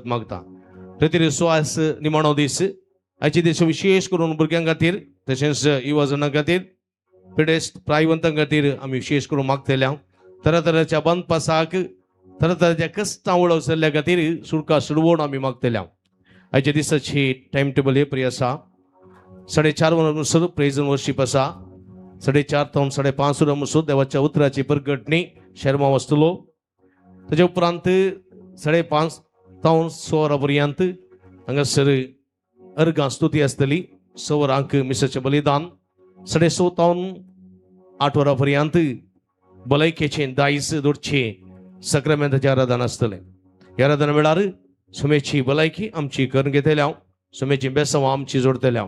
मागता तरी सुवास निमाणो दीस आयचे दीस विशेष करून भुरग्यां खातीर तशेंच युवा जणां खातीर पिडेस्त प्रायवंतां खातीर आमी विशेष करून मागतले तरातरांच्या बंद पासाक तरातरांच्या कश्टां वळवसरल्या खातीर सुडका सुडवण आमी मागतले आयच्या दिसाची टायम टेबल हे परी आसा 4:30 वरांसर प्रेज एंड वर्शीप आसा 4:30 ते 5:30 वरांसर देवाच्या उतराची प्रगटणी शर्मा वाचतलो ताचे उपरांत 5:30 ते 6 वरांपर्यंत हांगासर अर्गां स्तुती आसतली 6 वरांक मिसाचें बलिदान 6:30 ते 8 वरांपर्यंत भलायकेचें दायज दोडचें सक्रामेंताचें आराधन आसतलें ह्या आराधना वेळार सुमेची भलायकी आमची करून घेतल्या सुमेची बेसांवां आमची जोडतल्या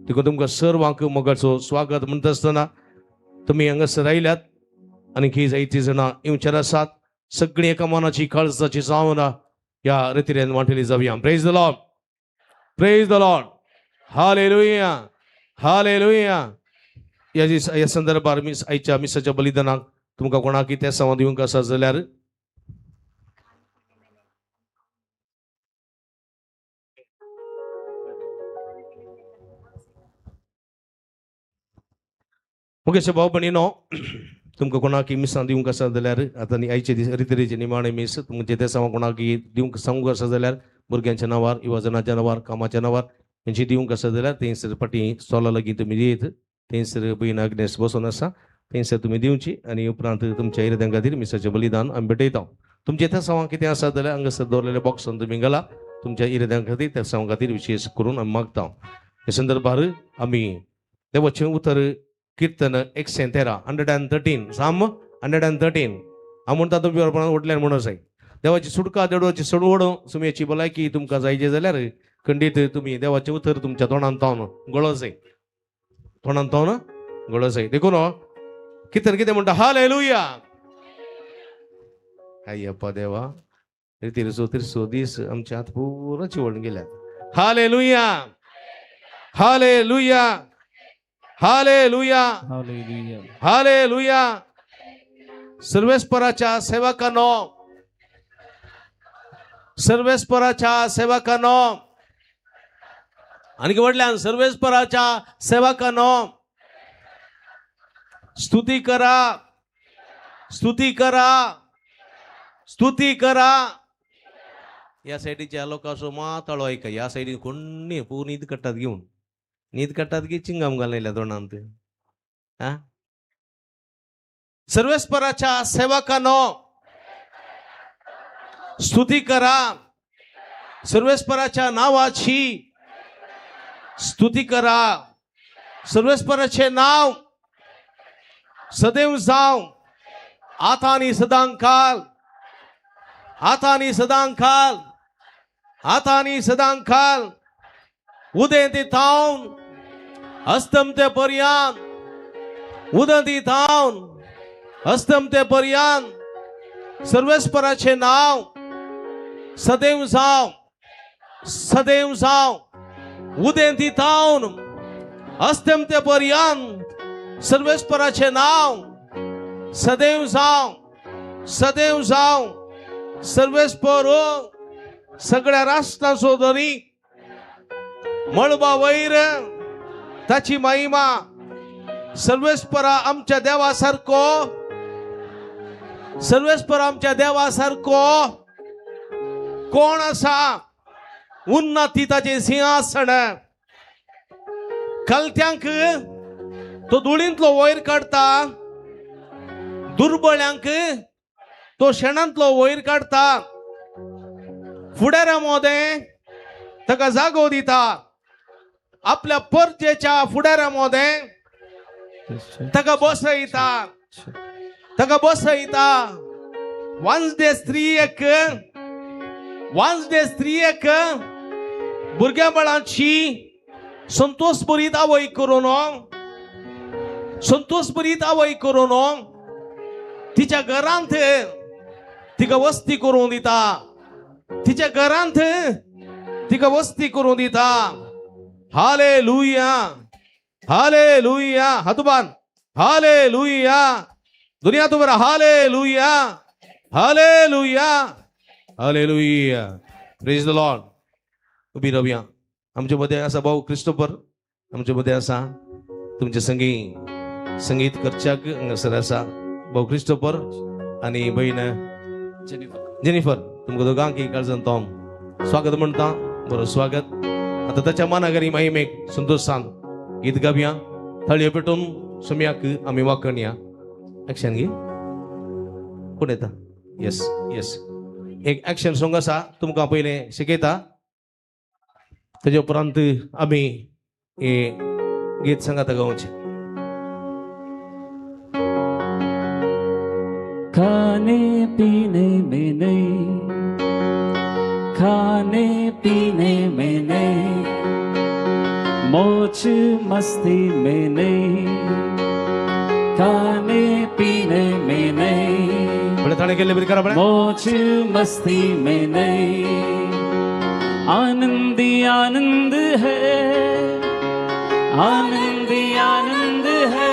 देखून तुमकां सर्वांक मोगाचो स्वागत म्हणटा आसतना तुमी हांगासर आयल्यात आनी जायतीं जाणां येवचार आसात सगळीं एका मनाची काळजाची जावना ह्या रितीन वांटली जावया praise the Lord praise the Lord hallelujah hallelujah ह्या संदर्भार आयच्या मिसाच्या बलिदानाक तुमकां कोणाक कितें सांग दिवंक आसा जाल्यार मुखेश भाव भयणीनो तुमकां कोणाक मिसां दिवंक आसा जाल्यार आतां आयचे दीस रितीचे निमाणे मीस तुमचे ते सांग कोणाक दिवंक सांगूंक आसा जाल्यार भुरग्यांच्या नांवार युवा जनाच्या नांवार कामाच्या नांवार खंयची दिवंक आसा जाल्यार थंयसर फाटीं स्टॉला लागीं तुमी दियेत थंयसर भयण अग्नेस बसून आसा थंयसर तुमी दिवची आनी उपरांत तुमच्या इराद्यां खातीर मिसाचें बलिदान आमी भेटयता तुमचे त्या सांग कितें आसा जाल्यार हांगासर दवरलेल्या बॉक्सान तुमी घाला तुमच्या इराद्यां खातीर त्या सांग खातीर विशेश करून आमी मागता हे संदर्भार आमी देवाचें उतर कीर्तन 113 113 साम 113 हांव म्हणटा तुमी बरोबर उठल्यान म्हणून जाय देवाची सुटका देवाची सडवड सुमेची भलायकी तुमकां जायचे जाल्यार खंडीत तुमी देवाचें उतर तुमच्या तोंडान तावन गळो जाय तोंडान तावन गळो जाय देखून कीर्तन कितें म्हणटा हालेलुया अय्यप्पा देवा तिरसो दीस आमच्या हात पुरो चिवळून गेल्यात hallelujah hallelujah hallelujah hallelujah hallelujah सर्वेस्पराच्या सेवकांनो आणखी म्हटल्यान सर्वेस्पराच्या सेवकांनो स्तुती करा स्तुती करा स्तुती करा या सायडीच्या लोकांचो माताळो ऐका ह्या सायडीन कोणी पूर्ण न्हीद काडटात घेवन न्हीद काडटात की चिंगाम घालयल्या तोंडांत सर्वेस्पराच्या सेवकांनो स्तुती करा सर्वेस्पराच्या नावाची स्तुती करा सर्वेस्पराचे नाव सदैव जावं आता आनी सदांकाल आता आनी सदांकाल आता आनी सदांकाल उदेंती थावन अस्तमते पर्यंत उदंती थावन अस्तमते पर्यंत सर्वेस्पराचे नाव सदैव जावं उदेंती थावन अस्तमते पर्यंत सर्वेस्पराचे नाव सदैव जावं सर्वेस्पर सगळ्या राष्ट्रांचो धनी मळबा वैर ताची महिमा सर्वेस्परा आमच्या देवासारको सर्वेस्परा आमच्या देवासारको कोण असा उन्नती ताचे सिंहासन कलत्यांक तो धुळींतलो वयर काढता दुर्बळ्यांक तो शेणांतलो वयर काढता फुडाऱ्या मोदें ताका जागो दिता आपल्या परजेच्या फुडाऱ्या मोदें ताका बसयता वांजदे स्त्रियेक भुरग्या बाळांची संतोष भरीत आवय करून तिच्या घरांत तिका वस्ती करून दिता तिच्या घरांत तिका वस्ती करून दिता हालेलुया हालेलुया हातुबान हालेलुया दुनिया तुम्हारा hallelujah hallelujah hallelujah praise the Lord. उभी राहूया. आमच्या मध्ये असा भाऊ क्रिस्टोफर, आमच्या मध्ये असा तुमचे संगीत करच्याक हांगासर आसा भाऊ क्रिस्टोफर आणि बहीण जेनिफर. तुमकां दोगांक एक काळजान तोम स्वागत म्हणटा. बरो स्वागत. आता ताच्या मानागरी महिमेक संतोषान गीत गावया. थाळयो पेटोवन सुम्याक आमी वाखणया. ऍक्शन घे. कोण येता? Yes yes. एक ऍक्शन सॉंग आसा तुमकां पयले शिकयता. तेजे उपरांत आमी हे गीत सांगात गावचे. खाने पीने में नहीं, खाने पीने में नहीं, मौज मस्ती में नहीं, खाने पीने में नहीं, बड़े थाने के लिए भी करा बड़े मौज मस्ती में नहीं, आनंद ही आनंद है, आनंद ही आनंद है,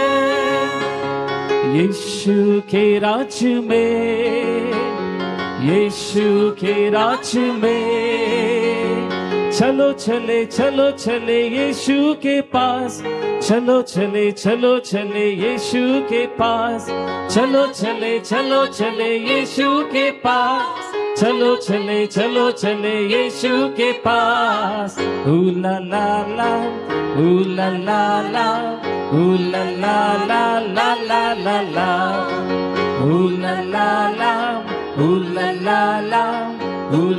यीशु के राज में, यीशु के राज में, चलो चले चलो चले यीशु के पास, चलो चले चलो चले यीशु के पास, चलो चले चलो चले यीशु के पास, चलो चले चलो चले यीशु के पास. ला ला ला, ला ला ला, ला ला ला ला ला ला ला, ला ला ला, ला ला ला,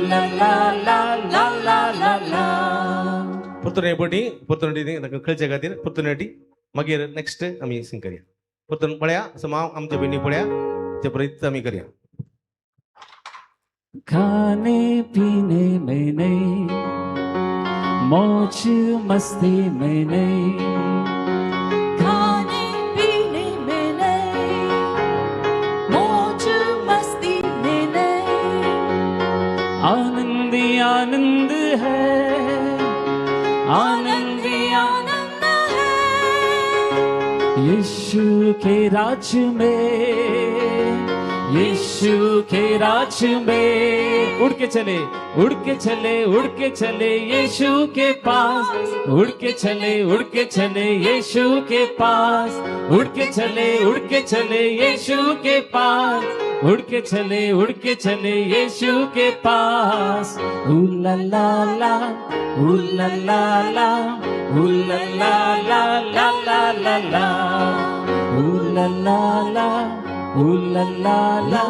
ला ला ला ला ला ला ला. पुतणे पटी पुतणे खळचे खातीर पुतणेटी मागीर नेक्स्ट आमी सिंग करया. पुतण पळया समाव आमच्या बहिणी पळया ते प्रयत्न आमी करया. खाने पीने में नहीं, मौज मस्ती में नहीं, खाने पीने में नहीं, मौज मस्ती में नहीं, आनंद ही आनंद है, आनंद ही आनंद है, यीशु के राज में, यीशु के राज में. उड़ के चले उड़ के चले उड़ के चले यीशु के पास, उड़ के चले उड़ के चले यीशु के पास, उड़ के चले उड़ के चले यीशु के पास, उड़ के चले उड़ के चले यीशु के पास. ला ला ला, ला ला ला, ला ला ला ला ला ला ला, ला ला ला, ला ला ला,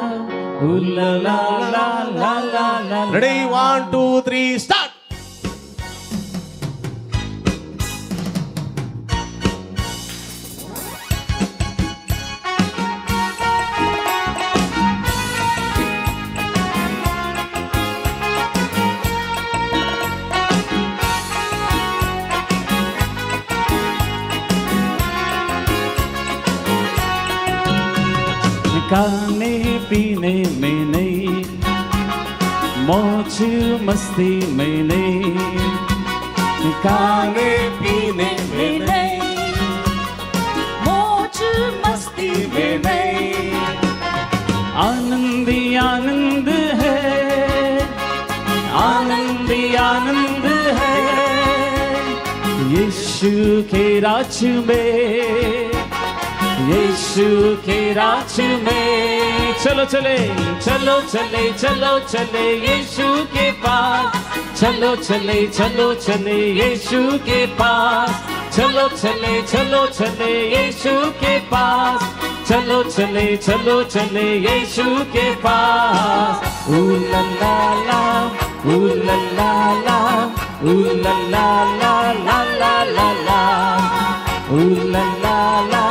ला ला ला ला ला ला. Ready 1 2 3 start. खाने पीने में नहीं, मौज मस्ती में नहीं, खाने पीने में नहीं, मौज मस्ती में नहीं, आनंद ही आनंद है, आनंद ही आनंद है, यीशु के राज में, यीशु के राज में. चलो चले चलो चले चलो चले यीशु के पास, चलो चले चलो चले यीशु के पास, चलो चले चलो चले यीशु के पास, चलो चले चलो चले यीशु के पास. ला ला ला, ला ला ला, ला ला ला ला ला ला ला, ला ला ला,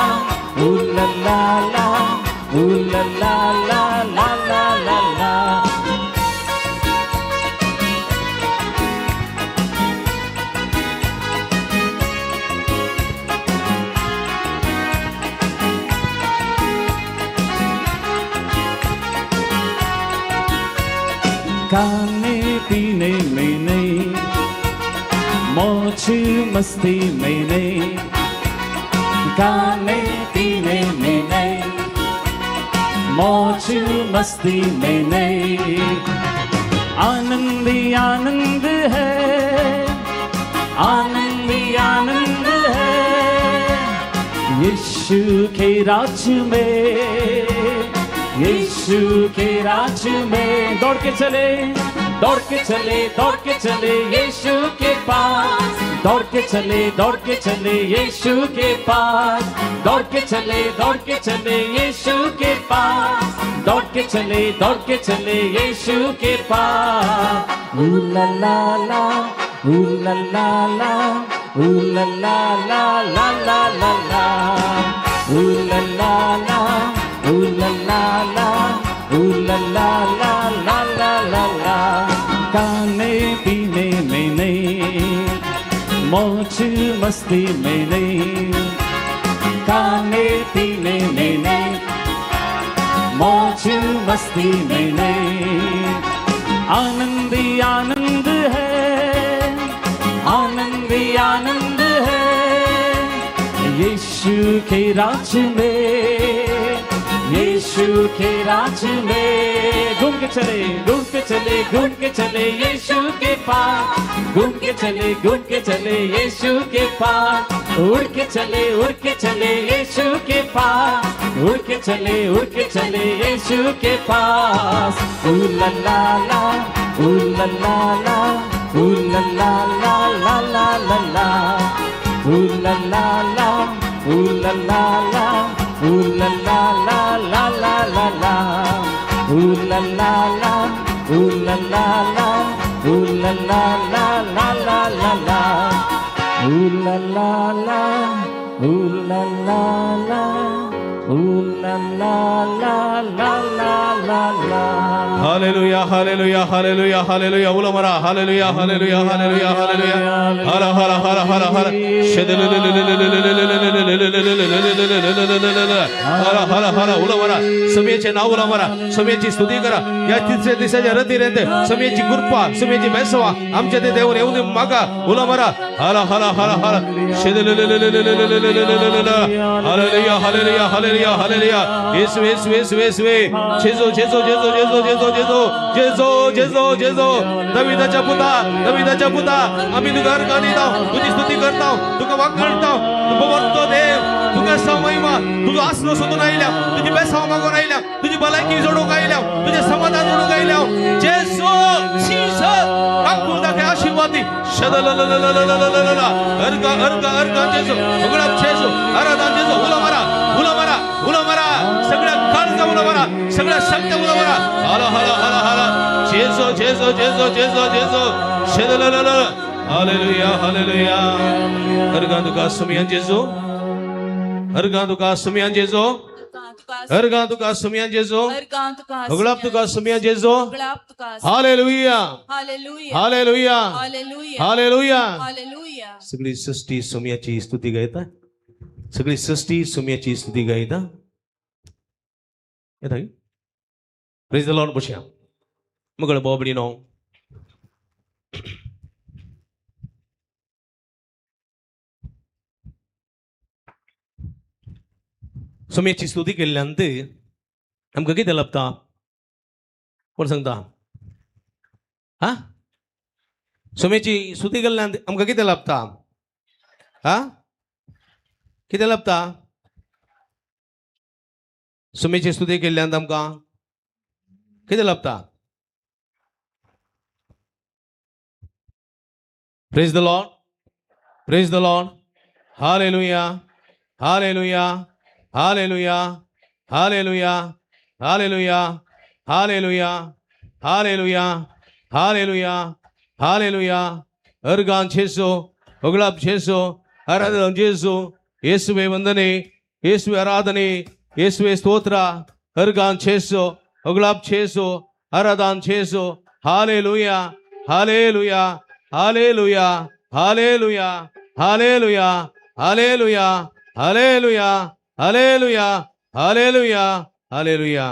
ला ला ला, ला ला ला ला ला ला ला. खाने पीने में नहीं, मौज मस्ती में नहीं, खाने पीने में नहीं, मौज मस्ती में नहीं, आनंद ही आनंद है, आनंद ही आनंद है यीशु के राज में, यीशु के राज में। दौड़ के चले, दौड़ के चले, दौड़ के चले यीशु के पास, दौड़ के चले, दौड़ के चले यीशु के पास, दौड़ के चले, दौड़ के चले यीशु के पास, दौड़ के चले, दौड़ के चले यीशु के पास। ऊ ला ला ला, ऊ ला ला ला, ऊ ला ला ला ला ला ला ला, ऊ ला ला ला, ऊ ला ला ला, ऊ ला ला ला ला ला ला ला। खाने पीने में नहीं, मौज मस्ती में नहीं, खाने पीने में नहीं, मौज मस्ती में नहीं, आनंद ही आनंद है, आनंद ही आनंद है यीशु के राज में, यीशु के राज में। घूम के चले, घूम के चले, घूम के चले यीशु के पास, घूम के चले, घूम के चले यीशु के पास, उड़ के चले, उड़ के चले यीशु के पास, उड़ के चले, उड़ के चले यीशु के पास। ऊ ला ला ला, ऊ ला ला ला, ऊ ला ला ला ला ला ला ला, ऊ ला ला ला, ऊ ला ला ला, ऊ ला ला ला ला ला ला ला, ऊ ला ला ला, ऊ ला ला ला, ऊ ला ला ला ला ला ला ला, ऊ ला ला ला, ऊ ला ला ला, ऊ ला ला ला ला ला ला ला। हालेलुया हालेलुया हालेलुया हालेलुया उलमरा हालेलुया हालेलुया हालेलुया हालेलुया हर हर हर हर हर हर हर हर उलमरा समयाचे नाव उलमरा समयाची स्तुती करा या तिसऱ्या दिवसाच्या रतीरेंत समयाची कृपा समयाची बेसवा आमच्या ते देऊन येऊन मागा उलमरा हर हर हर हर hallelujah hallelujah hallelujah hallelujah Yeshu येशू येशू Yeshu Jezu Jeju Jeju Jeju Jeju Jeju Jeju Jeju Jezu दाविदाच्या पुता आम्ही तुका अर्घानी दाव तुझी स्तुती करताव तुका वाखाणताव तू बरतो देव तुका महिमा तुझो आसरो सोदून आयल्या तुझी बेसाव मागून आयल्या तुझी भलायकी जोडूंक आयल्या तुझे समाधान जोडूंक आयल्या जेजो जीसस काकून दाखे आशीर्वादी शदललललललललला अर्घा अर्घा अर्घा जेजो उगडा जेजो आराधना जेजो उला मारा सगळ्या काळजा उला मारा सगळ्या शक्ती उला मारा हाला हाला हाला हाला Jezu Jeju Jeju Jeju Jezu शदलललल हालेलुया हालेलुया अर्घा तुका सुमियान जेजो अर्घा तुका सुमियान जेजो अर्घा तुका सुमियान जेजो उगडाप तुका सुमियान Jezu hallelujah hallelujah hallelujah hallelujah hallelujah hallelujah. सगळी सृष्टी सुमियाची स्तुती गायता सगळी सृष्टी सुमियाची स्तुती गायता येता प्रेज द लॉर्ड बशया मगळ बोबडी नो सुमियाची स्तुती केल्यानंतर आमकां कितें लभता कोण सांगता हा सुमियाची स्तुती केल्यानंतर आमकां कितें लभता हा कितें लभता सुमियाची स्तुती केल्यानंतर आमकां कितें लभता praise the Lord hallelujah hallelujah hallelujah hallelujah hallelujah hallelujah hallelujah hallelujah hallelujah अर्गान छेसो उगड़ाप छेसो आराधना छेसो येसुवे वंदने येसुवे आराधने येसुवे स्तोत्र अर्गान छेसो उगड़ाप छेसो आराधना छेसो hallelujah hallelujah hallelujah hallelujah hallelujah hallelujah hallelujah hallelujah hallelujah hallelujah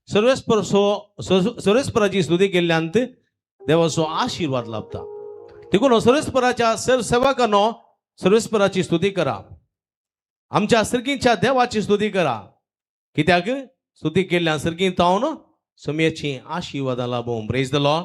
सर्वेस्पराची स्तुती केल्यानंतर देवाचो आशीर्वाद लाभता देखून सर्वेस्पराच्या सेवकांनो सर्वेस्पराची स्तुती करा आमच्या सर्गीच्या देवाची स्तुती करा कित्याक स्तुती केल्या सर्गींत तावन समयाची आशीर्वादां लाभूंक प्रेज द लॉर्ड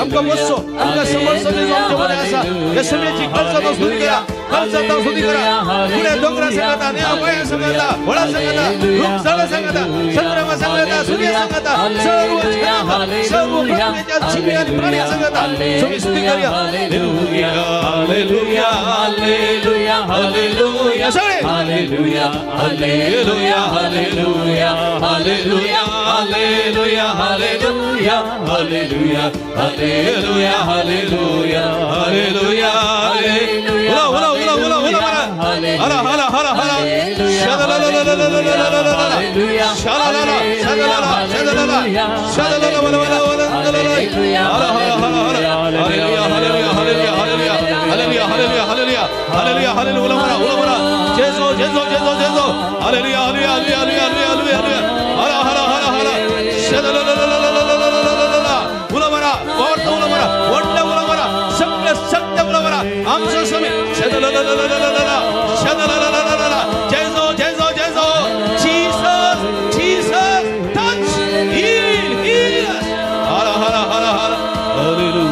आमकां वचो आमकां समर्थ जेजू आमचे मदें आसा येशूची खर्चाचो स्तुती करा खर्चाचो स्तुती करा फुडें दोंगरा सांगता नेवाया सांगता व्हडा सांगता रूपसाला सांगता चंद्रमा सांगता सूर्य सांगता सर्व सर्व प्रकृतीच्या जीवी आनी प्राणी सांगता तुम्ही स्तुती करूया हालेलुया हालेलुया हालेलुया हालेलुया सगळे hallelujah hallelujah hallelujah hallelujah hallelujah hallelujah hallelujah hallelujah hallelujah hallelujah hallelujah उला उला उला उला उला हला हला हला हला हालेलुया शालाला शालाला शालाला शालाला वला वला वला हालेलुया हला हला हला hallelujah hallelujah hallelujah hallelujah hallelujah hallelujah hallelujah hallelujah hallelujah उला उला उला उला Jeju Jeju Jeju Jeju hallelujah hallelujah hallelujah hallelujah hallelujah हला हला हला हला शालाला उला वरा उला वरा वड्डा उला वरा सगळे सत्य उला वरा आमचं स्वामी शालाला शालाला Jezu Jeju Jezu Jesus Jesus touch heal heal हला हला हला हला hallelujah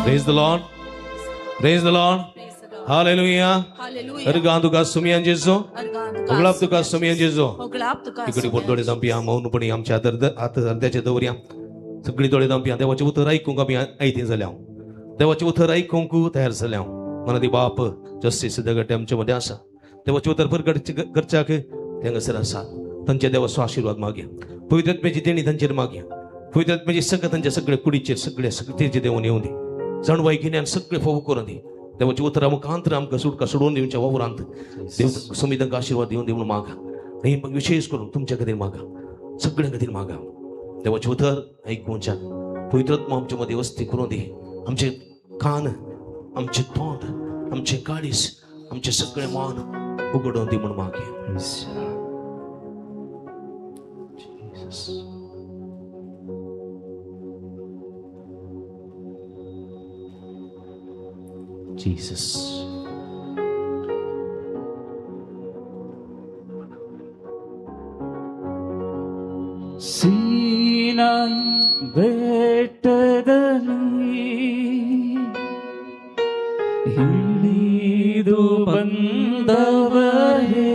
praise the Lord praise the Lord hallelujah अर्गां तुका सुमियान जेजो उगळाप तुका सुमियान जेजो इकडे बोटदोडे जांपी मौनपणी आमच्या हात अर्ध्याचे दवरया सगळी दोळे जांपी देवाचे उतर आयकूंक आमी आयती जाल्या देवाचे उतर आयकूंक तयार जाल्या मना दी बाप जस्टीस दगटे आमच्या मध्ये आसा देवाचे उतर प्रगट करच्याक तेंगसर आसा तांचे देवाचो आशीर्वाद मागया पवित्र आत्म्याची देणी तांचेर मागया पवित्र आत्म्याची संगत तांच्या सगळे कुडीचेर सगळे तेजे देवून येवं दी जाणवाय गिन्यान सगळे फोव करून दी देवाचे उतर मुखांतर आमकां सुटका सोडून दिवच्या वावरांत देव समी तांकां आशीर्वाद दिवन दिवन मागा ही विशेष करून तुमच्या खातीर मागा सगळ्यां खातीर मागा देवाचे उतर आयकूच्या पवित्र आत्मा आमचे मध्ये वस्ती करून दी आमचे कान आमचे तोंड आमचे काळीस आमचे सगळे मान उगडून दी म्हणून मागे Jesus. Sinai ಬೆಟ್ಟದಲ್ಲಿ ಹಿಡಿದು ಬಂದವರೇ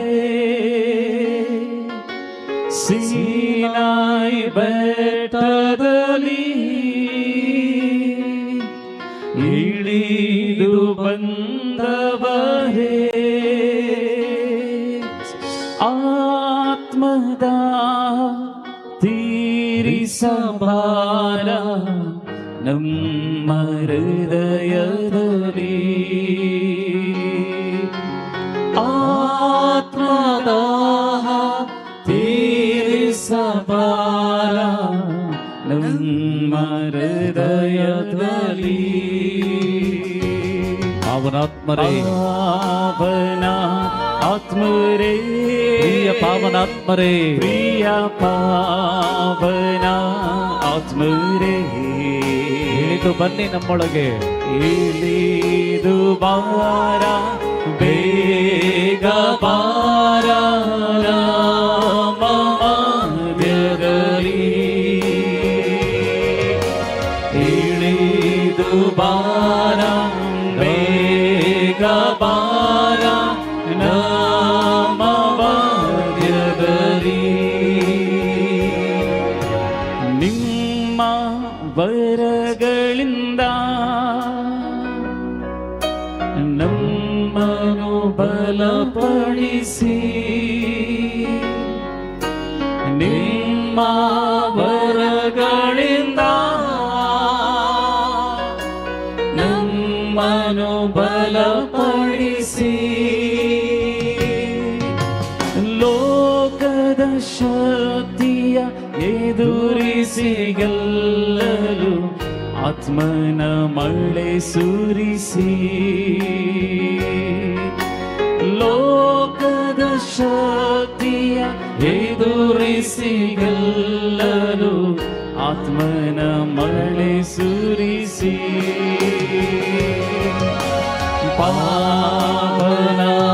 ಸೀನಾಯಿ ಬೆಟ್ಟದಲ್ಲಿ ಇಳಿದು ಬಂದವರೇ ಆತ್ಮದ ತೀರಿಸಬಾರ ನಮ್ಮ ಹೃದಯದಲ್ಲಿ ಆತ್ಮದ ತೀರಿಸಬಾರ ನಮ್ಮ ಹೃದಯದಲ್ಲಿ ಪಾವನಾತ್ಮರೇ ಪಾವನ ಆತ್ಮರೇ ಪ್ರಿಯ ಪಾವನಾತ್ಮರೇ ಪ್ರಿಯ ಪಾವನ ಆತ್ಮರೇ ಇಳಿದು ಬನ್ನಿ ನಮ್ಮೊಳಗೆ ಇಳಿದು ಬಾರ ಬೇಗ ಬಾರ ಮಧ್ಯದಲ್ಲಿ ಇಳಿದು ಬಾರ ಬೇಗ ಬಾರ ನಮ್ಮ ಮಧ್ಯದಲ್ಲಿ ನಿಮ್ಮ ವರಗಳಿಂದ ನಮ್ಮನ್ನು ಬಲಪಡಿಸಿ ನಿಮ್ಮ ವರಗಳಿಂದ ನಮ್ಮನ್ನು ಬಲಪಡಿಸಿ ಲೋಕದ ಶಕ್ತಿಯ ಎದುರಿಸಿ ಗೆಲ್ಲಲು ಆತ್ಮನ ಮಳೆ ಸುರಿಸಿ ಲೋಕದ ಶಕ್ತಿಯ ಎದುರಿಸಿ ಗೆಲ್ಲಲು ಆತ್ಮನ ಮಳೆ ಸುರಿಸಿ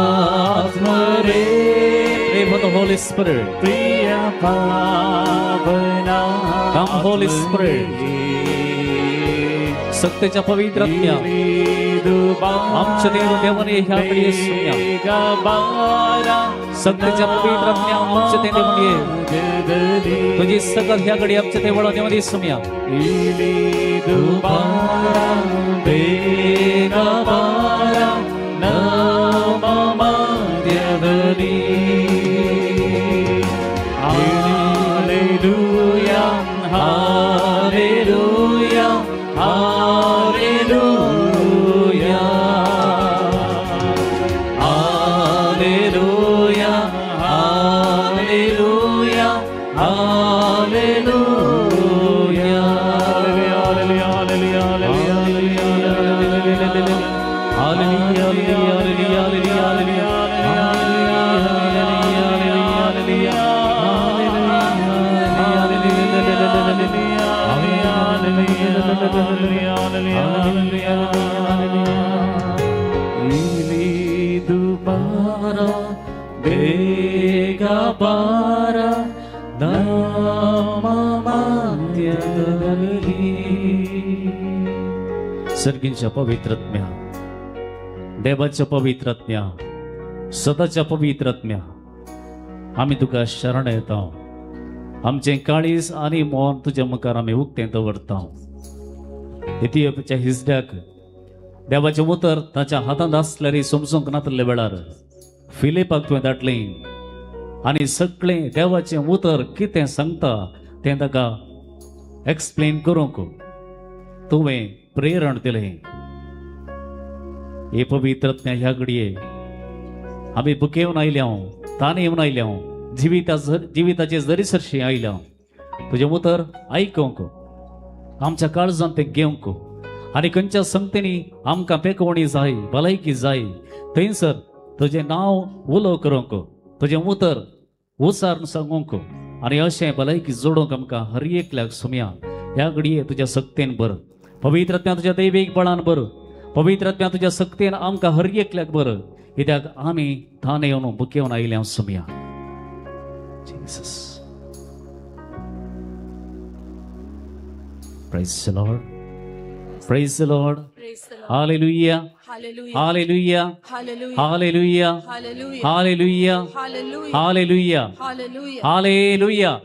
ಪಾವನಾತ್ಮರೇ Pray for the Holy Spirit. ಪ್ರಿಯ ಪಾವನ Come Holy Spirit. सत्तेच्या पवित्र आत्म्या आमच्या देवाने ह्याकडे येसूया. सत्तेच्या पवित्र आत्म्या आमच्या देवाने ये. तुझी सकल ह्याकडे आमच्या देवाने येसूया. Hallelujah, hallelujah, hallelujah, hallelujah, hallelujah, hallelujah, सर्गिंच्या पवित्रत्म्या देवाच्या पवित्रत्म्या सदाच्या पवित्रत्म्या आम्ही तुका शरण येता. आमचे काळीस आणि मौन तुझ्या मुखार आम्ही उक्ते दवरता. इथिओपियाच्या हिजड्याक देवाचे उतर ताच्या हातांत आसल्यारी समजूंक नातले वेळार फिलिपाक तुवें धाडलें आनी सगळें देवाचें उतर कितें सांगता तें ताका एक्सप्लेन करूंक तुवें प्रेरण दिलें. हे पवित्रत्म्या ह्या घडये आमी बुकेवन आयल्या तान येवन आयल्या जिविताचे जरीसरशी आयल्या तुजें उतर आयकूंक आमच्या काळजांत तें घेवंक आनी खंयच्या संगतींनी आमकां पेकवणी जाय भलायकी जाय थंयसर तुजें नांव उलो करूंक तुजें उतर उसार सांगूंक आनी अशें भलायकी जोडूंक आमकां हर एकल्याक सुमया. ह्या घडये तुज्या सक्तेन बर पवित्रत्म्या तुज्या दैवीक बळान बर पवित्रत्म्या तुज्या सक्तेन आमकां हर एकल्याक बर कित्याक आमी थान येवन बुकेवन आयल्या Somaiya. Jesus. Praise the Lord. Praise the Lord. Praise the Lord. Hallelujah. Hallelujah. Hallelujah. Hallelujah. Hallelujah. Hallelujah. Hallelujah. Hallelujah. Hallelujah. Hallelujah. Hallelujah.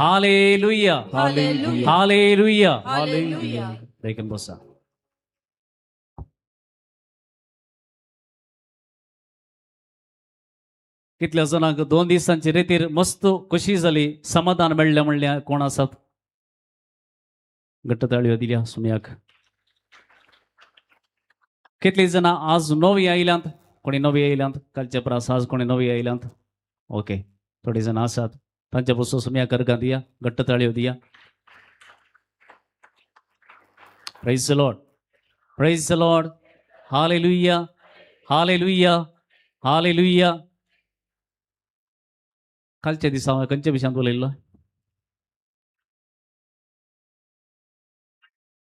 Hallelujah. Hallelujah. Hallelujah. Hallelujah. Hallelujah. Dekhan bosa. कितल्या जणांक 2 दिसांची रेतीर मस्त कशी जाली समाधान मेळ्ळें म्हणल्या कोण आसात घट्ट ताळयो दिल्या सुमयाक. कितली जाणां आज नवी आयल्यांत कोणी नवी आयल्यांत कालच्या प्रास आज कोणी नवी आयल्यांत ओके थोडी जाणां आसात तांच्या बसून सुमयाक अर्गां दिया घट्ट ताळयो दिया. Praise the Lord praise the Lord hallelujah hallelujah hallelujah. कालच्या दिसा खंयच्या विशयांत उलयल्लो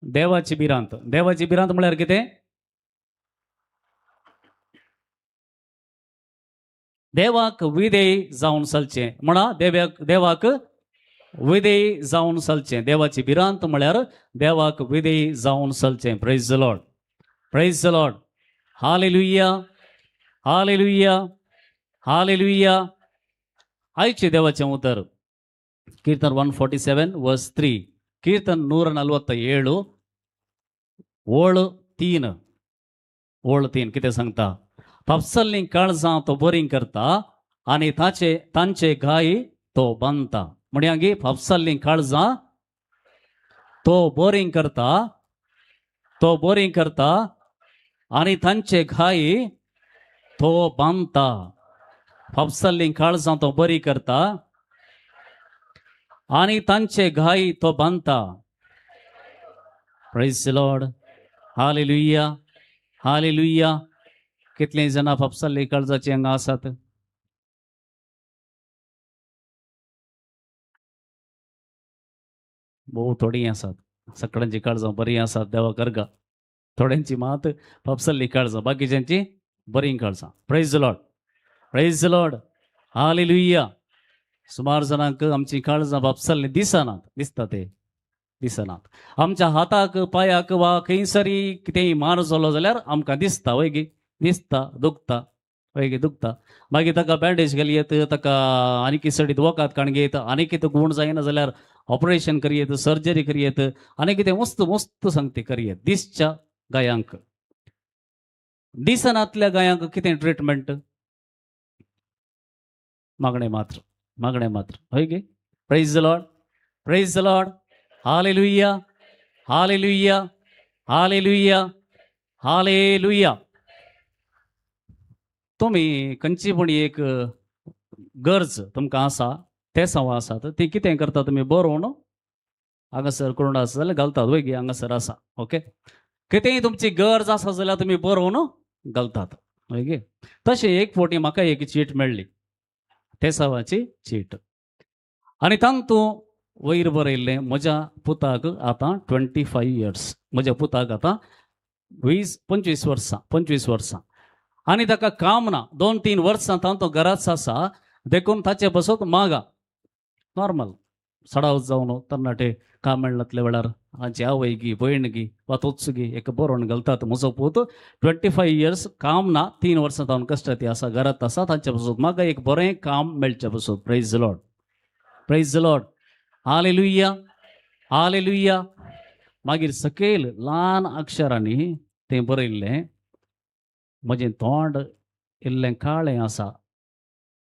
देवाची भिरांत म्हळ्यार कितें देवाक विधेय जावन चलचें म्हणा देवाक विधेय जावन चलचें. देवाची भिरांत म्हळ्यार देवाक विधेय जावन चलचें. Praise the Lord praise the Lord hallelujah hallelujah hallelujah. आयचे देवाचें उतर कीर्तन 147 वर्स 3 कीर्तन 147 ओळ 3 कितें सांगता पापसल्लीं काळजां तो बोरींग करता आनी तांचे घाय तो बांदता. म्हणया गे पापसल्लीं काळजां तो बोरींग करता आनी तांचे घाय तो बांदता. पापसल्लीं काळजां तो बरी करता आनी तांचे घाय तो बांदता. Praise the Lord hallelujah hallelujah. कितलीं जाणां पापसल्लीं काळजाचीं हांगा आसात भोव थोडीं आसात. सगळ्यांची काळजां बरीं आसात देवाक अर्गां. थोड्यांची मात पापसल्लीं काळजां बाकीच्यांची बरीं काळजां. Praise the Lord praise the Lord hallelujah सुमार जणांक आमची काळजां बापसल्ली दिसनात दिसता ते दिसनात आमच्या हाताक पायाक वा खंयसरी कितेंय मार जालो जाल्यार आमकां दिसता वय गे दिसता दुखता वय गे दुखता मागीर ताका बँडेज घालयत ताका आनी किसडीत वकात काणगेत आनी कितें गुण जायना जाल्यार ऑपरेशन करियेत सर्जरी करियेत आनी कितें मस्त मस्त सांगते करियेत दिसच्या गायांक दिसनातल्या गायांक कितें ट्रीटमेंट मागणे मात्र होय गे praise the Lord hallelujah hallelujah hallelujah hallelujah तुम्ही खंयची पण एक गरज तुमकां आसा ते सांवा आसात ती कितें करता तुमी बरोवन हांगासर कोण आसा जाल्यार घालतात वय गे हांगासर आसा ओके कितेंय तुमची गरज आसा जाल्यार तुमी बरोवन घालतात वय गे तशें एक फावटी म्हाका एक चीट मेळ्ळी ते सावाची चीट आनी तांतूं वयर बरयल्लें म्हज्या पुताक आतां 25 इयर्स म्हज्या पुताक आतां 25 वर्सां आनी ताका काम ना 2-3 वर्सां तांतो घराच आसा देखून ताचे बसत मागा नॉर्मल सडाव जावन तरणाटे काम मेळनातल्या वेळार हांची आवय गी भयण गी वा तोच गी एक बरोवन घालतात म्हजो पूत 25 इयर्स काम ना 3 वर्सां तावन कश्टाती आसा घरात आसा तांचे बसत म्हाका एक बरें काम मेळचें बसत praise the Lord hallelujah hallelujah मागीर सकयल ल्हान अक्षरांनी तें बरयल्लें म्हजें तोंड इल्लें काळें आसा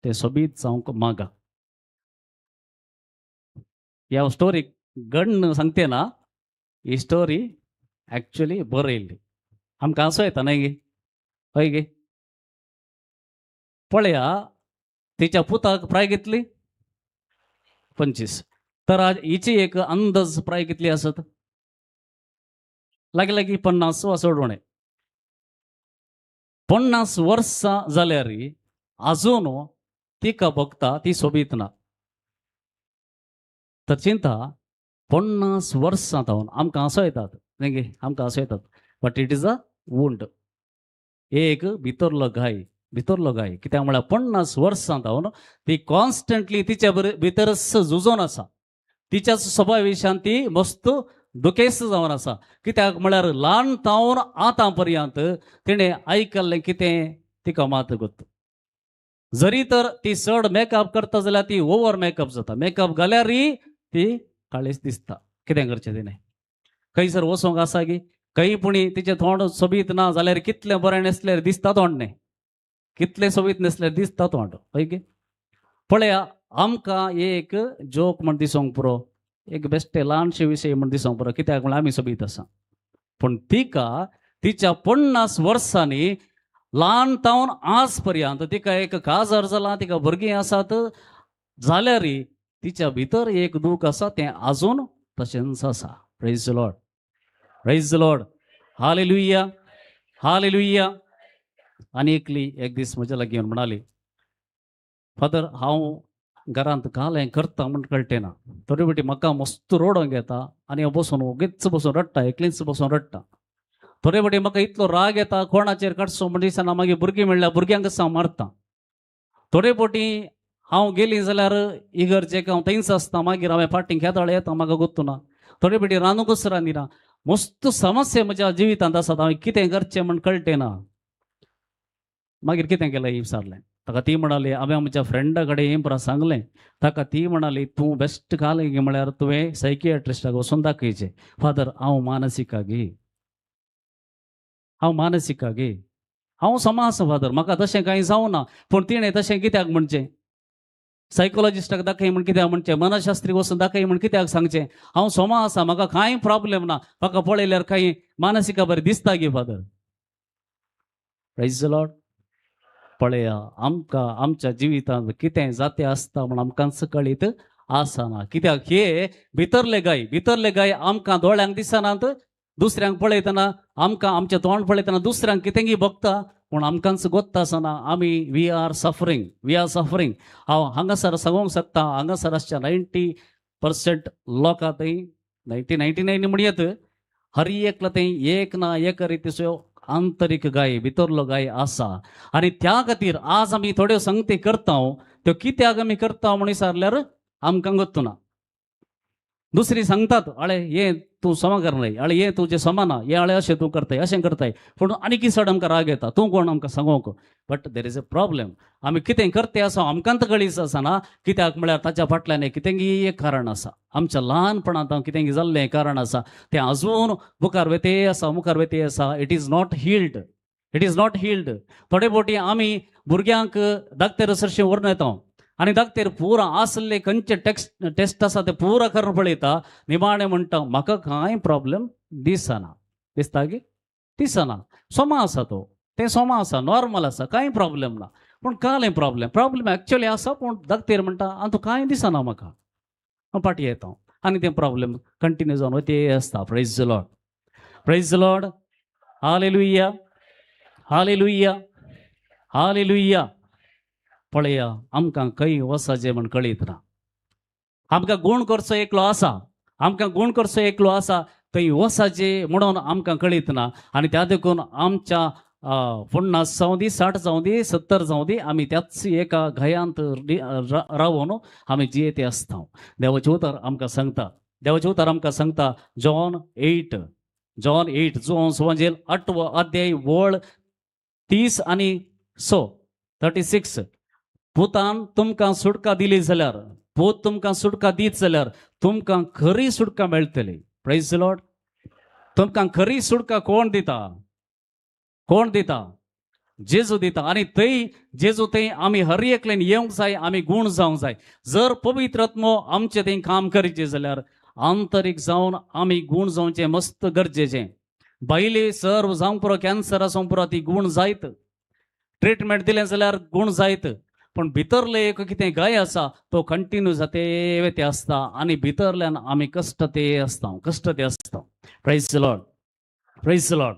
तें सोबीत जावंक मागा ह्या स्टोरीक गण सांगते ना ही स्टोरी ॲक्च्युली बरयल्ली आमकां हांसू येता न्हय गे हय गे पळया तिच्या पुताक प्राय कितली 25 तर आज हिची एक अंदाज प्राय कितली आसत लागीं 50 वा सोडवणे 50 वर्सां जाल्यार अजून तिका बघता ती सोबीत ना तर चिंता 50 वर्सां जावन आमकां हांसो येतात न्ही गे आमकां हांसो येतात but it is a wound एक भितरलो गाय कित्याक म्हळ्यार 50 वर्सां जावन ती कॉन्स्टंटली तिच्या भितरच झुजोन आसा तिच्या स्वभाव विशयान ती मस्त दुखेस्त जावन आसा कित्याक म्हळ्यार ल्हान तावन आतां पर्यंत तिणें आयकल्लें कितें तिका मात गोत जरी तर ती चड मेकअप करता जाल्यार ती ओवर मेकअप जाता मेकअप घाल्यारय ती काळीच दिसता कितें करचें तिणें खंयसर वचोंक आसा गी खंय पुणी तिचें तोंड सोबीत ना जाल्यार कितलें बरें न्हेसल्यार दिसता तोंड न्ही कितलें सोबीत न्हेसल्यार दिसता तोंड हय गे पळया आमकां एक जोक म्हण दिसोंक पुरो एक बेश्टे ल्हानशे विशय म्हण दिसोंक पुरो कित्याक म्हळ्यार आमी सोबीत आसा पूण तिका तिच्या 50 वर्सांनी ल्हान तावन आज पर्यंत तिका एक काजार जाला तिका भुरगीं आसात जाल्यारय तिच्या भितर एक दूख आसा तें आजून तशेंच आसा praise the Lord hallelujah hallelujah आनी एकली एक दीस म्हज्या लागीं येवन म्हणाली फादर हांव घरांत कालें करता म्हण कळटें ना तरी बटी म्हाका मस्त रोडोंक येता आनी हांव बसून ओगीच बसून रडटा एकलींच बसून रडटा थोडे बटी म्हाका इतलो राग येता कोणाचेर काडचो म्हण दिसना मागीर भुरगीं म्हणल्यार भुरग्यांक हांव मारता थोडे बटी हांव गेलीं जाल्यार इगर्जेक हांव थंयच आसता मागीर हांवें फाटीं खेदाळ येता म्हाका गुर्तू ना थोडे बटी रांदूंकच रांदिना मस्त समस्या म्हज्या जिवितांत आसात हांवें कितें करचें म्हण कळटें ना मागीर कितें केलें विचारलें ताका ती म्हणाली हांवें म्हज्या फ्रेंडा कडेन हें परा सांगलें ताका ती म्हणाली तूं बेस्ट कालें गे म्हळ्यार तुवें सायकियाट्रिस्टाक वचून दाखयचें फादर हांव मानसिका गे हांव समास फादर म्हाका तशें कांय जावना पूण तिणें तशें कित्याक म्हणचें सायकोलॉजिस्टाक दाखय म्हण कित्याक म्हणचें मनशास्त्री वचून दाखय म्हण कित्याक सांगचें हांव सोमा आसा म्हाका कांय प्रॉब्लेम ना म्हाका पळयल्यार कांय मानसिका बरें दिसता गे फादर प्रेज द लॉर्ड पळया आमकां आमच्या जिवितांत कितें जातें आसता म्हण आमकांच कळीत आसना कित्याक हे भितरले गाय आमकां दोळ्यांक दिसनात दुसऱ्यांक पळयतना आमकां आमचें तोंड पळयतना दुसऱ्यांक कितेंय बघता पूण आमकांच गोत्त आसना आमी वी आर सफरींग हांव हांगासर सांगूंक शकता हांगासर आसच्या 90% लोकां थंय 99 म्हणयत हर एकलो थंय एक ना एक रितीचो आंतरीक गाय भितरलो गाय आसा आनी त्या खातीर आज आमी थोड्यो संगती करता त्यो कित्याक आमी करता म्हूण विचारल्यार आमकां गत्तू ना. दुसरी सांगतात अळे हे तू समा करनाय, अळे हे तुजे समाना, हे अळे अशें तू करताय, अशें करताय. पूण आनी किसड आमकां राग येता, तूं कोण आमकां सांगोंक. But there is a problem. आमी कितें करते आसा आमकांत कळीच आसना. कित्याक म्हळ्यार ताच्या फाटल्यान कितेंगी एक कारण आसा. आमच्या ल्हानपणांत कितेंगी जाल्लें कारण आसा तें अजून मुखार वेते आसा, मुखार वेते आसा. It is not healed, it is not healed. थोडे फावटी आमी भुरग्यांक धाकटे सरशें व्हरून येता आनी धाकटेर पुरो आसले खंयचे टेस्ट आसा ते पुरो करून पळयता. निमाणें म्हणटा म्हाका कांय प्रॉब्लेम दिसना. दिसता की दिसना. सोमा आसा तो, तें सोमा आसा, नॉर्मल आसा, कांय प्रॉब्लेम ना. पूण कालें प्रॉब्लेम एक्चुअली आसा. पूण धाकटेर म्हणटा आनी कांय दिसना म्हाका. फाटी येता आनी तें प्रॉब्लेम कंटिन्यू जावन वते आसता. Praise the Lord, praise the Lord. Hallelujah, hallelujah, hallelujah. पळया आमकां खंय वचचें म्हण कळीत ना. आमकां गूण करचो एकलो आसा, आमकां गूण करचो एकलो आसा, थंय वचचें म्हणून आमकां कळीत ना. आनी त्या देखून आमच्या 50 जावं दी, 60 जावं दी, 70 जावं दी, आमी त्याच एका घयांत रावून आमी जियेते आसता. देवाचें उतर आमकां सांगता, देवाचें उतर आमकां सांगता जॉन 8 जो सुवांजेल 8वो अध्याय वळ 30 आनी 36. पुतान तुमकां सुटका दिली जाल्यार, पूत तुमकां सुटका दीत जाल्यार तुमकां खरी सुटका मेळटली. Praise the Lord. तुमकां खरी सुटका कोण दिता? कोण दिता? जेजू दिता. आनी थंय जेजू थंय आमी हर एकल्यान येवंक जाय, आमी गूण जावंक जाय. जर पवित्र आत्मो आमचें थंय काम करचें जाल्यार आंतरीक जावन आमी गूण जावचें मस्त गरजेचें. भायली सर्व जावंक पुरो, कॅन्सर आसूंक पुरो, ती गूण जायत. ट्रिटमेंट दिलें जाल्यार गूण जायत. पण भितरले एक कितें गाय आसा तो कंटिन्यू जाते वेते आसता आनी भितरल्यान आमी कश्ट ते आसता. Praise the Lord, praise the Lord.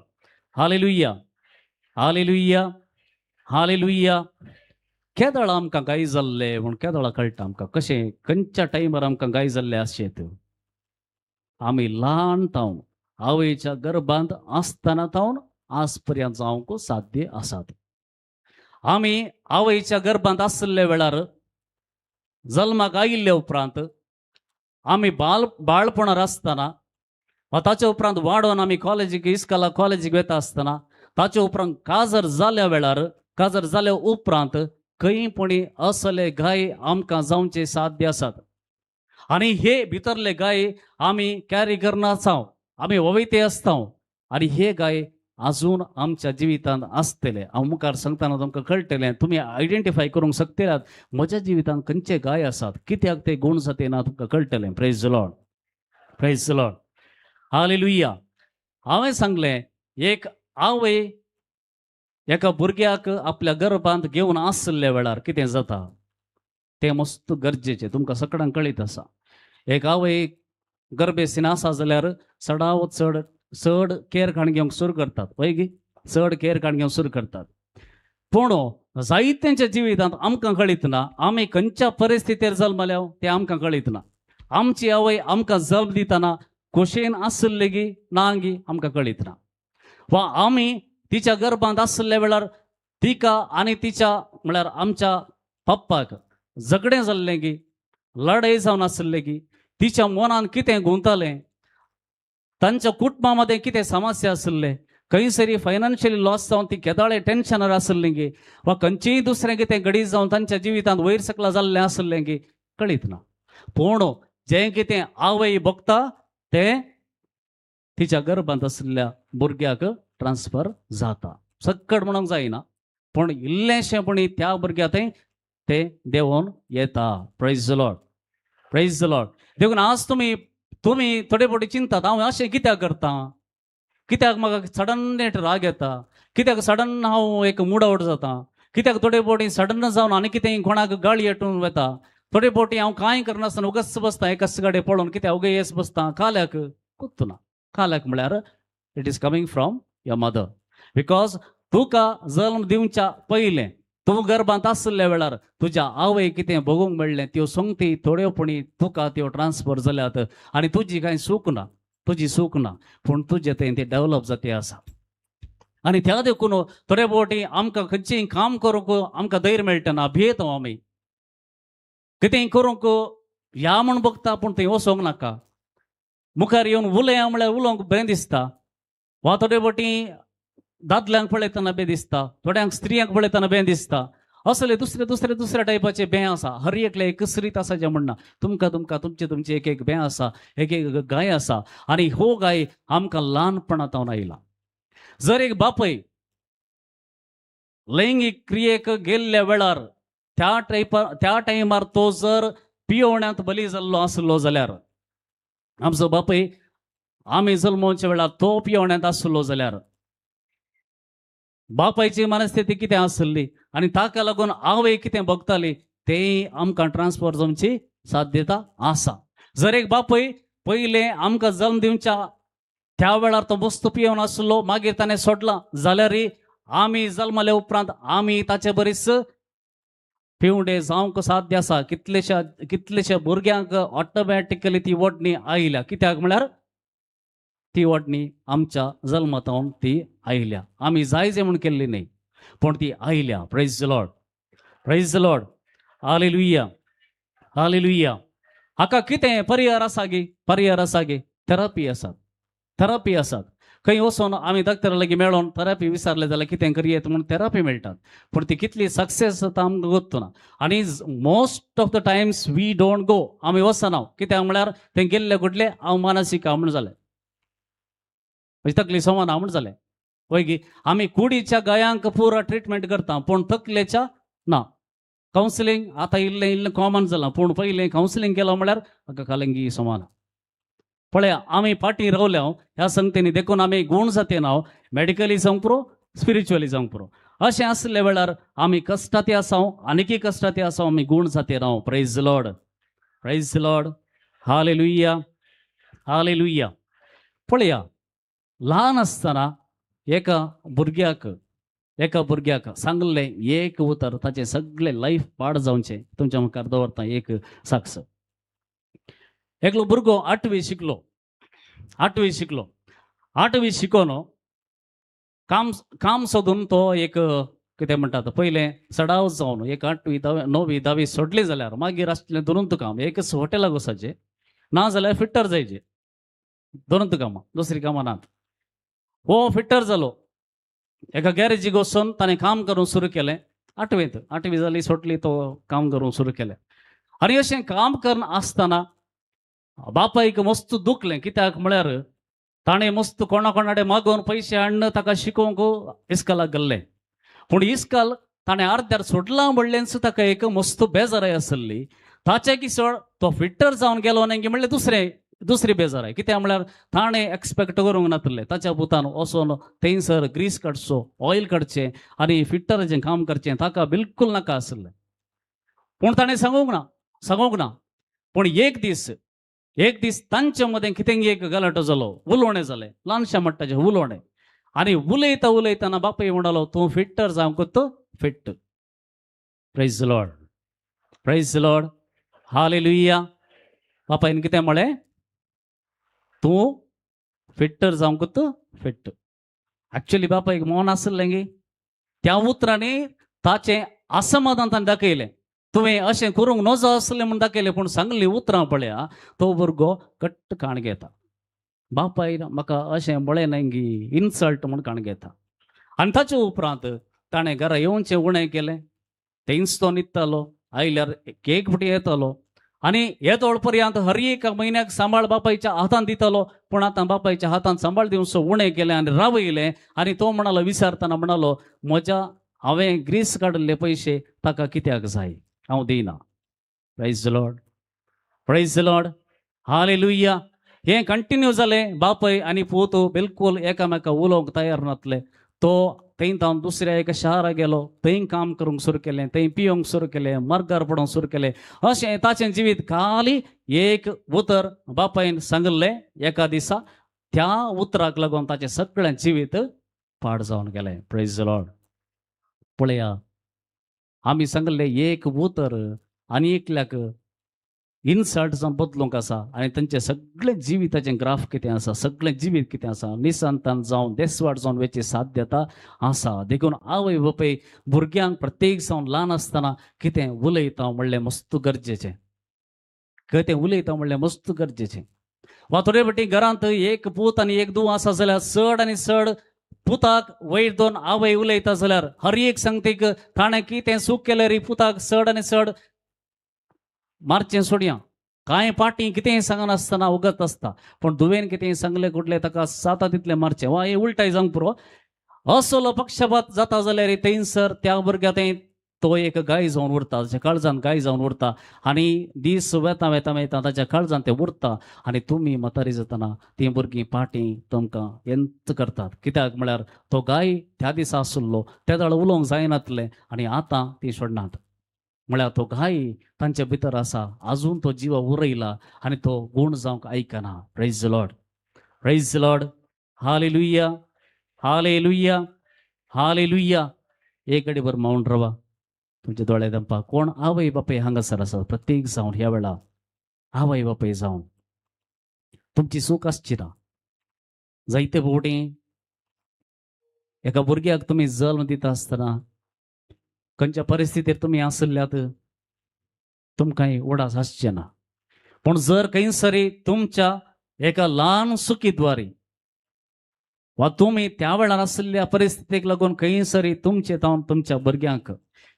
Hallelujah, hallelujah, hallelujah. केदळ आमकां गाय जाल्ले म्हूण केदळ कळटा आमकां. कशें खंयच्या टायमार आमकां गाय जाल्ले आसचेत. आमी ल्हान तावन आवयच्या गर्भांत आसतना तावन आज पर्यंत जावंक साध्य आसात. आमी आवयच्या गर्भांत आसले वेळार जल्माक आयिल्ले उपरांत आमी बाळपणार आसतना, ताचे उपरांत वाडोवन आमी कॉलेजीक इस्कॉला कॉलेजीक वता आसतना, ताचे उपरांत काजर जाल्या वेळार, काजर जाल्या उपरांत खंयपणी असले गाय आमकां जावचे साध्य आसात. आनी हे भितरले गाय आमी कॅरी करना आसाव, आमी वयते आसता. आनी हे गाय अजून आमच्या जिवितांत आसतले. हांव मुखार सांगतना तुमकां कळटलें, तुमी आयडेंटिफाय करूंक शकतल्यात म्हज्या जिवितांत खंयचे गाय आसात, कित्याक ते गूण जाते ना तुमकां कळटलें. Praise the Lord, praise the Lord. Hallelujah. हांवें सांगलें एक आवय एका भुरग्याक आपल्या गर्भांत घेवन आसले वेळार कितें जाता तें मस्त गरजेचें, तुमकां सगळ्यांक कळीत आसा. एक आवय गर्भेसीन आसा जाल्यार चड केअर काण घेवंक सुरू करतात. पळय गी, चड केअर काण घेवंक सुरू करतात. पूण जायत्यांच्या जिवितांत आमकां कळीत ना आमी खंयच्या परिस्थितीर जल्मल्या तें आमकां कळीत ना. आमची आवय आमकां जल्म दितना खोशयेन आसली गी ना गी आमकां कळीत ना. वा आमी तिच्या गर्भांत आसले वेळार तिका आनी तिच्या म्हळ्यार आमच्या पप्पाक झगडें जाल्लें गी, लढाई जावन आसले गी, तिच्या मनान कितें गुंतलें, तांच्या कुटुंबा मध्ये कितें समस्या आसले, खंयसरी फायनान्शियली लॉस जावन ती केदाळे टेन्शनार आसली गी, वा खंयचेय दुसरें कितें घडीत जावन तांच्या जिवितांत वयर सकला जाल्लें आसलें गी कळीत ना. पूण जें कितें आवय बगता तें तिच्या गर्भांत आसलेल्या भुरग्याक ट्रान्सफर जाता. सक्कड म्हणूंक जायना पूण इल्लेशेपणी त्या भुरग्याक तें देंवोन येता. Praise the Lord, praise the Lord. देखून आज तुम्ही थोडे फावटी चिंतात हांव अशें कित्याक करता, कित्याक म्हाका सडन नेट राग येता, कित्याक सडन हांव एक मूड आउट जाता, कित्याक थोडे फावटी सडन जावन आनी कितें कोणाक गाळी येटून वता, थोडे फावटी हांव कांय करनासतना उगच बसता एकाच गाडये पळोवन, कित्याक उगे येस बसता काल्याक कुत्तू ना. काल्याक म्हळ्यार it is coming from your mother. Because तुका जल्म दिवच्या पयलें तूं गर्भांत आसल्या वेळार तुज्या आवय कितें भोगूंक मेळ्ळें त्यो सोंगती थोड्योपणी तुका त्यो ट्रान्सफर जाल्यात आनी तुजी कांय चूक ना, तुजी चूक ना, पूण तुजें तें डेवलप जाते आसा. आनी त्या देखून थोडे फावटी आमकां खंयचेय काम करूंक आमकां धैर्य मेळटना, भियेता आमी. कितें करूंक या म्हूण बघता पूण थंय वचोंक नाका. मुखार येवन उलया म्हळ्यार उलोवंक बरें दिसता. वा थोडे फावटी दादल्यांक पळयतना बें दिसता, थोड्यांक स्त्रियांक पळयतना बें दिसता. असले दुसऱ्या टायपाचे बें आसा. हर एकले एकसरीत आसा जें म्हणना. तुमकां तुमचे एक एक बें आसा, एक एक गाय आसा. आनी हो गाय आमकां ल्हानपणांतावन आयला. जर एक बापय लैंगीक क्रियेक गेल्ल्या वेळार त्या टायमार तो जर पियोवण्यांत बली जाल्लो आसलो जाल्यार, आमचो बापय आमी जल्मोवच्या वेळार तो पियोवण्यांत आसलो जाल्यार बापायची मनस्थिती कितें आसली आनी ताका लागून आवय कितें बगताली तें आमकां ट्रान्सफर जावची साध्यता आसा. जर एक बापय पयलें आमकां जल्म दिवच्या त्या वेळार तो मस्त पियोवन आसलो, मागीर ताणें सोडला जाल्यारय आमी जल्मले उपरांत आमी ताचे बरीच पिवडे जावंक साध्य आसा. कितलेशा भुरग्यांक ऑटोमॅटिकली ती वडणी आयल्या. कित्याक म्हळ्यार ती वडणी आमच्या जल्मातावन ती आयल्या. आमी जाय जे म्हूण केल्ली न्ही, पूण ती आयल्या. Praise the Lord, praise the Lord, hallelujah, hallelujah. हाका कितें पर्याय आसा गे? पर्याय आसा गे? थेरपी आसात, थेरपी आसात. खंय वचून आमी डॉक्टरा लागीं मेळोन थेरपी विचारले जाल्यार कितें करियेत म्हणून थेरपी मेळटात. पूण ती कितली सक्सेस जाता आमकां गोत्तू ना. आनी most of the times we don't go. आमी वचना. कित्याक म्हळ्यार थंय गेल्ले कुठले हांव मानसीक म्हण जालें, तकली समान म्हण जालें. पळय गी, आमी कुडीच्या गायांक पुरा ट्रिटमेंट करता, पूण तकलेच्या ना. कावन्सिलींग आतां इल्लें कॉमन जालां, पूण पयलें कावन्सिलींग केलो म्हळ्यार म्हाका कालिंगी समान. पळया, आमी फाटीं रावल्या ह्या संगतींनी देखून आमी गूण जाते नाव मेडिकली जावंक पुरो, स्पिरिच्युअली जावंक पुरो. अशें आसले वेळार आमी कश्टांती आसाव, आनीकय कश्टांती आसाव, आमी गूण जाते राव. Praise the Lord, praise the Lord, hallelujah, hallelujah. पळया, ल्हान आसतना एका भुरग्याक सांगलें एक उतर, ताचें सगळें लायफ पाड जावचें. तुमच्या मुखार दवरता एक साक्ष. एकलो भुरगो 8वी शिकलो. 8वी शिकोन काम सोदून तो एक कितें म्हणटात पयलें सडाव जावन एक 8वी 9वी 10वी सोडली जाल्यार मागीर आसलें दुरुंत काम. एकच हॉटेलाक वचचें, ना जाल्यार फिट्टर जायचें. दुरुंत कामां, दुसरी कामां नात. हो फिट्टर जालो. एका गॅरेजीक वचून ताणें काम करूंक सुरू केलें. 8वी जाली, सोडली, तो काम करूंक सुरू केलें. आनी अशें काम करना आसतना बापायक मस्त दुखलें. कित्याक म्हळ्यार ताणें मस्त कोणाकडेन मागोवन पयशे हाडून ताका शिकोवंक इस्कालाक गेल्लें. पूण इस्काल ताणें अर्द्यार सोडलां म्हणलेंच ताका एक मस्त बेजाराय आसली. ताचे किसोड तो फिट्टर जावन गेलो न्ही म्हणल्यार दुसरी बेजाराय. कित्याक म्हळ्यार ताणें एक्सपेक्ट करूंक नासलें ताच्या पुतान वचोन थंयसर ग्रीस काडचो, ऑयल काडचें आनी फिट्टराचें काम करचें. ताका बिलकूल नाका आसलें. पूण ताणें सांगूंक ना. पूण एक दीस तांचे मदें कितें एक गलाटो जालो, उलोवणें जालें, ल्हानशा मट्टाचें उलोवणें. आनी उलयतना बापाय म्हणलो, तूं फिट्टर जावंक fit. Praise the Lord, praise the Lord, hallelujah. बापायन कितें म्हळें? तूं फिट्टर जावंक फिट्ट. एक्चुअली बापायक मौन आसलें गे. त्या उतरांनी ताचें असमाधान ताणें दाखयलें. तुवें अशें करूंक नजो आसलें म्हूण दाखयलें, पूण सांगली उतरां पळया तो भुरगो कट्ट काण घेता. बापाय म्हाका अशें म्हळें न्ही गी, इन्सल्ट म्हूण काण घेता. आनी ताचे उपरांत ताणें घरा येवचें उणें केलें. थंयच तो न्हिदतालो, आयल्यार एक फावटी येतालो आनी येतोळ पर्यंत हर एक म्हयन्याक सांबाळ बापायच्या हातान दितालो. पूण आतां बापायच्या हातान सांबाळ दिवचो उणें केलें आनी रावयलें. आनी तो म्हणालो, विचारतना म्हणालो, हांवें ग्रीस काडिल्ले पयशे ताका कित्याक जाय, हांव दिना. Praise the Lord, praise the Lord, hallelujah. हें कंटिन्यू जालें. बापय आनी पूत बिलकूल एकामेका उलोवंक तयार नासले. तो थंय तावन दुसऱ्या एका शाराक गेलो, थंय काम करूंक सुरू केलें, थंय पियोंक सुरू केलें, मार्गार पडोवंक सुरू केलें. अशें ताचें जिवीत खाली एक उतर बापायन सांगलें एका दिसा. त्या उतराक लागून ताचें सगळें जिवीत पाड जावन गेलें. Praise the Lord. पळया, आमी सांगलें एक उतर आनी एकल्याक इनसर्ट जावन बदलूंक आसा आनी तांचे सगळे जिविताचें ग्राफ कितें आसा, सगळें जिवीत कितें आसा, निसंतान जावन देसवाड जावन वेची साध्यता आसा. देखून आवय बापूय भुरग्यांक प्रत्येक जावन ल्हान आसतना कितें उलयता म्हणलें मस्त गरजेचें. कितें उलयता म्हणलें मस्त गरजेचें. वा थोडे फावटी घरांत एक पूत आनी एक धूव आसा जाल्यार चड आनी चड पुताक वयर दोन आवय उलयता जाल्यार हर एक सांगतीक ताणें कितें चूक केल्यार पुताक चड आनी चड मारचें सोडया. कांय पाटी कितेंय सांगनासतना उगत आसता, पण धुवेन कितेंय सांगलें कुठलें ताका जाता तितलें मारचें. वा हे उलटाय जावंक पुरो. असलो पक्षपात जाता जाल्यार थंयसर त्या भुरग्याक तो एक गाय जावन उरता, ताच्या काळजान गाय जावन उरता आनी दीस वेता वेता वेता ताच्या काळजान तें उरता. आनी तुमी म्हातारी जातना तीं भुरगीं पाटी तुमकां एंत करतात. कित्याक म्हळ्यार तो गाय त्या दिसा आसलो त्या दाळ उलोवंक जायनातलें आनी आतां ती सोडनात. म्हळ्यार तो गाय तांचे भितर आसा, आजून तो जिवा उरयला आनी तो गूण जावंक आयकना. Praise the Lord, praise the Lord. Hallelujah, hallelujah, hallelujah. एक घडी भर मौन रवा. तुमचे दोळे दंपा. कोण आवय बापूय हांगासर आसा प्रत्येक जावन ह्या वेळा आवय बापूय जावन तुमची सूख आसची ना. जायते फावटी एका भुरग्याक तुमी जल्म दिता आसतना खंयच्या परिस्थितीर तुमी आसल्यात तुमकांय उडास आसचें ना. पूण जर खंयसरी तुमच्या एका ल्हान चुकीद्वारे वा तुमी त्या वेळार आसलेल्या परिस्थितीक लागून खंयसरी तुमचे जावन तुमच्या भुरग्यांक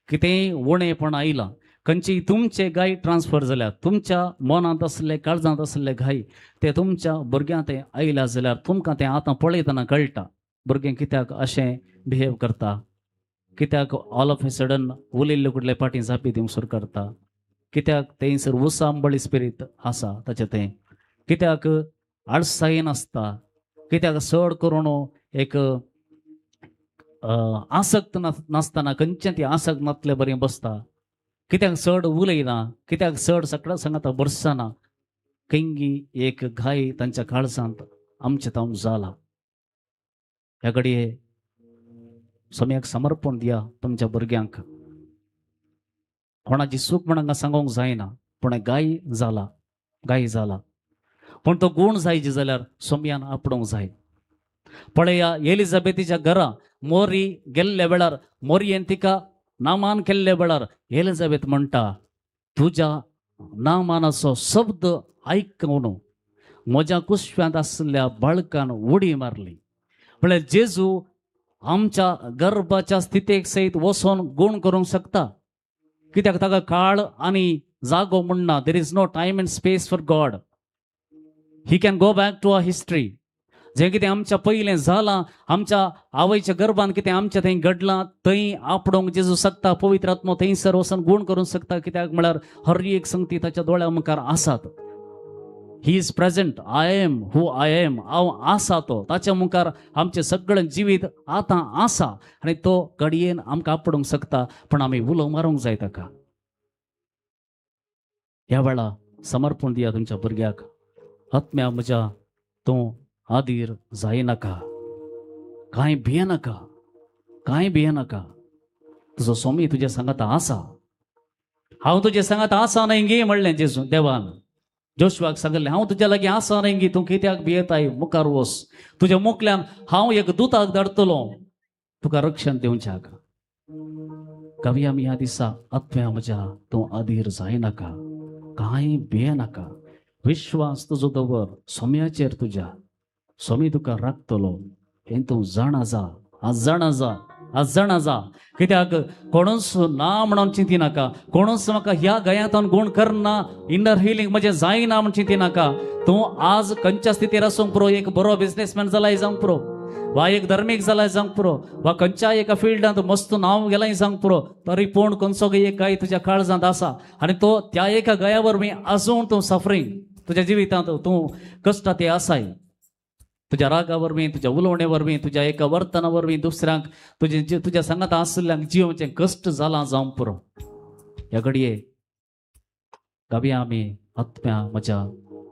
कितेंय उणेपण आयलां, खंयचीय तुमचे गाय ट्रान्सफर जाल्यात, तुमच्या मनांत असले काळजांत असले घाई ते तुमच्या भुरग्यांक ते आयल्या जाल्यार तुमकां तें आतां पळयतना कळटा भुरगें कित्याक अशें बिहेव करता, कित्याक ऑल ऑफ ए सडन उलयल्ले कुठले फाटीं झापी दिवंक सुरू करता, कित्याक थंयसर उसांबळी स्पिरीट आसा ताचें तें, कित्याक आळसायेन आसता, कित्याक चड करून एक आसक्त नासतना खंयचें ती आसक्त नासले बरें बसता, कित्याक चड उलयना, कित्याक चड सगळ्या सांगाता बरसना. खंयी एक घाय तांच्या काळजांत आमचे तावन जाला. ह्या घडये समयाक समर्पण दिया तुमच्या भुरग्यांक. कोणाची सूख म्हणून सांगोंक जायना, पूण गाय जाला, गाय जाला. पण तो गुण जायचे जाल्यार सोम्यान आपणूंक जाय. पळया एलिझाबेथीच्या घरा मोरी गेल्ल्या वेळार मोरयेन तिका नामान केल्ल्या वेळार एलिझाबेथ म्हणटा, तुज्या नामानाचो शब्द आयकून म्हज्या कुशव्यांत आसलेल्या बाळकान उडी मारली. म्हळ्यार जेजू आमच्या गर्भाच्या स्थितीक सयत वचोन गुण करूंक शकता, कित्याक ताका काळ आनी जागो म्हणना. There is no time and space for God. He can go back to a history. जें कितें आमच्या पयलें जालां, आमच्या आवयच्या गर्भान कितें आमच्या थंय घडलां, थंय आपणूंक जेजू शकता. पवित्र आत्मो थंयसर वचून गुण करूंक शकता, कित्याक म्हळ्यार हर एक संगती ताच्या दोळ्या मुखार आसात. He is present. I am who I am. हांव आसा तो. ताच्या मुखार आमचें सगळें जिवीत आतां आसा आनी तो घडयेन आमकां आपणूंक शकता, पण आमी उलो मारूंक जाय ताका. ह्या वेळा समर्पण दिया तुमच्या भुरग्याक. आत्म्या म्हज्या तूं आदीर जायनाका, कांय भियेनाका, कांय भियेनाका. तुजो स्वामी तुज्या सांगात आसा. हांव तुजे सांगात आसा न्हय गे म्हणलें जेजू देवान. जोशुआक सांगलें, हांव तुज्या लागीं आसा न्हय गे, तूं कित्याक भियेताय, मुखार वच. तुज्या मुखल्यान हांव एक दुताक धाडटलो तुका रक्षण दिवच्याक. कवया ह्या दिसा आत्म्या म्हज्या तूं आदीर जायनाका, कांय भियेनाका. विश्वास तुजो दवर सोम्याचेर तुज्या. सोमी तुका राखतलो हें तूं जाणा जा. आज जाणा जा, आज जाणा जा. कित्याक कोणूच ना म्हणून चिंती नाका. कोणूच म्हाका ह्या गयांतान गुण करना, इनर हिलींग म्हजें जायना म्हण चिंती नाका. तूं आज खंयच्या स्थितीर आसूंक पुरो, एक बरो बिझनेसमॅन जालाय जावंक पुरो, वा एक धर्मीक जालाय जावंक पुरो, वा खंयच्या एका फिल्डांत मस्त नांव गेलाय जावंक पुरो, तरी पूण खंयचो एक गाय तुज्या काळजांत आसा आनी तो त्या एका गाया वरवीं आजून तूं सफरींग तुज्या जिवितांत तूं कश्टां ते आसाय. तुज्या रागा वरवीं, तुज्या उलोवणे वरवीं, तुज्या एका वर्तना वरवीं दुसऱ्यांक तुज्या सांगात आसल्यांक जिवचें कश्ट जालां जावंक पुरो. ह्या घडये गावया आमी आत्म्या म्हज्या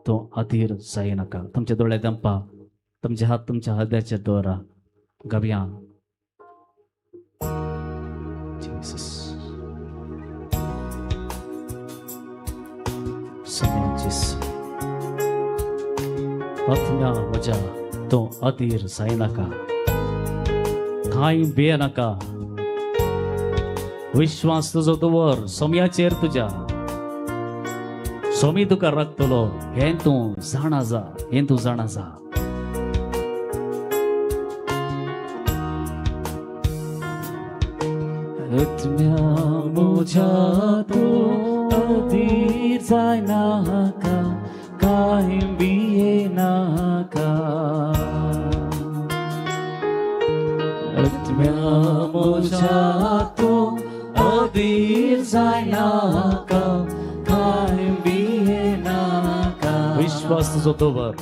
तूं आधीर जायनाका. तुमचे दोळे दंपा, तुमचे हात तुमच्या हृदयाचेर दवरा. गावया. समेंचेस आत्म्या म्हज्या तो अधीर जायनाका कांय भियेनाका विश्वास तुजो दवर सोम्याचेर तुज्या सोमी तुका राखतलो हें तूं जाणा जा हें तूं जाणा जा आत्म्या म्हज्या तो अधीर जायनाका कांय भियेनाका आत्म्या म्हज्या तो अधीर जायनाका कांय भियेनाका विश्वास तुजो दवर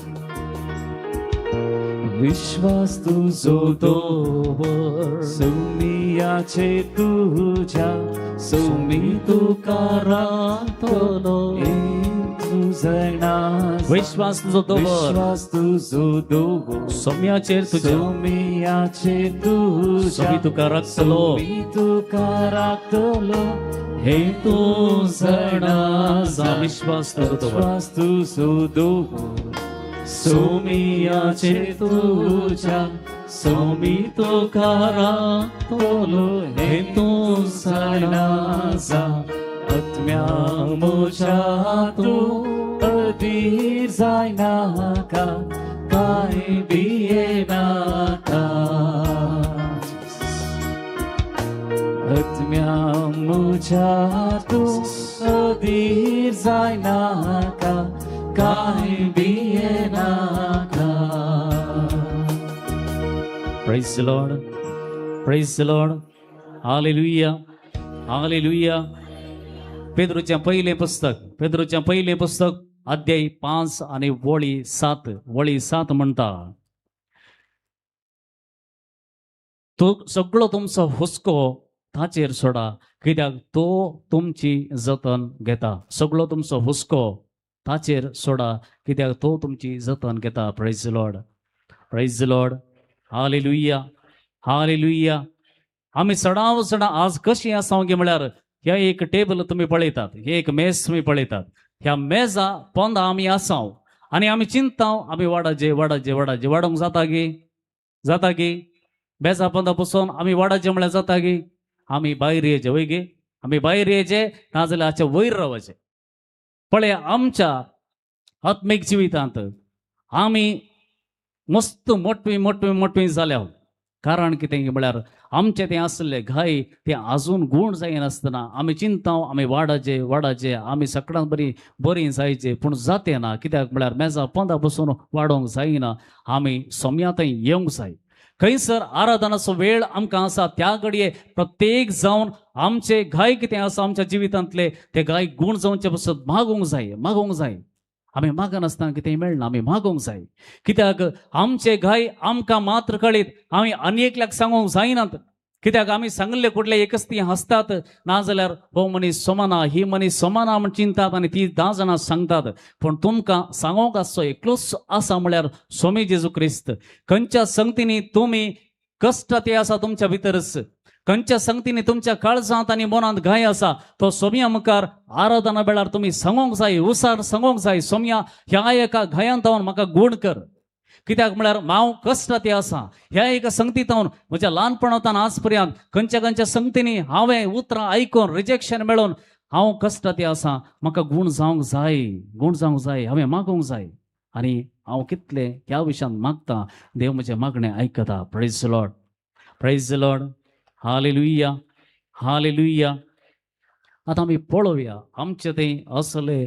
विश्वास तुजो दवर सोमियाचे तुझ्या सोमी तुका राखतलो तू जाणा विश्वास तुजो दवर विश्वास तुजो दवर सोम्याचेर तुज्या सोमियाचे तुझ्या सोमी तुका राखतलो सोमी तुका राखतलो हे तू जाणा जा विश्वास तुजो दवर सोमियाचे तुझ्या सोमी तुका राखतलो हे तू जाणा जा आत्म्या म्हज्या तू अधीर जायनाका कांय भियेनाका आत्म्या म्हज्या तू अधीर जायनाका कांय भियेनाका Praise the Lord. Praise the Lord. Hallelujah. Hallelujah. पेद्रोच्या पहिले पुस्तक अध्याय 5 आणि वळी 7 म्हणता तो सगळो तुमचो हुस्को ताचेर सोडा कित्याक तो तुमची जतन घेता सगळो तुमचो हुस्को ताचेर सोडा कित्याक तो तुमची जतन घेता praise the Lord hallelujah hallelujah आमी चढाव आज कशी आसा म्हळ्यार ह्या एक टेबल तुम्ही पळयतात हे एक मेज तुम्ही पळयतात ह्या मेजा पोंदा आमी आसाव आनी आमी चिंताव आमी वाडाचे वाडोंक जाता गे मेजा पोंदा पसून आमी वाडाचे म्हळ्यार जाता गे आमी भायर येचे वय गे आमी भायर येचे नाजाल्यार हाचे वयर रावचे पळय आमच्या आत्मीक जिवितांत आमी मस्त मोटवी जाल्या कारण कितें म्हळ्यार आमचे तें आसले घाय ते अजून गुण जायनासतना आमी चिंताव आमी वाडाचे आमी सगळ्यांत बरी जायचे पूण जाते ना कित्याक म्हळ्यार मेजा पोंदा पसून वाडोंक जायना आमी सोम्यात येवंक जाय खंयसर आराधनाचो वेळ आमकां आसा त्या घडये प्रत्येक जावन आमचे घाय कितें आसा आमच्या जिवितांतले ते घाय गुण जावचे पसून मागोंक जाय आमी मागनासतना कितें मेळना आमी मागोंक जाय कित्याक आमचे घाय आमकां मात्र कळीत आमी आनी एकल्याक सांगूंक जायनात कित्याक आमी सांगले कुठले एकच ती हसतात नाजाल्यार हो मनीस सोमाना ही मनीस सोमाना म्हण चिंतात आनी ती 10 जाणां सांगतात पूण तुमकां सांगोंक आसचो एकलोच आसा म्हळ्यार स्वामी जेजू क्रिस्त खंयच्या संगतींनी तुमी कश्ट ते आसा तुमच्या भितरच खंयच्या संगतींनी तुमच्या काळजांत आनी मनांत घाय आसा तो सोम्या मुखार आराधना वेळार तुमी सांगोंक जाय उसार सांगोंक जाय सोम्या ह्या एका घायांत हांव म्हाका गूण कर कित्याक म्हळ्यार हांव कश्ट ते आसा ह्या एका संगतींत हांव म्हज्या ल्हानपणांतल्यान आज पर्यंत खंयच्या संगतींनी हांवें उतरां आयकून रिजेक्शन मेळोवन हांव कश्ट ते आसा म्हाका गूण जावंक जाय हांवें मागोंक जाय आनी हांव कितले ह्या विशयान मागता देव म्हजें मागणें आयकता praise the Lord hallelujah hallelujah आतां आमी पळोवया आमचे तें असले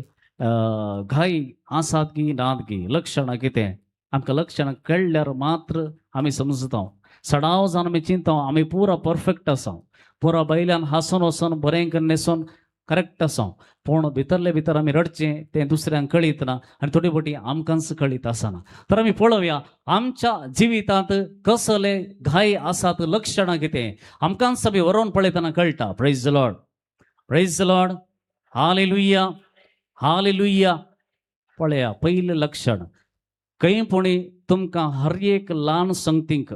घाई आसात की नात की लक्षणां कितें आमकां लक्षणां कळल्यार मात्र आमी समजता सडाव जावन आमी चिंताव आमी पुरा परफेक्ट आसा पुरा बैल्यान हांसून वचून बरें करून न्हेसून करेक्ट आसा पूण भितर आमी रडचें तें दुसऱ्यांक कळीत ना आनी थोडी फावटी आमकांच कळीत आसना तर आमी पळोवया आमच्या जिवितांत कसले घाय आसात लक्षणां कितें आमकांच आमी व्हरोन पळयतना कळटा praise the Lord hallelujah hallelujah पळया पयलें लक्षण खंयपुणी तुमकां हर एक ल्हान संगतींक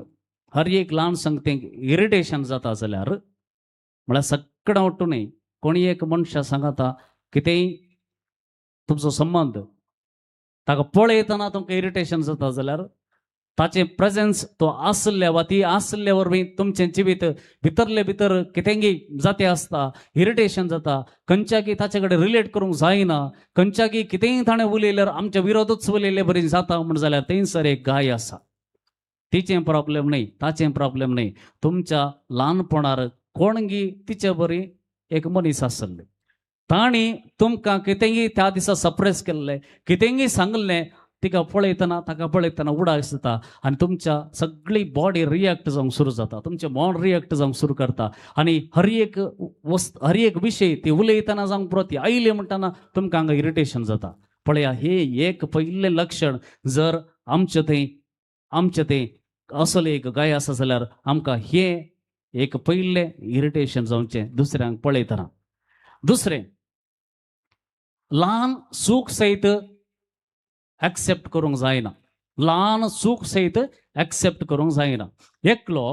इरिटेशन जाता जाल्यार म्हळ्यार सगळें उठून कोणी एक मनशा सांगता कितेंय तुमचो संबंध ताका पळयतना तुमकां इरिटेशन जाता जाल्यार ताचे प्रेझेन्स तो आसल्या वा ती आसल्या वरवीं तुमचें जिवीत भितरले भितर कितेंगी जाती आसता, इरिटेशन जाता, खंयच्याकी ताचे कडेन रिलेट करूंक जायना, खंयच्याकी कितेंय ताणें उलयल्यार आमच्या विरोधूच उलयले बरी जाता म्हण जाल्यार थंयसर एक गाय आसा. तिचें प्रॉब्लेम न्ही, ताचें प्रॉब्लेम न्ही. तुमच्या ल्हानपणार कोणगी तिचे बरी एक मनीस आसले, ताणी तुमकां कितेंय त्या दिसा सप्रेस केल्लें, कितेंय सांगलें, तिका पळयतना ताका पळयतना उडाक जाता आनी तुमच्या सगळी बॉडी रिएक्ट जावंक सुरू जाता, तुमचें मन रिएक्ट जावंक सुरू करता आनी हर एक हर एक विशय ती उलयतना जावंक पुरो ती आयली म्हणटना तुमकां हांगा इरिटेशन जाता. पळया, हे एक पयलें लक्षण. जर आमचें तें असले एक गाय आसा जाल्यार आमकां हे एक पयलें इरिटेशन जावचें दुसऱ्यांक पळयतना. दुसरें, ल्हान सूख सयत एक्सेप्ट करूंक जायना. ल्हान सूख सयत एक्सेप्ट करूंक जायना. एकलो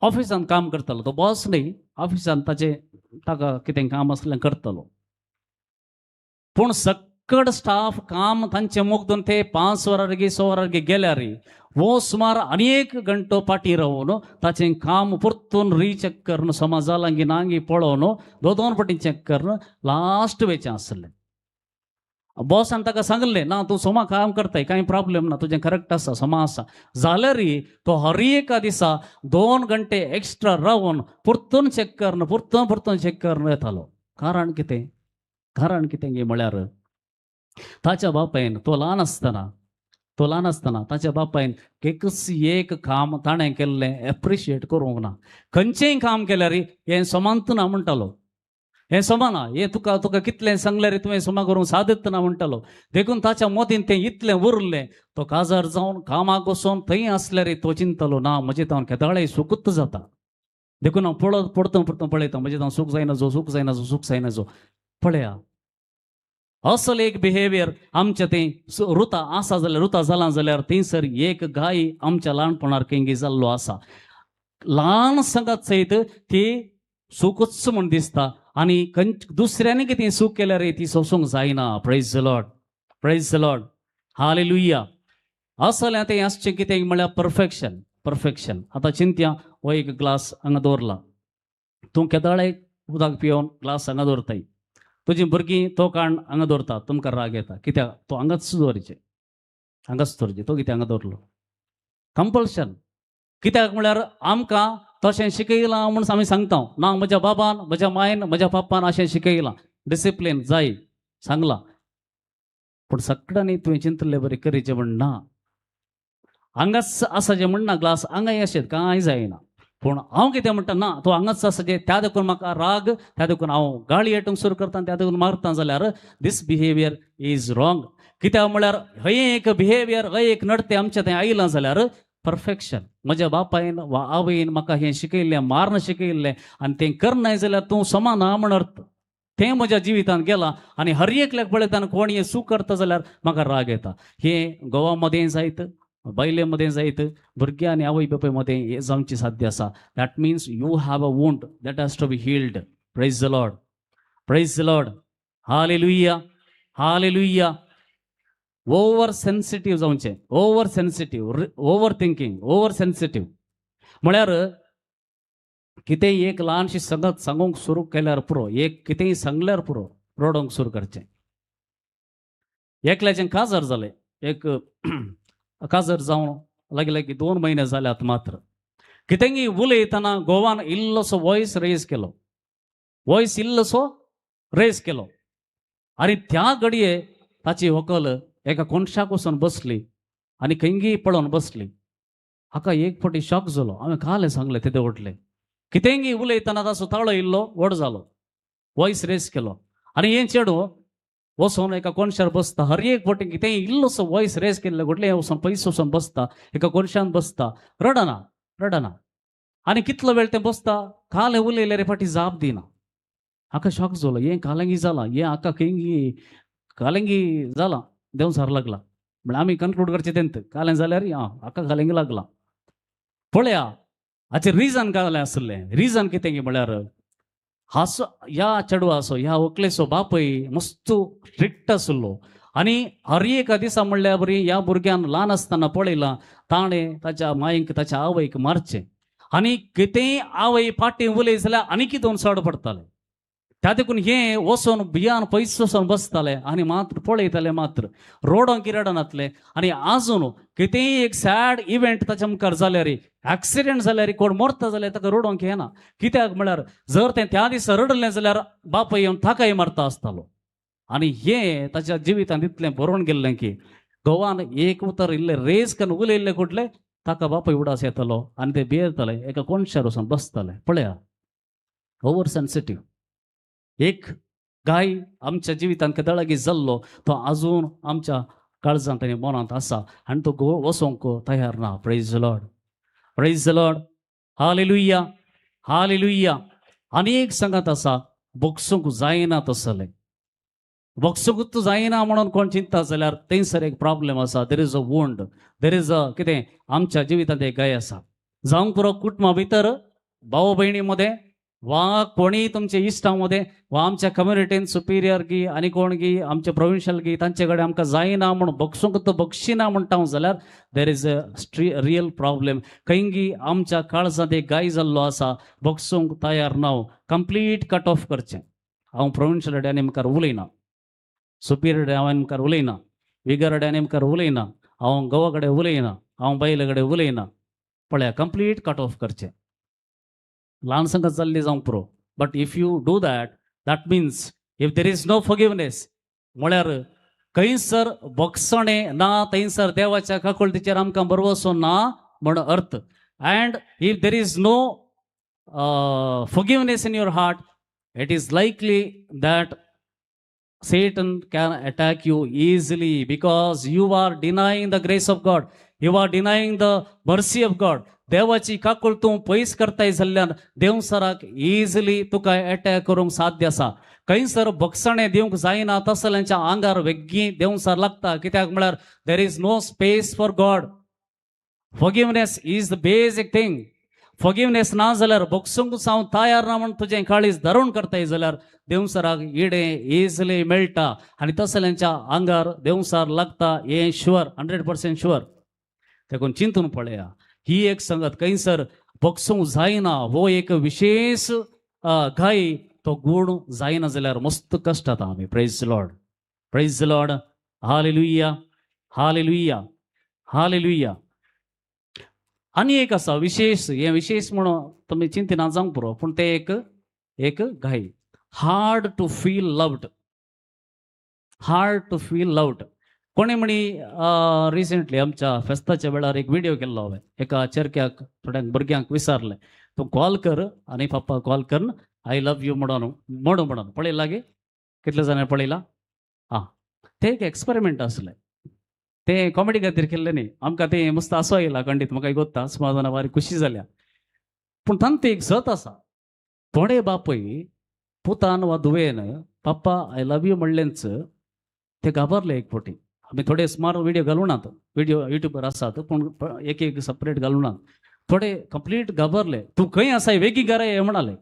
ऑफिसान काम करतालो, तो बॉस न्ही, ऑफिसान ताका कितें काम आसलें करतालो, पूण सकड स्टाफ काम तांचे मुग्दून ते 5 वरांगी 6 वरांगी गेल्यार वो सुमार आनीक घंटो पाटी रावन ताचें काम परतून रीचेक करून समाजालांगी नांगी पळोवन 2 फावटी चेक करून लास्ट वेचें आसलें. बॉसान ताका सांगलें, ना तूं सोमा काम करताय, कांय प्रॉब्लेम ना, तुजें करेक्ट आसा, सोमा आसा. जाल्यारय तो हर एका दिसा 2 घंटे एक्स्ट्रा रावन परतून चेक करून परतून चेक करून येतालो. कारण कितें गे म्हळ्यार ताच्या बापायन तो ल्हान आसतना ताच्या बापायन एकच एक काम ताणें केल्लें एप्रिशिएट करूंक ना. खंयचेंय काम केल्यार हें सोमांत ना म्हणटालो, हें सोमाना, हें तुका कितलें सांगल्यार तुवें सोमा करूंक सादत ना म्हणटालो. देखून ताच्या मतीन तें इतलें उरलें. तो काजार जावन कामाक वचोन थंय आसल्यार तो चिंतलो, ना म्हजें हांव केदाळें सुकूत जाता. देखून हांव परतून पळयता, म्हजें हांव सूख जायना जो. पळया, असले एक बिहेवियर आमचें तें रुता आसा जाल्यार रुता जालां जाल्यार थंयसर एक गाय आमच्या ल्हानपणार केंगी जाल्लो आसा. ल्हान संगत सयत ती सुखूच म्हूण दिसता आनी दुसऱ्यांनी कितें सूख केल्यार ती सोसूंक जायना. Praise the Lord, hallelujah. असलें तें आसचें कितें म्हळ्यार परफेक्शन. आतां चिंत्या, हो एक ग्लास हांगा दवरला, तूं केदाळे उदक पिवन ग्लास हांगा दवरताय, तुजीं भुरगीं तो काण हांगा दवरतात, तुमकां राग येता. कित्याक? तो हांगाच दवरचें, तो कित्याक हांगा दवरलो? कंपल्शन. कित्याक म्हळ्यार आमकां तशें शिकयलां म्हूण आमी सांगता, ना म्हज्या बाबान, म्हज्या मायन, म्हज्या पापान अशें शिकयलां, डिसिप्लीन जाय सांगलां. पूण सगळ्यांनी तुवें चिंतलें बरें करीचें म्हण ना. हांगाच आसा जें म्हणना ग्लास हांगाय अशें कांय जायना. पूण हांव कितें म्हणटा, ना तो हांगाच आसा जें, त्या देखून म्हाका राग, त्या देखून हांव गाळी हेटूंक सुरू करता, त्या देखून मारता, जाल्यार दीस बिहेवियर इज रॉंग. कित्याक म्हळ्यार हय एक बिहेवियर, हय एक नडतें आमचें थंय आयलां जाल्यार परफेक्शन. म्हज्या बापायन वा आवयन म्हाका हें शिकयल्लें, मारन शिकयल्लें, आनी तें करनाय जाल्यार तूं समा ना म्हण अर्थ. तें म्हज्या जिवितांत गेलां आनी हर एकल्याक पळयतना कोण हें सूख करता जाल्यार म्हाका राग येता. हें घोवा मदें जायत, बायले मदें जायत, भुरग्यां आनी आवय बापाय मदें हें जावचें साध्य आसा. That means you have a wound that has to be healed. Praise the Lord, hallelujah. Over sensitive जावचें, ओवर थिंकींग, ओवर सेन्सिटीव म्हळ्यार कितेंय एक ल्हानशी संगत सांगूंक सुरू केल्यार पुरो, एक कितेंय सांगल्यार पुरो रडोंक सुरू करचें. एकल्याचें काजार जालें, एक काजार जावन लागीं 2 म्हयने जाल्यात. मात्र कितेंय उलयतना गोवान इल्लोसो वॉयस रेज केलो आनी त्या घडये ताची व्हंकल एका कोणशाक वचून बसली आनी खंयगी पळोवन बसली. हाका एक फावटी शॉक जालो. हांवें काले सांगलें तेदे वटलें, कितेंय उलयतना ताचो ताळो इल्लो व्हड जालो, वॉयस रेज केलो आनी हें चेडूं वचून एका कोणशार बसता. हर एक फावटी कितेंय इल्लोसो वॉयस रेज केल्ले घडले वचून पयस वचून बसता, एका कोणशान बसता, रडना आनी कितलो वेळ तें बसता, काले उलयल्यार रे फाटी जाप दिना. हाका शॉक जालो, हें कालेंगी जालां, हें हाका कालेंगी जालां, देंवसार लागला. म्हळ्यार आमी कन्क्लूड करचें तेंत कालें जाल्यार हाका कालेंगी लागला. पळया, हाचें रिजन कालें आसलें. रिजन कितें म्हळ्यार हासो ह्या चेडवा असो ह्या व्हंकलेचो बापूय मस्त स्ट्रिक्ट आसलो आनी हर एका दिसा म्हणल्यार बरी ह्या भुरग्यान ल्हान आसतना पळयलां ताणें ताच्या मायेक ताच्या आवयक मारचें आनी कितेंय आवय फाटीं उलय जाल्यार आनी कितें चड पडटालें त्या देखून हे वचून भियान पयस वचून बसताले आनी मात्र पळयताले मात्र रोडांक किरडनातले आनी आजून कितेंय एक सॅड इव्हेंट ताच्या मुखार जाल्यार ऍक्सिडेंट जाल्यार कोण मरता जाल्यार ताका रोडांक येना कित्याक म्हळ्यार जर तें त्या दिसा रडलें जाल्यार बापूय येवन ताकाय मारता आसतालो आनी हे ताच्या जिवितांत इतलें बरोवन गेल्लें की गोवान एक उतर इल्लें रेज करून उलयल्लें कुठलें ताका बापूय उडास येतालो आनी ते भियेताले एका कोणशार वचून बसताले पळया ओवर सेन्सिटीव एक गाय आमच्या जिवितांत कदळगी जाल्लो तो अजून आमच्या काळजांत आनी मनांत आसा आनी तो वसोंक तयार ना praise the Lord hallelujah hallelujah आनी एक सांगात आसा बोगसूंक जायना तसलें बोगसूंकूच जायना म्हणून कोण चिंता जाल्यार थंयसर एक प्रॉब्लेम आसा देर is a wound there is अ कितें आमच्या जिवितांत एक गाय आसा जावंक पुरो कुटुंबा भितर भाऊ भयणी मध्ये वा कोणी तुमचे इश्टां मध्ये वा आमच्या कम्युनिटीन सुपिरियर गी आनी कोण गी आमचे प्रोविन्शियल गी तांचे कडेन आमकां जायना म्हूण बक्षूंक तो बक्षिना म्हणटा जाल्यार there is a real problem खंय गी आमच्या काळजांत एक गाय जाल्लो आसा बक्षूंक तयार ना कंप्लीट कट ऑफ करचें हांव प्रोविन्शियल डेनी मुखार उलयना सुपिरियर हांवें मुखार उलयना विगर डेनी मुखार उलयना हांव गोवा कडेन उलयना हांव बायले कडेन उलयना पळया कंप्लीट कट ऑफ करचें ल्हान संगत जाल्ली जावंक पुरो but if you do that means if there is no forgiveness म्हळ्यार खंयसर बक्षणे ना थंयसर देवाच्या काकुळतीचेर आमकां बरो वचो ना म्हण अर्थ and if there is no forgiveness in your heart it is likely that Satan can attack you easily because you are denying the grace of God. You are denying the mercy of God. देवाची काकूळ तूं पयस करताय जाल्ल्यान देवसराक easily तुका attack करूंक साध्य आसा खंयसर बक्षणे दिवंक जायना तसल्यांच्या आंगार वेग्गी देवसर लागता कित्याक म्हळ्यार there is no space for God forgiveness is the basic thing forgiveness ना जाल्यार बक्षूंक हांव तयार ना म्हण तुजें काळीज धरून करताय जाल्यार देवसराक इडे इजिली मेळटा आनी तसल्यांच्या आंगार देवसार लागता हें शुअर 100% शुअर देखून चिंतून पळया ही एक संगत खंयसर बक्षूंक जायना हो एक विशेष घाई तो गूण जायना जाल्यार मस्त कश्ट जाता आमी praise the Lord hallelujah hallelujah hallelujah आनी एक आसा विशेष हे विशेष म्हणून तुमी चिंतिना जावंक पुरो पूण ते एक घाई हार्ड टू फील लव्ड कोणी म्हणी रिसेंटली आमच्या फेस्ताच्या वेळार एक व्हिडिओ केल्लो हांवें एका चरक्याक थोड्यांक भुरग्यांक विचारलें तूं कॉल कर आनी पप्पा कॉल कर आय लव यू म्हणून पळयला गे कितले जाणां पळयला ते एक एक्सपेरिमेंट आसलें ते कॉमेडी खातीर केल्लें न्ही आमकां ते मस्त आसो येयला खंडीत म्हाका गोत्ता सुमार जाणां बारी खुशी जाल्या पूण तांत एक सत आसा थोडे बापूय पुतान वा धुवेन पप्पा आय लव यू म्हणलेंच ते घाबरले एक फावटी आमी थोडे सुमार व्हिडिओ घालूनात व्हिडिओ युट्यूबर आसात पूण एक सेपरेट घालूनात थोडे कंप्लीट घाबरले तूं खंय आसाय वेगी घरा हे म्हणाले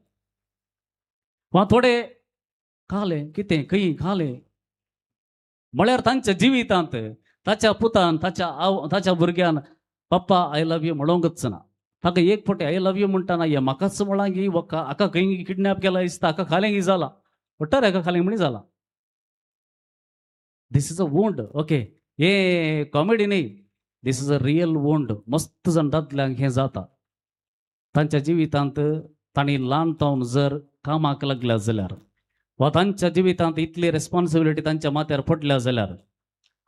वा थोडे खाले कितें खंय खाले म्हळ्यार तांच्या जिवितांत ताच्या पुतान ताच्या भुरग्यान पप्पा आय लव यू म्हणोंकच ना ताका एक फावटी आय लव यू म्हणटाना हे म्हाकाच म्हळां की हाका खंय किडनॅप केला दिसता हाका खाल्यांक जाला वट्टर हाका खाल्यांक म्हणी जाला दिस इज अ वोंड ओके हे कॉमेडी न्ही दिस इज अ रियल वोंड मस्त जाण दादल्यांक हें जाता तांच्या जिवितांत तांणी ल्हान तावन जर कामाक लागल्या जाल्यार वा तांच्या जिवितांत इतली रेस्पॉन्सिबिलिटी तांच्या माथ्यार पडल्या जाल्यार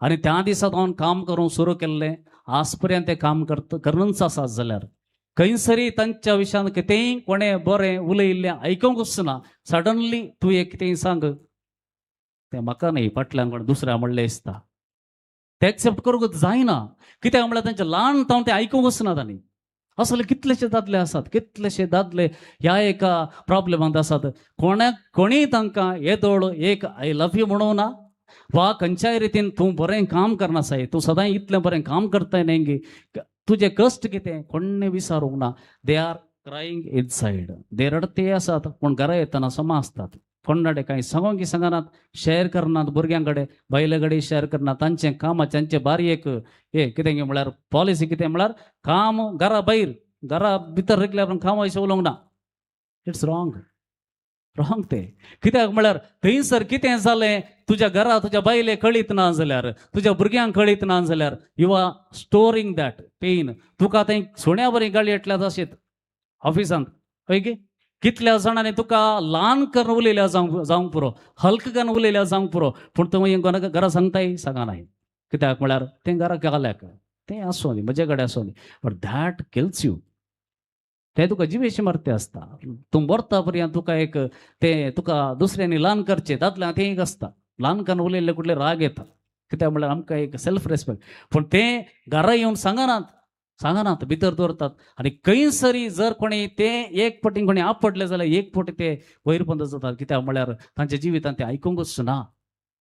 आनी त्या दिसा हांवें काम करूंक सुरू केल्लें आज पर्यंत तें काम करूनच आसात जाल्यार खंयसरी तांच्या विशयान कितेंय कोणें बरें उलयिल्लें आयकूंकच ना सडनली तूं एक कितेंय सांग तें म्हाका न्ही फाटल्यान कोण दुसऱ्या म्हणलें दिसता ते एक्सेप्ट करूंकच जायना कित्याक म्हळ्यार तांचें ल्हान तावन तें आयकूंकच ना तांणी असले कितलेशे दादले आसात कितलेशे दादले ह्या एका प्रॉब्लेमांत आसात कोणीय तांकां येदोळ एक आय लव यू म्हणूं ना वा खंयच्याय रितीन तूं बरें काम करना साय तूं सदांच इतलें बरें काम करताय न्ही तुजें कश्ट कितें कोणें विचारूंक ना दे आर क्राईंग इनसाइड. ते रडते असतात पण घरा येताना समा असतात. कोणाकडे काही सांगोंगी सांगनात, शेअर करनात भुरग्यांकडे, बैलगडे शेअर करनात, तांचे काम त्यांचे बारीक हे कितें म्हळ्यार पॉलिसी कितें म्हळ्यार काम घरा भायर घरा भितर रिकल्यार काम अशें उलोवंक ना. It's wrong. रॉंग ते कित्याक म्हळ्यार थंयसर कितें जालें तुज्या घरा तुज्या बायले कळीत ना जाल्यार, तुज्या भुरग्यांक कळीत ना जाल्यार यू आर स्टोरींग दॅट पेन. तुका थंय सुण्या बरी गाळी येतल्या तशेंच ऑफिसांत हय गे. कितल्या जाणांनी तुका ल्हान करून उलयल्या जावंक पुरो, हल्क करून उलयल्या जावंक पुरो, पूण तुमी घरा सांगताय सांगनाय. कित्याक म्हळ्यार तें घरा घाल्याक तें आसूं दी म्हजे कडेन आसूं दी, बट दॅट किल्स यू. ते तुका जिवेशी मरते आसता. तूं मरता पर्यंत तुका एक ते तुका दुसऱ्यांनी ल्हान करचें दादल्यांक तें एक आसता. ल्हान करून उलयल्ले कुठले राग येता. कित्याक म्हळ्यार आमकां एक सेल्फ रेस्पेक्ट. पूण तें घरा येवन सांगनात भितर दवरतात. आनी खंयसरी जर कोणी तें एक पटीन कोणी आपटलें जाल्यार एक पटी ते वैरपंत जातात. कित्याक म्हळ्यार तांच्या जिवितांत तें आयकुंकूच ना.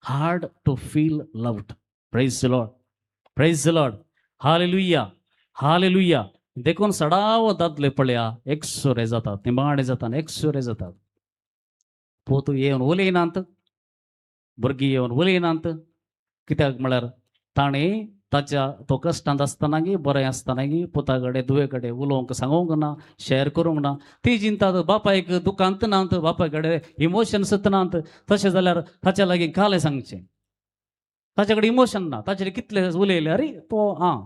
Hard to feel loved. Praise the Lord. Praise the Lord. Hallelujah. Hallelujah. देखून सडाव दादले पळया एकसुरे जातात, निमाणे जातात, एकसुरे जातात. पोतू येवन उलयनात, भुरगीं येवन उलयनात. कित्याक म्हळ्यार ताणें तो कश्टांत आसतनागी बरें आसतनागी पुता कडेन दुवे कडेन उलोवंक सांगूंक ना, शेअर करूंक ना. ती चिंतात बापायक दुखांत नात, बापाय कडेन इमोशन्स नात. तशें जाल्यार ताच्या लागीं कालें सांगचें. ताचे कडेन इमोशन ना, ताचेर कितले उलयले अरे तो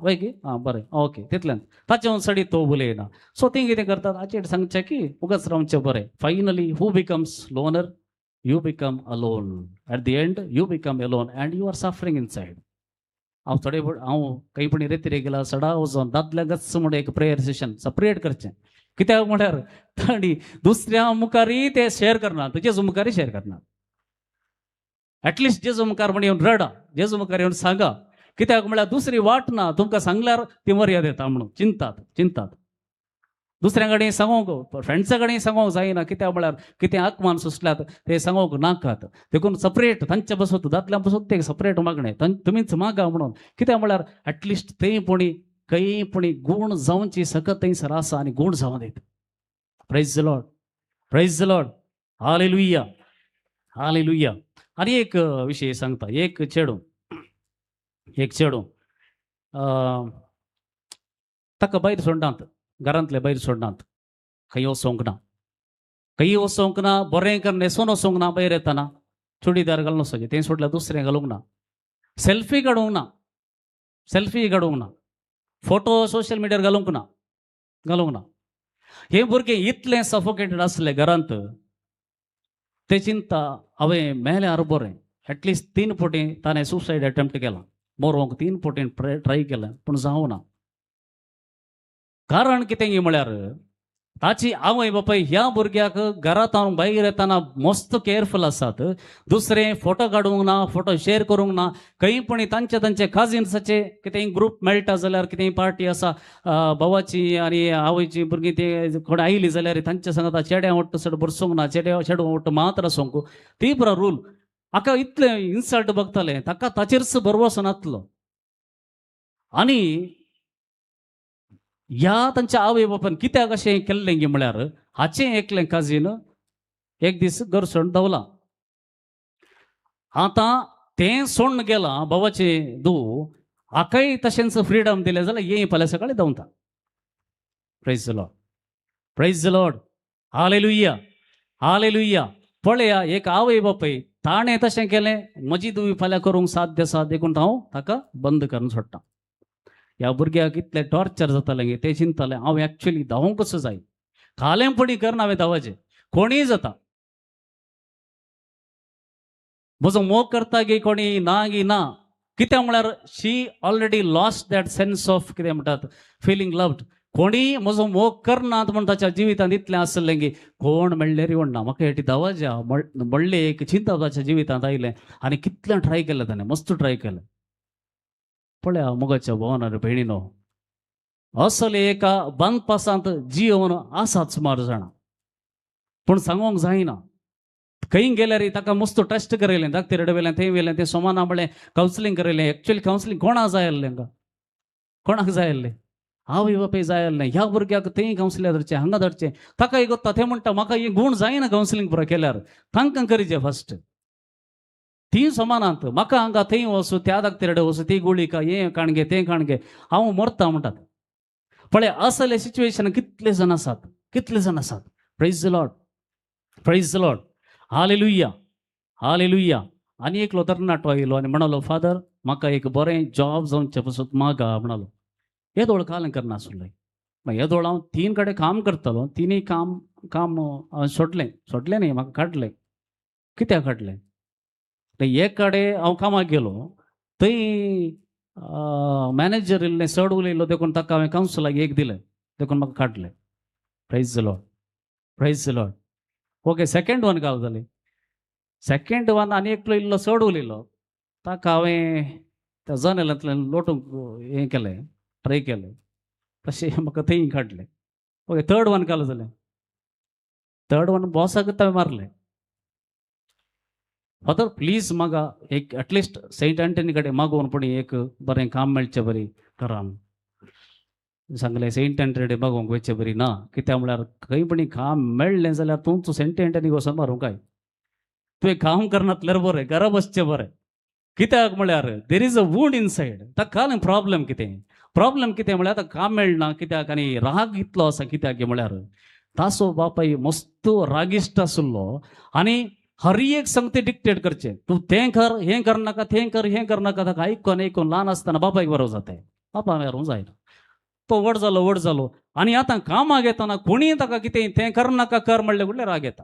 वय की बरें ओके तितल्यान ताचे सडी तो उलयना. सो ती कितें करतात हाचेर सांगचें की उगाच रावचें बरें. Finally who becomes loner? You become alone. At the end you become alone and you are suffering inside. हांव काही पण रेती गेला सडाव वचोन दादल्याकच म्हणून एक प्रेयर सेशन सपरेट करचें. कित्याक म्हळ्यार ताणी दुसऱ्या मुखारी ते शेअर करनात, जेजू मुखारी शेअर करनात. ॲटलिस्ट जेजू मुखार म्हण येवन रडा, जेजू मुखार येवन सांगा. कित्याक म्हळ्यार दुसरी वाट ना. तुमकां सांगल्यार ती मर्याद येता म्हणून चिंतात. दुसऱ्या कडेन सांगोंक, फ्रेंड्सा कडेन सांगोंक जायना. कित्याक म्हळ्यार कितें आत्मान सुचल्यात ते सांगोंक नाकात. देखून सपरेट तांच्या बसत दादल्या बसत ते सपरेट मागणें तुमीच मागा म्हणून. कित्याक म्हळ्यार ॲटलिस्ट तें खंयपणी गूण जावची सकत थंयसर आसा आनी गूण जावं दीत. Praise the Lord. Praise the Lord. Hallelujah. Hallelujah. आनी एक विशय सांगता. एक चेडूं ताका भायर सोडनात, घरांतले भायर सोडनात. खंय वचोंक ना, बरें करून न्हेसोन वचोंक ना. भायर येताना चुडीदार घालून वचचें, तें सोडल्यार दुसरें घालूंक ना. सेल्फी काडूंक ना. फोटो सोशल मिडियार घालूंक ना. हे भुरगे इतलें सफोकेटेड आसले घरांत. ते चिंता हांवें मेल्यार बरें. ॲटलिस्ट 3 फावटी ताणें सुसायड अटेम्प्ट केला. मरोंक 3 फावटी ट्राय केलें पूण जावना. कारण कितें म्हळ्यार ताची आवय बापाय ह्या भुरग्याक घरांत भायर येताना मस्त केअरफूल आसात. दुसरे फोटो काडूंक ना, फोटो शेअर करूंक ना. खंय पण तांचे काजिन्साचे कितेंय ग्रूप मेळटा जाल्यार कितेंय पार्टी आसा भावाची आनी आवयची भुरगीं ते कोण आयली जाल्यार तांचे सांगता चेड्यां वट्ट चड बरसूंक ना, चेडूं वट्ट मात्र आसूंक. ती पुरो रूल. हाका इतलें इन्सल्ट बगतालें, ताका ताचेरच भरवसो नासलो. आनी ह्या तांच्या आवय बापान कित्याक अशें केल्लें गे म्हळ्यार हाचें एकलें काजीन एक दीस घर सोडून धांवला. आतां तें सोडून गेलां भावाचें धूव. हाकाय तशेंच फ्रीडम दिलें जाल्यार ये फाल्यां सकाळीं धांवता. Praise the Lord. Praise the Lord. Hallelujah. Hallelujah. पळया एक आवय बापाय ताणें तशें केलें, म्हजी धूव फाल्यां करूंक साध्य आसा, देखून हांव ताका बंद करून सोडटा. ह्या भुरग्याक इतलें टॉर्चर जातालें गे. ते चिंतालें हांव एक्चुअली धांवूंकच जाय. खालेंपणी करना हांवें धांवाचें. कोणीय जाता म्हजो मोग करता गे कोणी ना. कित्याक म्हळ्यार she already lost that sense of कितें म्हणटात फिलींग लव्ड. कोणी म्हजो मोग करनात म्हण ताच्या जिवितांत इतलें आसलें गे. कोण मेळ्ळे रे ना म्हाका हेटी धांवाच्या म्हणलें एक चिंता ताच्या जिवितांत आयलें. आनी कितलें ट्राय केलें ताणें, मस्त ट्राय केलें. पळया मोगाच्या भोवनार भयणीनो, असले एका बांदपासांत जियोन आसात सुमार जाणां, पूण सांगोंक जायना. खंय गेल्यार ताका मस्त टेस्ट करयलें, धाकटे रडवेलें थंय वेलें तें सोमाना म्हणलें कावन्सिलींग करयलें. एक्चुअली कावन्सिलींग कोणाक जाय आसलें? कोणाक जाय आसलें? हांव येवपय जायला नाही ह्या भुरग्याक तें कावन्सिलिंग धरचें हांगा धरचें ताका एक गोत्ता ते म्हणटा म्हाका हे गुण जायना कावन्सिलिंग पुरो केल्यार तांकां करीचें फस्ट ती समानांत म्हाका हांगा थंय वचूं त्या दाकतेरडे वचूं ती गोळी का हें काणगे तें काणगे हांव मरता म्हणटात पळय असले सिच्युएशन कितले जाण आसात praise the Lord praise the Lord hallelujah hallelujah आनी एक तरणाटो येयलो आनी म्हणलो फादर म्हाका एक बरें जॉब जावचे पसून मागा म्हणलो येदोळ काल करनासलें मागीर येदोळ हांव 3 कडेन काम करतालो तिनूय काम सोडलें न्ही म्हाका काडलें कित्याक काडलें एक कडेन हांव कामाक गेलो थंय मॅनेजर इल्लें चड उलयलो देखून ताका हांवें कावन्सिलाक एक दिलें देखून म्हाका काडलें praise the Lord praise the Lord okay second one गाव जालें सेकंड वन आनी एकलो इल्लो चड उलयलो ताका हांवें त्या जनेलांतल्यान लोटूंक हें केलें ट्राय केलें तशें म्हाका थंय काडलें ओके थर्ड वन काल जालें थर्ड वन बॉसाक हांवें मारलें फादर प्लीज म्हाका एक एटलिस्ट सेंट एंटनी कडेन मागोवन पूण एक बरें काम मेळचें बरी घरान सांगलें सेंट एंटनी मागोवंक वयचें बरी ना कित्याक म्हळ्यार खंय पण काम मेळ्ळें जाल्यार तूं सेंट एंटनी वचून मारूं काय तुवें काम करनातल्यार बरें घरा बसचें बरें कित्याक म्हळ्यार there is a wound inside ताका काल प्रॉब्लेम कितें म्हळ्यार आतां काम मेळना कित्याक आनी राग इतलो आसा कित्याक म्हळ्यार तासो बापाय मस्त रागिश्ट आसलो आनी हर एक संगती डिक्टेट करचें तूं तें कर हें करनाका तें कर हें करनाका ताका आयकून ल्हान आसतना बापायक बरो जाताय बापा मारूं जायना तो व्हड जालो आनी आतां कामाक येताना कोणीय ताका कितें तें करनाका कर म्हणलें म्हणल्यार राग येता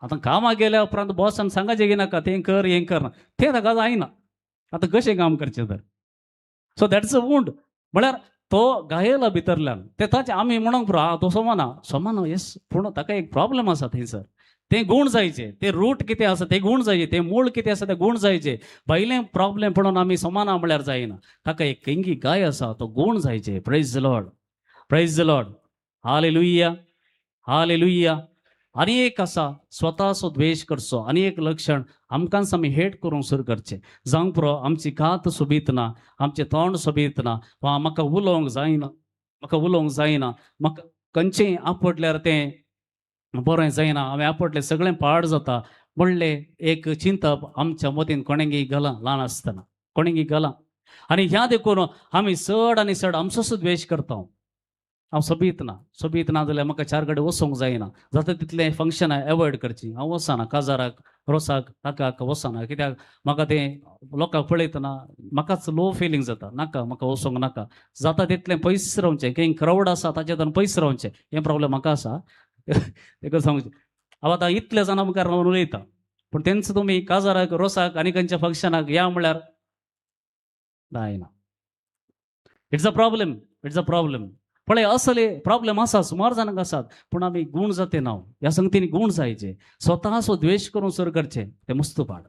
आतां कामाक गेल्या उपरांत बॉसान सांगाचें घेनाका तें कर हें कर तें ताका जायना आतां कशें काम करचें तर सो दॅट्स अ वूंड म्हळ्यार तो गायला भितरल्यान ते ताचे आमी म्हणूंक पुरो तो सोमाना येस पूण ताका एक प्रॉब्लेम आसा थंयसर ते गुण जायचे ते रूट कितें आसा ते गुण जायचे ते मूळ कितें आसा ते गुण जायचे भायलें प्रॉब्लेम पडून आमी सोमाना म्हळ्यार जायना ताका एक केंगी गाय आसा तो गुण जायचे praise the Lord hallelujah hallelujah आनी एक आसा स्वताचो द्वेश करचो आनी एक लक्षण आमकांच आमी हेट करूंक सुरू करचें जावंक पुरो आमची कात सोबीत ना आमचें तोंड सोबीत ना वा म्हाका उलोवंक जायना म्हाका खंयचेंय आपटल्यार तें बरें जायना हांवें आपटलें सगळें पाड जाता म्हणलें एक चिंतप आमच्या मतीन कोणेंगी घालां ल्हान आसतना कोणेंगी घालां आनी ह्या देखून आमी चड आनी चड आमचोच द्वेश करता हांव सोबीत ना जाल्यार म्हाका 4 कडेन वचूंक जायना जाता तितलें फंक्शनां एवॉयड करचीं हांव वचना काजाराक रोसाक ताकाक वचना कित्याक म्हाका तें लोकांक पळयतना म्हाकाच लो फिलींग जाता नाका म्हाका वचोंक नाका जाता तितलें पयस रावचें खंय क्रावड आसा ताचे पयस रावचें हें प्रॉब्लेम म्हाका आसा तेका सांगचें हांव आतां इतले जाणां मुखार रावन उलयता पूण तेंच तुमी काजाराक रोसाक आनी खंयच्या फंक्शनाक या म्हळ्यार जायना इट्स अ प्रॉब्लेम पळय असले प्रॉब्लेम आसा सुमार जाणांक आसात पूण आमी गूण जाते ना ह्या संगतीन गूण जायचे स्वताचो द्वेश करून सुरू करचें तें मस्त पाड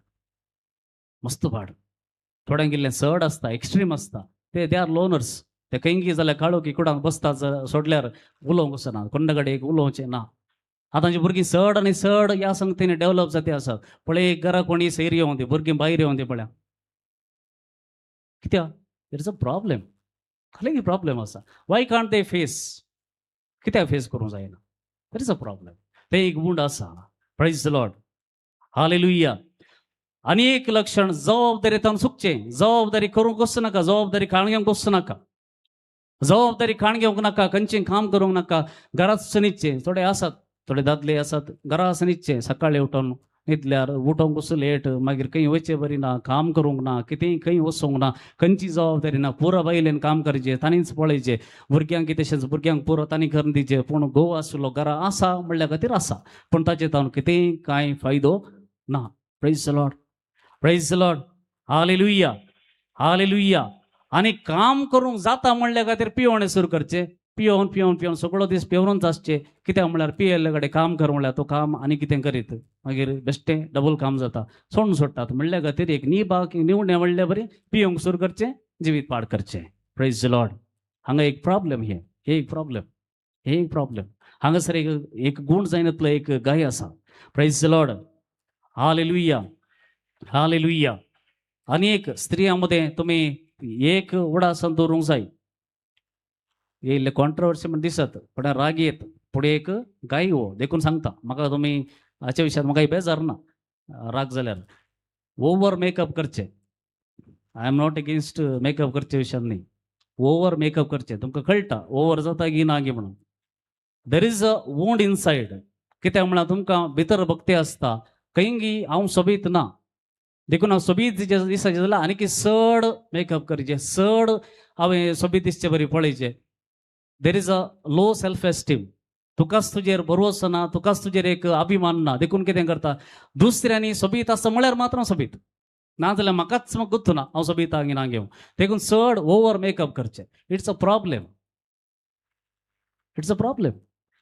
थोड्यांक इल्लें चड आसता एक्स्ट्रीम आसता दे आर लोनर्स ते खंयी जाल्यार काळो की कुडांक बसता सोडल्यार उलोवंक वचना कोणे कडेन एक उलोवचें ना आतांची भुरगीं चड आनी चड ह्या संगतीन डेव्हलप जाती आसात पळय एक घरा कोणी सैर येवं दी भुरगीं भायर येवं दी पळय कित्याक देर इज अ प्रॉब्लेम खंय प्रॉब्लेम आसा वाय कांट दे फेस कित्याक फेस करूंक जायना देर इज अ प्रॉब्लेम ते एक वूंड आसा प्रेज द लॉर्ड हालेलुया आनी एक लक्षण जबाबदारीतन चुकचें जबाबदारी करूंक वचनाका जबाबदारी काण घेवंक नाका खंयचें काम करूंक नाका घरांत सनिचें थोडे दादले आसात घरा सनिचें सकाळीं उठोन न्हिदल्यार उठोंक वचूं लेट मागीर खंय वयचें बरी ना काम करूंक ना कितेंय खंय वचूंक ना खंयची जबाबदारी ना पुरो बायलेन काम करचें तांणीच पळयचें भुरग्यांक तशेंच भुरग्यांक पुरो तांणी करून दिचें पूण घोव आसलो घरा आसा म्हणल्या खातीर आसा पूण ताचे तावन कितेंय कांय फायदो ना प्रेज द लॉर्ड हालेलुया आनी काम करूंक जाता म्हणल्या खातीर पियोवणें सुरू करचें पियोवन सगळो दीस पेंवरूनच आसचें कित्याक म्हळ्यार पियेल्ले कडेन काम कर म्हळ्यार तो काम आनी कितें करीत मागीर बेश्टें डबल काम जाता सोडटात म्हणल्या खातीर एक निवणें म्हणलें बरें पियोवंक सुरू करचें जिवीत पाड करचें प्रेज द लॉर्ड हांगा एक प्रॉब्लेम हे एक प्रॉब्लेम हांगासर एक गूण जायनातलो एक गाय आसा प्रेज द लॉर्ड हालेलुया आनी एक स्त्रियां मध्ये तुमी एक उडासन दवरूंक जाय येयल्ले कॉन्ट्रोवर्सी म्हण दिसत पण राग येत पुढे एक गाय हो देखून सांगता म्हाका तुम्ही हाच्या विशयात म्हाका बेजार ना राग जाल्यार ओवर मेकअप करचे I am not against makeup करचे विशयात न्ही ओवर मेकअप करचे तुमकां कळटा ओवर जाता की ना गे म्हणून देर इज अ वोंड इनसायड कित्याक म्हळ्यार तुमकां भितर भक्ती आसता खंयी हांव सोबीत ना देखून हांव सोबीत दिसाचे जाल्यार आनी चड मेकअप करचे चड हांवें सोबीत दिसचे बरी पळयचे there is a low self esteem तुकाच तुजेर भरोसो ना तुकाच तुजेर एक अभिमान ना देखून कितें करता दुसऱ्यांनी सोबीत आसा म्हळ्यार मात्र सोबीत ना जाल्यार म्हाकाच गुर्तू ना हांव सोबीत आहा की ना घेवं देखून चड ओवर मेकअप करचे इट्स अ प्रॉब्लेम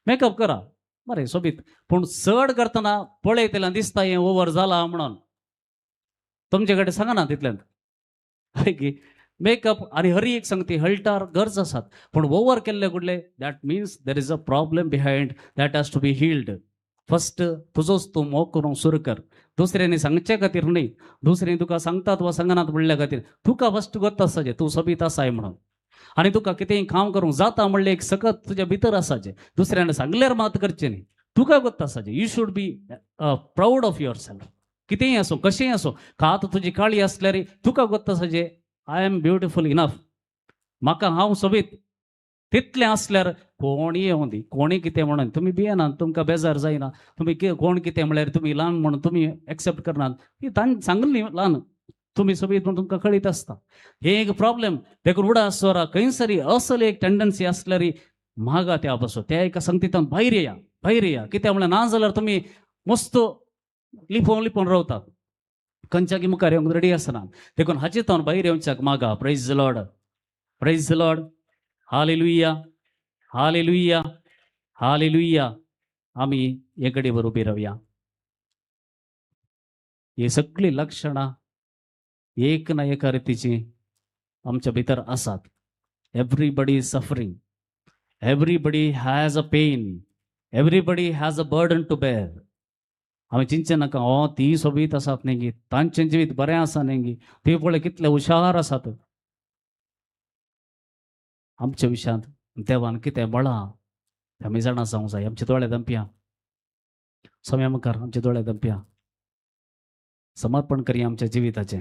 मेकअप करा बरें सोबीत पूण चड करतना पळयतल्यान दिसता हें ओवर जाला म्हणून तुमचे कडेन सांगना तितल्यान हय की मेकअप आनी हर एक संगती हळटार गरज आसात पूण ओवर केल्ले कुडले that means there is a problem behind that has to be healed first तुजोच तूं मोग करूंक सुरू कर दुसऱ्यांनी सांगचे खातीर न्ही दुसरे तुका सांगतात वा सांगनात म्हणल्या खातीर तुका फस्ट गत आसाचे तूं सोबीत आसाय म्हणून आनी तुका कितेंय काम करूंक जाता म्हणलें एक सकत तुज्या भितर आसाचें दुसऱ्यान सांगल्यार मात करचें न्ही तुका गत आसाचें you should be proud of your self कितेंय आसूं कशेंय आसूं कात तुजी काळी आसल्यार तुका गत आसाचें आय एम ब्युटिफूल इनफ म्हाका हांव सोबीत तितलें आसल्यार कोणीय येवं दी कोणी कितें म्हणून तुमी भियेनात तुमकां बेजार जायना तुमी कोण कितें म्हळ्यार तुमी ल्हान म्हणून तुमी एक्सेप्ट करनात ती तांणी सांगली ल्हान तुमी सोबीत म्हणून तुमकां कळीत आसता हे एक प्रॉब्लेम देखून उडा स्वरा खंयसरी असल एक टेंडन्सी आसल्यार म्हागा त्या बसो त्या एका संगतींतल्यान भायर या कित्याक म्हळ्यार ना जाल्यार तुमी मस्त लिपोवन रावतात खंयच्याकी मुखार येवंक रेडी आसना देखून हाचेतावन भायर येवच्याक मागा praise the Lord hallelujah hallelujah hallelujah आमी एकडीवर उबी रावया ही सगळी लक्षणां एक ना एका रितीची आमच्या भितर आसात everybody is suffering everybody has a pain everybody has a burden to bear आमी चिंतचे नाका ती सोबीत आसात न्ही तांचें जिवीत बरें आसा न्ही ती पळय कितले हुशार आसात आमच्या विशयांत देवान कितें बळां आमी जाणा जावंक जाय आमचे दोळे दंप्या सोम्या मुखार आमचे दोळे दंप्या समर्पण करया आमच्या जिविताचें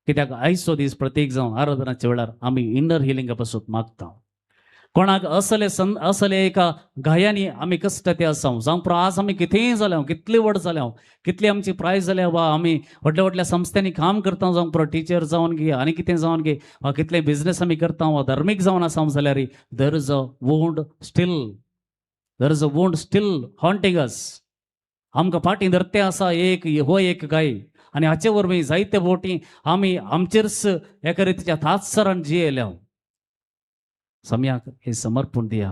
कित्याक आयचो दीस प्रत्येक जावन आराधनाच्या वेळार आमी इनर हिलिंगा पासून मागता कोणाक असले एका गायांनी आमी कश्ट ते आसा जावं पुरो आज आमी कितेंय जाल्या कितले व्हड जाल्या कितली आमची प्रायज जाल्या वा आमी व्हडल्या व्हडल्या संस्थांनी काम करता जावं पुरो टीचर जावन गे आनी कितें जावन गे वा कितले बिझनेस आमी करता वा धर्मीक जावन आसा जाल्यार there is a wound still haunting us आमकां फाटीं धरते आसा एक गाय आनी हाचे वरवीं जायते फावटी आमी आमचेरच एका रितीच्या थात्सरान जियेल्या सम्याक हे समर्पण दिया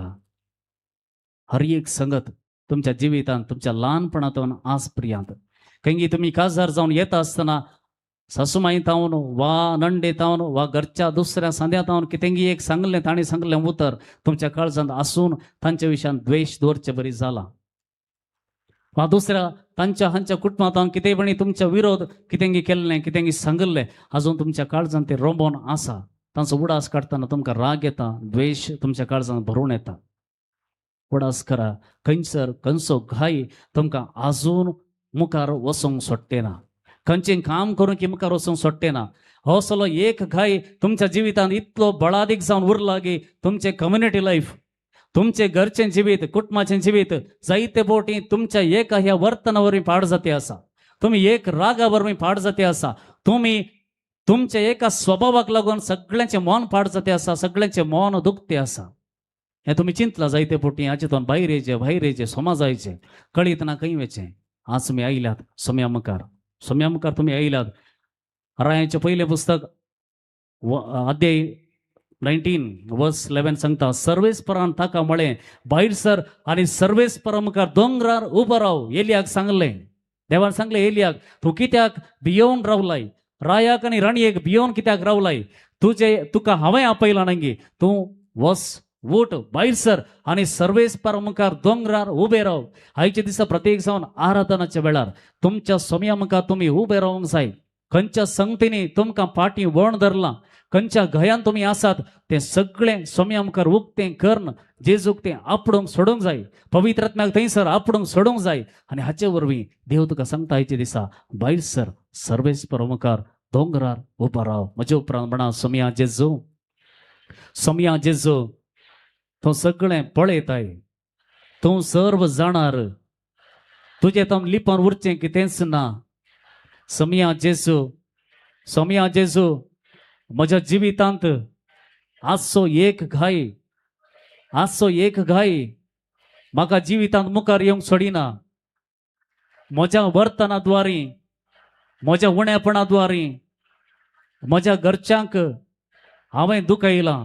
हर एक संगत तुमच्या जिवितांत तुमच्या ल्हानपणांतून आज पर्यंत खंयी तुमी काजार जावन येता आसतना सासूमाईतावन वा नंडेतावन वा घरच्या दुसऱ्या सांद्यातावन कितेंय एक सांगलें ताणें सांगलें उतर तुमच्या काळजांत आसून तांच्या विशयान द्वेश दवरचें बरी जाला वा दुसऱ्या तांच्या हांच्या कुटुंबांत कितेंय म्हणी तुमच्या विरोध कितेंय केल्लें कितेंय सांगलें आजून तुमच्या काळजांत तें रोंबोन आसा तांचो उडास काडटना तुमकां राग येता द्वेश तुमच्या काळजांत भरून येता उडास करा खंयसर खंयचो घाय तुमकां आजून मुखार वचोंक सोडटे ना खंयचें काम करून की मुखार वचोंक सोडटे ना हो असलो एक घाय तुमच्या जिवितांत इतलो बळादीक जावन उरला की तुमचें कम्युनिटी लायफ तुमचे घरचें जिवीत कुटुंबाचें जिवीत जायते फावटी तुमच्या एका ह्या वर्तना वरवीं पाड जाते आसा तुमी एक रागा वरवीं पाड जाते आसा तुमी तुमच्या एका स्वभावाक लागून सगळ्यांचें मन पाड जाते आसा सगळ्यांचें मन दुखते आसा हें तुमी चिंतलां जायते फावटी हाचेतून भायर येचें समाजाचें कळीत ना खंय वेचें आज तुमी आयल्यात सोम्या मुखार तुमी आयल्यात रायाचें पयलें पुस्तक अध्याय 19 वर्स 11 सांगता सर्वेस्परान ताका म्हळें भायर सर आनी सर्वेस्परा मुखार दोंगरार उबो राव एलियाक सांगलें देवान सांगलें एलियाक तूं कित्याक भियोवन रावलाय रायाक आनी राणयेक भियोवन कित्याक रावलाय तुका हांवें आपयलां न्ही तूं वस वोट भायर सर आनी सर्वेस्परा मुखार दोंगरार उबे राव आयचे दिसा प्रत्येक जावन आराधनाच्या वेळार तुमच्या सोम्या मुखार तुमी उबे रावंक जाय खंयच्या संगतीने तुमकां फाटी वळण धरला, खंयच्या घयान तुम्ही आसात ते सगळे स्वामी मुखार उक्तें कर्ण जेजूक तें आपणूक सोडूंक जाय, पवित्र आत्म्याक थंयसर आपणूक सोडूंक जाय. आनी हाचे वरवीं देव तुका सांगता हेचे दिसा भायर सर, सर्वेस्पर मुखार दोंगरार उबा राव. म्हजे उपरांत म्हणा, सोम्या जेजू, सोम्या जेजू, तूं सगळें पळयताय, तूं सर्व जाणार, तुजें तम लिपोन उरचें कितेंच ना. सोम्या जेजू, सोम्या जेजू, म्हज्या जिवितांत आजचो एक घाय, आजचो एक घाय म्हाका जिवितांत मुखार येवंक सोडिना. म्हज्या वर्तनाद्वारे, म्हज्या उणेपणाद्वारे म्हज्या घरच्यांक हांवें दुखयलां,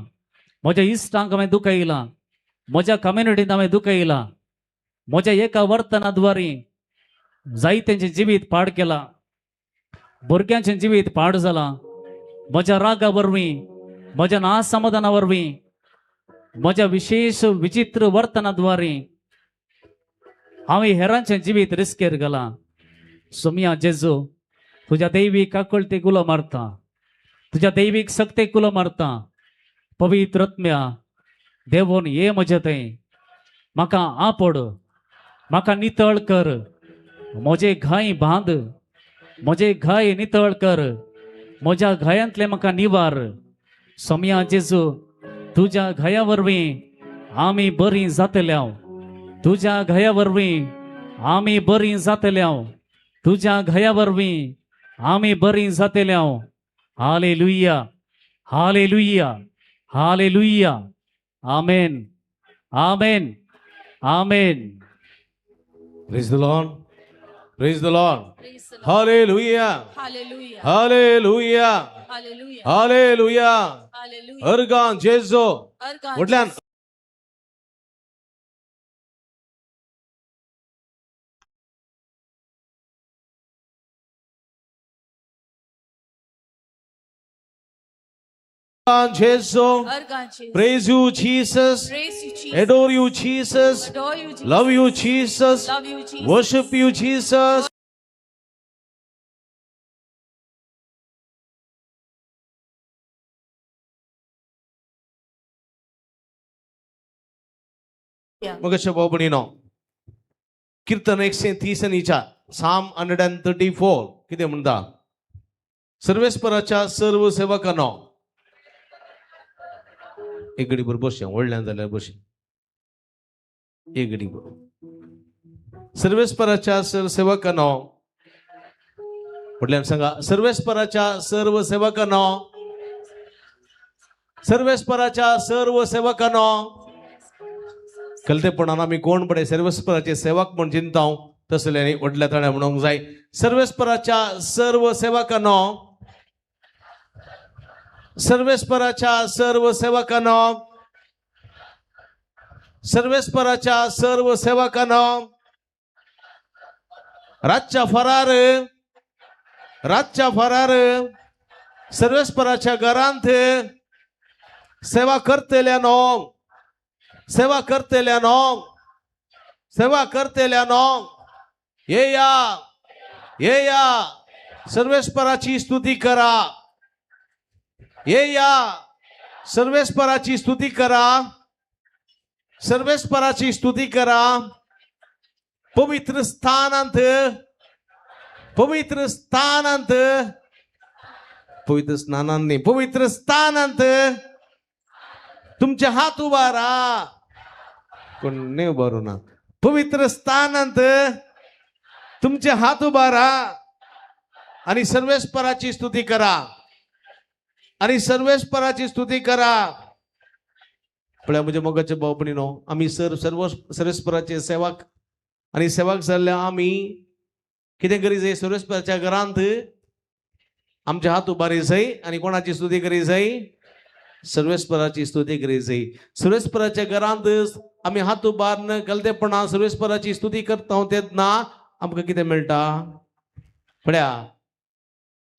म्हज्या इश्टांक हांवें दुखयलां, म्हज्या कम्युनिटींत हांवें दुखयलां. म्हज्या एका वर्तनाद्वारे जायत्यांचें जिवीत पाड केलां, भुरग्यांचें जिवीत पाड जालां. म्हज्या रागा वरवीं, म्हज्या नासमाधाना वरवीं, म्हज्या विशेष विचित्र वर्तनाद्वारे हांवें हेरांचें जिवीत रिस्केर घालां. सोम्या जेजू, तुज्या दैवीक आकुलतेक उलो मारता, तुज्या दैवीक सक्तेक उलो मारता. पवित्र आत्म्या, देवून ये म्हजें थंय, म्हाका आपड, म्हाका नितळ कर, म्हजे घाय बांद, म्हजे घाय नितळ कर, म्हज्या घायांतले म्हाका निवार. सोम्या जेजू, तुज्या घाया वरवीं आमी बरीं जातल्या, तुज्या घाया वरवीं आमी बरीं जातल्या, तुज्या घाया वरवीं आमी बरीं जातल्या. Hallelujah, hallelujah, hallelujah. Amen, amen, amen. Praise the Lord. Praise the Lord. Praise the Lord. Hallelujah. Hallelujah. Hallelujah. Hallelujah. Hallelujah. Hallelujah. Ergan Jesu. Argan. Woodland. Ergan Jesu. Argan Jesus. Praise you, Jesus. Praise you, Jesus. Adore you, Jesus. Adore you, Jesus. Love you, Jesus. Love you, Jesus. Worship you, Jesus. Yeah. मगाच्या बाबणीनो कीर्तन 130 साम 134 कितें म्हणटा? सर्वेस्पराच्या सर्व सेवकांनो, एक घडी भर बसया, व्हडल्यान जाल्यार बशी, एक घडी भर. सर्वेस्पराच्या सर्व सेवकांनो, व्हडल्यान सांगा, सर्वेस्पराच्या सर्व सेवकांनो, सर्वेस्पराच्या सर्व सेवकांनो. कलतेपणान आमी कोण पडे सर्वेस्पराचे सेवक म्हण चिंता तसले व्हडल्या तळ्या म्हणूंक जाय. सर्वेस्पराच्या सर्व सेवकांनो, सर्वेस्पराच्या सर्व सेवकांनो, सर्वेस्पराच्या सर्व सेवकांनो, रातच्या फरार सर्वेस्पराच्या घरांत सेवा करतल्यानो, सेवा करतल्यानो, सेवा करतल्यानो, येया, येया, सर्वेस्पराची स्तुती करा, येया, सर्वेस्पराची स्तुती करा, सर्वेस्पराची स्तुती करा. पवित्र स्थानांत, पवित्र स्थानांत, पवित्र स्नानांनी, पवित्र स्थानांत तुमचे हात उभारा. कोण नाही उभारू ना. पवित्र स्थानांत तुमचे हात उभारा आणि सर्वेस्पराची स्तुती करा, आणि सर्वेस्पराची स्तुती करा. पळया म्हणजे मोगाचे भावपणीनो, आम्ही सर्व सर्वेस्पराचे सेवक आणि सेवक जाल्ल्या आम्ही कितें करी जाय? सर्वेस्पराच्या घरांत आमचे हात उबारी जाय आणि कोणाची स्तुती करी जाय? सर्वेस्पराची स्तुती करी जाय. सर्वेस्पराच्या घरांत आम्ही हात उबारन गलतेपणा सर्वेस्पराची स्तुती करता तेन्ना आमकां कितें मेळटा? पळया,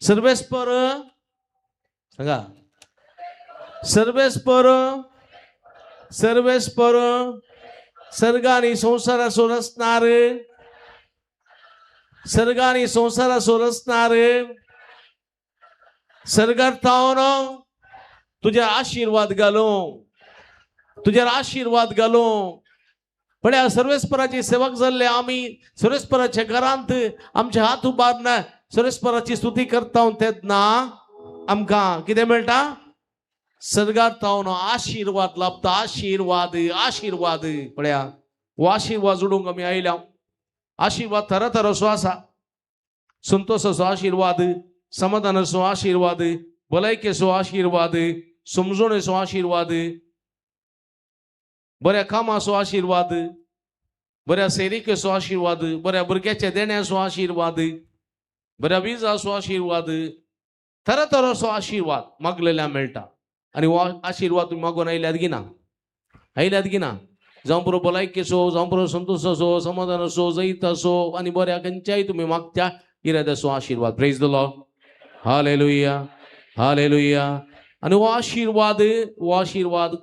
सर्वेस्पर सांगा, सर्वेस्पर, सर्वेस्पर सर्गानी संसाराचो रचणार, सर्गानी संसाराचो रचणार, सर्गार्थावन तुझ्या आशीर्वाद घालो, तुझ्या आशीर्वाद घालो. पळ्या सर्वेस्पराचे सेवक जाल्ले आम्ही सर्वेस्पराच्या घरांत आमचे हात उबारना सर्वेस्पराची स्तुती करता तेन्ना आमकां कितें मेळटा? सर्गार्थावन आशीर्वाद लाभता. आशीर्वाद आशीर्वाद पळया हो आशीर्वाद जोडूंक आमी आयल्या. आशीर्वाद तरातरांचो आसा. संतोषाचो आशीर्वाद, समाधानाचो आशीर्वाद, भलायकेचो आशीर्वाद, समजणेचो आशीर्वाद, बऱ्या कामाचो आशीर्वाद, बऱ्या सेरिकेचो आशीर्वाद, बऱ्या भुरग्याच्या देण्याचो आशीर्वाद, बऱ्या विजाचो आशीर्वाद, तरातरांचो आशीर्वाद मागलेल्या मेळटा. आनी हो आशीर्वाद तुम्ही मागून आयल्यात गिना जावं पुरो भलायकेचो, जावं पुरो संतोषाचो, समाधानाचो, जैताचो आनी बऱ्या खंयच्याय तुम्ही मागच्या इराद्याचो आशीर्वाद. Praise the Lord. Hallelujah hallelujah. आनी हो आशीर्वाद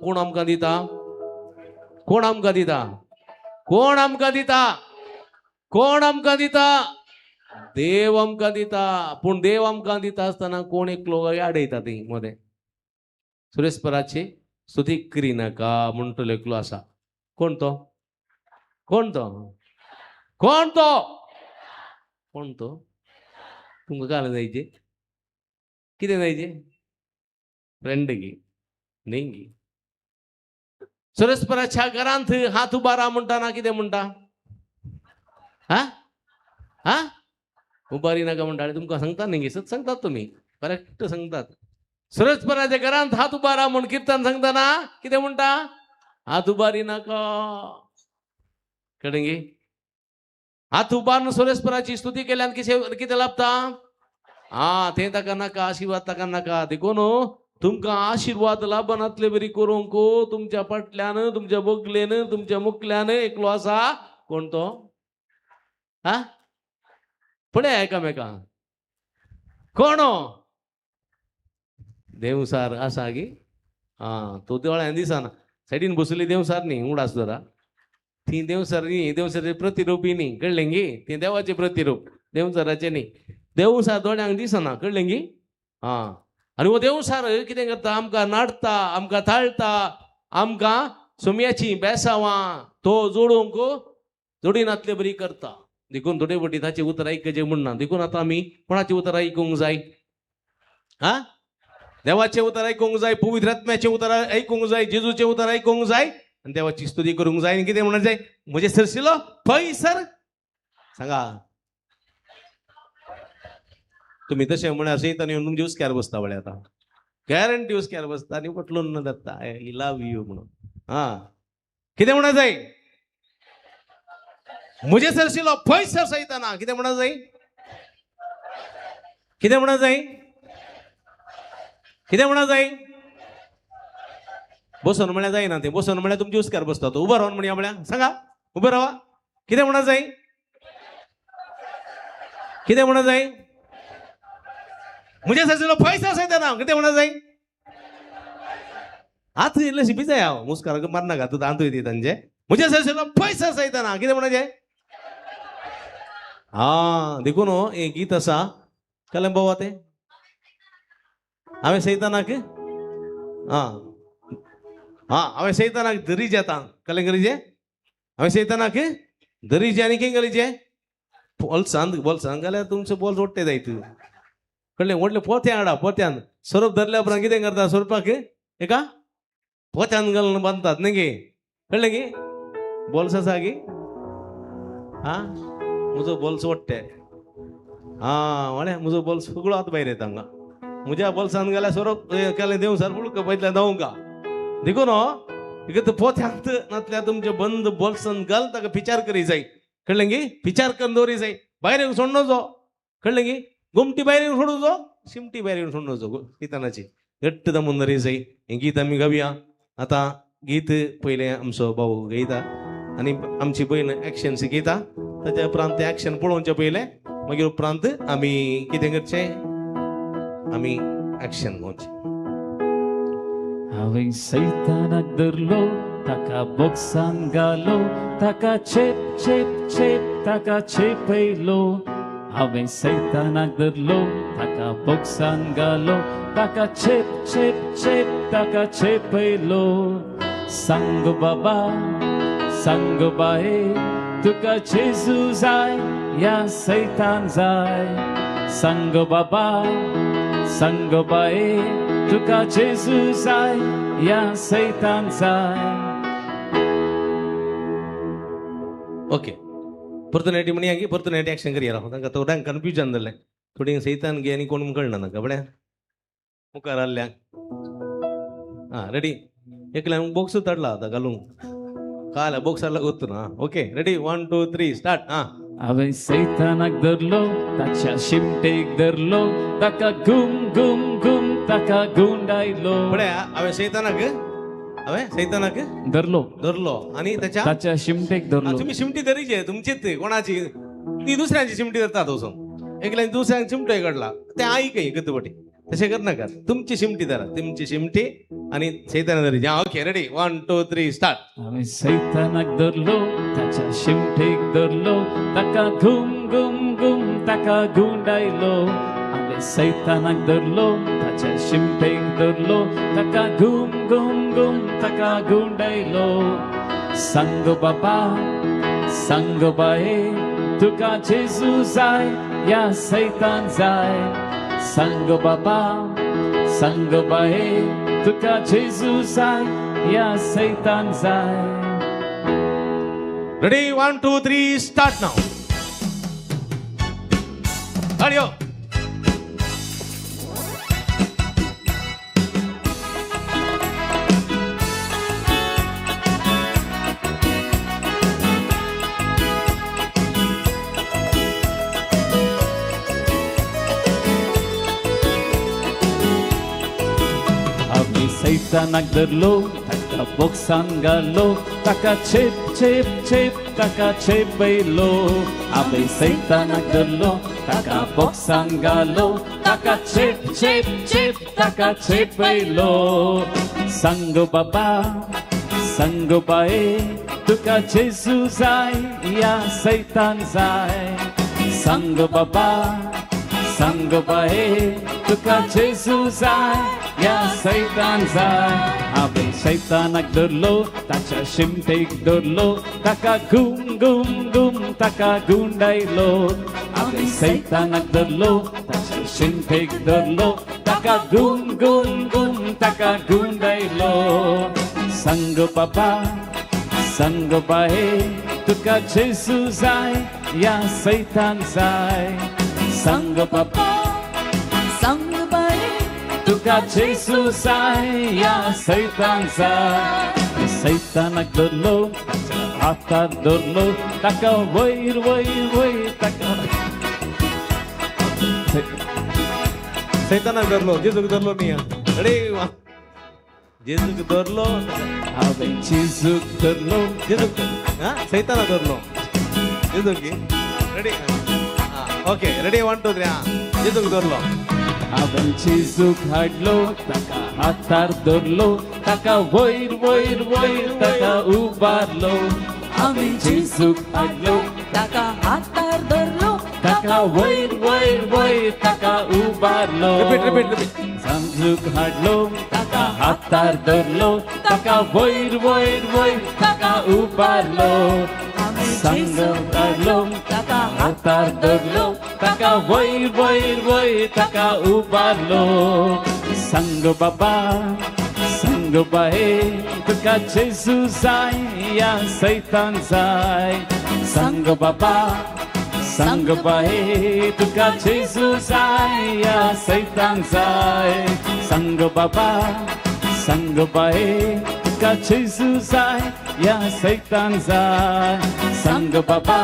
कोण आमकां दिता? कोण आमकां दिता? कोण आमकां दिता? कोण आमकां दिता? देव आमकां दिता. पूण देव आमकां दिता आसतना कोण एकलो आडयता ती मदें. सुरेस्पराची स्तुती करिनाका म्हणटलो एकलो आसा. कोण तो? कोण तो? कोण तो? कोण तो? तुमकां काल जायचे कितें जायचे? फ्रेंड गी न्ही गी. सुरेस्पराच्या घरांत हात उबारा म्हणटाना कितें म्हणटा? हा उबारी नाका म्हणटा. तुमकां सांगता न्ही सत सांगतात तुमी करेक्ट सांगतात. सुरेस्पराच्या घरांत हात उबारा म्हण किर्तन सांगतना कितें म्हणटा? हात उबारी नाका. कळ्ळें गे? हात उबारून सुरेस्पराची स्तुती केल्यान कितें लाभता? ते ताका नाका, आशीर्वाद ताका नाका. देखून तुमकां आशीर्वाद लाभनातले बरी करूंक तुमच्या फाटल्यान, तुमच्या बोगलेन, तुमच्या मुखल्यान एकलो आसा. कोण तो? पळया एकामेकां. कोण? देवसार आसा गी. तो देवळ्यान दिसना. सायडीन बसली देवसार न्ही उडास जरा. ती देवसार न्ही, देवसाराचे प्रतिरूपी न्ही. कळ्ळें गी? ती देवाचे प्रतिरूप, देवसाराचे न्ही. देवसार दोळ्यांक दिसना. कळ्ळें गी? आनी हो देवसार कितें करता? आमकां नाडटा, आमकां थाळटा, आमकां सोम्याची बेसावां तो जोडूंक जोडीनातले बरी करता. देखून थोडे फावटी ताचे उतर आयकचे म्हणना. देखून आतां आमी कोणाचे उतर आयकूंक जाय? देवाचे उतर आयकूंक जाय, पवित्र आत्म्याचे उतर आयकूंक जाय, जेजूचे उतर आयकूंक जाय आनी देवाची स्तुती करूंक जाय. आनी कितें म्हणत जाय? म्हजे सरशिलो पै सर. सांगा तुम्ही तशें म्हळ्यार सैतान येवन तुमचे उस्क्यार बसता वळे. आतां गॅरंटी उस्क्यार बसता आनी फटलून जाता. आय लव यू म्हणून. कितें म्हणत जाय? म्हजे सरशिलो पै सर सैताना. कितें म्हणत जाय? कितें म्हणत जाय? कितें म्हणत जाय? बसून म्हळ्यार जायना. ते बसून म्हळ्यार तुमचे उस्क्यार बसता. तो उबो रावन म्हणया म्हळ्यार सांगा. उबो रावा. कितें म्हणत जाय? कितें म्हणत जाय? म्हजे सरशिलो पै सर सैताना. कितें म्हणत जाय? हात इल्ले शिपी जाय. हांव मुस्कार मारना घात दांतूय ती तांचे. म्हजे सरशिलो पै सर सैताना. कितें म्हणत जाय? देखून एक गीत आसा. कळ्ळें बाबा तें? हांवें सैतानाक हांवें सैतानाक धरीचे येता. कळ्ळें गरीजे? हांवें सैतानाक धरीचे आनी कितें करीचे? बोल्सान घाल्यार तुमचे बोल्स ओडटे जायत. कळ्ळें? व्हडले पोत्यां हाडा. पोत्यान सोरोप धरल्या उपरांत कितें करता? सोरपाक एका पोत्यान घालून बांदतात न्ही गे. कळ्ळें गे? बोल्स आसा गे? म्हजो बोल्स ओडटे. म्हळ्यार म्हजो बोल्स सगळो आतां भायर येता हांगा. म्हज्या बोल्सान गेल्यार सोरोप केलें देवसार बुडक पयतल्यार धांवूंका. देखून पोत्यांत नातल्यार तुमच्या बंद बोल्सान घाल. ताका पिचार करी जाय. कळ्ळें गे? पिचार करून दवरी जाय. भायर येवन सोडनोचो. कळ्ळें गे? गुमटी भायर येवन सोडूचो, शिमटी भायर येवन सोडनोचो. कितनाची घट्ट दामून दवरी जाय. हें गीत आमी गावया. आतां गीत पयलें आमचो भाऊ गायता आनी आमची भयण एक्शन शिकयता. ताच्या उपरांत तें एक्शन पळोवचें पयलें. मागीर उपरांत आमी कितें करचें? आमी एक्शन घेवचें. हांवें सैतानाक धरलो, ताका बॉक्सान घालो, ताका चेप चेप चेप ताका चेपयलो. Havein Satanak derlo, taka boksan galo, taka chep chep chep, taka chepelo. Sango baba, sango bae, tuka Jesus ai, ya Satan zai. Sango baba, sango bae, tuka Jesus ai, ya Satan zai. Okay परतून म्हणी आगी परतून action करूया तांकां थोड्यांक confusion जालें थोडी सैतान गे आनी कोण कळना नाका बड्या मुखार आल्ल्या हां रेडी एकल्यान बॉक्स तडला आतां घालूंक काल बॉक्साला गोतू ना ओके रेडी 1 2 3 स्टार्ट हां Havein Satanak derlo, tacha shimtek derlo, taka gum gum gum, taka gundailo. बड्या हांवें सैतानाक Derlo, धरलो आणि त्याच्या tacha shimtek derlo. तुम्ही शिमटी धरीचे तुमचीच ते कोणाची ती दुसऱ्यांची शिमटी धरतात वचून एकल्यान दुसऱ्यांक शिमटोय काढला ते आई काही गतवटी तसे कर नका तुमची शिमटी धरा तुमची शिमटी आणि सैताना धरीचे हां okay ready 1 2 3 start Havein Satanak derlo, tacha shimtek derlo, taka gum gum gum, taka gundailo. Havein Satanak derlo, tacha shimtek derlo, taka gum gum gum, taka gundailo. Sango baba, sango bae, tuka Jesus ai, ya Satan zai. Sango baba, sango bae, tuka Jesus ai, ya Satan zai. Ready 1 2 3 start now audio Havein Satanak derlo, taka boksan galo, taka chep chep chep, taka chepelo. Havein Satanak derlo, taka boksan galo, taka chep chep chep, taka chepelo. Sango baba, sango bae, tuka Jesus ai, ya Satan zai. Sango baba, sango bae, tuka Jesus ai, ya Satan zai. Havein Satanak derlo, tacha shimtek derlo, taka gum gum gum, taka gundailo. Havein Satanak derlo, tacha shimtek derlo, taka gum gum gum, taka gundailo. Sango baba, sango bae, tuka Jesus ai, ya Satan zai. Sango baba, संग बाई tuka Jesus ai, ya Satan zai. Satanak derlo, hatar derlo, taka wair wair wair, taka. सैतानाक धरलो जेजूक धरलो नाही ready जेजूक धरलो Havein Jesus derlo, जेजूक हां सैतानाक धरलो जेजूक ready हां okay ready 1 2 3 हां जेजूक धरलो Havein Jesus hadlo, taka hatar derlo, taka wair wair wair, taka ubarlo. Havein Jesus hadlo, टाका हातार धरलो taka wair wair wair, taka ubarlo. Repeat Sanjuk hadlo, taka hatar derlo, taka wair wair wair, taka ubarlo. Sanjuk hadlo, taka hatar derlo, taka wair wair wair, taka ubarlo. Sango baba, sango bae, tuka Jesus ai, ya Satan zai. Sango baba, sango bae, tuka Jesus ai, ya Satan zai. Sango baba, sango bae, tuka Jesus ai, ya Satan zai. Sango baba,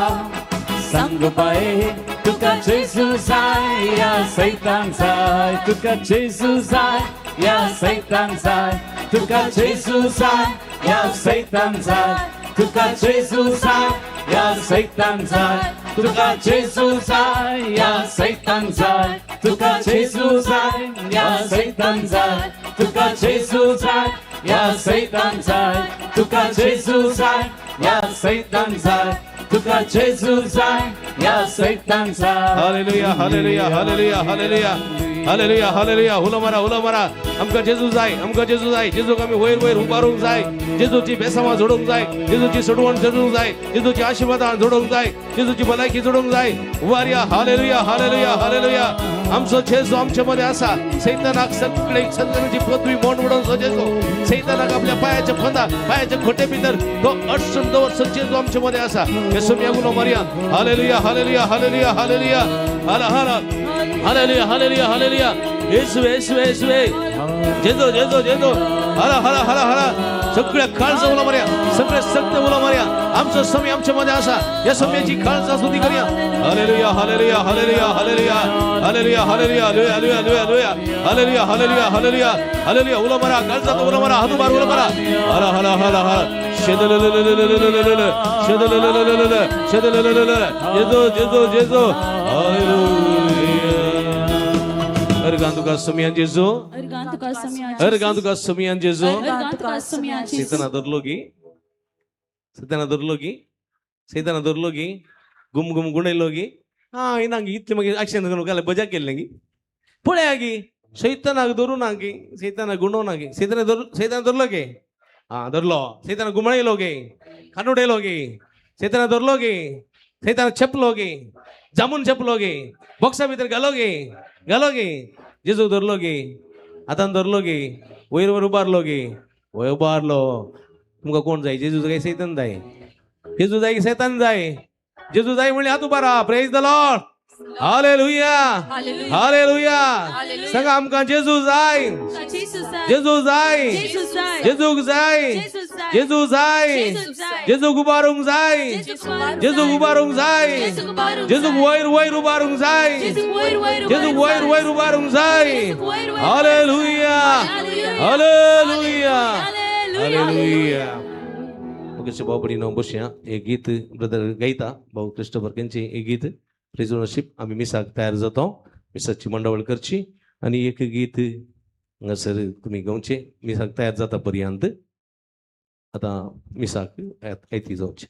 sango bae, tuka Jesus ai, ya Satan zai. Tuka Jesus ai, ya Satan zai. Tuka Jesus ai, ya Satan zai. Tuka Jesus ai, ya Satan zai. Tuka Jesus ai, ya Satan zai. Tuka Jesus ai, ya Satan zai. Tuka Jesus ai, या सैतान जाय तुका जेजू जाय या सैतान जाय तुका जेजू जाय या सैतान जाय hallelujah hallelujah hallelujah hallelujah hallelujah hallelujah hula मारा आमका जेजू जाय जेजूक आमी वयर वयर उबारूंक जाय जेजूची बेसामां जोडूंक जाय जेजूची सडवण जोडूंक जाय जेजूची आशिर्वादां जोडूंक जाय जेजूची भलायकी जोडूंक जाय उबारया हालेलुया हालेलुया हालेलुया आमचो जेजू आमचे मध्ये आसा सैतानाक सगळे सैतानाची पदवी मोड उडोवचो जेजू सैतानाक आपल्या पायाच्या फंदा पायाच्या खोटे भितर तो अडचण दवरचो जेजू आमचे मध्ये आसा येसू मेगुनो मारया हालेलुया हालेलुया हालेलुया हालेलुया हाला हाला हालेलुया हालेलुया हालेलुया येशुवे येशुवे येशुवे जेजू जेजू जेजू हाला हाला हाला हाला सगळ्या काळजा उला मारया सगळे सत्य उला मारया आमचो समय आमच्या मध्ये आसा या समयाची काळजा स्तुती करया hallelujah hallelujah hallelujah hallelujah hallelujah hallelujah hallelujah hallelujah hallelujah hallelujah hallelujah hallelujah उला मारा काळजा उला मारा हात मार उला मारा हाला हाला हाला हाला शेदललललललललल शेदलललललल शेदललललल जेजू जेजू जेजू हालेलुया अर्गांतुका समयान जेजू अर्गांतुका समयान जेजू सैताना दొరలోకి ಗುಮ್ ಗುಮ್ ಗುಣೆಲ್ಲೋಗಿ ನಂಗೆ ಇತ್ತು ಮಗ ಆಕ್ಷನ್ ಕಾಲ ಬಜಾ ಕೇಳಂಗಿ ಪುಳೆ ಆಗಿ ಸೈತಾನಾಗ ದೊರುನಾಗಿ ಸೈತಾನ ಗುಣೋನಾಗಿ ಸೈತಾನ ದొరలోకి దొరలో సైతాన గుమ్మడిలోకి కన్నుడేలోకి సైతాన దొరలోకి సైతాన చెప్పులోకి जामून చెప్పులోకి बॉक्सा भितर घालोगी जेजू दొరలోకి आतां दొరలోకి वयर वर उबारलोगी वय उबारलो तुमका कोण जाय जेजू जाय सैतान जाय जेजू जाय की सैतान जाय जेजू जाय म्हणजे हात उबारा praise the Lord hallelujah hallelujah सांगा आमकां जेजू जाय जेजू जाय जेजूक जाय जेजू जाय जेजूक उबारूंक जाय जेजूक उबारूंक जाय जेजूक वयर वयर उबारूंक जाय जेजूक वयर वयर उबारूंक जाय हालेलुया हालेलुया हालेलुया ओके से भाऊ बहिणी बसया एक गीत ब्रदर गायता भाऊ क्रिस्टोफर केंचे एक गीत प्रेज वर्शिप आम्ही मिसाक तयार जातो मिसाची मंडवळ करची आणि एक गीत सर तुम्ही गावचे मिसाक तयार जाता पर्यंत आता मिसाक ऐती जावचे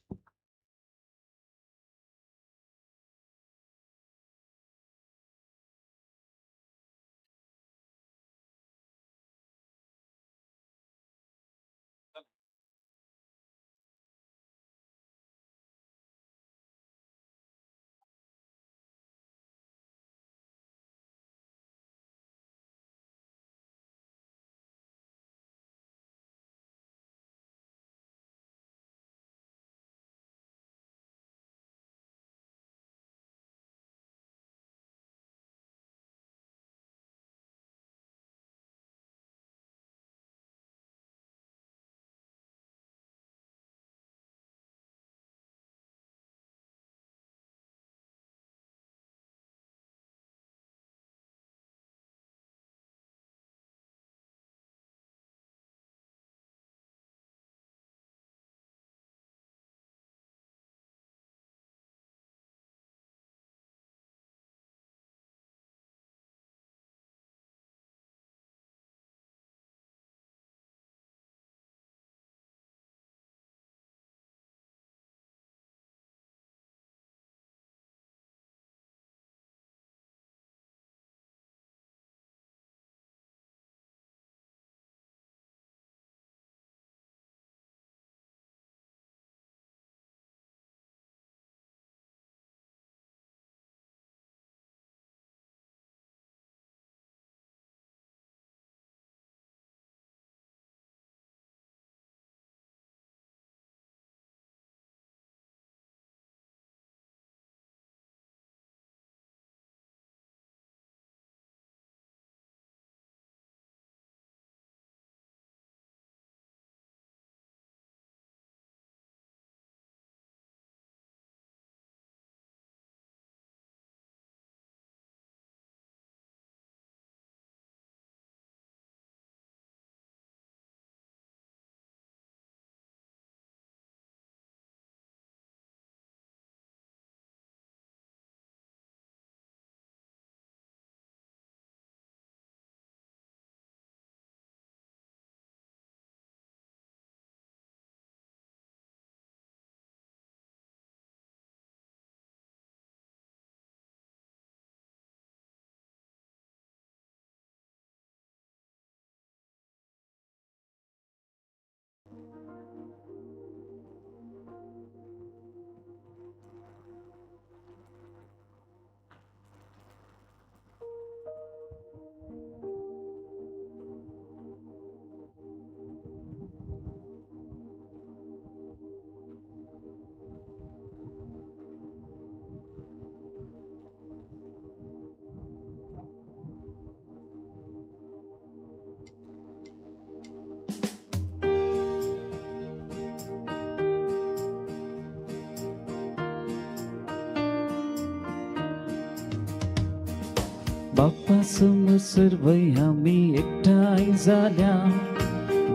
बाप्पा समोर सर्व आम्ही एकटाई झाल्या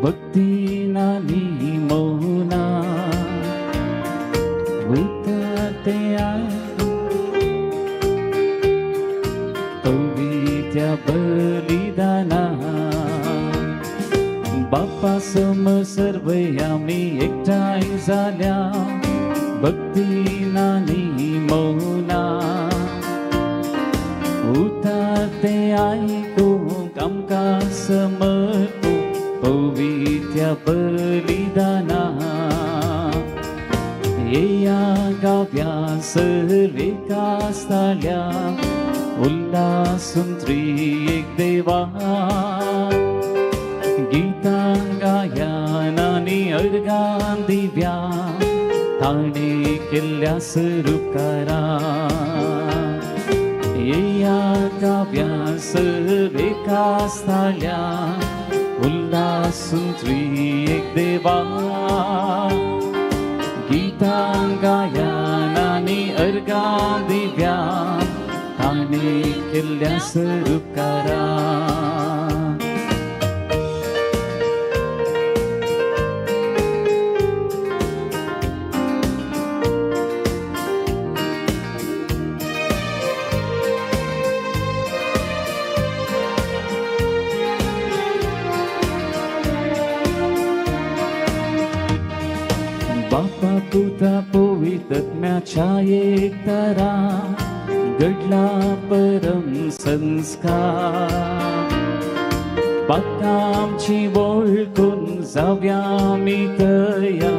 भक्ती नाली मौना उतरते पवित्या बलिदाना बाप्पा समोर सर्व आम्ही एकटाई झाल्या भक्ती नाली मौना उतरते ऐकू आमका समर्पू पवित्या बलिदाना या गाव्या सर्वेका स्थळ्या उल्हासून त्रिएक देवा गीतां गायनानी अर्गां दिव्या ताणे केल्ल्या सुरुकारा या गाव्या सर्वेका स्थळ्या उल्हासून त्रिएक देवा गीतां गायनानी अर्गां दिव्या ताणे केल्ल्या सुरुकारा बाप्पा पुता पवित्रत्म्याच्या एकतारा घडला परम संस्कार बाप्पा आमची वळखून जाव्या आमी तया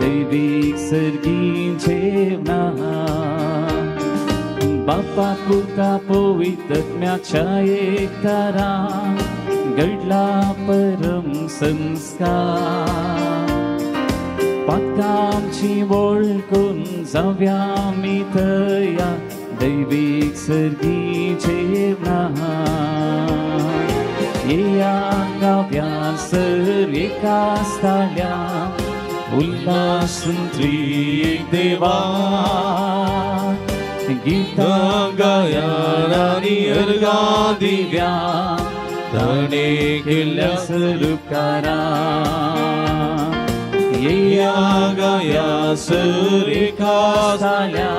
दैवीक सर्गीं जेवणा बाप्पा पुता पवित्रत्म्याच्या एकतारा घडला परम संस्कार पातकामची वळखून जाव्या आमी तया दैवीक सर्गीं जेवणा या गाव्या सर्वेका स्थळ्या उल्हासून त्रिएक देवा गीतां गायनानी अर्गां दिव्या ताणे केल्ल्या सुरुकारा या गाया सर्वेका स्थळ्या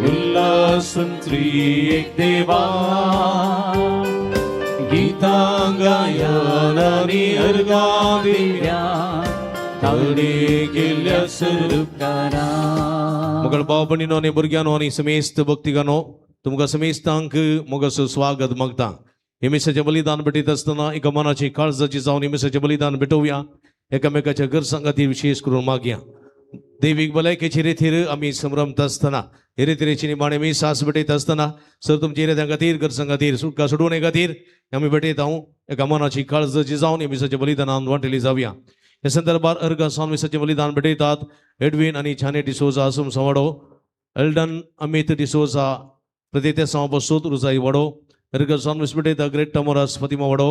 उल्हासून त्रिएक देवा गीतां गायनानी अर्गां दिव्या ताणे केल्ल्या सुरुकारा मगळ भाव भयणीनो आनी भुरग्यांनो आनी समेस्त भक्तिगानो तुमकां समेस्तांक मोगसो स्वागत मागता हे मिसाचें बलिदान भेटयत आसतना एका मनाची काळजाची जावन हे मिसाचें बलिदान भेटोवया एकामेकाच्या गरजांखातीर विशेष करून मागया दैवीक भलायकेचे रितीर आमी संभ्रमत आसतना हे रितीरेची निमाणे मी सास भेटयत आसतना सर तुमचे रित्यां खातीर गरजां खातीर सुटका सोडवणे खातीर आमी भेटयत हांव एका मनाची काळजाची जावन हे मिसाच्या बलिदानान वांटेली जावया हे संदर्भात अर्घ सावन मिसाचें बलिदान भेटयतात एडविन आनी छाने डिसोजा आसूम सांवाडो एल्डन अमित डिसोजा प्रदेते सांवबसोत रुजाई वाडो अर्घ सावन मिस भेटयता ग्रेट टमोरास फतिमा वाडो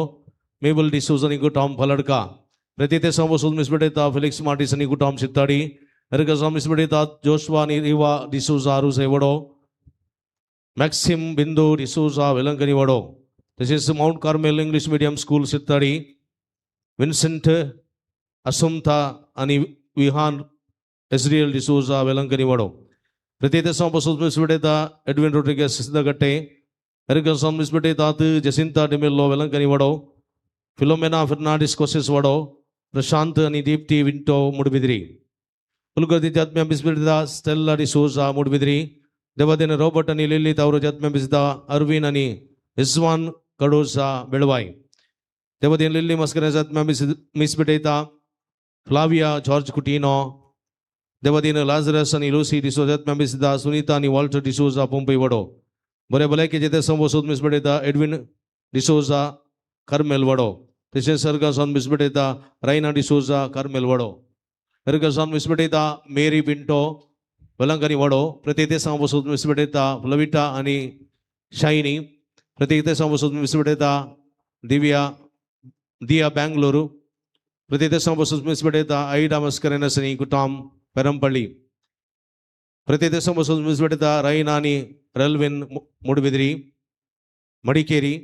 मेबल डिसोजा आनी गुटाम फलडका प्रदेते सांवबसोत मिस भेटयता फिलिक्स मार्टिस आनी गुटाम सित्ताडी अर्घ सावन मिस भेटयतात जोशवा आनी रिवा डिसोजा रुजाई वाडो मॅक्सिम बिंदू डिसोजा वेलंकनी वाडो तशेंच Mount Carmel English medium school सित्ताडी विन्सेंट असुमता आनी विहान एसरियल डिसोजा वेलंकनी वाडो प्रत्येक सांवबसोत मिस भेटयता एडविन रोड्रिगेस सिद्धगट्टे अर्घ सावन मिस भेटयतात जसिंता डिमेल्लो वेलंकनी वाडो फिलोमेना फर्नांडिस कोसेस वाडो प्रशांत आनी दीप्ती विंटो मुडबिद्री कुलगर्दीच्या आत्म्या मिस भेटयता स्टेल्ला डिसोजा मुडबिद्री देवादेन रॉबर्ट आनी लिली तावरोच्या आत्म्या मिसता अरविन आनी इस्वान कडोजा बेळवाय देवादेन लिली मस्करेच्या आत्म्या मिस भेटयता Flavia George Coutinho Devadin Lazarus आनी लुसी डिसोजा आत्म्या मिसता सुनीता आनी वॉल्टर डिसोजा पोंपई वाडो बरे भलायकेचे ते संबोसून मिस भेटयता एडविन डिसोजा कार्मेल वाडो तशेंच अर्घ सावन मिस भेटयता रायना डिसोजा कार्मेल वाडो अर्घ सावन मिस भेटयता मेरी पिंटो वेलंकनी वाडो प्रत्येक सांबोसून मिस भेटयता फ्लविटा आनी शायनी प्रत्येक सांबोसून मिस भेटयता दिया बेंगलुरु प्रत्येक सांबोसून मिस भेटयता आईडा मस्करेनस आनी कुटाम पेरंपल्ली प्रत्येक सांबोसून मिस भेटयता रायना आनी रल्विन मुडबिद्री मडिकेरी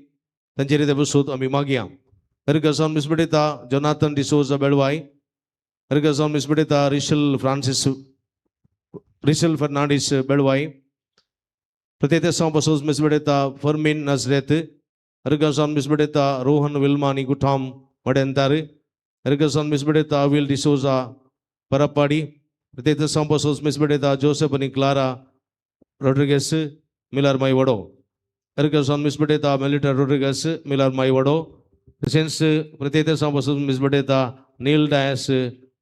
तांचे रिते बसून आमी मागया एरगासन मिसबेडिता जोनाथन डिसोजा बेळवाई एरगासन मिसबेडिता रिशल फर्नांडिस बेळवाई प्रत्येक बसून मिसबेडिता फर्मिन नजरेत एरगासन मिसबेडिता रोहन विल्मानी गुठाम मडेंतार एरगासन मिसबेडिता विल डिसोजा परपाडी प्रत्येक बसून मिसबेडिता जोसेफ आणि क्लारा रोड्रिगेस मिलर माईवडो एरगासन मिसबेडिता मेलिटा रोड्रिगेस मिलर माईवडो तसेच प्रत्येक बसून मिसबेडिता नील डायस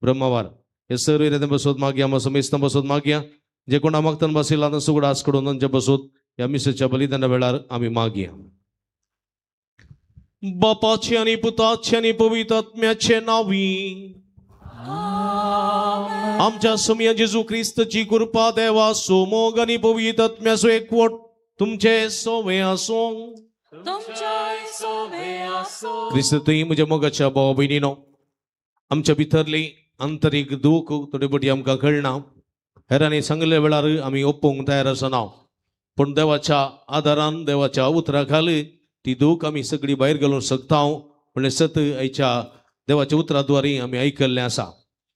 ब्रह्मवार हे सर्व रिते बसून मागया मग समेस्त बसून मागया जे कोणा मागताना बसीला सुगड आसकडून तांच्या बसून या मिसेसच्या बलिदाना वेळार आम्ही मागया बापाचे आणि पुताचे आणि पवित्र आत्म्याचे नावी आमच्या समया जेजू ख्रिस्ताची कृपा देवा सोमोग आणि पवित्र आत्म्याचो एकवट तुमचे सोवे असो ख्रिस्त तुई म्हज्या मोगाच्या भाव भयणीनो आमच्या भितरली आंतरीक दूख थोडी बटी आमकां कळना हेरांनी सांगले वेळार आमी ओपोवंक तयार आसना पण देवाच्या आदारान देवाच्या उतरा खाली ती दूख आमी सगळी भायर घालूंक शकता म्हणजे सत आयच्या देवाच्या उतराद्वारे आमी आयकल्लें आसा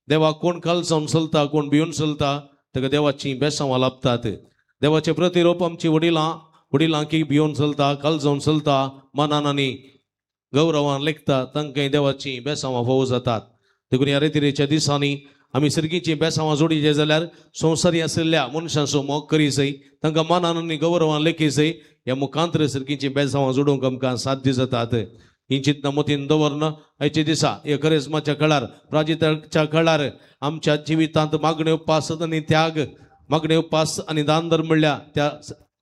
देवा कोण काल जावन चलता कोण भिवन चलता ताका देवाची बेसांवां लाभतात देवाचे प्रतिरूप आमची वडिलां की भिवन चलता काल जावन चलता मनान आनी गौरवान लेखता तांकां देवाची बेसांवां फावो जातात देखून ह्या रितीच्या दिसांनी आमी सर्गीची बेसांवां जोडीचे जाल्यार संवसारी आशिल्ल्या मनशांचो मोग करीसय तांकां मनान आनी गौरवान लेखीसय ह्या मुखांतर सर्गीची बेसांवां जोडूंक आमकां साध्य जातात ही चिंतना मतीन दवरन आयच्या दिसा ह्या करेस्माच्या काळार प्राजिताच्या काळार आमच्या जिवितांत मागणे उपास आनी त्याग मागणे उपास आनी दान धर्म म्हणल्या त्या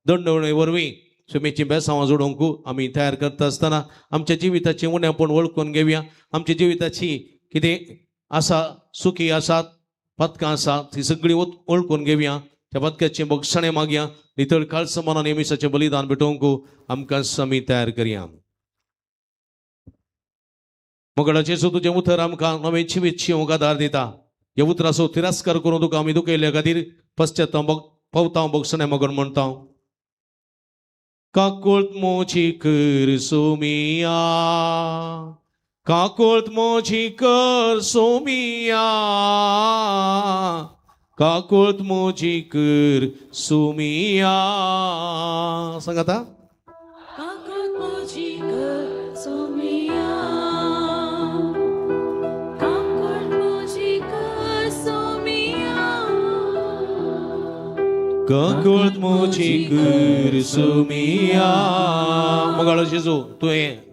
दंडवणे वरवीं सुमेची बेसांवां जोडूंक आमी तयार करता आसतना आमच्या जिविताची उणेपण वळखून घेवया आमच्या जिविताची कितें आसा सुखी आसात पदकां आसात ती सगळीं वळखून घेवया त्या पदकाचे बक्षणे मागया नितळ काळस मनान येमिसाचें बलिदान भेटोवंक आमकां आमी तयार करया मोगडाचे सो तुजें उतर आमकां नवे जिवीत आदार दिता ह्या उतराचो तिरस्कार करून तुका आमी दुखयल्या खातीर पश्चाताप पावता बक्षणे मोगण म्हणटा काकुळत मोची कर सोमिया काकुळत मोची कर सोमिया काकुळत मोची कर सोमिया सांग आता काकुळत मोची कर सोमिया काकुळत मोची कर सोमिया काकुळत मोची कर सोमिया मोगाळ जेजू तुवें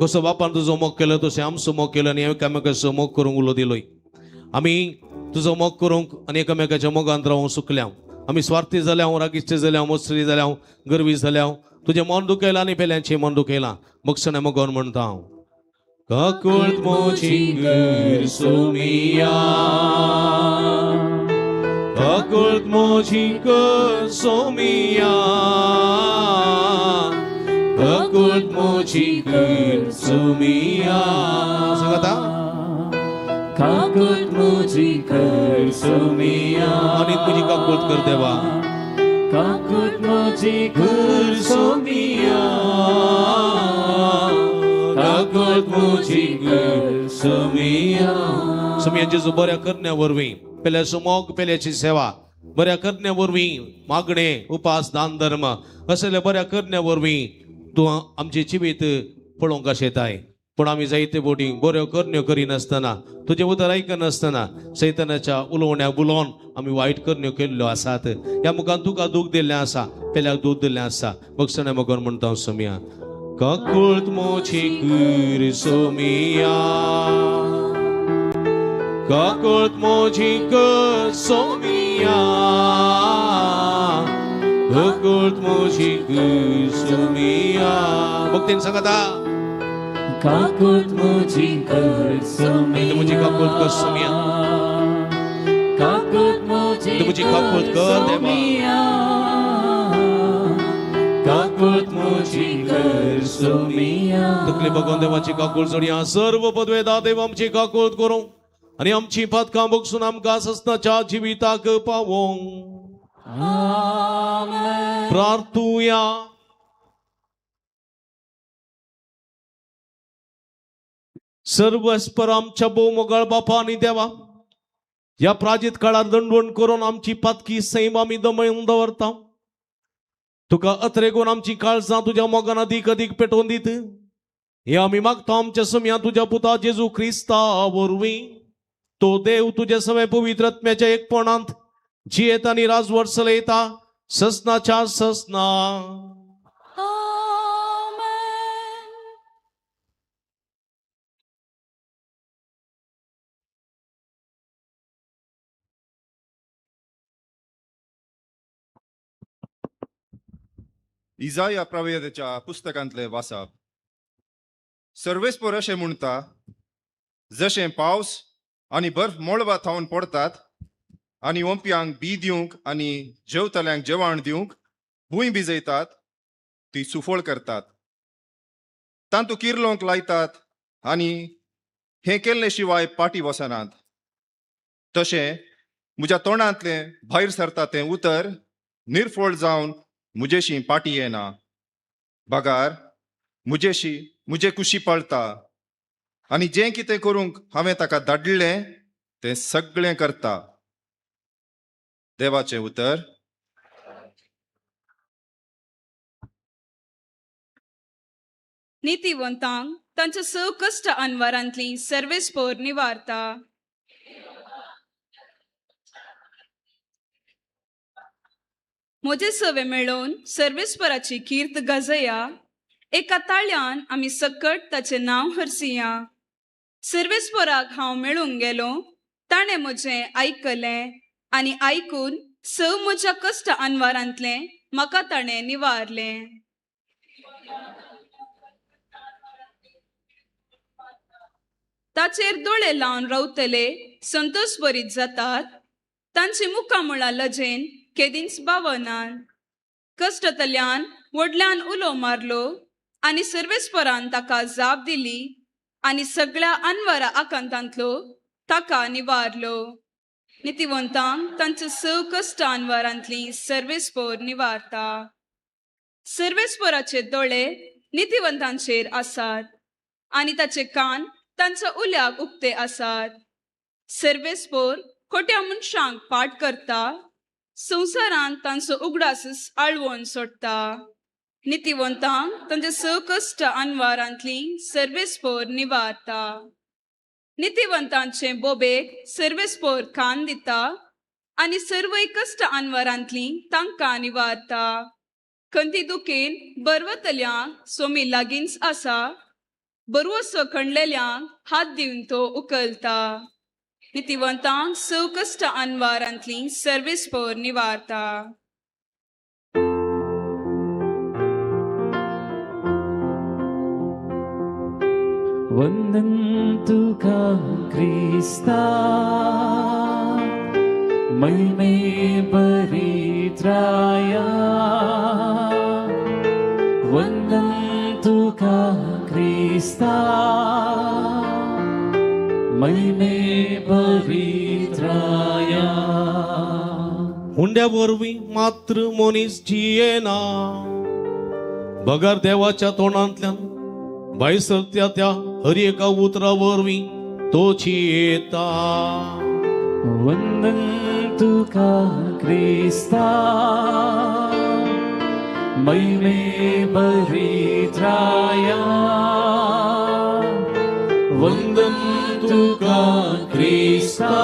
कसो बापान तुजो मोग केलो तशें आमचो मोग केलो आनी एकामेकाचो मोग करूंक उलो दिलोय आमी तुजो मोग करूंक आनी एकामेकाच्या मोगांत रावूंक सुकल्या आमी स्वार्थी जाल्या रागिश्ट जाल्या मोसरी जाल्या गर्वी जाल्या तुजें मन दुखयलां आनी पेल्यांचें मन दुखयलां बक्षणे मोगोन म्हणटा हांव काकुळत मोची कर सोमिया काकुळत मोची कर सोमिया काकुळत मोची कर सोमिया सांग आता काकुळत मोची कर सोमिया आणि तुझी काकुळत कर देवा काकुळत मोची कर सोमिया काकुळत मोची कर सोमिया सोमिया जेजू बऱ्या करण्या वरवीं पेल्याचो मोग पेल्याची सेवा बऱ्या करण्या वरवीं मागणे उपास दान धर्म असले बऱ्या करण्या वरवीं तूं आमचे जिवीत पळोवंक आशेताय पण आमी जायते बोटी बऱ्यो करण्यो करिनासतना तुजें उतर आयकनासतना सैतानाच्या उलोवण्याक बुलोवन आमी वायट करण्यो केल्ल्यो आसात ह्या मुखार तुका दूख दिल्लें आसा पेल्याक दूख दिल्लें आसा बक्षणे मोगोन म्हणटा हांव सोमिया काकुळत मोची कर सोमिया काकुळत मोची कर सोमिया काकुळत मोची कर सोमिया भक्तीन सांगता काकुळत मोची कर सोमिया तुमची काकुळत कर सोमिया काकुळत मोची तुमची काकुळत कर देवा काकुळत मोची कर सोमिया तकली बघून देवाची काकुळ जोडया सर्व पदवे दा देव आमची काकुळत करूं आणि आमची पदकां बगसून आमकां सस्ताच्या जिविताक पावोंक आमेन प्रार्थुया सर्वस्पर आमच्या बोमोगळ बापा आणि देवा, या प्राजित काळात दंडवण करून आमची पातकी सैम आम्ही दमळून दवरता. तुका अत्रेगून आमची काळजां तुझ्या मोगान अधिक अधिक पेटवून दीत. हे आम्ही मागता आमच्या समया तुझ्या पुता जेजू ख्रिस्ता वरवीं. तो देव तुझ्या सवय पवित्र आत्म्याच्या एकपणांत जियेता आणि राजवट चलयता ससनाच्या ससना. Amen. इजाया प्रवेदाच्या पुस्तकांतले वाचप. सर्वेस्पर अशें म्हणटा, जशें पावस आनी बर्फ मोळवा थावन पडटात आनी ओंप्यांक बी दिवंक आनी जेवतल्यांक जेवण दिवंक भूंय भिजयतात, ती सुफळ करतात. तांतू किर्लोंक लायतात आनी हें केल्ले शिवाय पाटी वसनात. तशें म्हज्या तोंडांतलें भायर सरता तें उतर निर्फळ जावन मुजेशी पाटी येना. बगार मुजेशी मुजे कुशी पळता आनी जें कितें करूंक हांवें ताका धाडलें तें सगळें करता. देवाचें उतर. नितीवंतांक तांच्या स कश्ट अनवरांतली सर्वेस्पर निवारता. म्हजे सवे मेळोवन सर्वेस्पराची कीर्त गाजया. एका ताळ्यान आमी सकट ताचें नांव हरसिया. सर्वेस्पराक हांव मेळूंक गेलो, ताणें म्हजें आयकलें आनी आयकून स म्हज्या कश्ट अनवरांतलें म्हाका ताणें निवारलें. ताचेर दोळे लावन रावतले संतोष बरीत जातात. तांची मुखामळां लजेन केदींच बावनान. कश्टतल्यान व्हडल्यान उलो मारलो आनी सर्वेस्परान ताका जाप दिली आनी सगळ्या अनवरा आकांतांतलो ताका निवारलो. नितीवंतांक तांच्या स कश्ट अनवरांतली सर्वेस्पर निवारता. सर्वेस्पराचे दोळे नितीवंतांचेर आसात आनी ताचे कान तांच्या उल्याक उक्ते आसात. सर्वेस्पर खोट्या मनशांक पाट करता, संवसारांत तांचो उगडास आळवून सोडटा. नितीवंतांक तांचे स कश्ट अनवरांतली सर्वेस्पर निवारता. नितीवंतांचे बोबेक सर्वेस्पर कान दिता आनी सर्वय कश्ट अनवरांतली तांकां निवारता. खंती दुखेन बरवतल्यांक सोमी लागींच आसा, बरवसो खणलेल्यांक हात दिवन तो उखलता. नितीवंतांक स कश्ट अनवरांतली सर्वेस्पर निवारता. वंदन तुका ख्रिस्ता, महिमे परित्राया. वंदन तुका ख्रिस्ता, महिमे परित्राया. हुंड्या वरवीं मात्र मनीस जियेना, बगार देवाच्या तोंडांतल्यान भायर सरत्या त्या हर एका उतरा वरवीं तोची येता. वंदन तुका ख्रिस्ता, महिमे परित्राया. वंदन तुका ख्रिस्ता,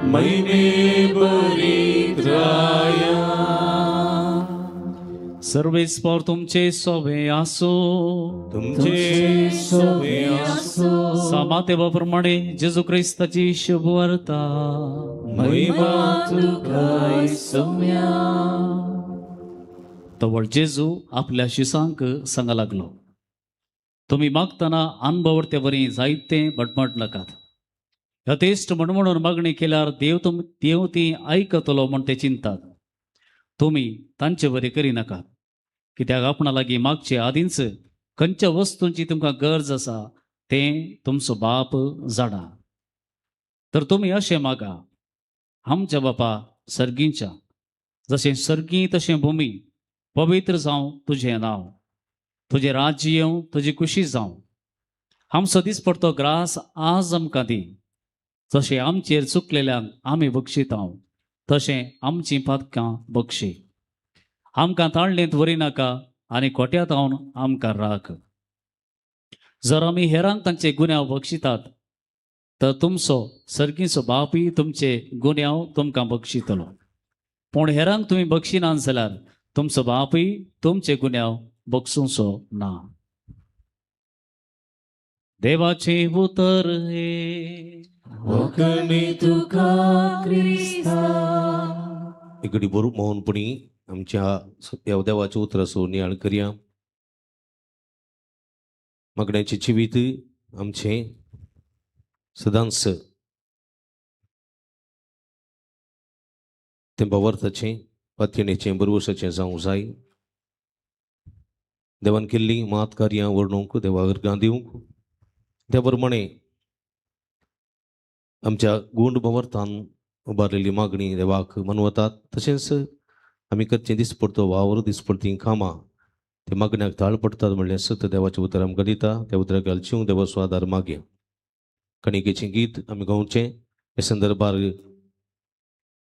महिमे परित्राया. सर्वेस्पर तुमचे सोबे आसो, तुमचे सोबे आसो. सामा देवाप्रमाणे जेजू ख्रिस्ताची शुभ वार्ता. महिमा तुका सौम्या. तवळ जेजू आपल्या शिसांक सांगा लागलो, तुम्ही मागताना अनुभवते वरी जायते बटमट नाकात. यथेष्ट म्हणून मागणी केल्यार देव ती ऐकतलो म्हण ते चिंतात. तुम्ही तांचे बरे करी नाकात, कित्याक आपणा लागीं मागचे आदींच खंयच्या वस्तूंची तुमकां गरज आसा तें तुमचो बाप जाणा. तर तुम्ही अशें मागा, आमच्या बापा सर्गीच्या, जशें सर्गी तशें भुमी पवित्र जावं तुजें नांव. तुजें राज्य येवं, तुजी खुशी जावं. आमचो दिसपडतो ग्रास आज आमकां दी. जशें आमचेर चुकलेल्यांक आमी बक्षिता तशें आमचीं पातकां बक्षी. आमकां ताळणेंत व्हरिनाका आनी खोट्यात आवन आमकां राख. जर आमी हेरांक तांचे गुन्यांव बक्षितात तर तुमचो सर्गीचो बापूय तुमचे गुन्यांव तुमकां बक्षितलो. पूण हेरांक तुमी बक्षिनात जाल्यार तुमचो बापूय तुमचे गुन्यांव बक्षूंचो ना. देवाचे उतर हे वखणी तुका क्रिस्ता. एक घडी बरो मौनपणी आमच्या देवाचें उतर असो नियाळ करया. मागण्याचें जिवीत आमचें सदांच तें भावार्थाचें पातयणेचें बरवशाचें जावंक जाय. देवान केल्लीं मात कार्यां वर्णूंक देवा अर्गां दिवंक त्या प्रमाणे आमच्या गूंड भावार्थान उबारलेली मागणी देवाक मनवतात. तशेंच आमी करचें दिसपडतो वावर दिसपडटी कामां ते मागण्याक ताळ पडटात म्हणलें सत देवाचें उतर आमकां दिता. त्या उतराक घालचें देवाचो आदार मागया. काणिकेचें गीत आमी गावचें. हे संदर्भार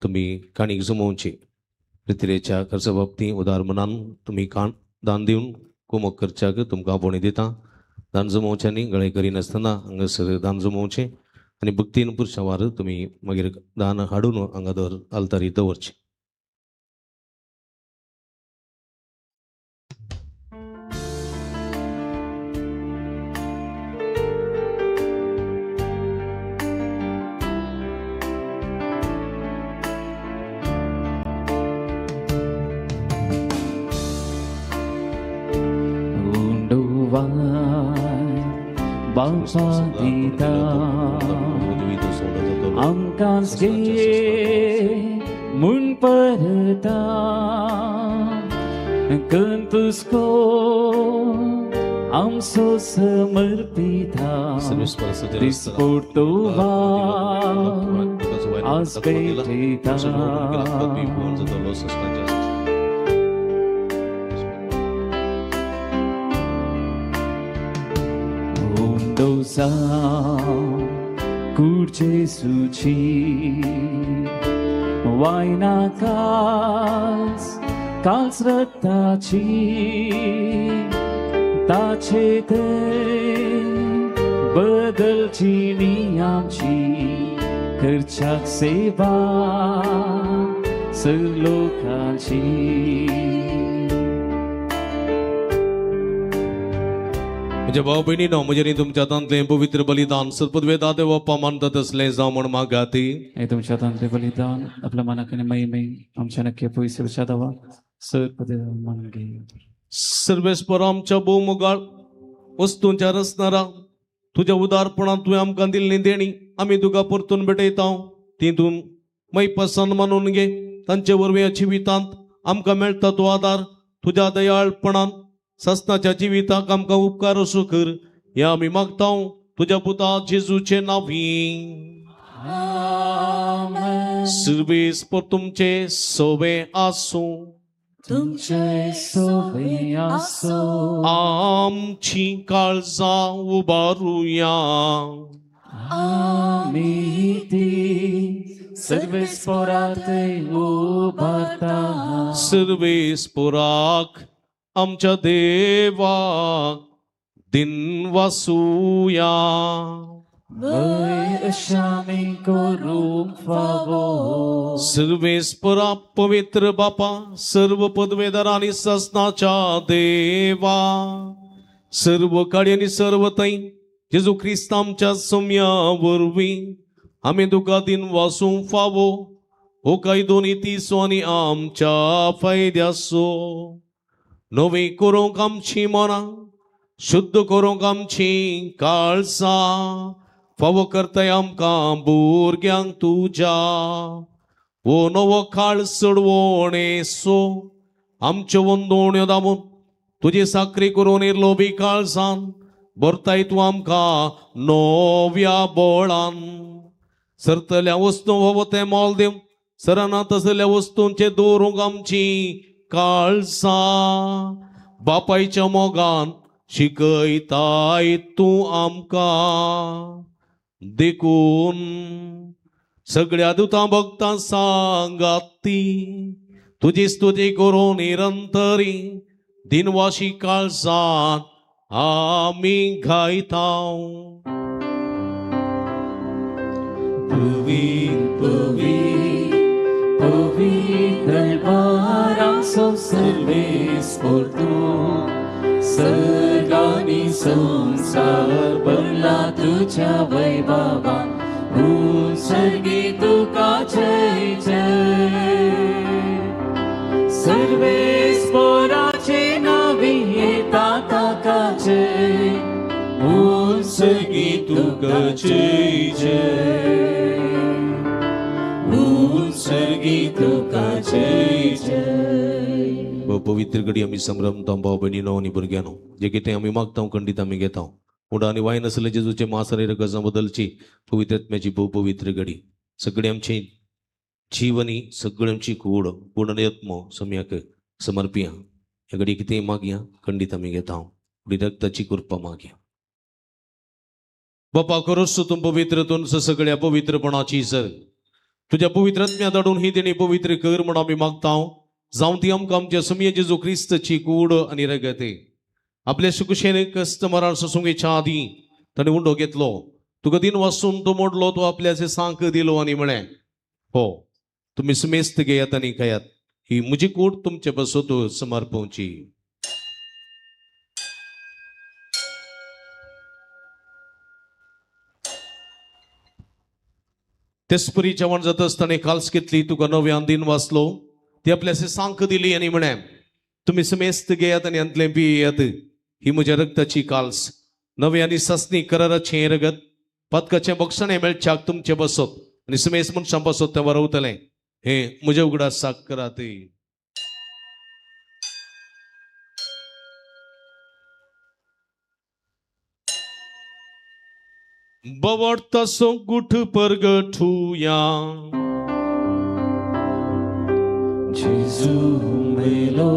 तुमी काणीक जमोवची. प्रितिरेच्या खर्चा बाबतींत उदार मनान तुमी दान दिवन कुमक करच्याक तुमकां आपोवणी दिता. दान जमोवच्यांनी गळे करिनासतना हांगासर दान जमोवचें आनी भक्तीन पुरुशावार तुमी मागीर दान हाडून हांगा आलतारी दवरचें. बापा दिता आमकां घे म्हूण परता. कंतुस्को आमचो समर्पिता. दिसपडतो आज पेटयता. Curce suci Waina Kals rataci Tacete Bădălci niamci Cârceac seva Sălocalci. म्हज्या भाव भयणीनो म्हजें तुमच्या हातांतलें पवित्र बलिदान सत्पदवेदा देवप्पा मानतात असलें जावं म्हण मागाती. हे तुमच्या हातांतलें बलिदान आपल्या मनाक आनी महिमे आमच्या नक्की पयसुरच्या दवा सर्पदे मान घे. सर्वेस्पर आमच्या भोवमोगाळ वस्तूंच्या रचणारा तुज्या उदारपणान तुवें आमकां दिल्लीं देणी आमी तुका परतून भेटयता. ती तूं मैपसान मानून घे. तांचे वरवीं जिवितांत आमकां मेळटा तो आदार तुज्या दयाळपणान सस्नाच्या जिविताक आमकां उपकार असो कर. हें आमी मागता तुज्या पुता जेजूचे नांवी. सर्वेस्पर तुमचे सोवे आसूं. तुमचे सोबे आसो. आमची काळजां उबारुया. आमी ती सर्वेस्परात उबारता. सर्वेस्पराक आमच्या देवाक दिन वासुया. Voi अशामी करूंक फावो. सर्वेस्परा पवित्र बापा सर्व पदवेदार आनी सस्नाच्या देवा सर्व काळी आनी सर्व तै जेजू ख्रिस्त आमच्या सोम्या वरवीं आमी तुका दिन वासूंक फावो. हो कायदो नितीसो आनी आमच्या फायद्याचो. नवी करूंक आमची मनां शुद्ध करूंक आमची काळजां फावो करताय आमकां भुरग्यांक तुज्या. वो नवो काळ चडवणेसो आमच्यो वंदोण्यो दामून तुजी साखरी करून इर्लोबी काळजान भरताय तूं आमकां नव्या बळान. सरतल्या वस्तू फावो तें मोल दिवंक सरना तसल्या वस्तूंचे दवरूंक आमची काळजां बापायच्या मोगान शिकयताय तूं आमकां देखून सगळ्या दुतां भक्तां सांगात ती तुजी स्तुती करून निरंतरी दिनवाशी काळजांत आमी गायतां. Păvit dălbara sau servesc por tu, sărgani संसार बनला तुझ्या वैभवा, उत्सर्गी तुका जय जय. सर्वेस पोराचे नावी येता ताका जय, उत्सर्गी तुका जय जय, उत्सर्गी तुका जय जय. पवित्र घडी आम्ही संभ्रमता भाव बहिणीनो आणि भुरग्यानो जे कितें आमी मागता खंडीत आमी घेता. उडा आनी वायन आसले जेजूचे मासरे रगजा बदलची पवित्र आत्म्याची भोव पवित्र घडी सगळे आमची जीवनी सगळे आमची कूड पूर्ण आत्मो सम्याक समर्पिया. ह्या घडी कितें मागया खंडीत आमी घेता. उडी रक्ताची कृपा मागया. बापा खरोच तूं पवित्रतून सगळ्या पवित्रपणाची सर तुझ्या पवित्र आत्म्या धाडून ही देणी पवित्र कर म्हण आमी मागता. जावं ती आमकां आमच्या सम्य जेजू क्रिस्तची कूड आनी रगते आपल्या सुकुशेन कस्त मरण ससूंगेच्या आदी ताणें उंडो घेतलो. तुका दिन वाचून तो मोडलो तो आपल्याचे सांक दिलो आनी म्हळें हो तुमी सुमेस्त घेयात आनी खायात. ही म्हजी कूड तुमचे बसत समर्पोवची. तेसपरी जेवण जात आसतना काल्स घेतली तुका नव्यान दिन वाचलो ती आपल्याचे सांक दिली आनी म्हळें तुमी समेस्त घेयात आनी अंतलें पियेयात. ही म्हज्या रक्ताची काल्स नवे आनी सस्नी कराराचें रगत पदकाचें बक्षणें मेळच्याक तुमचे बसत आनी समेस्त मनशां बसत तें वरवतलें. हें म्हज्या उगडास साक करात. बवडता सोंगुठ परगठुया जेजू मेलो,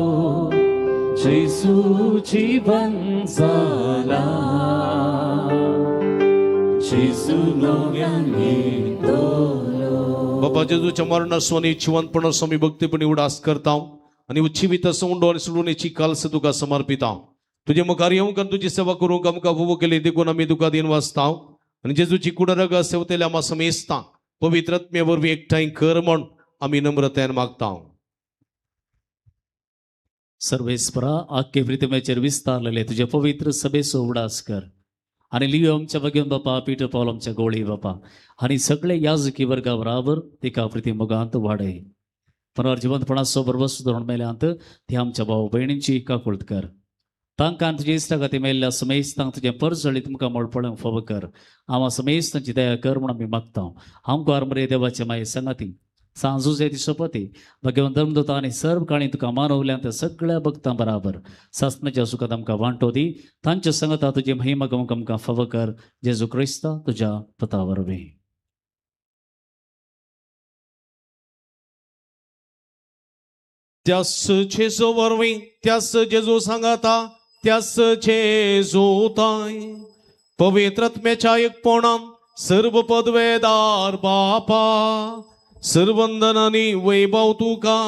जेजू जीवन जाला, जेजू नव्यान येतलो. बाबा जेजूच्या मरणासो आनी जिवंतपणासो आमी भक्तीपणी उडास करता आनी उच्चिवीत असो उंडो आनी सोडूनेची काल्स तुका समर्पिता. तुजे मुखार येवंक आनी तुजी सेवा करूंक आमकां फोव केली देखून आमी तुका दिन वाचता आनी जेजूची कुडरग सेवतेले आमा समेस्ता पवित्र आत्म्या वरवीं एकठांय कर म्हण आमी नम्रतेन मागता. सर्वेस्परा आख्खे प्रितमेचेर विस्तारलेले तुझे पवित्र सभेचो उडास कर आणि लियो आमच्या बगेन बापा पीटर पॉल आमच्या गोळी बापा आणि सगळे याजकी वर्गा बराबर तिका प्रिती मोगांत वाडय. पुनर्जिवंतपणाचो बरोबर धोरण मेल्यांत ती आमच्या भाव भयणींची काकुळत कर. तांकां तुजे इश्टागती मेल्ल्या समेस्तांक तुजें परजळी तुमकां मोडपळ्यांक फाव कर. आम्हा समेस्तांची दया कर म्हण आमी मागता. आमकां आरमरे देवाचे माये संगाती सांजुजे दिसोपती भगवंत धर्मदूत आनी सर्व काणी तुका मानवल्यां त्या सगळ्या भक्तां बराबर सासणाच्या सुखात आमकां वांटो दी. तांच्या संगता तुजी महिमा आमकां फाव कर. जेजू क्रिस्ता तुज्या पता वरवीं. त्यास जेजू वरवीं त्यास जेजू सांगाता त्यास जेजू ताय पवित्र आत्म्याच्या एकपणान सर्व पदवेदार बापा सर्वंदन आनी वैभव तुका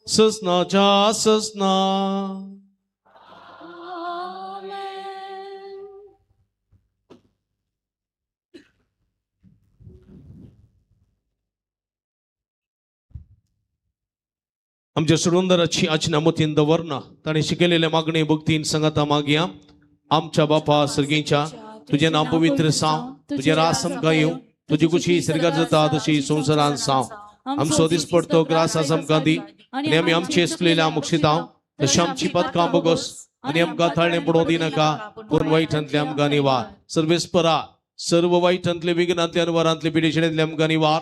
ससनाच्या ससना. आमच्या सुंदराची आचना मतीन दवरना ताणें शिकयलेल्या मागणे भक्तीन सांगाता मागया. आमच्या बापा सर्गेच्या तुझे नाव पवित्र साव तुझे रास आमकां येवं तुजी कुशी सर्गार जाता तशी संवसारान साव. आमचो दीस पडतो ग्रास आमकां दी आनी आमी आमची आसलेल्या मुक्षिता तशी आमची पदकां बोगस आनी आमकां थाळणें पडोवं दिनाका पूण वायटांतले आमकां निवार. सर्वेस्परा सर्व वायटांतले विघ्नांतले आनी वरांतले पिडेशिडेंतले आमकां निवार.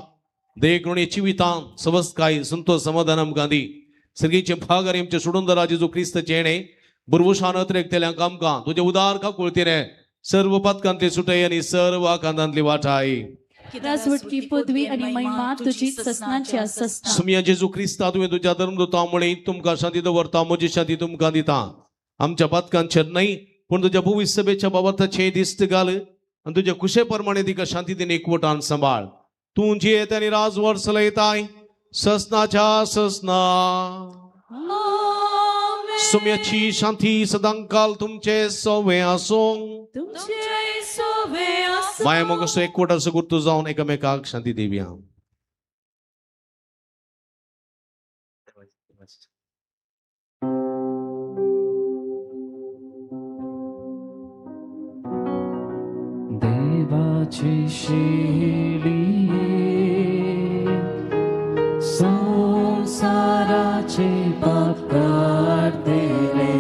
देख जिवितां सवस्काय संतोष समाधान आमकां दी. सर्गीचे भाग आनी आमचे सुंदर जेजू क्रिस्ताचे येणे बुरवुशान अत्रेकतेल्यांक आमकां तुजे उदार काकुळतीरे सर्व पदकांतली सुटय आनी सर्व आकांतांतली वाटाय. राजवटकी पदवी आणि महिमा तुझी ससनाच्या ससना. सुमिया जेजू क्रिस्ता तुवें तुज्या धर्मदूता मुळे तुमकां शांती दवरता म्हजी शांती तुमकां दिता. आमच्या पदकांचेर न्हय पण तुझ्या भविष्यभेच्या बाबतचे दिसत घाल आणि तुझ्या कुशेप्रमाणे तिका शांतीतेने एकवटान सांभाळ. तू जी येत आणि राजवर येत आहे ससनाच्या ससना. सुम्याची शांती सदांकाल तुमचे सवे असो. माया मग असं एकवट असं गुर्तू जाऊन एकमेकाक शांती देऊया. देवाची शिलिये संसाराचे पाप काढले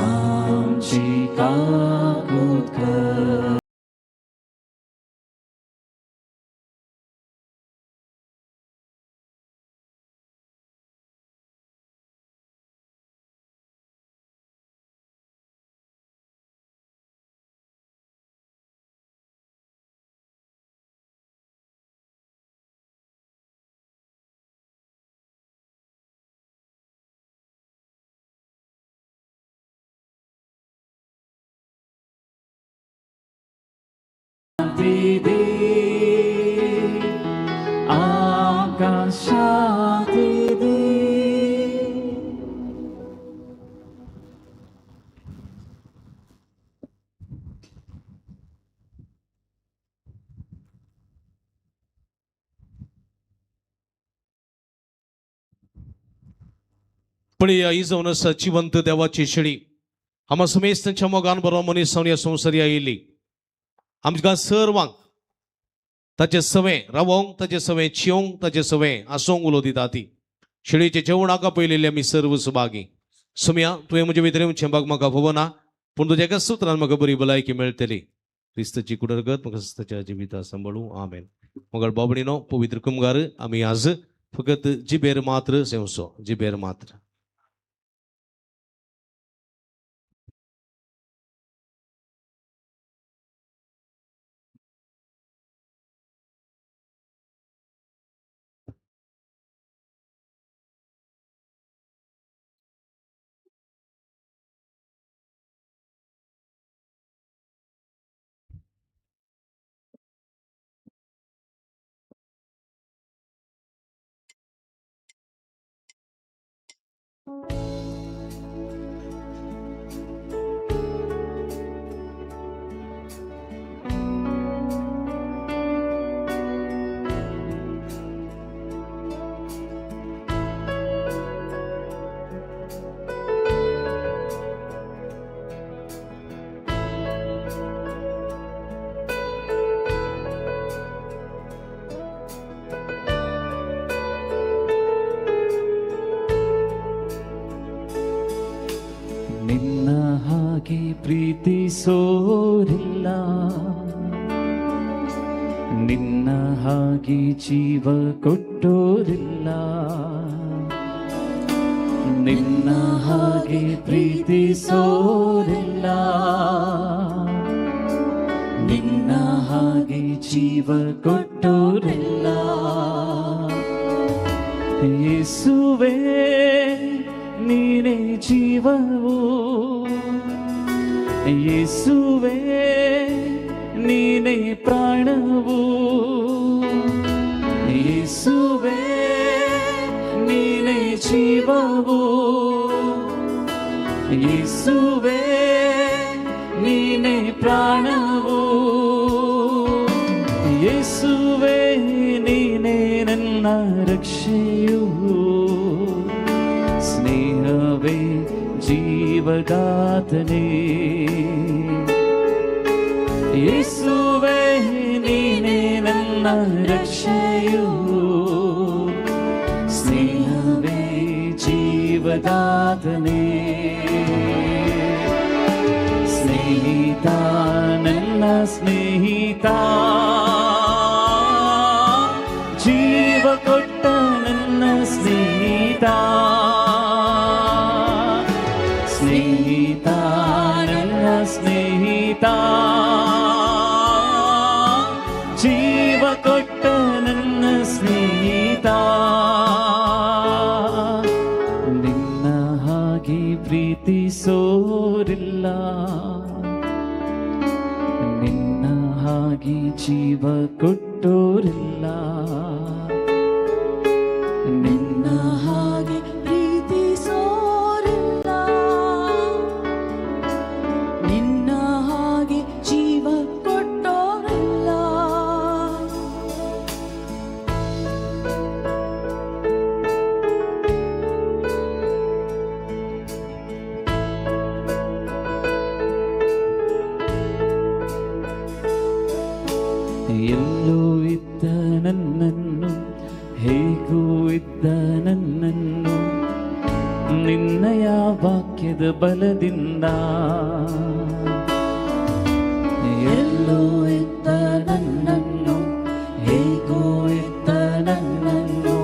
आमची काकूत कर. दे आमका शांती दे. पण या जाऊन जिवंत देवाची शिडी आम्हा समेस्त त्यांच्या मोगान बरोबर मनीस या संसारी आयिल्ली. आमकां सर्वांक ताचे सवे रावोंक ताचे सवे चियोंक ताचे सवे आसोंक उलो दिता ती शिडीचे जेवणाका पयलेले आमी सर्व सुभागी. सुम्या तुवें म्हजे भितर येवचें म्हाका खबर पूण तुज्या एका सुत्रान म्हाका बरी भलायकी मेळटली. क्रिस्ताची कुडरगत म्हाका ताच्या जिविता सांबाळूं. आमेन. मगर बाबडीनो पवित्र कुमगार आमी आज फकत जिबेर मात्र सेवसो. जिबेर मात्र. ನಿನ್ನ ಹಾಗೆ ಪ್ರೀತಿಸೋರಿಲ್ಲ, ನಿನ್ನ ಹಾಗೆ ಜೀವ ಕೊಟ್ಟೋರಿಲ್ಲ, ನಿನ್ನ ಹಾಗೆ ಪ್ರೀತಿಸೋರಿಲ್ಲ, ನಿನ್ನ ಹಾಗೆ ಜೀವ ಕೊಟ್ಟೋರಿಲ್ಲ. ಯೇಸುವೇ ನೀನೇ ಜೀವವು, ಯೇಸುವೇ ನೀನೇ ಪ್ರಾಣವು, ಯೇಸುವೇ ನೀನೇ ಜೀವವು, ಯೇಸುವೇ ನೀನೇ ಪ್ರಾಣವು, ಯೇಸುವೇ ನೀನೇ ನನ್ನ ರಕ್ಷೆಯು, ಸ್ನೇಹವೇ ಜೀವದಾತನೇ, ಯೇಸುವೇ ನೀನೇ ನನ್ನ ರಕ್ಷೆಯು, ಸ್ನೇಹವೇ ಜೀವದಾತನೇ. ಸ್ನೇಹಿತ ನನ್ನ ಸ್ನೇಹಿತ, ಜೀವ ಕೊಟ್ಟ ನನ್ನ ಸ್ನೇಹಿತ, ಸ್ನೇಹಿತ ನನ್ನ ಸ್ನೇಹಿತ, ಜೀವ ಕೊಟ್ಟ ನನ್ನ ಸ್ನೇಹಿತ. ನಿನ್ನ ಹಾಗೆ ಪ್ರೀತಿಸೋರಿಲ್ಲ, ಹಾಗೆ ಜೀವ ಕೊಟ್ಟೋರಿಲ್ಲ, ನಿನ್ನ ಹಾಗೆ ಪ್ರೀತಿಸೋರಿಲ್ಲ, ನಿನ್ನ ಹಾಗೆ ಜೀವ ಕೊಟ್ಟೋರಿಲ್ಲ. ಎಲ್ಲೂ ಇದ್ದ ನನ್ನನ್ನು, ಹೇಗೂ ಇದ್ದ ನನ್ನನ್ನು ನಿನ್ನಯ ವಾಕ್ಯದ ಬಲದಿಂದ, ಎಲ್ಲೂ ಇದ್ದ ನನ್ನನ್ನು, ಹೇಗೂ ಇದ್ದ ನನ್ನನ್ನು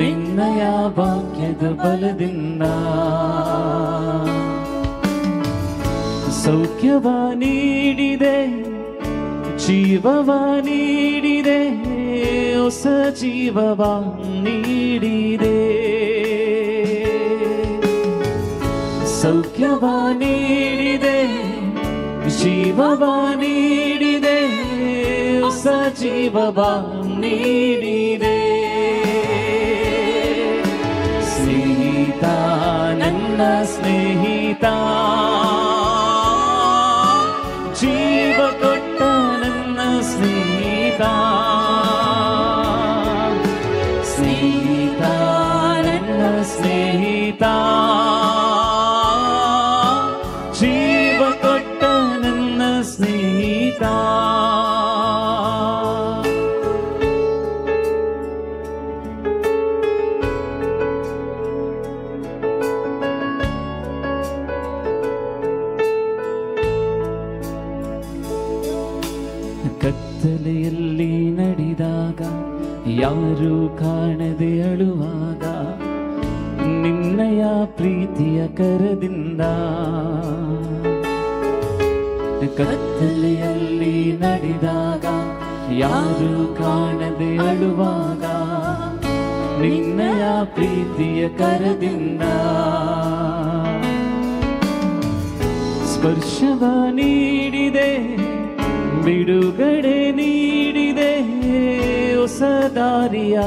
ನಿನ್ನಯ ವಾಕ್ಯದ ಬಲದಿಂದ ಸೌಖ್ಯವ ನೀಡಿದೆ, ಜೀವವ ನೀಡಿದೆ, ಹೊಸ ಜೀವವ ನೀಡಿದೆ. ಸೌಖ್ಯವ ನೀಡಿದೆ, ಜೀವವ ನೀಡಿದೆ, ಹೊಸ ಜೀವವ ನೀಡಿದೆ. ಸ್ನೇಹಿತ, ನನ್ನ ಸ್ನೇಹಿತ, ಜೀವ ಕೊಟ್ಟ ನನ್ನ ಸ್ನೇಹಿತ, ಸ್ನೇಹಿತ, ನನ್ನ ಸ್ನೇಹಿತ, ಜೀವ ಕೊಟ್ಟ ನನ್ನ ಸ್ನೇಹಿತ. ಕತ್ತಲೆಯಲ್ಲಿ ನಡೆದಾಗ, ಯಾರು ಕಾಣದೆ ಅಳುವಾಗ, ನಿನ್ನಯ ಪ್ರೀತಿಯ ಕರದಿಂದ, ಕತ್ತಲೆಯಲ್ಲಿ ನಡೆದಾಗ, ಯಾರು ಕಾಣದೆ ಅಳುವಾಗ, ನಿನ್ನಯ ಪ್ರೀತಿಯ ಕರದಿಂದ ಸ್ಪರ್ಶವ ನೀಡಿದೆ, ಬಿಡುಗಡೆ ನೀಡಿದೆ, ಹೊಸ ದಾರಿಯ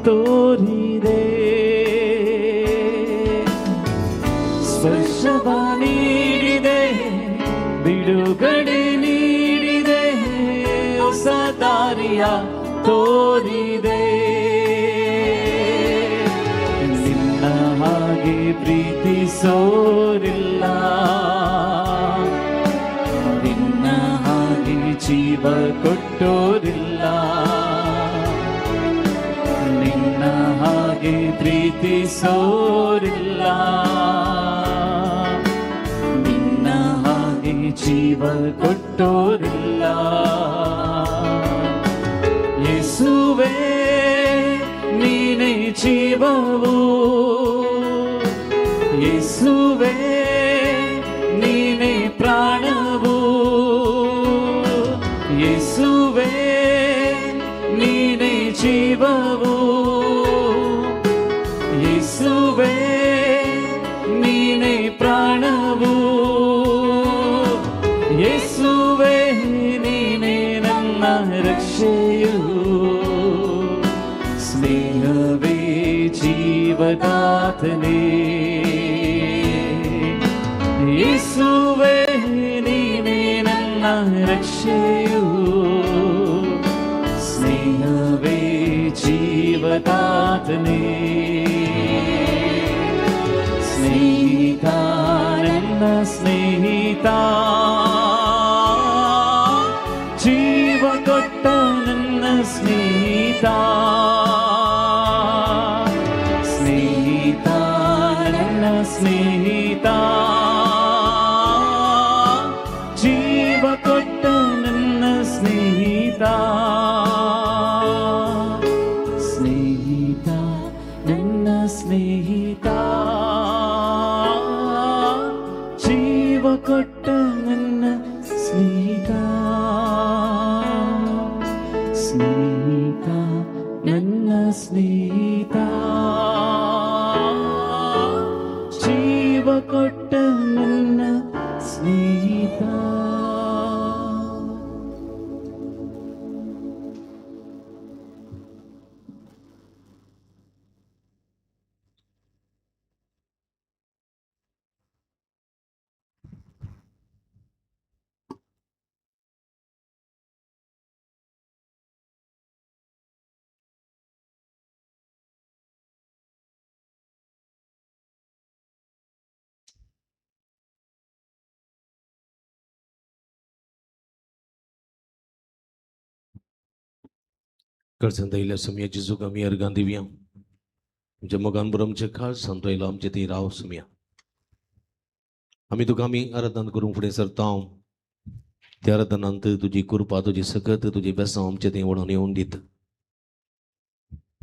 ತೋರಿದೆ. ಸ್ಪರ್ಶವ ನೀಡಿದೆ, ಬಿಡುಗಡೆ ನೀಡಿದೆ, ಹೊಸ ದಾರಿಯ ತೋರಿದೆ. ನಿನ್ನ ಹಾಗೆ ಪ್ರೀತಿಸೋರಿಲ್ಲ, ನಿನ್ನ ಹಾಗೆ ಜೀವ ಕೊಟ್ಟೋರಿಲ್ಲ, ನಿನ್ನ ಹಾಗೆ ಪ್ರೀತಿಸೋರಿಲ್ಲ, ನಿನ್ನ ಹಾಗೆ ಜೀವ ಕೊಟ್ಟೋರಿಲ್ಲ. ಯೇಸುವೇ ನೀನೇ ಜೀವವು, ಯೇಸುವೇ ನೀನೇ ಪ್ರಾಣವು, ಯೇಸುವೇ ನೀನೇ ಜೀವವು, ಯೇಸುವೇ ನೀನೇ ಪ್ರಾಣವು, ಯೇಸುವೇ ನೀನೇ ನನ್ನ ರಕ್ಷೆಯು. ಸ್ನೇಹವೇ ಜೀವದಾತನೇ, ಯೇಸುವೇ ನೀನೇ ನನ್ನ ರಕ್ಷೆಯು. ಸ್ನೇಹವೇ ಜೀವದಾತನೇ, ಸ್ನೇಹಿತ, ನನ್ನ ಸ್ನೇಹಿತ, ಜೀವ ಕೊಟ್ಟ ನನ್ನ ಸ್ನೇಹಿತ, ಸ್ನೇಹಿತ, ನನ್ನ ಸ್ನೇಹಿತ, ಜೀವ ಕೊಟ್ಟ ನನ್ನ ಸ್ನೇಹಿತ, ಸ್ನೇಹಿತ, ನನ್ನ ಸ್ನೇಹಿತ, ಜೀವ ಕೊಟ್ಟ ನನ್ನ ಸ್ನೇಹಿತ, ಸ್ನೇಹಿತ, ನನ್ನ ಸ್ನೇಹಿತ, ಜೀವ ಕೊಟ್ಟ ನನ್ನ ಸ್ನೇಹಿತ. कडसन दैल्या समया जिजूक आमी अर्गां दिवया आमच्या मोगान बरो आमचे काळ सांतयलो आमचे ती राव समया आमी तुका आमी आराधना करूंक फुडें सरता त्या आराधनांत तुजी कृपा तुजी सकत तुजी बेसांव आमचे थंय वळोन येवन दीत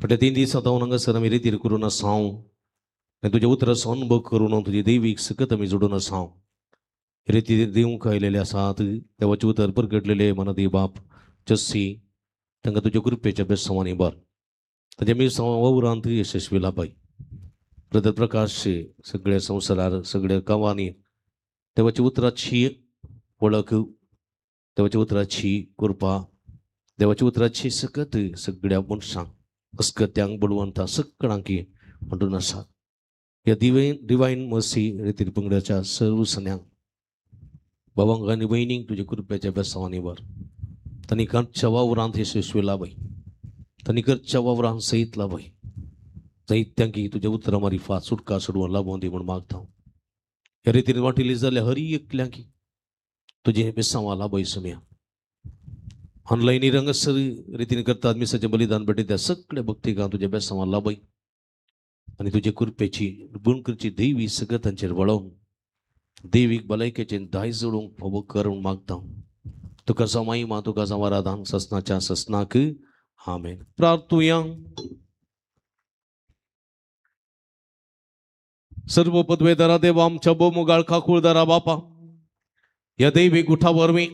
फाटल्या 3 दीस आतां हांगासर आमी रितीर करून आसां आनी तुजे उतराचो अनुभव करून तुजी दैवीक सकत आमी जोडून आसां रितीर दिवंक आयलेले आसात देवाचे उतर परगटलेले मनादी बाप जस्सी तांकां तुज्या कृपेच्या बेसांवांनी बर ताच्या मिरसांवा वावरांत यशस्वी लाभय ब्रदर प्रकाश सगळ्या संवसारार सगळ्या गांवांनी देवाच्या उतराची वळख देवाच्या उतराची कृपा देवाच्या उतराची सकत सगळ्या मनशांक अस्कत्यांक बळवंतां सगळ्यांक म्हणून आसा ह्या डिवायन मर्सी रितीर पंगडाच्या सर्व सण्यांक भावांक आनी भयणींक तुज्या कृपेच्या बेसांवांनी वर तांणी घरच्या वावरांत यशस्वी लाभय तांणी घरच्या वावरांत सईत लाभय जायत्यांक तुज्या उतरां मारिफात सुटका सोडवून लाभोवन दी म्हूण मागता ह्या रितीन वाटिली जाल्यार हर एकल्यांक तुजे बेसांवां लाभय सुम्या ऑनलायनी रंगसर रितीन करतात मिसाचें बलिदान भेटयता सगळ्या भक्तिकांक तुज्या बेसांवां लाभय आनी तुजे कृपेची बुणकरची दैवी सगळ्या तांचेर वळोवन दैवीक भलायकेचें दायज जोडूंक फोव करून मागता तुका समाई मा तुका समाराधान ससनाच्या ससनाक आमेन प्रार्थुया सर्व पदवेदारा देवा आमच्या बोमुगाळ काकुळदारा बापा ह्या दैवीक उठा वरवीं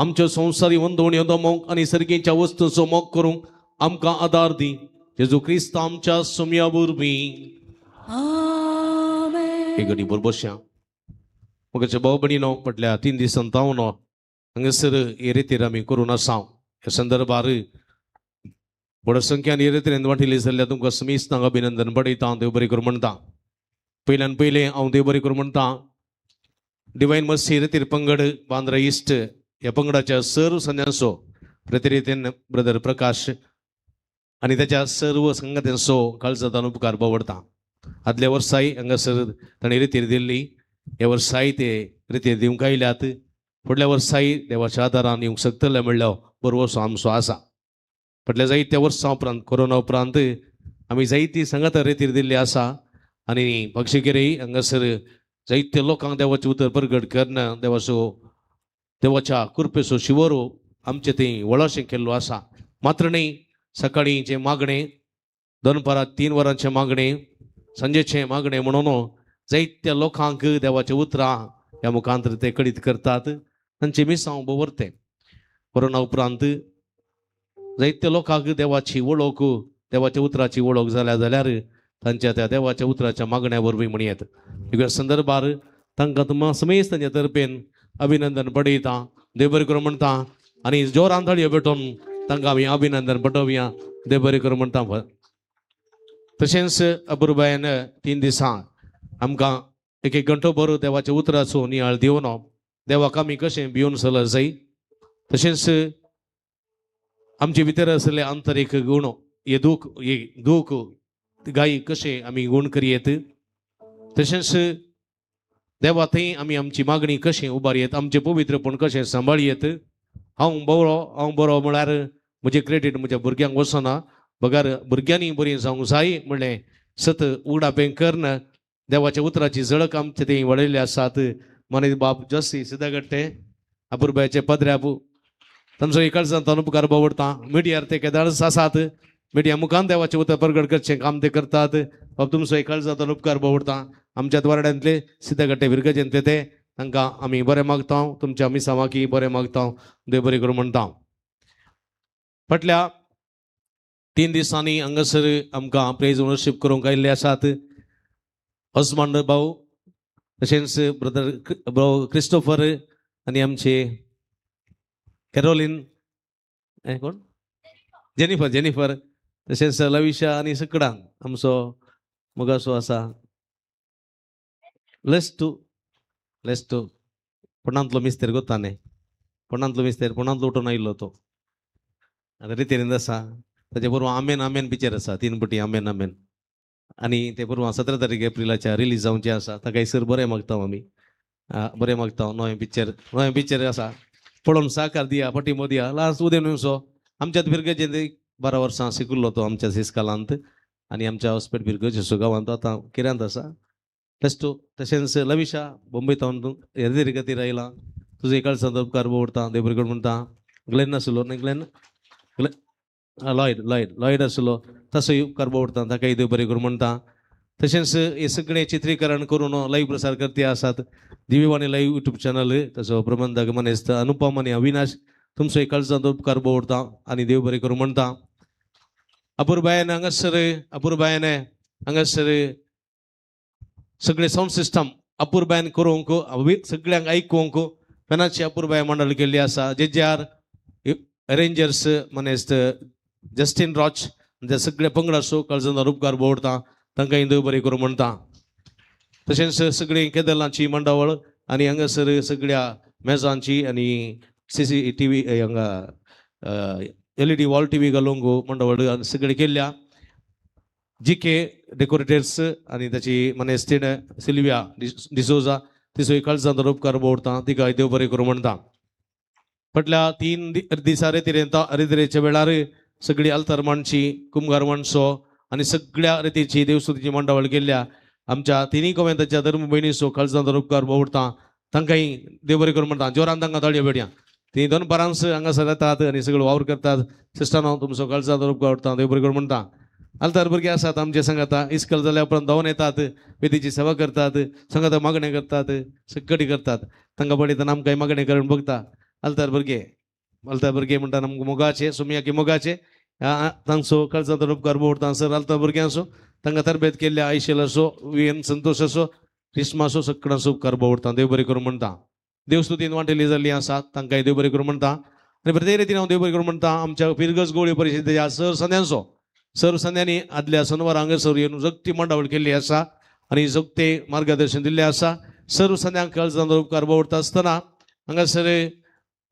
आमच्या संवसारी वंदवण्यो मोग आनी सर्गेच्या वस्तूंचो मोग करूंक आमकां आदार दी जेजू क्रिस्त आमच्या सुम्या वरवीं एक घडी बरोबर बसया मुगाच्या भाव भयणीनो फाटल्या 3 दिसांत तावनो हांगासर हे रितीर आमी करून आसा ह्या संदर्भार व्हड संख्यान हे रितीन वाटिली जाल्यार तुमकां समेस्तांक अभिनंदन पडयता देव बरें करूं म्हणटा पयल्यान पयलें हांव देव बरें करूं म्हणटा डिवायन मर्सी रितीर पंगड बांद्रा इस्ट ह्या पंगडाच्या सर्व सन्यासो प्रतिरितीन ब्रदर प्रकाश आनी त्याच्या सर्व संगत्यांचो काळजांतल्यान उपकार बावडटा आदल्या वर्साय हांगासर ताणें रितीर दिल्ली ह्या वर्साय ते रितीर दिवंक आयल्यात फुडल्या वर्साय देवाच्या आदारान येवंक शकतले म्हणल्यार बरो वर्सो आमचो आसा फाटल्या जायत्या वर्सां उपरांत कोरोना उपरांत आमी जायती संगत रितीर दिल्ली आसा आनी पक्षिगिरी हांगासर जायत्या लोकांक देवाचें उतर प्रगट करना देवाच्या कृपेचो शिवरो आमचे थंय वळाशें केल्लो आसा मात्र न्ही सकाळींचें मागणें दनपारां 3 वरांचें मागणें सांजेचें मागणें म्हणून जायत्या लोकांक देवाचें उतरां ह्या मुखांतर ते कळीत करतात तांचे मिसांव बवरते कोरोना उपरांत जायत्या लोकांक देवाची वळख देवाच्या उतराची वळख जाल्यार तांच्या त्या देवाच्या उतराच्या मागण्या वरवीं म्हणयात ह्या संदर्भार तांकां तुमकां समेस्त तांच्या तर्फेन अभिनंदन पडयता देव बरें करूं म्हणटा आनी जोरान ताळयो भेटोवन तांकां आमी अभिनंदन पटोवया देव बरें करूं म्हणटा तशेंच अपुर्बायेन 3 दिसां आमकां एक घंटो भर देवाच्या उतराचो नियाळ दिवन देवाक आमी कशें भिवन चलत जाय तशेंच आमचे भितर आसले आंतरीक गूण हे दूख गायी कशें आमी गूण करियेत तशेंच देवा थंय आमी आमची मागणी कशें उबारयेत आमचें पवित्रपण कशें सांबाळयेत हांव बरो म्हळ्यार म्हजें क्रेडीट म्हज्या भुरग्यांक वचना बगार भुरग्यांनी बरीं जावंक जाय म्हणलें सत उगडापें करन देवाच्या उतराची जळक आमचे थंय वळयल्ले आसात मने बाब जस्सी सिद्धगट्टे अपुर्बायचे पदऱ्याबू तांचो एकाळजांतल्यान उपकार बावडटा मिडियार ते केदारस आसात मिडिया मुखान देवाचें उतर प्रगट करचें काम ते करतात बाब तुमचो एकाळजांतल्यान उपकार बावडटा आमच्या द्वारड्यांतले सिद्धगट्टे विरगजेंते ते तांकां आमी बरें मागता तुमच्या मिसांवाकी बरें मागता देव बरें करूं म्हणटा फाटल्या 3 दिसांनी हांगासर आमकां प्रेज वर्शीप करूंक आयिल्ले आसात हजमांड भाऊ तशेंच ब्रदर भाऊ क्रिस्टोफर आनी आमचे कॅरोलीन कोण जेनिफर तशेंच लविशा आनी सकडांक आमचो मोगासो आसा लेस्टू पुणांतलो मिस्तेर गोताने पुणांतलो उठून आयिल्लो तो आतां रितीन आसा ताचे बरोबर आमेन पिक्चर आसा 3 पटी आमेन आनी ते बरोबर 17 तारीख एप्रिलाच्या रिलीज जावचें आसा ताका हैसर बरें मागता आमी बरें मागता नवें पिक्चर आसा पळोवन साकार दिया पटी मोदिया लास्ट उदें न्हू सो आमच्यात भुरग्याचें 12 वर्सां शिकिल्लो तो आमच्या इस्कालांत आनी आमच्या हॉस्पिटल भिरगो जेसू गांवांत आतां किऱ्यांत आसा तेच तशेंच लविशा मुंबयतावन येदेरी खातीर आयला तुजो इकाळसांचो उपकार भोवता देव बरें करूं म्हणटा ग्लेन आसलो न्ही ग्लेन लॉयड आसलो तसोय उपकार भोवता ताकाय देव बरें करूं म्हणटा तशेंच हे सगळें चित्रीकरण करून लाईव्ह प्रसार करते आसात दिव्यवाणी लाईव्ह युट्यूब चॅनल तसो प्रबंधक मनेस्त अनुपम आनी अविनाश तुमचो इकाळसांचो उपकार भोवता आनी देव बरें करूं म्हणटा अपुर्बायन हांगासर सगळे साऊंड सिस्टम अपुर्बायन करूंक सगळ्यांक आयकूंक पेनाची अपुर्बाय मंडळ केल्ली आसा जेआर अरेंजर्स मनेस्त जस्टीन रॉच जे सगळे पंगड आसूं काळजांचो उपकार भोवता तांकांय देव बरें करूं म्हणटा तशेंच सगळीं केदलांची मंडळ आनी हांगासर सगळ्या मेजांची आनी CCTV हांगा LED वॉल TV घालूंक मंडळ सगळे केल्ल्या GK डेकोरेटर्स आनी ताची मनेस्तीन सिल्विया डिसोजा तिचो काळजांचो उपकार भोवता तिकाय देव बरें करूं म्हणटा फाटल्या 3 दिसा रेतीरेच्या वेळार सगळी आल्तार मांडची कुंभार माणसो आनी सगळ्या रेतीची देवस्तुतीची मंडळ केल्ल्या आमच्या तिनूय गोव्यांच्या धर्म भयणीचो काळजांचो उपकार भोवता तांकांय देव बरें करूं म्हणटा जोरान तांकां ताळयो बेडया ती 2 परांस हांगासर येतात आनी सगळो वावर करतात सिस्टरांनो तुमचो काळजांचो उपकार भोवता देव बरें करूं म्हणटा आल्तार भुरगे आसात आमचे सांगाता इस्कल जाल्या उपरांत धांवन येतात वेदीची सेवा करतात सांगाता मागणें करतात सगळी करतात तांकां पळयतना आमकांय मागणें करून बघता आल्तार भुरगे म्हणटा आमकां मोगाचे सुमिया की मोगाचे तांचो काळजांचो उपकार भोवता सर आल्तार भुरग्यां आसूं तांकां तरबेत केल्ल्या आयशेल आसूं VN संतोश आसूं क्रिस्मा आसूं सगळ्यांचो उपकार भोवता देव बरें करूं म्हणटा देवस्तुतीन वांटेली जाल्ली आसा तांकांय देव बरें करूं म्हणटा आनी प्रत्येक रितीन हांव देव बरें करूं म्हणटा आमच्या फिरगस गोळी परिशदेच्या सर संध्यांनी आदल्या शनिवार हांगासर येवन जगती मंडळ केल्ली आसा आनी जगते मार्गदर्शन दिल्लें आसा सर्व संध्यांक काळजांचो उपकार भोवता आसतना हांगासर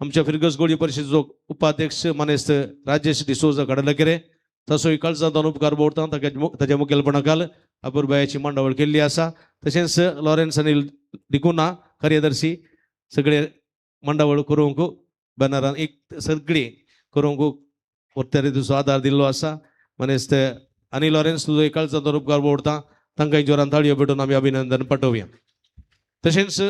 आमच्या फिरगस गोळी परिशदेचो उपाध्यक्ष मनेस्त राजेश डिसोजा कडलकेरे तसोय काळजांचो उपकार भोवता ताच्या मुखेलपणा खाल अपुर्बायाची मंडळ केल्ली आसा तशेंच लॉरेन्स अनिल डिकुना कार्यदर्शी सगळे मंडळ करूंक बॅनरान एक सगळी करूंक उत्तर तुजो आदार दिल्लो आसा मनेस्त आनी लॉरेन्स तुजो काळजांचो उपकार भोवता तांकांय जोरान ताळयो भेटून आमी अभिनंदन पाठोवया तशेंच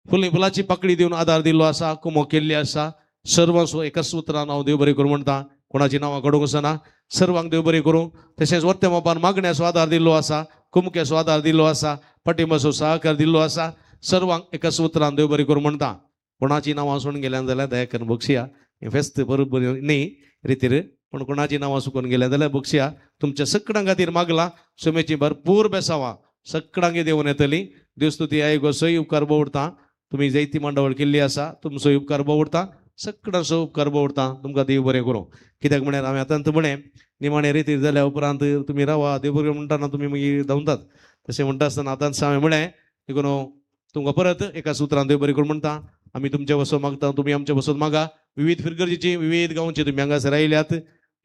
फुलाची पाकळी दिवन आदार दिल्लो आसा कुमो केल्ली आसा सर्वांचो एकाच सुत्रान हांव देव बरें करूं म्हणटा कोणाची नांवां काडूंक वचना सर्वांक देव बरें करूं तशेंच वर्ते मोपान मागण्याचो आदार दिल्लो आसा कुमक्याचो आदार दिल्लो आसा पाठिंबाचो सहकार दिल्लो आसा सर्वांक एका सुत्रान देव बरें करूं म्हणटा कोणाची नांवां सोडून गेल्यान जाल्यार दया करून बक्षया हें फेस्त बरोबर न्ही रितीर पण कोणाची नांवां चुकून गेल्या जाल्यार बक्षया तुमच्या सगळ्यां खातीर मागला सुमेची भरपूर बेसावां सगळ्यांक देवून येतली देवस्तुती आयोगाचोय उपकार भोवता तुमी जायती मंडळ केल्ली आसा तुमचोय उपकार भोवता सगळ्यांचो उपकार भोवता तुमकां देव बरें करूं कित्याक म्हळ्यार हांवें आतां म्हळें निमाणे रितीर जाल्या उपरांत तुमी रावा देव बरें म्हणटाना तुमी मागीर धांवतात तशें म्हणटा आसतना आतांच हांवें म्हळें देखून तुमकां परत एका सुत्रान देव बरें करूं म्हणटा आमी तुमचे वसो मागता तुमी आमचे वसोन मागा विविध फिरगर्जीची विविध गांवची तुमी हांगासर आयल्यात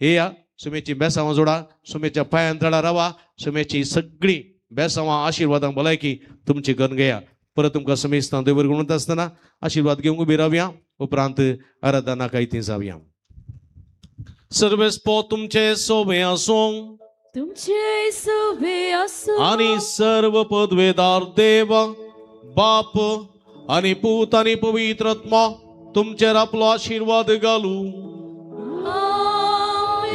येया सुमेची बेसांवां जोडा सुमेच्या पांयांतळा रावा सुमेची सगळी बेसांवां आशिर्वादां भलायकी तुमची करून घेया परत तुमकां समेस्तां देव बरें करूं म्हणटा आसतना आशिर्वाद घेवंक उबी रावया उपरांत आराधना कायती जावया सर्वेस्पो तुमचे सोबे आसूं तुमचे सोबे आसूं आनी सर्व पदवेदार देव बाप आनी पूत आनी पवित्र आत्मा तुमचेर आपलो आशिर्वाद घालूं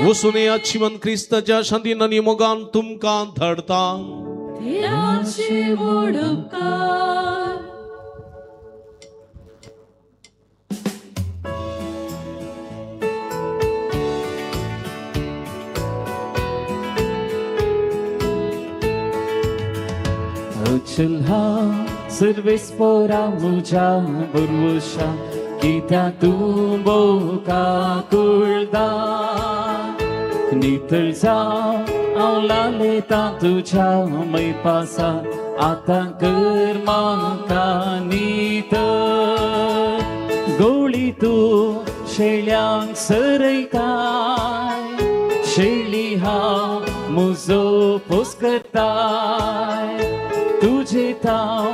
वचून या जीवन क्रिस्ताच्या शांतीन आनी मोगान तुमकां धाडटा देवाचे व्हड उपकार Ucilha सर्वेस्पोरा मुझा बुरवुशा कित्या तूं बोका कुळदा नितळ जाव हांव लालेता तुज्या मैपासा आतां कर म्हाका नितळ गोळी तूं शेळ्यांक सरयताय शेळी हांव म्हजो पोस करताय तुजे ताव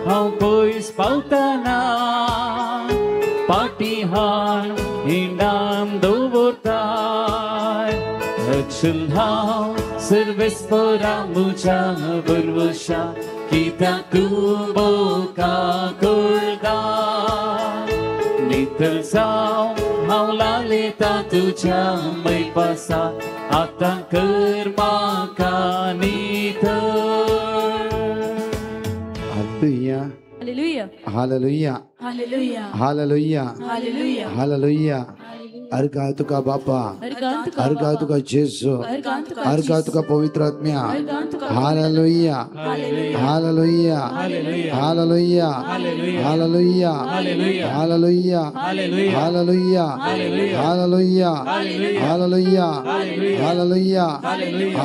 हांव पयस पावतना पाटी हाड हिंडान दवरताय Chulha service pora mucha burvusha kita tubo ka kurda nitel sao haula leta tuja mai pasa ata kerma ka nitel. Hallelujah. Hallelujah. Hallelujah. Hallelujah. Hallelujah. Hallelujah. Hallelujah. अर्घा तुका बापा, अर्गांत का अर्घा तुका जेसु, अर्गांत का अर्घा तुका पवित्र आत्म्या. अर्गांत का hallelujah, Hallelujah. Hallelujah, Hallelujah. Hallelujah, Hallelujah. Hallelujah, Hallelujah. Hallelujah, Hallelujah. Hallelujah, Hallelujah. Hallelujah, Hallelujah. Hallelujah, Hallelujah.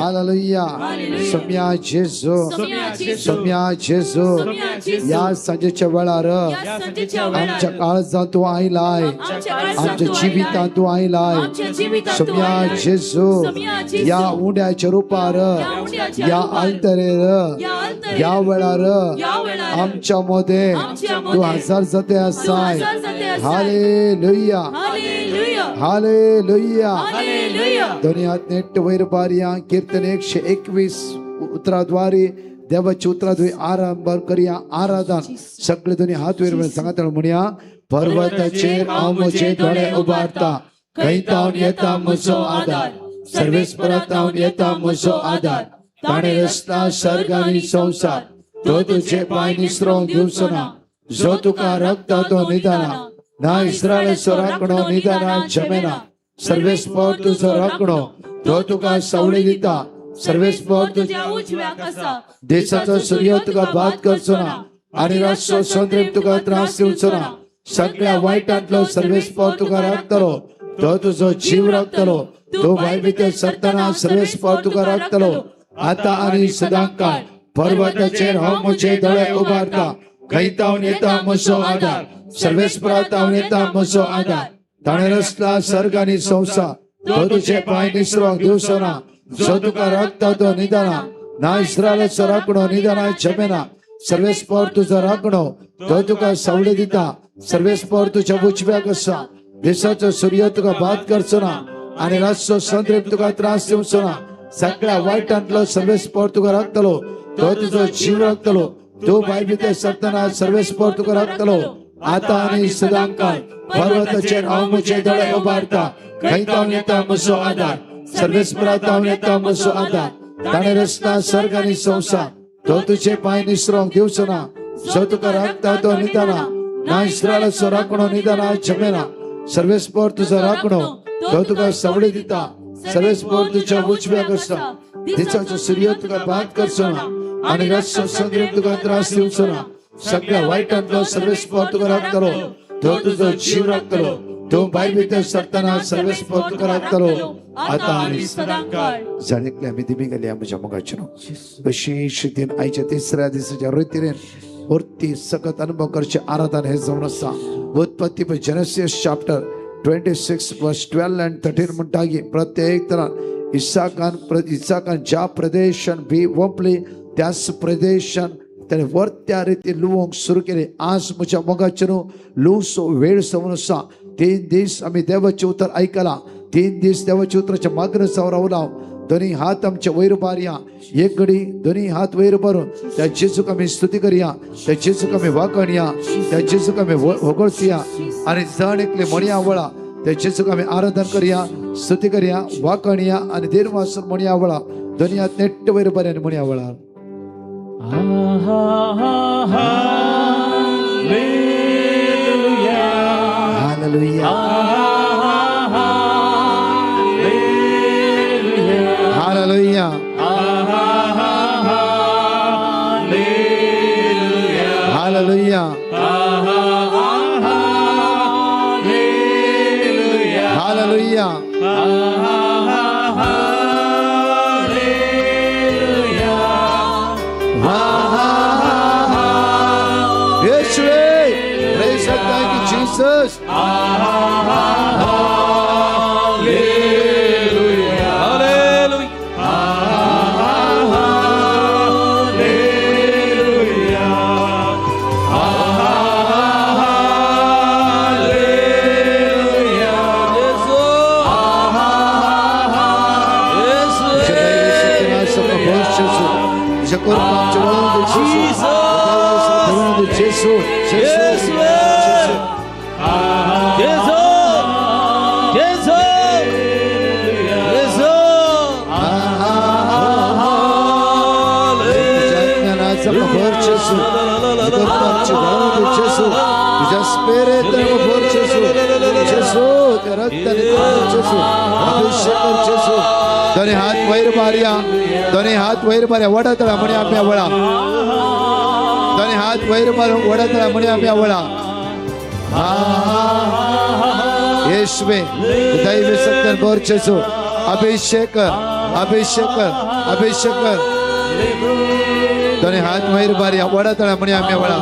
Hallelujah, Hallelujah. सम्या जेसु, सम्या जेसु. सम्या जेसु, सम्या जेसु. या संजेच्या वेळार या संजेच्या आमच्या वेळार काळजात तू आयलाय, आमच्या काळजात आमच्या तू जीवितात आयलाय. तू आयलाय. आमच्या जीवितात तू सम्या आयलाय. जेसु, सम्या जेसु. या उंड्याच्या रूपार, उंड्याच्या या रूपार, अल्तरेर, या अल्तरेर, या वेळार या वेळार आमच्या मध्ये आमच्यामध्ये तू हजर जाते असाय. हजर जाते असाय. Hallelujah, hallelujah. हालेलुया. हालेलुया. दुनियात नेट वैर बारिया कीर्तन 121 उतराद्वारे देवाची उतराद्वारे आरंभ करूया आराधन. सगळे दोन्ही हात वैर सांगा तर म्हणूया. पर्वताचेर हांव म्हजे दोळे उबारता, खंयतावन येता म्हजो आदार. सर्वेस्परांतावन येता म्हजो आदार. ताणें रचला सर्ग आनी संवसार. तो तुजे पांय निसरोंक दिवचो ना. जो तुका रगता तो निदाना. ना इस्रायेलाचो राखणो निदाना जमेना. सर्वेस्पर तुजो राखणो तो तुका सवळी दिता. सर्वेस्पर तुझ्या उजव्या कसा देशाचो सूर्य तुका बाद करचो ना. आनी रातचो चंद्र तुका त्रास दिवचो ना. सगळ्या वायटांतलो सर्वेस्पर तुका राखतलो. तो तुजो जीव राखतलो. तो भयभीत सरतना सर्वेस्पर तुका राखतलो. आता आनी सदांकाळ. पर्वताचेर हांव म्हजे दोळे उबारता, खंयतावन येता म्हजो आदार. सर्वेस्परांतावन येता म्हजो आदार. ताणें रचला सर्ग आनी संवसार. तो तुजे पांय निसरोंक दिवचो ना. जो तुका राखता तो निदाना. ना इस्रायेलाचो राखणो निदाना जमेना. सर्वेस्पर तुजो राखणो तो तुका सवळी दिता. सर्वेस्पर तुज्या उजव्याक आसा. दिसाचो सूर्य तुका बाद करचो ना. आनी रातचो चंद्र तुका त्रास दिवचो ना. सगळ्या वायटांतलो सर्वेस्पर तुका राखतलो. तो तुजो जीव राखतलो. तो भयभीत सरतना सर्वेस्पर तुका राखतलो. आता आनी सदांकाळ. पर्वताचेर हांव म्हजे दोळे उबारता, खंयतावन येता म्हजो आदार. सर्वेस्परांतावन येता म्हजो आदार. ताणें रचला सर्ग आनी संवसार. तो तुजे पांय निसरोंक दिवचो ना. जो तुका राखता तो निदाना. ना इस्रायेलाचो राखणो निदाना जमेना. सर्वेस्पर तुजो राखणो तो तुका सवळी दिता. सर्वेस्पर तुज्या उजव्याक आसा. दिसाचो सूर्य तुका बाद करचो ना. आनी रातचो चंद्र तुका त्रास दिवचो ना. सगळ्या वायटांतलो सर्वेस्पर तुका राखतलो. तो तुजो जीव राखतलो. तो भयभीत सरतना सर्वेस्पर तुका राखतलो. आता आनी सदांकाळ. जाणेकले आमी दिमी गेल्या म्हज्या मोगाचेर विशेष दिन आयच्या तिसऱ्या दिसाच्या रितीन वरती सकत अनुभव करचे आराधन हे जावन आसा. उत्पत्ती जेनेसिस चॅप्टर 26 वर्स 12 and 13 म्हणटा की प्रत्येक तरान इसाकान ज्या प्रदेशान बी वंपली त्याच प्रदेशान त्याने वर त्या रीती लुवंक सुरू केले. आज म्हज्या मोगाचेर लुवचो वेळ जावन आसा. 3 दीस आमी देवाचें उतर आयकलां. 3 दीस देवाच्या उतराच्या मागणं जावन रावला. दोन्ही हात आमचे वयर बारया. एक घडी दोन्ही हात वयर बारून त्या जेजूक आमी स्तुती करया. त्या जेजूक आमी वाखणया. त्या जेजूक आमी वगळतया. आणि जण एकले म्हणया वळा त्या जेजूक आमी आराधन करया, स्तुती करया, वाखणया आणि देर वाचून म्हणया वळा. दोन्ही हात नेट्ट वयर बारया आणि म्हणया वळा. Hallelujah, hallelujah, hallelujah, hallelujah. Yeshua, praise and thank you, Jesus. 보여주셔서 이제 거룩한 저원을 주셔서 예수 दोन्ही हात वैर मारिया वडतळा म्हणे आम्ही आवळा दोन्ही हात वैर मारून वडतळा म्हणे आम्ही आवळा येशुवे दैव सत्य बोर्चसु अभिषेक दोन्ही हात वैर मारिया वडतळा म्हणे आम्ही आवळा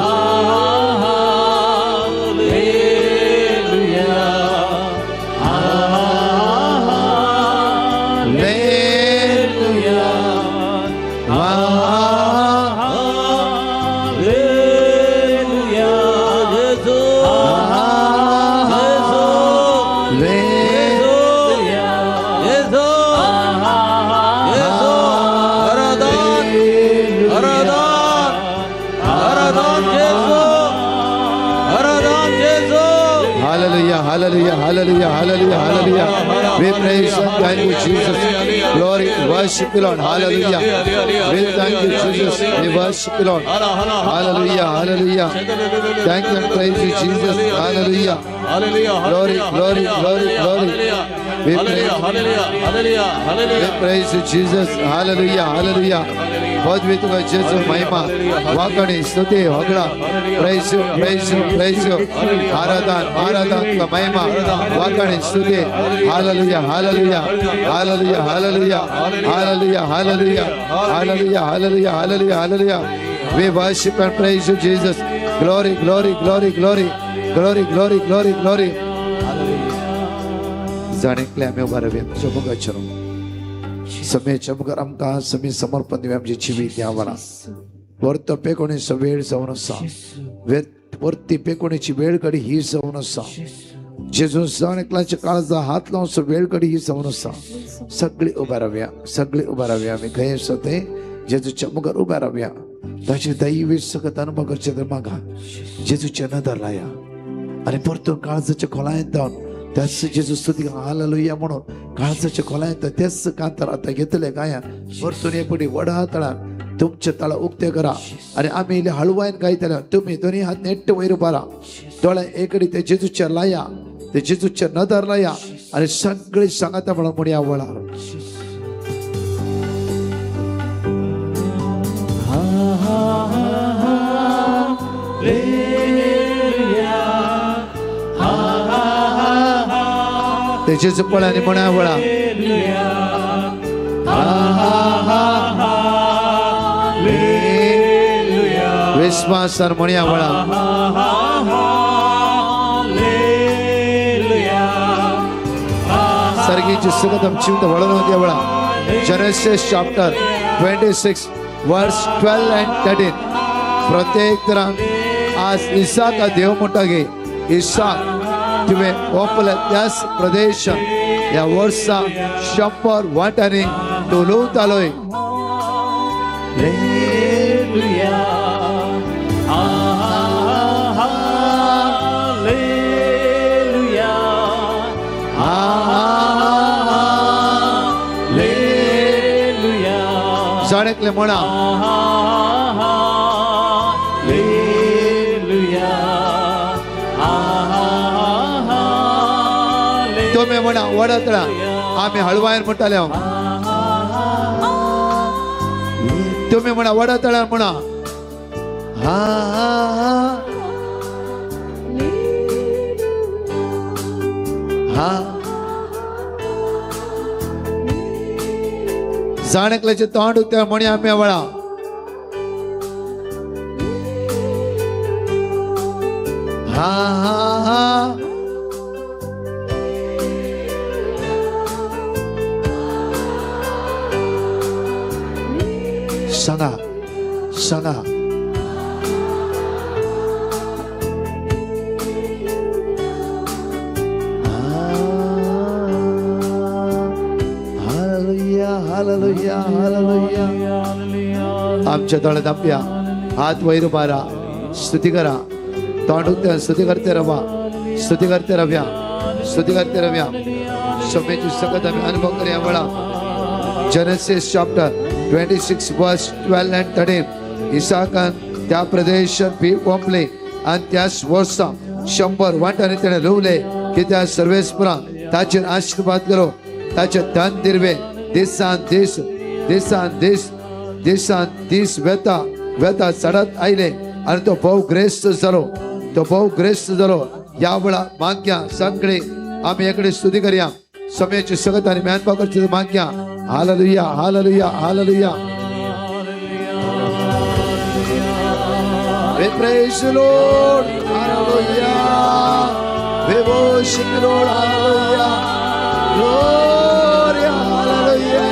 Hallelujah. We praise and thank you, Jesus. Glory, worship you, Lord. Hallelujah. We thank you, Jesus. We worship you, Lord. Hallelujah. Thank you and praise you, Jesus. Hallelujah. Glory. We praise you, Jesus. Hallelujah. बहुत भी तुका जेसु महिमा वाकणी स्तुति होगड़ा praise you आराधन का महिमा वाकणी स्तुति hallelujah we worship and praise you Jesus glory जाने के लिए हमें उभारे चमुका चलो समय चमकर आमकां समी समर्पण दिवे आमची जिवीत द्यावला वर्त पेकोणेची वेळ जावन आसा वर्ती पेकोणेची वेळ घडी ही जावन आसा जेजू एकल्याच्या काळजा हात लावन वेळ घडी ही जावन आसा सगळी उभा रावया आमी खंय आसा ते जेजूच्या मुखार उभा रावया ताचे दैवी सगळं अनुभव करचे तर मागा जेजूच्या नदर लाया आणि परतून काळजाच्या खोलायेंत जावन त्याच जेजू स्तुती हालेलुया म्हणून काळजाच्या खोलायेंत तेच कांतार आता घेतले गाया परतून एपडी वडा तळान तुमचे तळा उक्ते करा आणि आम्ही इले हळवायन गायतल्या तुम्ही दोन्ही हात नेट्ट वयर उभारा दोळे एकडी ते जेजूच्या लाया ते जेजूच्या नदर लाया आणि सगळी सांगाता म्हणून मुणी आवळा तेजेच पळानी म्हणा वळा विश्वासार म्हणया वळा सर्गीची सुगत आमची वळण होती वळा जेनेसिस चॅप्टर 26 वर्स 12 and 13 प्रत्येक तरान आज इसाका देव म्हणटा गे इसाक तुवे ओपले त्याच प्रदेशात या वर्षा 100 वाटांनी डोलवतालोय हालेलुया हालेलुया हालेलुया जाणेकले म्हणा तुम्ही म्हणा वडतळा आम्ही हळवायन म्हणटाले तुम्ही म्हणा वडतळा म्हणा जाणकल्याचे तोंड उक्ते म्हणी आम्ही वळा सांगा सांगा हालेलुया हालेलुया हालेलुया आमच्या तळ्यात आपल्या हात वैर मारा स्तुती करा तोंड स्तुती करते रवा स्तुती करते रव्या स्तुती करते रव्या समेची सकत आम्ही अनुभव करूया वेळा जेनेसिस चॅप्टर 26 वर्स 12 and 13 इसाकान त्या प्रदेशात पीक पंपले आणि त्याच वर्सा 100 वाटाने त्याने रोवले की त्या सर्वेस्परा ताचेर आशीर्वाद करो ताचे धन दिरवे देशान दीस वेता चढत आयले आणि तो बहु ग्रेस्त जालो या वेळा माग्या सगळे आम्ही इकडे स्तुती करूया समयाची सगत आणि म्यान पाकडची माग्या hallelujah hallelujah hallelujah We praise the Lord, hallelujah. We worship the Lord, hallelujah. Glory, hallelujah.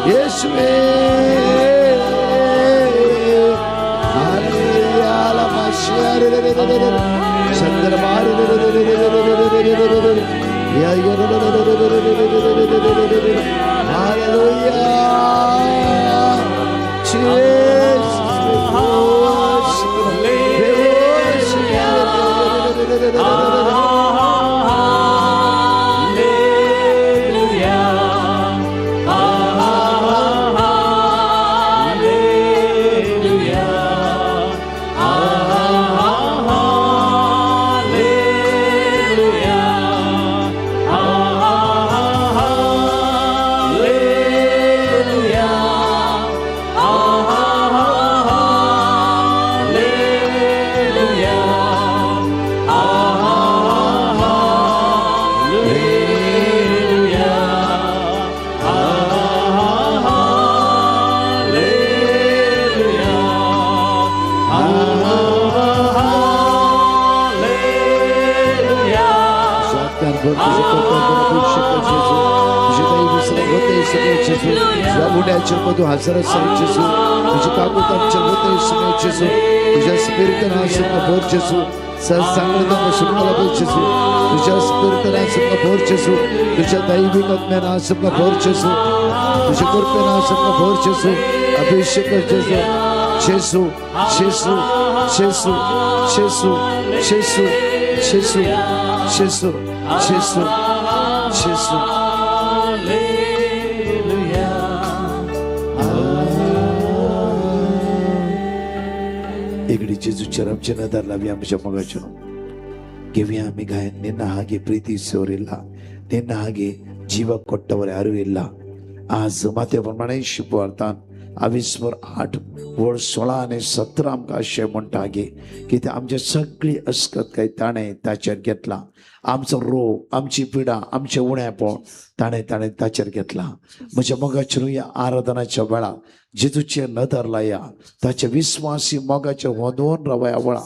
Yeshua, hallelujah, la Mashiach, Chandrabari, hallelujah, Jesus, ಎಗಡಿ ಜೇಸು ಚರಬ್ಜನದಲ್ಲವಿ ಅಂಶ ಮಗಚನು ಗೆವಿಯ ಮಿಗಾಯ ನಿನ್ನ ಹಾಗೆ ಪ್ರೀತಿಸುವವರಿಲ್ಲ ನಿನ್ನ ಹಾಗೆ ಜೀವ ಕೊಟ್ಟವರು ಯಾರೂ ಇಲ್ಲ आज माते प्रमाणे शुभवार्तान 28 वर्ष 16 आणि 17 आमका आशय म्हणटा गे की ते आमचे सगळी अस्कत काही ताणे ताचेर घेतला आमचो रोग आमची पिडा आमचे उणेपण ताणे ताचेर घेतला म्हज्या मोगाचेर ह्या आराधनाच्या वेळा जेजूचेर नदर लाया ताचे विश्वासी मोगाचेर वोंदोवन रावया वेळा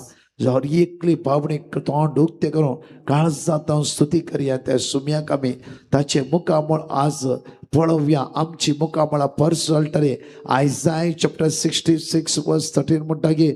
जर एकली पावणी तोंड उक्ते करून काळजात स्तुती करूया त्या सुम्याक आमी ताचे मुखामळ आज पळोवया आमची मुखामळा परस अल्टरे आयजाय चॅप्टर 66 वर्स 13 म्हणटा की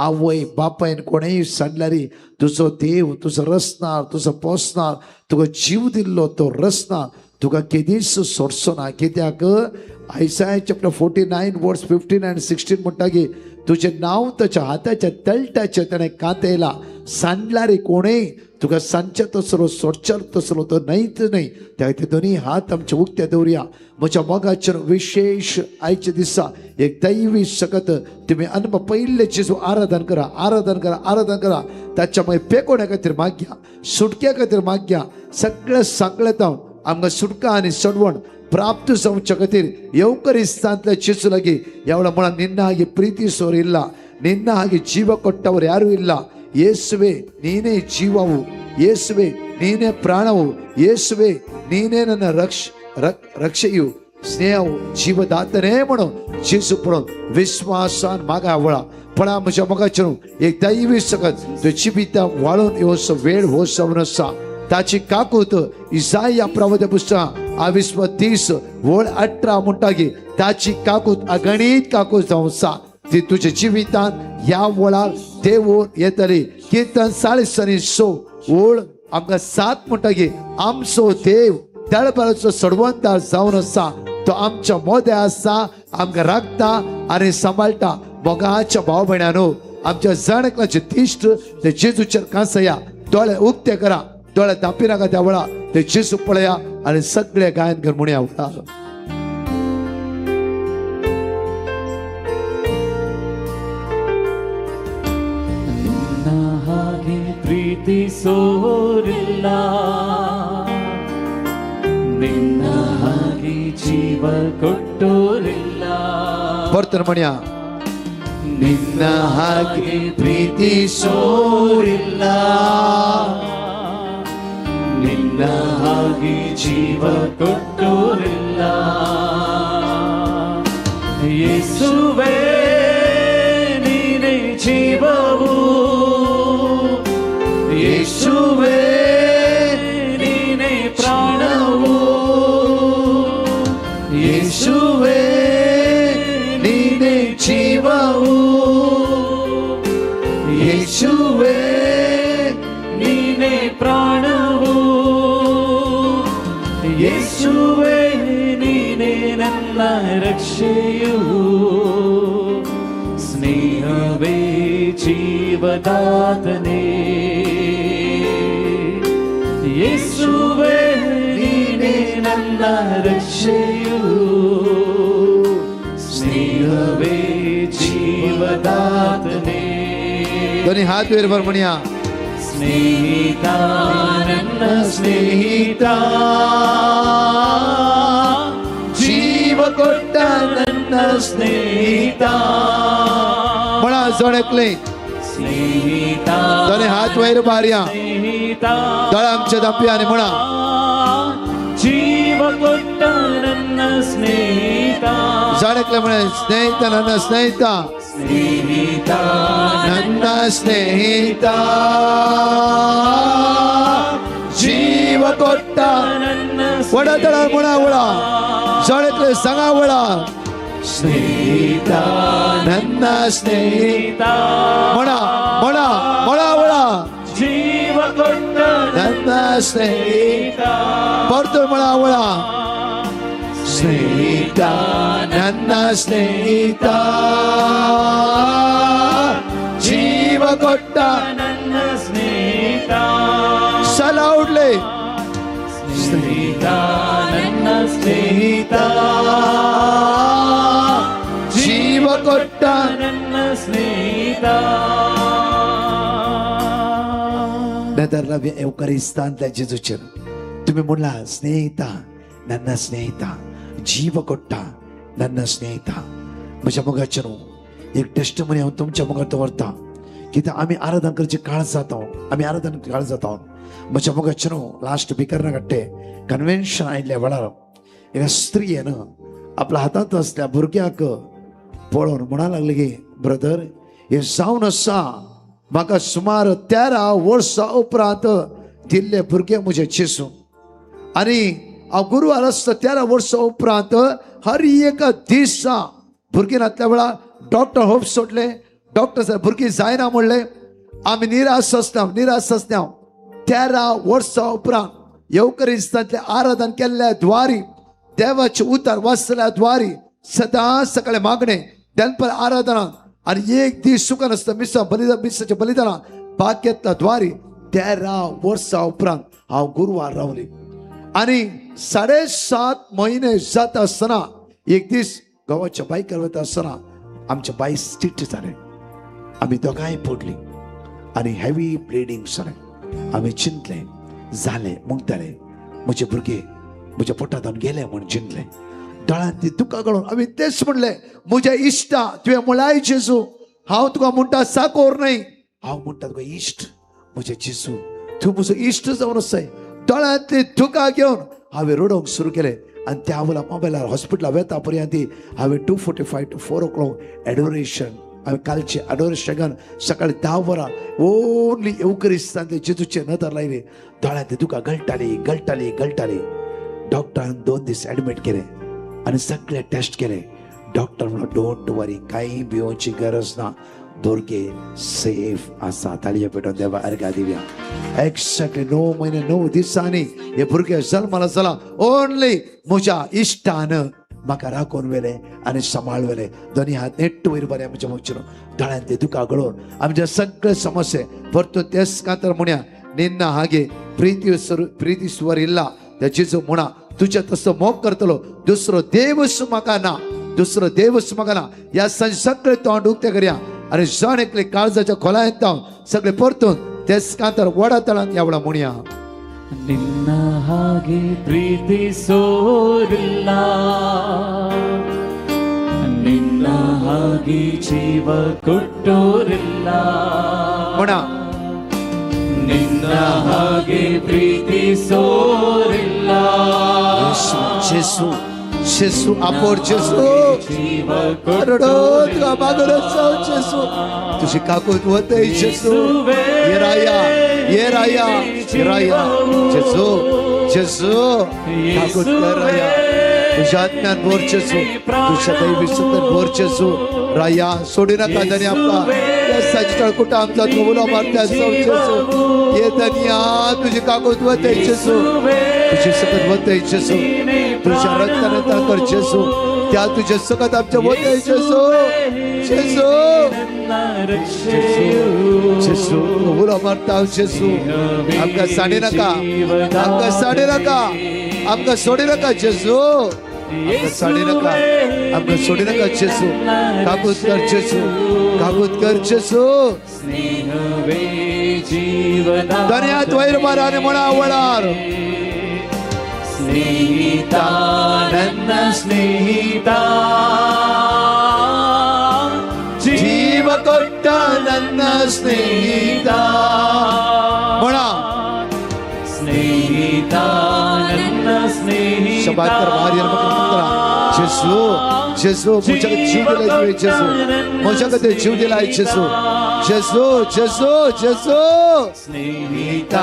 आवय बापायन कोणेय सांडल्यारी तुजो देव तुजो रचणार तुजो पोसणार तुका जीव दिल्लो तो रचना तुका केदीच सोडचो ना कित्याक आयजाय चॅप्टर 49 वर्स 15 and 16 म्हणटा की तुझे नाव त्याच्या हाताच्या तळट्याचे त्याने कातेला सांडल्यारी कोणेय तुका सांचे तसलो सोडचर तसलो तो नाहीच नाही त्या ते दोन्ही हात आमचे उक्ते दवरया म्हज्या मोगाचेर विशेष आयचे दिसा एक दैवी शकत तुम्ही अनुभव पयले जेजू आराधन करा ताच्या मागीर पेकोण्या खातीर मागया सुटके खातीर मागया सगळे सांगलेता आमकां सुटका आनी सडवण प्राप्त जावच्या खातीर येवकरिस्तांतले जेजू लागी एवढा म्हणा निन्न हागे प्रीती सोर ಇಲ್ಲ ನಿನ್ನ ಹಾಗೆ ಜೀವ ಕೊಟ್ಟವರು ಯಾರೂ ಇಲ್ಲ ಯೇಸುವೆ ನೀನೇ ಜೀವವು ಯೇಸುವೆ ನೀನೇ ಪ್ರಾಣವು ಯೇಸುವೆ ನೀನೇ ನನ್ನ रक्षयू स्नेहू जीवदातने म्हणून जेजू पळोवन विश्वासान मागा वळा पण म्हज्या मोगाचेर एक दैवी सकत तो जिविता वाळून येवचो वेळ हो जावन आसा ताची काकूत इसाया प्रवक्ते पुस्तक 28 वळ 18 म्हणटा की ताची काकूत अगणित काकूत जावन आसा ती तुझ्या जिवितांत ह्या वळार देवून येतली. कीर्तन 40 ओळ आमकां 7 म्हणटकी आमचो देव दळबळाचो सोडवंता जावन आसा. तो आमच्या मोदे आसा, आमकां राखता आनी सांबाळटा. मोगाच्या भाव भयणांनो, आमच्या जाणकलाचे तिश्ट ते जेजूचेर कांसया. दोळे उक्ते करा, दोळे धांपी नाका त्या वेळा ते जेजू पळया आनी सगळे गायन कर म्हणया. ನಿನ್ನ ಹಾಗೆ ಪ್ರೀತಿಸೋರಿಲ್ಲ, ನಿನ್ನ ಹಾಗೆ ಜೀವ ಕೊಟ್ಟೋರಿಲ್ಲ. ಬರ್ತಾನೆ ಮಣ್ಯ. ನಿನ್ನ ಹಾಗೆ ಪ್ರೀತಿಸೋರಿಲ್ಲ, ನಿನ್ನ ಹಾಗೆ ಜೀವ ಕೊಟ್ಟೋರಿಲ್ಲ. ಯೇಸುವೇ ನೀನೇ ಜೀವವು, ಯೇಸುವೇ ನೀನೇ ಪ್ರಾಣವು, ಯೇಸುವೇ ನೀನೇ ಜೀವವು, ಯೇಸುವೇ ನೀನೇ ಪ್ರಾಣವು, ಯೇಸುವೇ ನೀನೇ ನನ್ನ ರಕ್ಷೆಯು, ಸ್ನೇಹವೇ ಜೀವದಾತನೇ. ಯೇಸುವೇ ನೀನೇ ನನ್ನ ರಕ್ಷೆಯು, ಸ್ನೇಹವೇ ಜೀವದಾತನೇ. दोन्ही हात वर वर म्हणया. ಸ್ನೇಹಿತ ನನ್ನ ಸ್ನೇಹಿತ, ಜೀವ ಕೊಟ್ಟ ನನ್ನ ಸ್ನೇಹಿತ. म्हणा जोडकले. ಸ್ನೇಹಿತ दोन्ही हात वयर बारया. ಸ್ನೇಹಿತ, दोळ आमच्या दापी आणि म्हणा. ಜೀವ ಕೊಟ್ಟ ನನ್ನ ಸ್ನೇಹಿತ. जोडकले म्हणे स्नेहित ನನ್ನ ಸ್ನೇಹಿತ, ಸ್ನೇಹಿತ ನನ್ನ ಸ್ನೇಹಿತ, ಜೀವ ಕೊಟ್ಟ ನನ್ನ वडतळा म्हणा. वळा जोडकले सांगा. वळा ಸ್ನೇಹಿತ ನನ್ನ ಸ್ನೇಹಿತ ಸ್ನೇಹಿತ म्हणा. म्हणा म्हणा. वळा ಜೀವ ಕೊಟ್ಟ ನನ್ನ ಸ್ನೇಹಿತ. ಸ್ನೇಹಿತ. ಬರ್ತು म्हणा. वळा ಸ್ನೇಹಿತ ನನ್ನ ಸ್ನೇಹಿತ, ಜೀವ ಕೊಟ್ಟ ನನ್ನ ಸ್ನೇಹಿತ. ಸಲ ಉಡ್ಲೆ. ಸ್ನೇಹಿತ ನನ್ನ ಸ್ನೇಹಿತ, ಜೀವ ಕೊಟ್ಟ ನನ್ನ ಸ್ನೇಹಿತ. नेदरला एवकारिस्तांतल्या जेजूचेर तुम्ही म्हणला स्नेहिता ನನ್ನ ಸ್ನೇಹಿತ, ಜೀವ ಕೊಟ್ಟ ನನ್ನ ಸ್ನೇಹಿತ. म्हज्या मोगाचेर एक टेस्टमनी हांव तुमच्या मोगार दवरता, कित्याक आमी आराधना करची काळ जाता. आमी आराधना काळ जाता. म्हज्या मोगाचेर लास्ट बिकरना काडटे कन्वेन्शन आयिल्ल्या वेळार एका स्त्रियेन आपल्या हातांत आसल्या भुरग्याक पळोवन म्हणा लागले की ब्रदर हे जावन आसा म्हाका सुमार 13 वर्सां उपरांत दिल्ले भुरगे म्हजे जेजू. आनी हांव गुरुवार आसता 13 वर्सां उपरांत हर एका दिसा भुरगीं नासल्या वेळार डॉक्टर होप सोडले. डॉक्टर भुरगीं जायना म्हणले. आमी निराश आसता 13 वर्सां उपरांत येवकारिस्तांतले आराधन केल्ल्या द्वारी, देवाचे उतार वाचल्या द्वारी सदां सकाळी मागणे दनपार आराधना आणि एक दीस सुखान आसता मिसाच्या बलिदाना बाकेतल्या द्वारी 13 वर्सां उपरांत हांव गुरुवार रावली. आणि 7.5 महिने जाता आसतना एक दीस गांवाच्या बायकार वता आसतना आमच्या बाई स्टिट जाले. आमी दोगांय पडली आणि हेवी ब्लिडींग जालें. आमी चिंतले जाले मुगताले म्हजे भुरगे म्हज्या पोटांत गेले म्हूण चिंतले. दोळ्यांत ती दुकां घालून आमी तेच म्हणले म्हज्या इश्टा तुवें म्हळाय जेजू हांव तुका म्हणटा साकोर न्हय, हांव म्हणटा तुका इश्ट. म्हजे जेजू तूं म्हजो इश्ट जावन आसाय. दोळ्यांतली दुकां घेवन हांवें रडोवंक सुरू केलें. आणि त्या वेळेला मोबायलार हॉस्पिटलार वेता पर्यंत हांवें 2:45 to 4 o'clock एडोरेशन हांवें कालचे एडोरेशन सकाळी 10 वरां ओन्ली येवकारिस्तांतले जेजूचे नदर लायली. दोळ्यांत दुकां गळटाली. डॉक्टरान 2 दीस एडमीट केले आणि सगळे टेस्ट केले. डॉक्टर म्हणलो डोंट वरी, काही भिवची गरज ना, दोरगे सेफ असा. ताळयो पेटोवन देवा अर्घा दिवया. एक्झॅक्टली 9 महिने 9 दिसांनी हे भुरगे जल्माला चला. ओनली म्हज्या इश्टान म्हाका राखून वेले आनी सांबाळवेले. दोनी हात नेट्ट वयर बरे आमच्या मुखार दोळ्यान ते दुखा गळोवन आमचे सगळे समस्ये परतून तेच कांतर म्हणया निन्न हागे प्रीती स्वर इल्ला त्या जेजू म्हणा तुझ्या तसं मोग करतलो. दुसरो देवच म्हाका ना, दुसरो देवच म्हाका ना. या सांजे सगळे तोंड उक्ते करया आनी जण एकले काळजाच्या खोलायेंत जावन सगळे परतून तेच कांतर वडा तळान यावळा म्हणया. ನಿನ್ನ ಹಾಗೆ ಪ್ರೀತಿಸೋರಿಲ್ಲ, ನಿನ್ನ ಹಾಗೆ ಜೀವ ಕೊಟ್ಟೋರಿಲ್ಲ. म्हणा ನಿನ್ನ ಹಾಗೆ ಪ್ರೀತಿಸೋರಿಲ್ಲ, जेसू जेसू आपोर जेसू ಜೀವ रडत का मागरत जाऊ जेसू तुझी काकूत होते जेसू. ये राया ये राया ये राया जेसू जेसू काकूत कर राया. तुझ्या आत्म्यात बोर जेसू, तुझ्या दैवी सुंदर बोर जेसू. राया सोडी नका धनी आपला या साजटाळ कुठं आमचा बोला मारत्या जाऊ जेसू. ये धनिया तुझी काकूत होते जेसू, तुझी सकत होते जेसू. तुझ्या रक्ताने ताकर जेसू त्या तुझ्या सकत आमच्या होते जेसू जेसू जेसू बोला मारता जेसू. आमका साडी नका, आमका साडी नका, आमका सोडी नका जेसू. आमका साडी नका, आमका सोडी नका जेसू. काकूत कर जेसू, काकूत कर जेसू. ಸ್ನೇಹವೇ ಜೀವನ धन्यात वैर माराने म्हणा वळार. ಸ್ನೇಹಿತ ನನ್ನ ಸ್ನೇಹಿತ जीव ಕೊಟ್ಟ ನನ್ನ ಸ್ನೇಹಿತ म्हणा. ಸ್ನೇಹಿತ ನನ್ನ ಸ್ನೇಹಿತ शबात कर बाहेर यार मग करा. जेसू जेसू मुझ्याकडे जीव दिलाय जेसू, मुझ्याकडे जीव दिलाय जेसू जेसू जेसू जेसू. ಸ್ನೇಹಿತ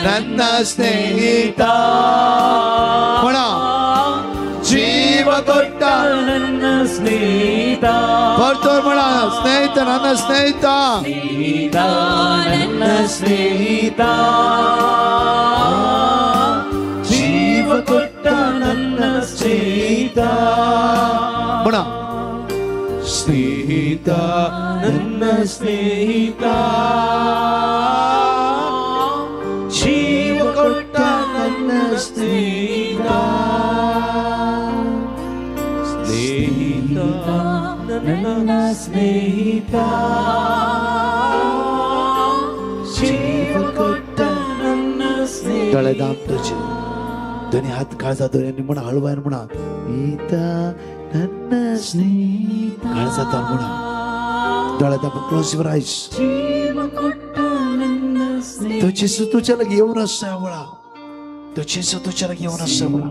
ನನ್ನ ಸ್ನೇಹಿತ म्हणा. जीव ಕೊಟ್ಟ ನನ್ನ ಸ್ನೇಹಿತ ಬರ್ತಾರ म्हणा. ಸ್ನೇಹಿತ ನನ್ನ ಸ್ನೇಹಿತ ಸ್ನೇಹಿತ ನನ್ನ ಸ್ನೇಹಿತ ಜೀವ ಕೊಟ್ಟ ನನ್ನ ಸ್ನೇಹಿತ म्हणा. ಸ್ನೇಹಿತ ನನ್ನ ಸ್ನೇಹಿತ ಜೀವ ಕೊಟ್ಟ ನನ್ನ ಸ್ನೇಹಿತ ಸ್ನೇಹಿತ ನನ್ನ ಸ್ನೇಹಿತ ಜೀವ ಕೊಟ್ಟ ನನ್ನ ಸ್ನೇಹಿತ. तळेदाम तुझे दोन्ही हात काळजा दोन्ही म्हणा हळवायन म्हणा. ईत ನನ್ನ ಸ್ನೇಹಿತ काळजात म्हणा. तळेदाम क्लोज युअर आईज. ಜೀವ ಕೊಟ್ಟ ನನ್ನ ಸ್ನೇಹಿತ तो जेसू तुझ्या लगे येऊन असता वळा. तो जेसू तुझ्या लगे येऊन असता वळा.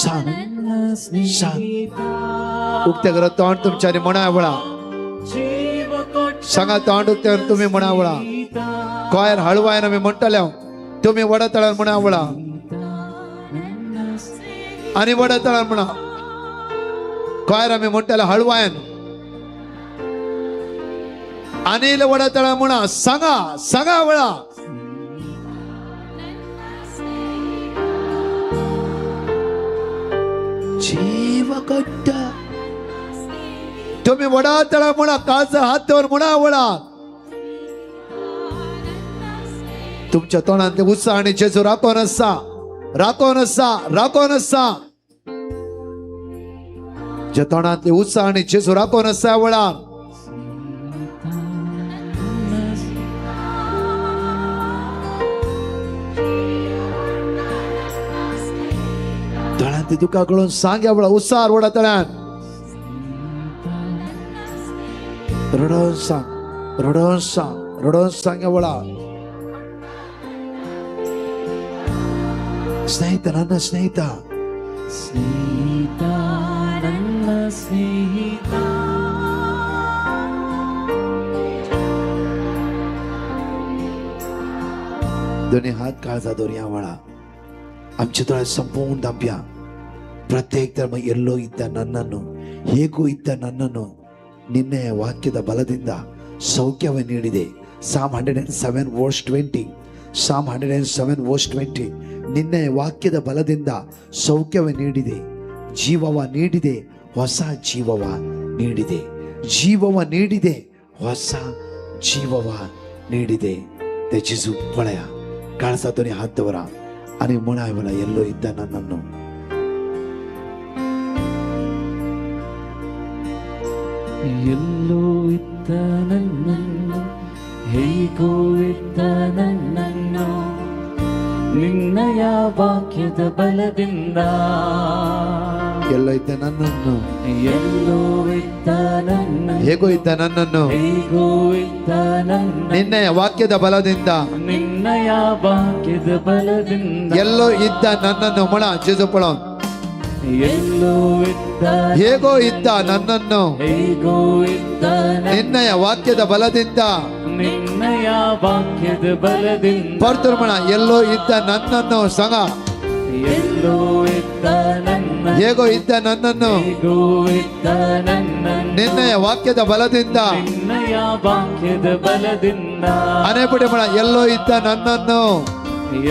सांग सांग उक्त्या घरात तोंड तुमच्याने म्हणा वळा. ಜೀವ ಕೊಟ್ಟ सांगा तोंड उक्त्यावर तुम्ही म्हणा वळा. कोयर हळवायन आम्ही म्हणटल्या तुम्ही वडा तळान म्हणा वळा. आणि वडा तळान म्हणा. कोयर आम्ही म्हणटल्या हळवायन अनिल वडा तळा म्हणा. सांगा सांगा वळा. जीव कोट्ट तुम्ही वडा तळा म्हणा. काळजा हातावर म्हणा वळा. तुमच्या तोंडातले उत्साह आणि जेजू राखून असा राखून असा राखून असा. जे तोंडातले उत्साह आणि जेजू राखून असा वळा. तळ्यात तुका कळून सांग वळा. उत्साह वडा तळ्यात रडून सांग रडून सांग रडून सांग वळा. ಸ್ನೇಹಿತ ನನ್ನ ಸ್ನೇಹಿತ ಸ್ನೇಹಿತ ನನ್ನ ಸ್ನೇಹಿತ दोन्ही हात काळजा दोऱ्या वळा. आमच्या तोळ्यात ಸಂಪೂರ್ಣ ದಾಂಪ್ಯ ಪ್ರತ್ಯೇಕ ಎಲ್ಲೋ ಇದ್ದ ನನ್ನನ್ನು ಹೇಗೂ ಇದ್ದ ನನ್ನನ್ನು ನಿನ್ನೆಯ ವಾಕ್ಯದ ಬಲದಿಂದ ಸೌಖ್ಯವೇ ನೀಡಿದೆ. Psalm 107 verse 20. Psalm 107 verse 20. ನಿನ್ನೆಯ ವಾಕ್ಯದ ಬಲದಿಂದ ಸೌಖ್ಯವೇ ನೀಡಿದೆ, ಜೀವವ ನೀಡಿದೆ, ಹೊಸ ಜೀವವ ನೀಡಿದೆ, ಜೀವವ ನೀಡಿದೆ, ಹೊಸ ಜೀವವ ನೀಡಿದೆ. ದಯచేసి ಪಳೆಯ ಕಾಣಿಸತೋನಿ ಹಾತ್ತವರ आणि म्हणायला ಎಲ್ಲೋ ಇದ್ದ ನನ್ನನ್ನು ಎಲ್ಲೋ ಇದ್ದ ನನ್ನನ್ನು, ಹೇಗೋ ಇದ್ದ ನನ್ನನ್ನು, ನಿನ್ನಯ ವಾಕ್ಯದ ಬಲದಿಂದ. ಎಲ್ಲೋ ಇದ್ದ ನನ್ನನ್ನು, ಎಲ್ಲೋ ಇದ್ದ ನನ್ನನ್ನು, ಹೇಗೋ ಇದ್ದ ನನ್ನನ್ನು, ಹೇಗೋ ಇದ್ದ ನನ್ನ, ನಿನ್ನೆಯ ವಾಕ್ಯದ ಬಲದಿಂದ, ನಿನ್ನಯ ವಾಕ್ಯದ ಬಲದಿಂದ. ಎಲ್ಲೋ ಇದ್ದ ನನ್ನನ್ನು ಮೊಳ ಜೇಜುಪಳ ಎಲ್ಲೋ ಇದ್ದ, ಹೇಗೋ ಇದ್ದ ನನ್ನನ್ನು, ಹೇಗೋ ಇದ್ದ ನನ್ನ, ನಿನ್ನೆಯ ವಾಕ್ಯದ ಬಲದಿಂದ, ನಿನ್ನಯ ವಾಕ್ಯದ ಬಲದಿಂದ. ಪರ್ತರ್ಮಣ ಎಲ್ಲೋ ಇದ್ದ ನನ್ನನ್ನು ಸಂಗ, ಎಲ್ಲೋ ಇದ್ದ ನನ್ನ, ಹೇಗೋ ಇದ್ದ ನನ್ನನ್ನು, ಹೇಗೋ ಇದ್ದ ನನ್ನ, ನಿನ್ನೆಯ ವಾಕ್ಯದ ಬಲದಿಂದ, ನಿನ್ನಯ ವಾಕ್ಯದ ಬಲದಿಂದ. ಅನೇಪಡಿ ಮಣ ಎಲ್ಲೋ ಇದ್ದ ನನ್ನನ್ನು,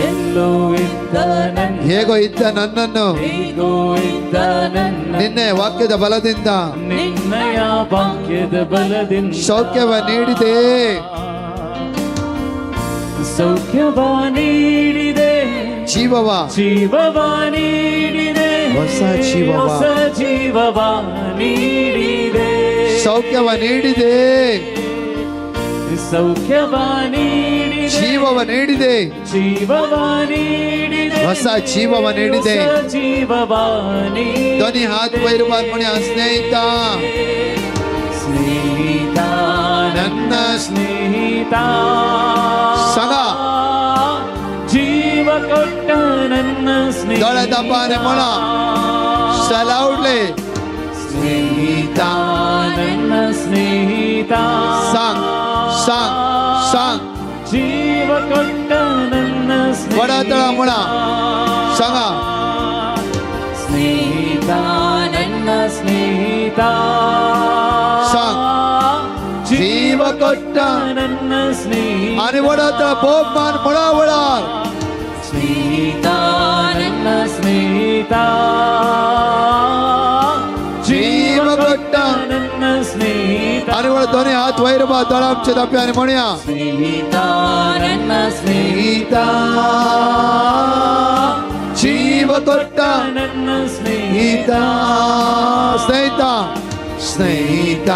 ಎಲ್ಲೋ ಇದ್ದ ನನ್ನ, ಹೇಗೋ ಇದ್ದ ನನ್ನನ್ನು, ಹೇಗೋ ಇದ್ದ ನನ್ನ, ನಿನ್ನೆಯ ವಾಕ್ಯದ ಬಲದಿಂದ, ನಿನ್ನಯ ವಾಕ್ಯದ ಬಲದಿಂದ. ಸೌಖ್ಯವ ನೀಡಿದೆ, ಸೌಖ್ಯವ ನೀಡಿದೆ, ಜೀವವ, ಜೀವವ ನೀಡಿದೆ, ಹೊಸ ಜೀವವ, ಹೊಸ ಜೀವವ ನೀಡಿದೆ, ಸೌಖ್ಯವ ನೀಡಿದೆ, ಸೌಖ್ಯವ ನೀಡಿದೆ, ಜೀವವ ನೀಡಿದೆ, ಜೀವವ ನೀಡಿದೆ, ಹೊಸ ಜೀವವ ನೀಡಿದೆ. ಹೊಸ ಜೀವವ ನೀಡಿದೆ. ಧ್ವನಿ ಹಾತ್ ವೈರುವಾನ್ ಮುನಿಯ ಸ್ನೇಹಿತ, ಸ್ನೇಹಿತ, ನನ್ನ ಸ್ನೇಹಿತ, ಸಂಗ ಜೀವ ಕೊಟ್ಟ ನನ್ನ ಸ್ನೇಹಿತ, ದೊಳೆದಬ್ಬಾನೆ ಮೊಳ ಸಲೌಡ್ಲೆ ಸ್ನೇಹಿತ, ನನ್ನ ಸ್ನೇಹಿತ, ಸಾಂಗ್ ಸಾಂಗ್ ಸಾಂಗ್ ಜೀವ ಕೊಟ್ಟ ನನ್ನ ಒಡತಳ ಮೊಳ ಸಂಗ ಸ್ನೇಹಿತ, ನನ್ನ ಸ್ನೇಹಿತ, ಸಾಂಗ್ ಜೀವ ಕೊಟ್ಟ ನನ್ನ ಸ್ನೇಹಿತ, आणि ಒಡತಳ ಬೋಮಾನ್ ಮೊಳ ಒಳ ಸ್ನೇಹಿತ, ನನ್ನ ಸ್ನೇಹಿತ, ಜೀವ ಕೊಟ್ಟ ನನ್ನ ಸ್ನೇಹಿತ, आणि ಒಳ ಧ್ವನಿ ಹಾತ್ ವೈರಬಾ ದಳಾಂಚ ದಪ್ಪೆ आणि ಮೊಣಿಯ ಸ್ನೇಹಿತ, ನನ್ನ ಸ್ನೇಹಿತ, ಜೀವ ಕೊಟ್ಟ ನನ್ನ ಸ್ನೇಹಿತ, ಸ್ನೇಹಿತ, ಸ್ನೇಹಿತ,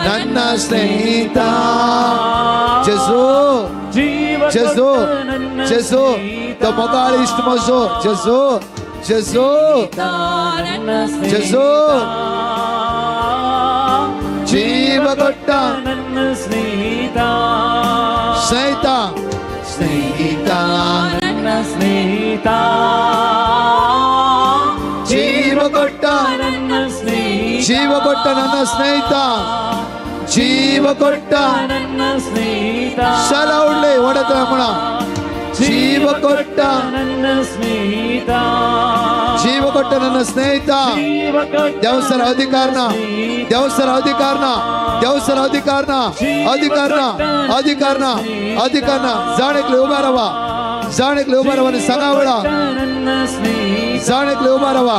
ನನ್ನ ಸ್ನೇಹಿತ ಜೇಸು, ಜೀವ ಜೇಸು, ಕೊಟ್ಟ ನನ್ನ ಜೇಸು ಸ್ನೇಹಿತ, ತ ಮೊಗಾಳಿ ಇಷ್ಟ ಮಸು ಜೇಸು, ಜೇಸು, ನನ್ನ ಜೇಸು, ಸ್ನೇಹಿತ, ಜೀವ ಕೊಟ್ಟ ನನ್ನ ಸ್ನೇಹಿತ, ಸ್ನೇಹಿತ, ಸ್ನೇಹಿತ, ನನ್ನ ಸ್ನೇಹಿತ, ಜೀವ ಕೊಟ್ಟ, ನನ್ನ ಸ್ನೇಹಿತ, ಜೀವ ಕೊಟ್ಟ ನನ್ನ ಸ್ನೇಹಿತ, ಜೀವ ಕೊಟ್ಟ ನನ್ನ ಸ್ನೇಹಿತ, ಸಲೌಡ್ಲೆ ಒಡತಳ ಮೊಳ ಜೀವ ಕೊಟ್ಟ, ನನ್ನ ಸ್ನೇಹಿತ, ಜೀವ ಕೊಟ್ಟ ನನ್ನ ಸ್ನೇಹಿತ. ಜೀವ ಕೊಟ್ಟ ದೇವಸ್ಥಾನ ಅಧಿಕಾರನ, ದೇವಸ್ಥಾನ ಅಧಿಕಾರನ, ದೇವಸ್ಥಾನ ಅಧಿಕಾರನ, ಅಧಿಕಾರನ, ಅಧಿಕಾರನ, ಅಧಿಕಾರನ ಜಾಣಕ್ಲಿ ಉಮಾರವ, ಜಾಣಕ್ಲಿ ಉಮಾರವನ ಸಂಗಾವಳ, ನನ್ನ ಸ್ನೇಹಿತ, ಜಾಣಕ್ಲಿ ಉಮಾರವ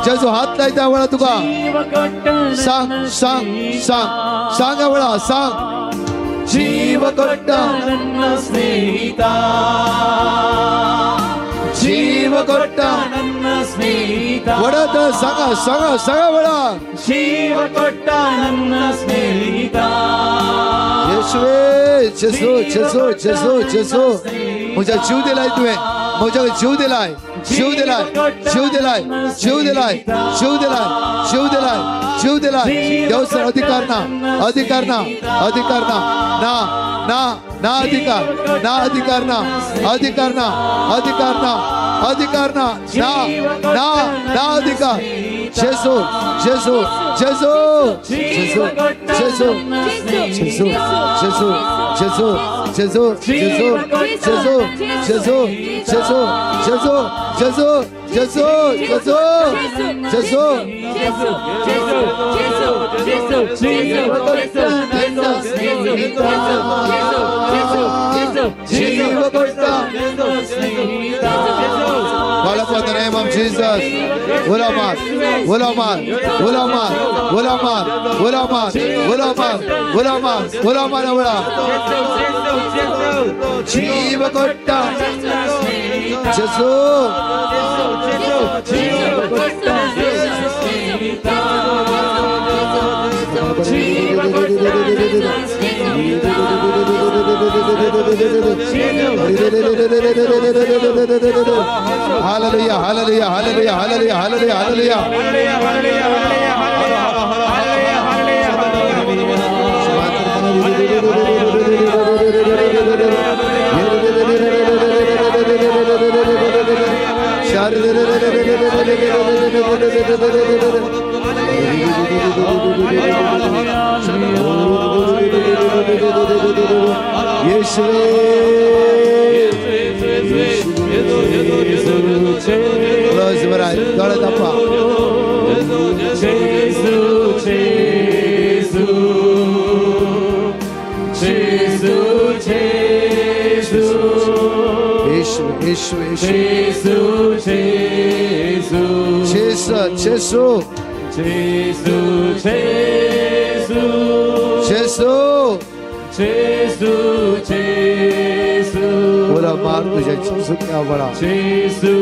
ಜೇಸು ಹಾತ್ಲಾಯ್ತ ಅವಳ ತುಗ ಜೀವ ಕೊಟ್ಟ ಸಾಂಗ್ ಸಾಂಗ್ ಸಾಂಗ್ ಸಾಂಗ್ ಅವಳ ಸಾಂಗ್ ಜೀವ ಕೊಟ್ಟ ನನ್ನ ಸ್ನೇಹಿತ, ಜೀವ ಕೊಟ್ಟ ನನ್ನ ಸ್ನೇಹಿತ, ಒಡತ ಸಂಗ ಸಂಗ ಸಂಗವಳ ಜೀವ ಕೊಟ್ಟ ನನ್ನ ಸ್ನೇಹಿತ, ಯೇಸುವೆ ಜೇಸು ಜೇಸು ಜೇಸು ಜೇಸು मुझे जीव दिलाय तुवे, मुझे जीव दिलाय, जीव दिलाय, जीव दिलाय, जीव दिलाय, जीव दिलाय, जीव दिलाय, जीव दिलाय. देवस्थान अधिकारना, अधिकारना, अधिकारना, ना ना ना अधिकार, ना अधिकारना, अधिकारना, अधिकारना, अधिकारना, ना ना ना अधिकार. जेसु जेसु जेसु जेसु जेसु जेसु जेसु जेसु जेसु जेसु जेसु जेसु जेसु जेसु जेसु जेसु जेसु जेसु Call upon the name of Jesus. Ulamar, Ulamar, Ulamar, Ulamar, Ulamar, Ulamar, Ulamar, Ulamar, Ulamar. Jeeva Kotta. Hallelujah, hallelujah, hallelujah, hallelujah, hallelujah, Close your eyes. Dole tappa. Ura mar तुझ्या सुक्या बळा तो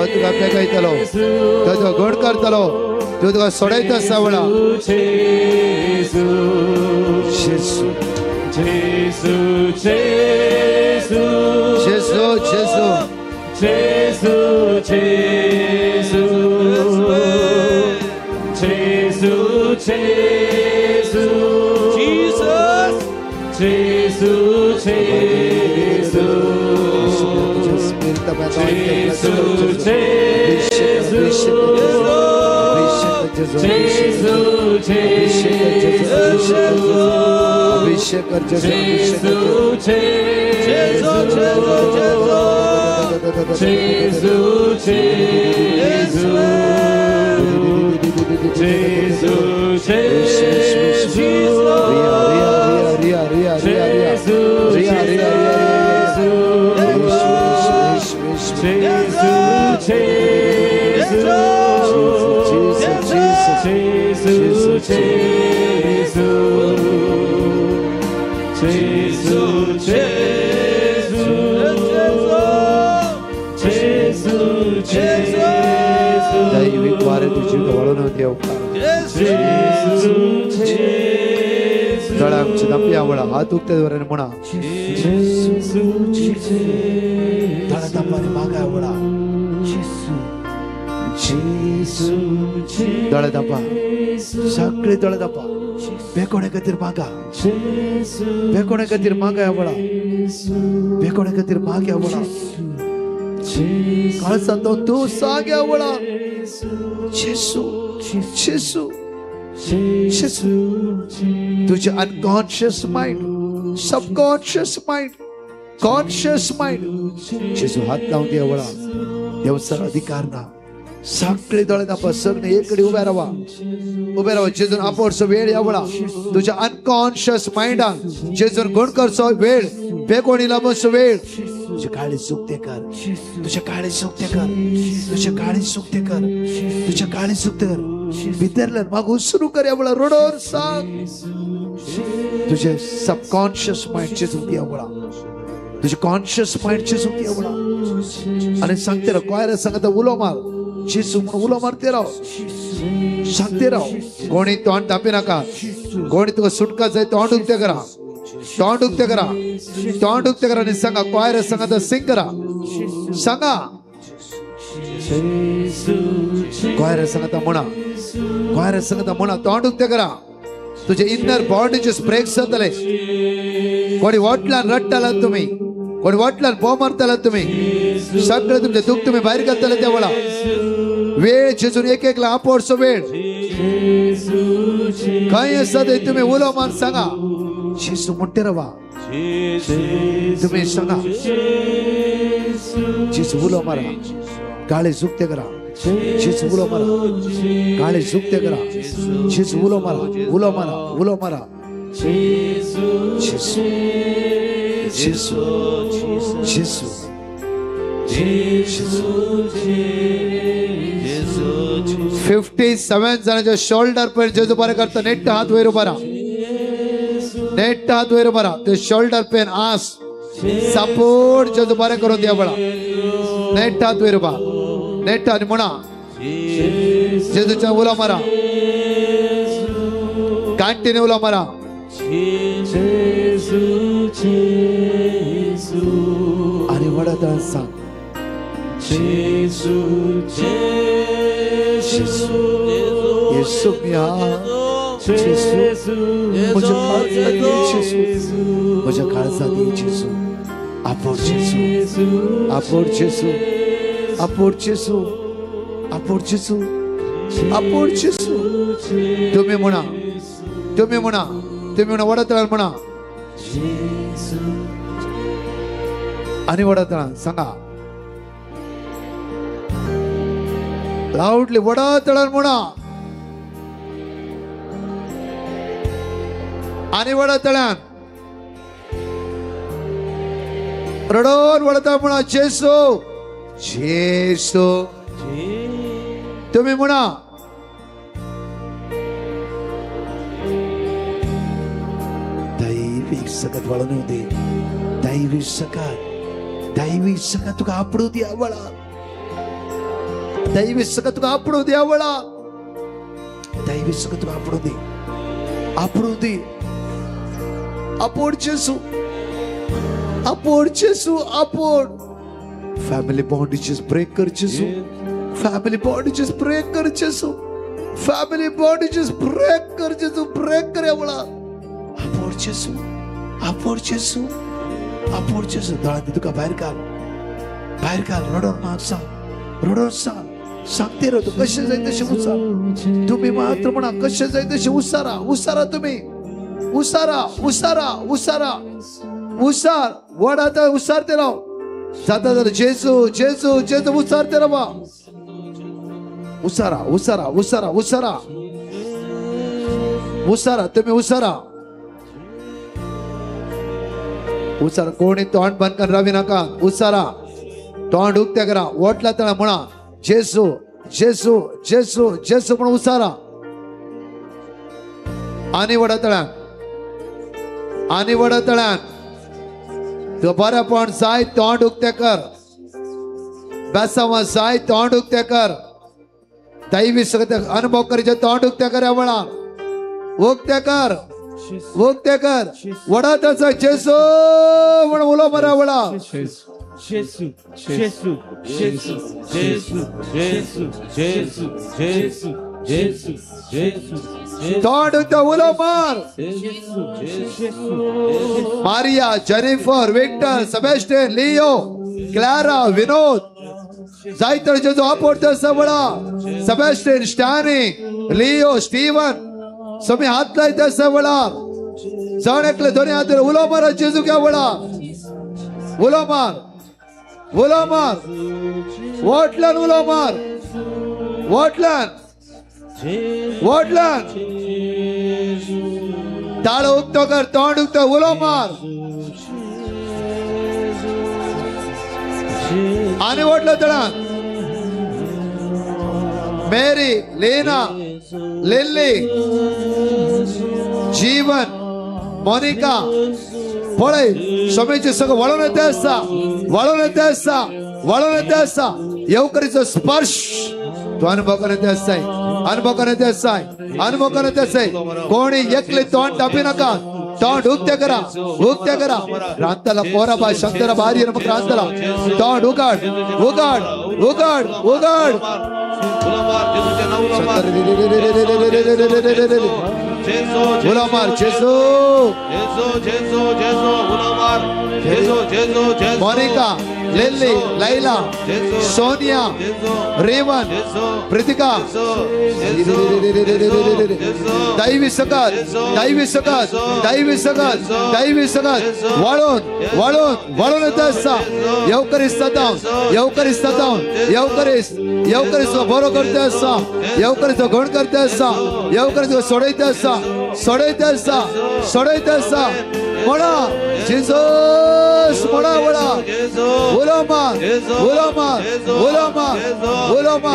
तुका पेकयतलो तो तुका गोड करतलो तो तुका सोडयत आसा बळा जेसू जेसू जेसू जेसू जेसू जेसू जेसू जेसू Jesus जेसू जेसू दैविक वारे तुझी वळून देव आमची दंपी आवडा हात उगते म्हणा माग आवडा दळदप्पा सगळे दळदप्पा बेकोणे खातीर मागा बेकोणे खातीर मागा आवडा बेकोणे खातीर मागे आवडा कळसा तो तू सांग आवडा जेसू जेसू जेसू तुझे unconscious mind subconscious mind conscious mind जेसू हात लावून दे आवडा देवसर अधिकार ना सगळे दोळे दापा सगळे एककडे उभे राहा जेजून आपोडसो वेळ यावळा तुझ्या अनकॉन्शियस माइंडान जेजून गुण करचो वेळ बेकोणी लांबसो वेळ तुझे काळी सुक्ते कर तुझे काळी सुक्ते कर तुझे काळी सुक्ते कर तुझे काळी सुक्ते कर भितरल्यान मागू सुरू कर यावळा रोडोर सांग तुझे सबकॉन्शियस माइंड जेजून यावळा तुझे कॉन्शियस माइंड जेजून यावळा आणि सांगते रे कोयरा सांगता उलो मार जेसू म्हणून उलो मारते राव सांगते राव कोणी तोंड तापी नाका कोणी तुका सुटका जाय तोंड उक्ते करा तोंड उक्ते करा तोंड उक्ते करा आणि सांगा कोयरा सांगा सिंग करा सांगा कोयरा सांगता म्हणा तोंड उक्ते करा तुझे इनर बॉडीचे ब्रेक्स जातले कोणी वाटल्यान रडटाला तुम्ही कोणी वाटल्यान बो मारताला तुम्ही सगळे तुमचे दुःख तुम्ही बाहेर घालताले त्या वेळा वेळ जेजून एक एकला आपोडसो वेळ काय असता ते तुम्ही उलो मान सांगा जेसू मोठे रवा तुम्ही सांगा जेसू उलो मारा काळे सुक्ते करा जेजू उलो मारा काळे सुक्ते करा जेजू उलो मारा उलो मारा जेजू जेजू जेजू जेजू जेजू 57 जणांच्या शोल्डर पर जेजू बरं करता नेट हात वैर बरा ते शोल्डर पेन आस सपोर्ट जेजू बरं करून द्या बळा नेट हात वैर बा नेट आणि म्हणा जेजूच्या उला मारा कंटिन्यू उला मारा आणि वडा सांग जेजू जेजू येशू मिया जेजू मुझे काळजा दे जेजू अपोर जेजू अपोर जेजू अपोर जेजू अपोर जेजू अपोर जेजू तुम्ही म्हणा वडा म्हणा आणि वडा सांगा लाऊडली वडा म्हणा आणि वडा रडोन वडा म्हणा जेसू जेसू तुम्ही म्हणा दैविक सकत वळण दे दैविक सकत तुका आपडू दे आवळा दैविक सकत तुका आपडू दे आवळा दैविक सकत तुका आपडू दे अपोड जेसू अपोड फॅमिली बॉन्डेजेस ब्रेक कर जेसू फॅमिली बॉन्डेजेस ब्रेक कर जेसू ब्रेक कर आवळा अपोड जेसू दाळा तुका बाहेर काढ रडोन सांगते रे तू कसे जाईल तसे उसार तुम्ही मात्र म्हणा कसे जाईल तसे उसारा तुम्ही उसार वडा उसारते राव जाता जेजू उसारते राव उसारा तुम्ही उसारा कोणी तोंड बंद कर रवी नका उसारा तोंड उक्त्या करा ओटला तळा म्हणा जेसू म्हणून उसारा आणि वडा तळ्यान तो बरा पण जाय तोंड उक्त्या कर बेसावा जाय तोंड उक्त्या कर दैवी सगळं अनुभव करीचे तोंड उक्त्या कर आवळा उक्त्या कर वडा त्याचा जेसू म्हणून उलो मरा वडा जेसू जेसू जेसू जेसू जेसू जेसू जेसू जेसू जेसू तोंड उक्त्या उलो मार Maria Jennifer Victor Sebastian Leo Clara Vinod जायतर जेजू आपोडता सबळा सेबॅस्टियन स्टॅनी लिओ स्टीवन समी हात लायता सबळा जाणकले दोन्ही हात उलो मार जेजू क्या वळा उलो मार वोटलन उलो मार वोटलन ताळ उक्तो कर तोंड उक्तो उलो मार आणि ओढलं तळा मेरी लेना लिल्ली जीवन मोनिका पळे समेचे सगळं वळून येते असता येवकरीचा स्पर्श तो अनुभव करत असाय कोणी एकले तोंड दाबी नका तोंड उक्त्या करा रांताला पोराबा शंकरा भारी नमक रांताला तोंड उघाड जेजो उलो मार जेजू जेजो जेजो जेजो उलो मार जेजो जेजो जेजो मोनिका लिली लैला सोनिया रेवन प्रीतिका दैवी सकत दैवी सकत दैवी सकत दैवी सकत वाळून वाळून वाळून येत असता येवकरीस बरो करते असता येवकरीस घण करते असता येवकरीस सोडयते असता सोडयते असता सोडयते असता म्हणा जीसस म्हणा म्हणा उलोमा उलोमा उलोमा उलोमा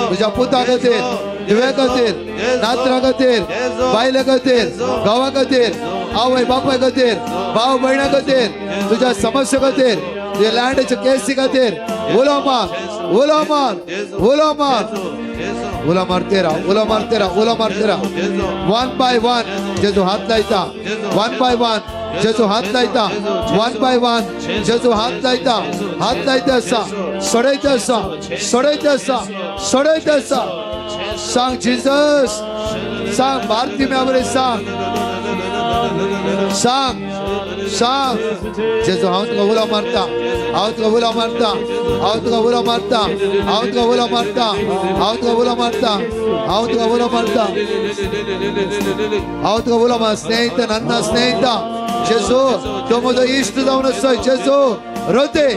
तुझ्या पुता खातीर तुवे खातीर नात्रा खातीर बायले खातीर गांवा खातीर आवय बापाय खातीर भाव भयणा खातीर तुझ्या समस्या खातीर तुझ्या लँडच्या केसी खातीर उलोमा उलोमा उलोमा उला मारते रहा उला मारते रहा उला मारते रहा वन बाय वन जेजू हात लायता वन बाय वन जेजू हात लायता वन बाय वन जेजू हात लायता असा सोडयता असा सोडयता असा सोडयता असा सांग जीसस सांग भारती मेवरे सांग सांग सांग जेजू हांव तुका उला मारता हांव तुका उला मारता हांव तुका उला मारता हांव तुका उला मारता हांव तुका उला मारता हांव तुका उला मारता हांव तुका उला मार स्नेहित ನನ್ನ ಸ್ನೇಹಿತ जेजू तो म्हजो इश्ट जावन आसा जेजू रोते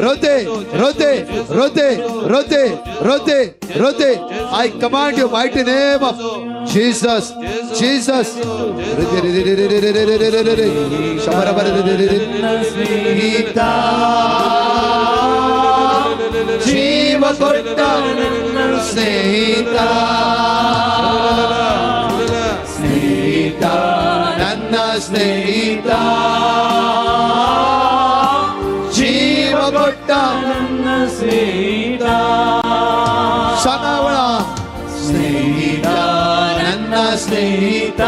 रोते रोते रोते रोते रोते रोते I command you mighty name of Jesus Jesus जीव कोट्ट स्नेहिता स्नेहिता ನನ್ನ ಸ್ನೇಹಿತ ಜೀವ ಕೊಟ್ಟ ನನ್ನ ಸ್ನೇಹಿತ ಸನವಳ ಸ್ನೇಹಿತ ನನ್ನ ಸ್ನೇಹಿತ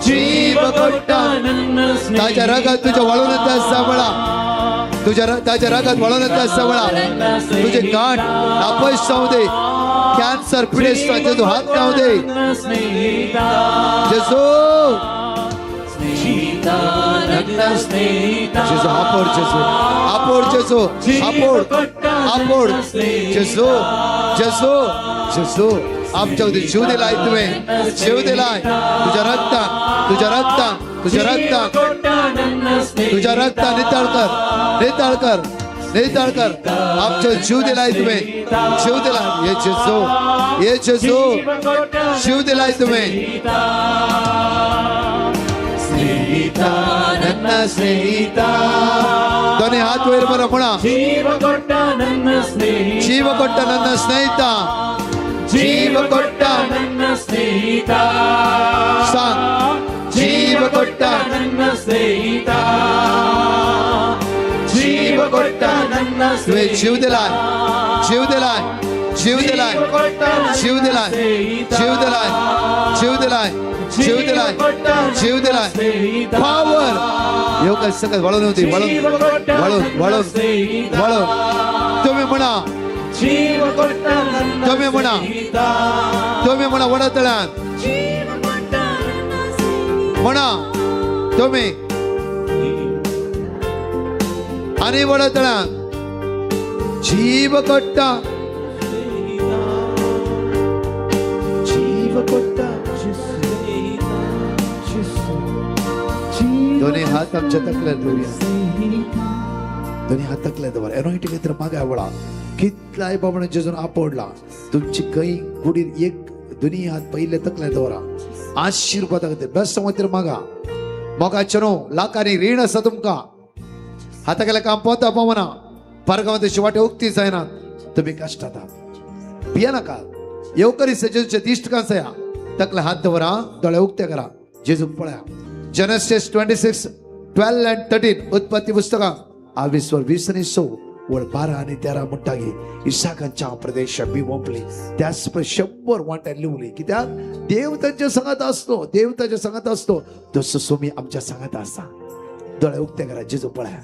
ಜೀವ ಕೊಟ್ಟ ನನ್ನ ताज्या रागात तुझ्या वळून येत सावळा ताज्या रागात वळून येत सावळा तुझे गाठ अपयश जाऊ दे कॅन्सर पिडेस जेजू हात जाऊ दे जेजू जेजू आपोड जेजू आपोड जेजू आपोड आपोड जेजू जेजू जेजू आमच्या जीव दिलाय तुम्ही जीव दिलाय तुझ्या रक्तान तुझ्या रक्तान तुझ्या रक्तान तुझ्या रक्तान नितळ कर नितळ कर नितळ कर आमच्या जीव दिलाय तुम्ही जीव दिलाय ये जेजू जीव दिलाय तुम्ही स्नेहिता ನನ್ನ ಸ್ನೇಹಿತ दोन्ही हात वर बरं म्हणा ಜೀವ ಕೊಟ್ಟ ನನ್ನ ಸ್ನೇಹಿತ ಜೀವ ಕೊಟ್ಟ ನನ್ನ ಸ್ನೇಹಿತ ಜೀವ ಕೊಟ್ಟ ನನ್ನ ಸ್ನೇಹಿತ सांग ಜೀವ ಕೊಟ್ಟ ನನ್ನ ಸ್ನೇಹಿತ ಜೀವ ಕೊಟ್ಟ ನನ್ನ ಸ್ನೇಹಿತ जीव दिलाय जीव दिलाय जीव दिलाय जीव दिलाय जीव दिलाय जीव दिलाय जीव दिलाय जीव दिलाय पावर योग सगळं वळून होती वळून वळून वळून वळून तुम्ही म्हणा तुम्ही म्हणा तुम्ही म्हणा वडतळ्यात म्हणा तुम्ही आणि वडतळ्यात जीव कोट्टा जीव कोट्टा दोन्ही हात आमच्या तकल्यात धरूया दोन्ही हात तकल्यात धर एनॉइंटिंग इतर मागे वळा कितलाय बाबण जेजून आपोडला तुमची कई गुडी एक दोन्ही हात पहिले तकल्यात धरा आशीर्वाद खातीर बेस्ट मात्र मागा मोगा चनो लाखांनी रीण आसा तुमकां हाता गेल्या काम पोता पावना पारगांवांत शिवाटे उक्ती जायना तुम्ही कश्टात आहात भिया नाका येवकरी जेजूच्या दिश्टकांसया तकले हात दवरा दोळे उक्ते करा जेजूक पळया Genesis 26:12 and 13 उत्पत्ती पुस्तकां 22:20 वळ 12 आणि 13 म्हणटागी इसाकांच्या प्रदेशात बिमोपली त्याच 100 वांट्यात लिवली कित्याक देव तांच्या संगत असतो देव तांच्या संगत असतो तसो सोमी आमच्या संगत आसा दोळे उक्ते करा जेजू पळया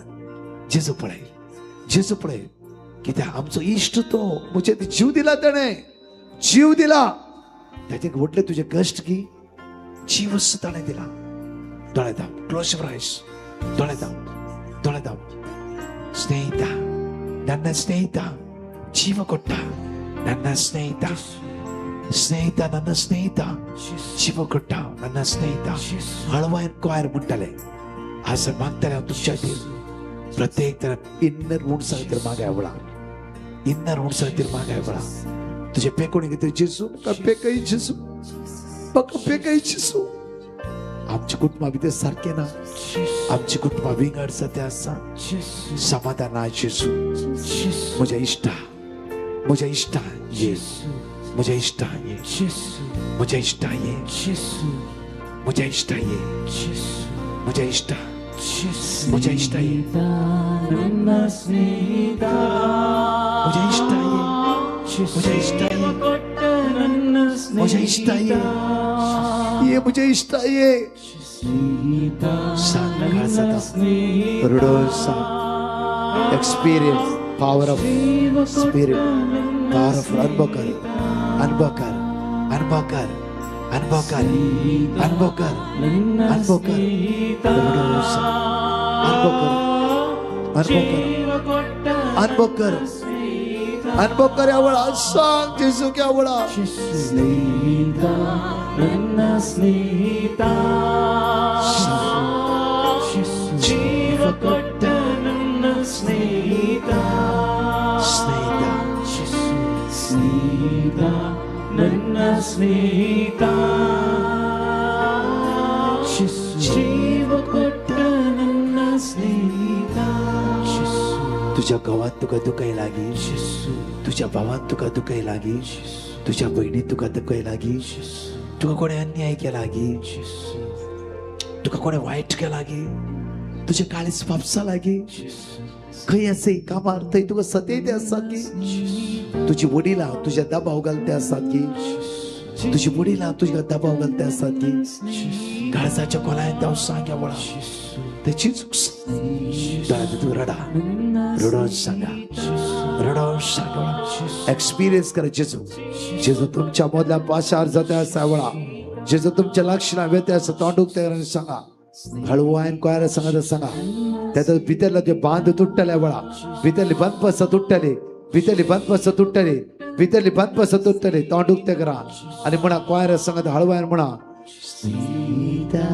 जेजू पळय जेजू पळय कित्याक आमचो इश्ट तो म्हणजे जीव दिला ताणे जीव दिला त्याचे म्हटले तुझे कष्ट की जीवच ताणे दिला. डोळे दाब, क्लोज युअर आईज. डोळे दाब, डोळे दाब. ಸ್ನೇಹಿತ, ನನ್ನ ಸ್ನೇಹಿತ ಜೀವ ಕೊಟ್ಟ. ನನ್ನ ಸ್ನೇಹಿತ, ಸ್ನೇಹಿತ, ನನ್ನ ಸ್ನೇಹಿತ ಜೀವ ಕೊಟ್ಟ. ನನ್ನ ಸ್ನೇಹಿತ हळवा क्वायर म्हणताले असं मागताले तुमच्यातील प्रत्येक तरफ इन्नर उंचसाळीतील मागे आवळा. इन्नर उंचसाळीतील मागे आवळा. तुझे पेकोणी किती जेसू का पेकई जेसू बका पेकई जेसू. आमची कुटुंबा बी ते सारखे ना. आमची कुटुंबा विंगड सत्य असा समाधान आहे जेसू. मुझे इष्ट, मुझे इष्ट ये, मुझे इष्ट ये, मुझे इष्ट ये, मुझे इष्ट ये, मुझे इष्ट, मुझे इष्ट ये, ನನ್ನ ಸ್ನೇಹಿತ मुझे इष्ट ये, मुझे इष्ट ये, ಕೊಟ್ಟ ನನ್ನ मुझे इष्ट ये, ये मुझे इष्ट ये. ಸ್ನೇಹಿತ Experience power of spirit, power of unbokar, unbokar, unbokar, unbokar, unbokar, unbokar, unbokar, unbokar आवळा. सांग जेसू की आवळा. ಸ್ನೇಹಿತ ನನ್ನ ಸ್ನೇಹಿತ ಜೀವ ಕೊಟ್ಟ ನನ್ನ ಸ್ನೇಹಿತ ಸ್ನೇಹಿತ, ಸ್ನೇಹಿತ ನನ್ನ ಸ್ನೇಹಿತ ಜೀವ ಕೊಟ್ಟ ನನ್ನ ಸ್ನೇಹಿತ तुझ्या गावात तुका दुखाय लागी, तुझ्या भावात तुका दुखाय लागी, तुझ्या बहिणीत तुका दुखाय लागी, तुका कोणी अन्याय केला लागी, तुका कोणी वाईट केला लागी, तुझे काळीच पापसा लागी. खंय असे कामार थंय तुका सतय ते असतात की तुझी वडिलां तुझ्या दबाव घालते असतात की तुझी वडिलां तुझ्या दबाव घालते असतात की काळजाच्या खोलायत जाऊन सांग्या वळा त्याची चूक तू रडा, रडून सांगा, रडून सांगा. एक्सपिरियन्स करा जेजू. जेजू तुमच्या मधल्या पाशार जाते असा वळा. जेजू तुमच्या लक्षणा व्यते असं तोंडूक ते सांगा. हळवायन कोयरा सांगा सांगा. त्यात भितरला ते बांध तुटले वळा. भितरली बंद पस तुटले, भितरली बंद पस तुटले, भितरली बंद पस तुटले. तोंडूक ते करा आणि म्हणा कोयरा सांगा हळवायन म्हणा. स्नेहिता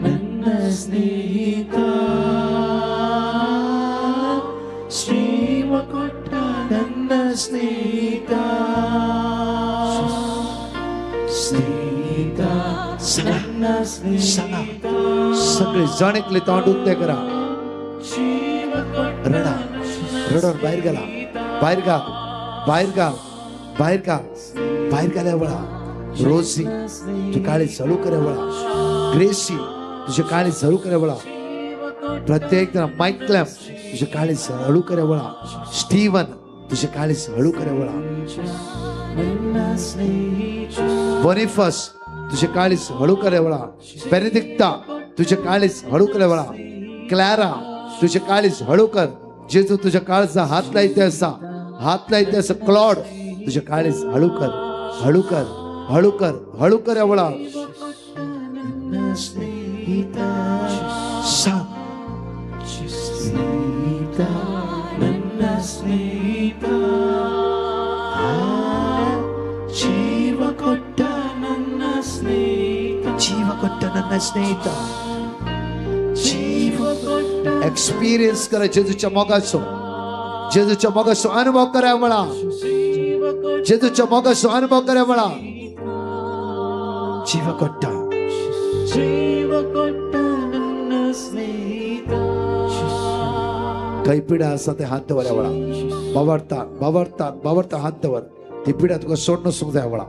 ನನ್ನ ಸ್ನೇಹಿತ ಜೀವ ಕೊಟ್ಟ ನನ್ನ ಸ್ನೇಹಿತ ಸ್ನೇಹಿತ ನನ್ನ ಸ್ನೇಹಿತ सगळे जाणीकले तोंडूक ते करा. ಜೀವ ಕೊಟ್ಟ रडा, रडून बाहेर गेला, बाहेर गा, बाहेर गा, बाहेर गा, बाहेर गेल्या वळा. रोजी तुझी काळी चालू करे वळा. ग्रेसी तुझी काळी चालू करे वळा. प्रत्येक जण माईक क्लॅम तुझी काळी हळू करे वळा. स्टीवन तुझी काळी हळू करे वळा. ನನ್ನ ಸ್ನೇಹಿತ बोनिफस तुझे काळी हळू करे वळा. बेनेडिक्टा तुझे काळी हळू करे वळा. क्लॅरा तुझे काळी हळू कर. जेजू तुझ्या काळचा हात लायते असा, हात लायते असं. क्लॉड तुझ्या काळी हळू कर, हळू कर, हळू कर, हळू करे वळा. सांग ಸ್ನೇಹಿತ ನನ್ನ ಸ್ನೇಹಿತ ಜೀವ ಕೊಟ್ಟ ನನ್ನ ಸ್ನೇಹಿತ ಜೀವ ಕೊಟ್ಟ ನನ್ನ ಸ್ನೇಹಿತ. ಜೀವ ಕೊಟ್ಟ एक्सपिरियन्स करा जेजूच्या मोगाचो, जेजूच्या मोगाचो अनुभव करा मला. ಜೀವ ಕೊಟ್ಟ जेजूच्या मोगाचो अनुभव करा मला. जीव कोट्टा ಜೀವ ಕೊಟ್ಟ ನನ್ನ ಸ್ನೇಹಿತ काही पिढा असा ते हात दवर वळा. बावरतात बावरतात बावरता हात दवर. ती पिढा तुका सोडणं समजा वळा.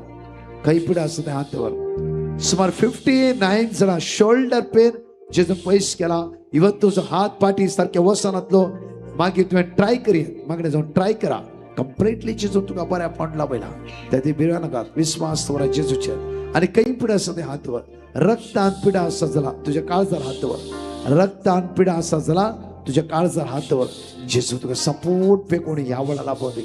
काही पिढा असं ते हात दवर. सुमार 59 जणा शोल्डर पेन जेजून पयस केला. इवन तुझो हात पाठी सारखे वसनातलो मागीर तुवें ट्राय करी, मागणे जाऊन ट्राय करा. कंप्लीटली जेजून तुका बऱ्या पडला पयला. त्या ती भिरा नाका, विश्वास दवरा जेजूचेर. आणि काही पिढा असं ते हात दवर. रक्तान पिढा असा झाला तुझ्या काळजार हात दवर. रक्तान पिढा असा झाला तुझ्या काळजार हात दवर. जेजू तुका संपूर्ण पेकोणी ह्या वळाला लाभोवंदी.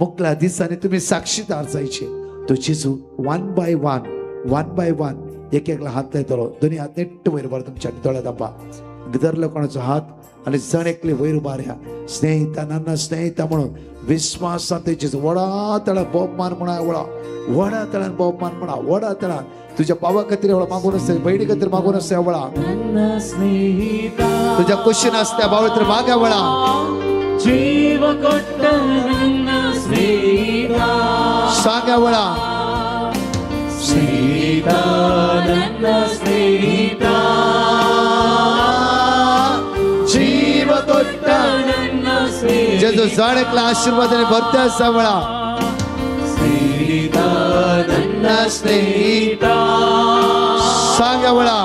मुकल्या दिसांनी तुम्ही साक्षीदार जायचे. तो जेजू वन बाय वन एक एकला हात लायतलो. दोन्ही हात नेट्ट वयर बार तुमच्या दोळ्या दापा. धरलो कोणाचो हात आणि जण एकले वयर उबाऱ्या. स्नेहिता नाना स्नेहिता म्हणून विश्वासात तेजेजू वडा तळा बहुमान म्हणा वडा तळान बहुमान म्हणा वडा तळान तुझ्या पावा खातीर एवढा मागून असते बहिणी खातीर मागून असते वळा. ನನ್ನ ಸ್ನೇಹಿತ तुझ्या कुशीन असत्या बावळ तर मागा वळा. ಜೀವ ಕೊಟ್ಟ ನನ್ನ ಸ್ನೇಹಿತ सांगा वळा. ಸ್ನೇಹಿತ ನನ್ನ ಸ್ನೇಹಿತ जीव कोट्ट ನನ್ನ ಸ್ನೇಹಿತ जेजू जण एकला आशीर्वादाने भरते असा वळा. ಸ್ನೇಹಿತ ನನ್ನ स्नेहित सांगा वळा.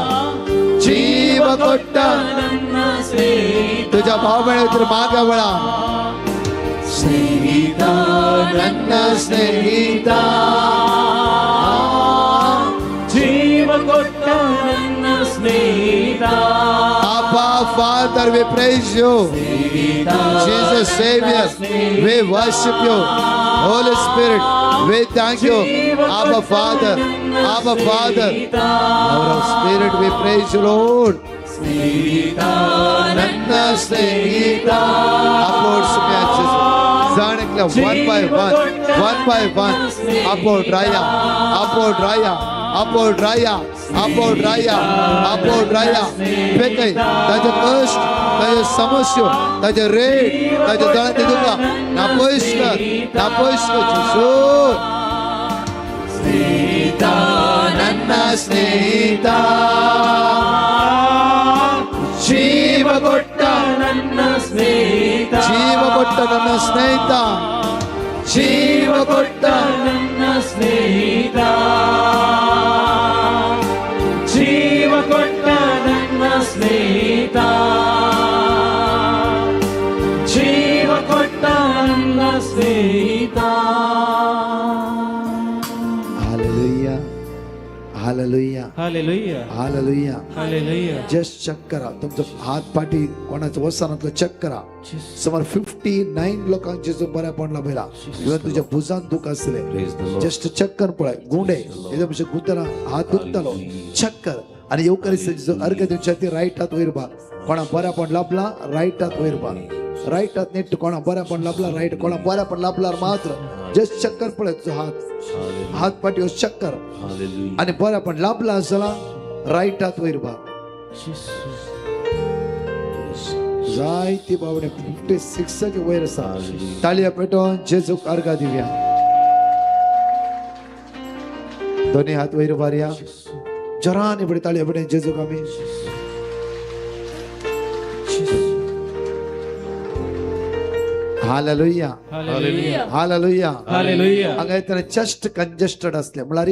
जीव कोट्ट ನನ್ನ ಸ್ನೇಹಿತ तुझ्या भाव बहिणी मागा वळा. ಸ್ನೇಹಿತ ನನ್ನ ಸ್ನೇಹಿತ ಜೀವ ಕೊಟ್ಟ ನನ್ನ ಸ್ನೇಹಿತ Abba Father, we praise you. Jesus Savior, we worship you. Holy Spirit, we thank you. Abba Father, Abba Father. Our Spirit, we praise you, Lord. Nanna Snehita. Upload matches. Zanekla one by one. Upload Raya. Pekai, taja kust, taja samasya, taja red, taja dalat duka. Napoiska, Jesus. Snehita, Nanna Snehita. Jiva kotta, ನನ್ನ ಸ್ನೇಹಿತ Jiva kotta Nanna Snehita. Jiva kotta. ನನ್ನ ಸ್ನೇಹಿತ ಜೀವ ಕೊಟ್ಟ ನನ್ನ ಸ್ನೇಹಿತ ಜೀವ ಕೊಟ್ಟ ನನ್ನ ಸ್ನೇಹಿತ Hallelujah. Hallelujah. Hallelujah Hallelujah. Hallelujah just check करा तुमचं हात पाठी कोणाचं वसानातलं चेक करा. समोर 59 लोकांचे जो बऱ्या पडला पहिला इव्हन तुझ्या भुजान दुख असले जस्ट चेक कर पळय गुंडे एकदम गुंतला हात दुखतलो चेक कर आणि येवकरी जो अर्घ दिवच्या ती राईट हात वयर बा कोणा बऱ्या पण लाभला राईट हात वयर बा राईट हात नेट कोणा बऱ्या पण लाभला राईट कोणा बऱ्या पण लाभला मात्र जस्ट चेक कर पळय तुझा हात पाठी चेक कर आणि बऱ्या पण लाभला असला राईट हात वयर बा जायती बावडे 56 चे वयर असा ताळया पेटोन जेजूक अर्घा दिवया दोन्ही हात वयर बारया जराने बडे ताळया पेटोन जेजूक आम्ही हालेलुया हालेलुया हालेलुया हालेलुया हांगा चस्ट कंजेस्टेड असले म्हळ्यार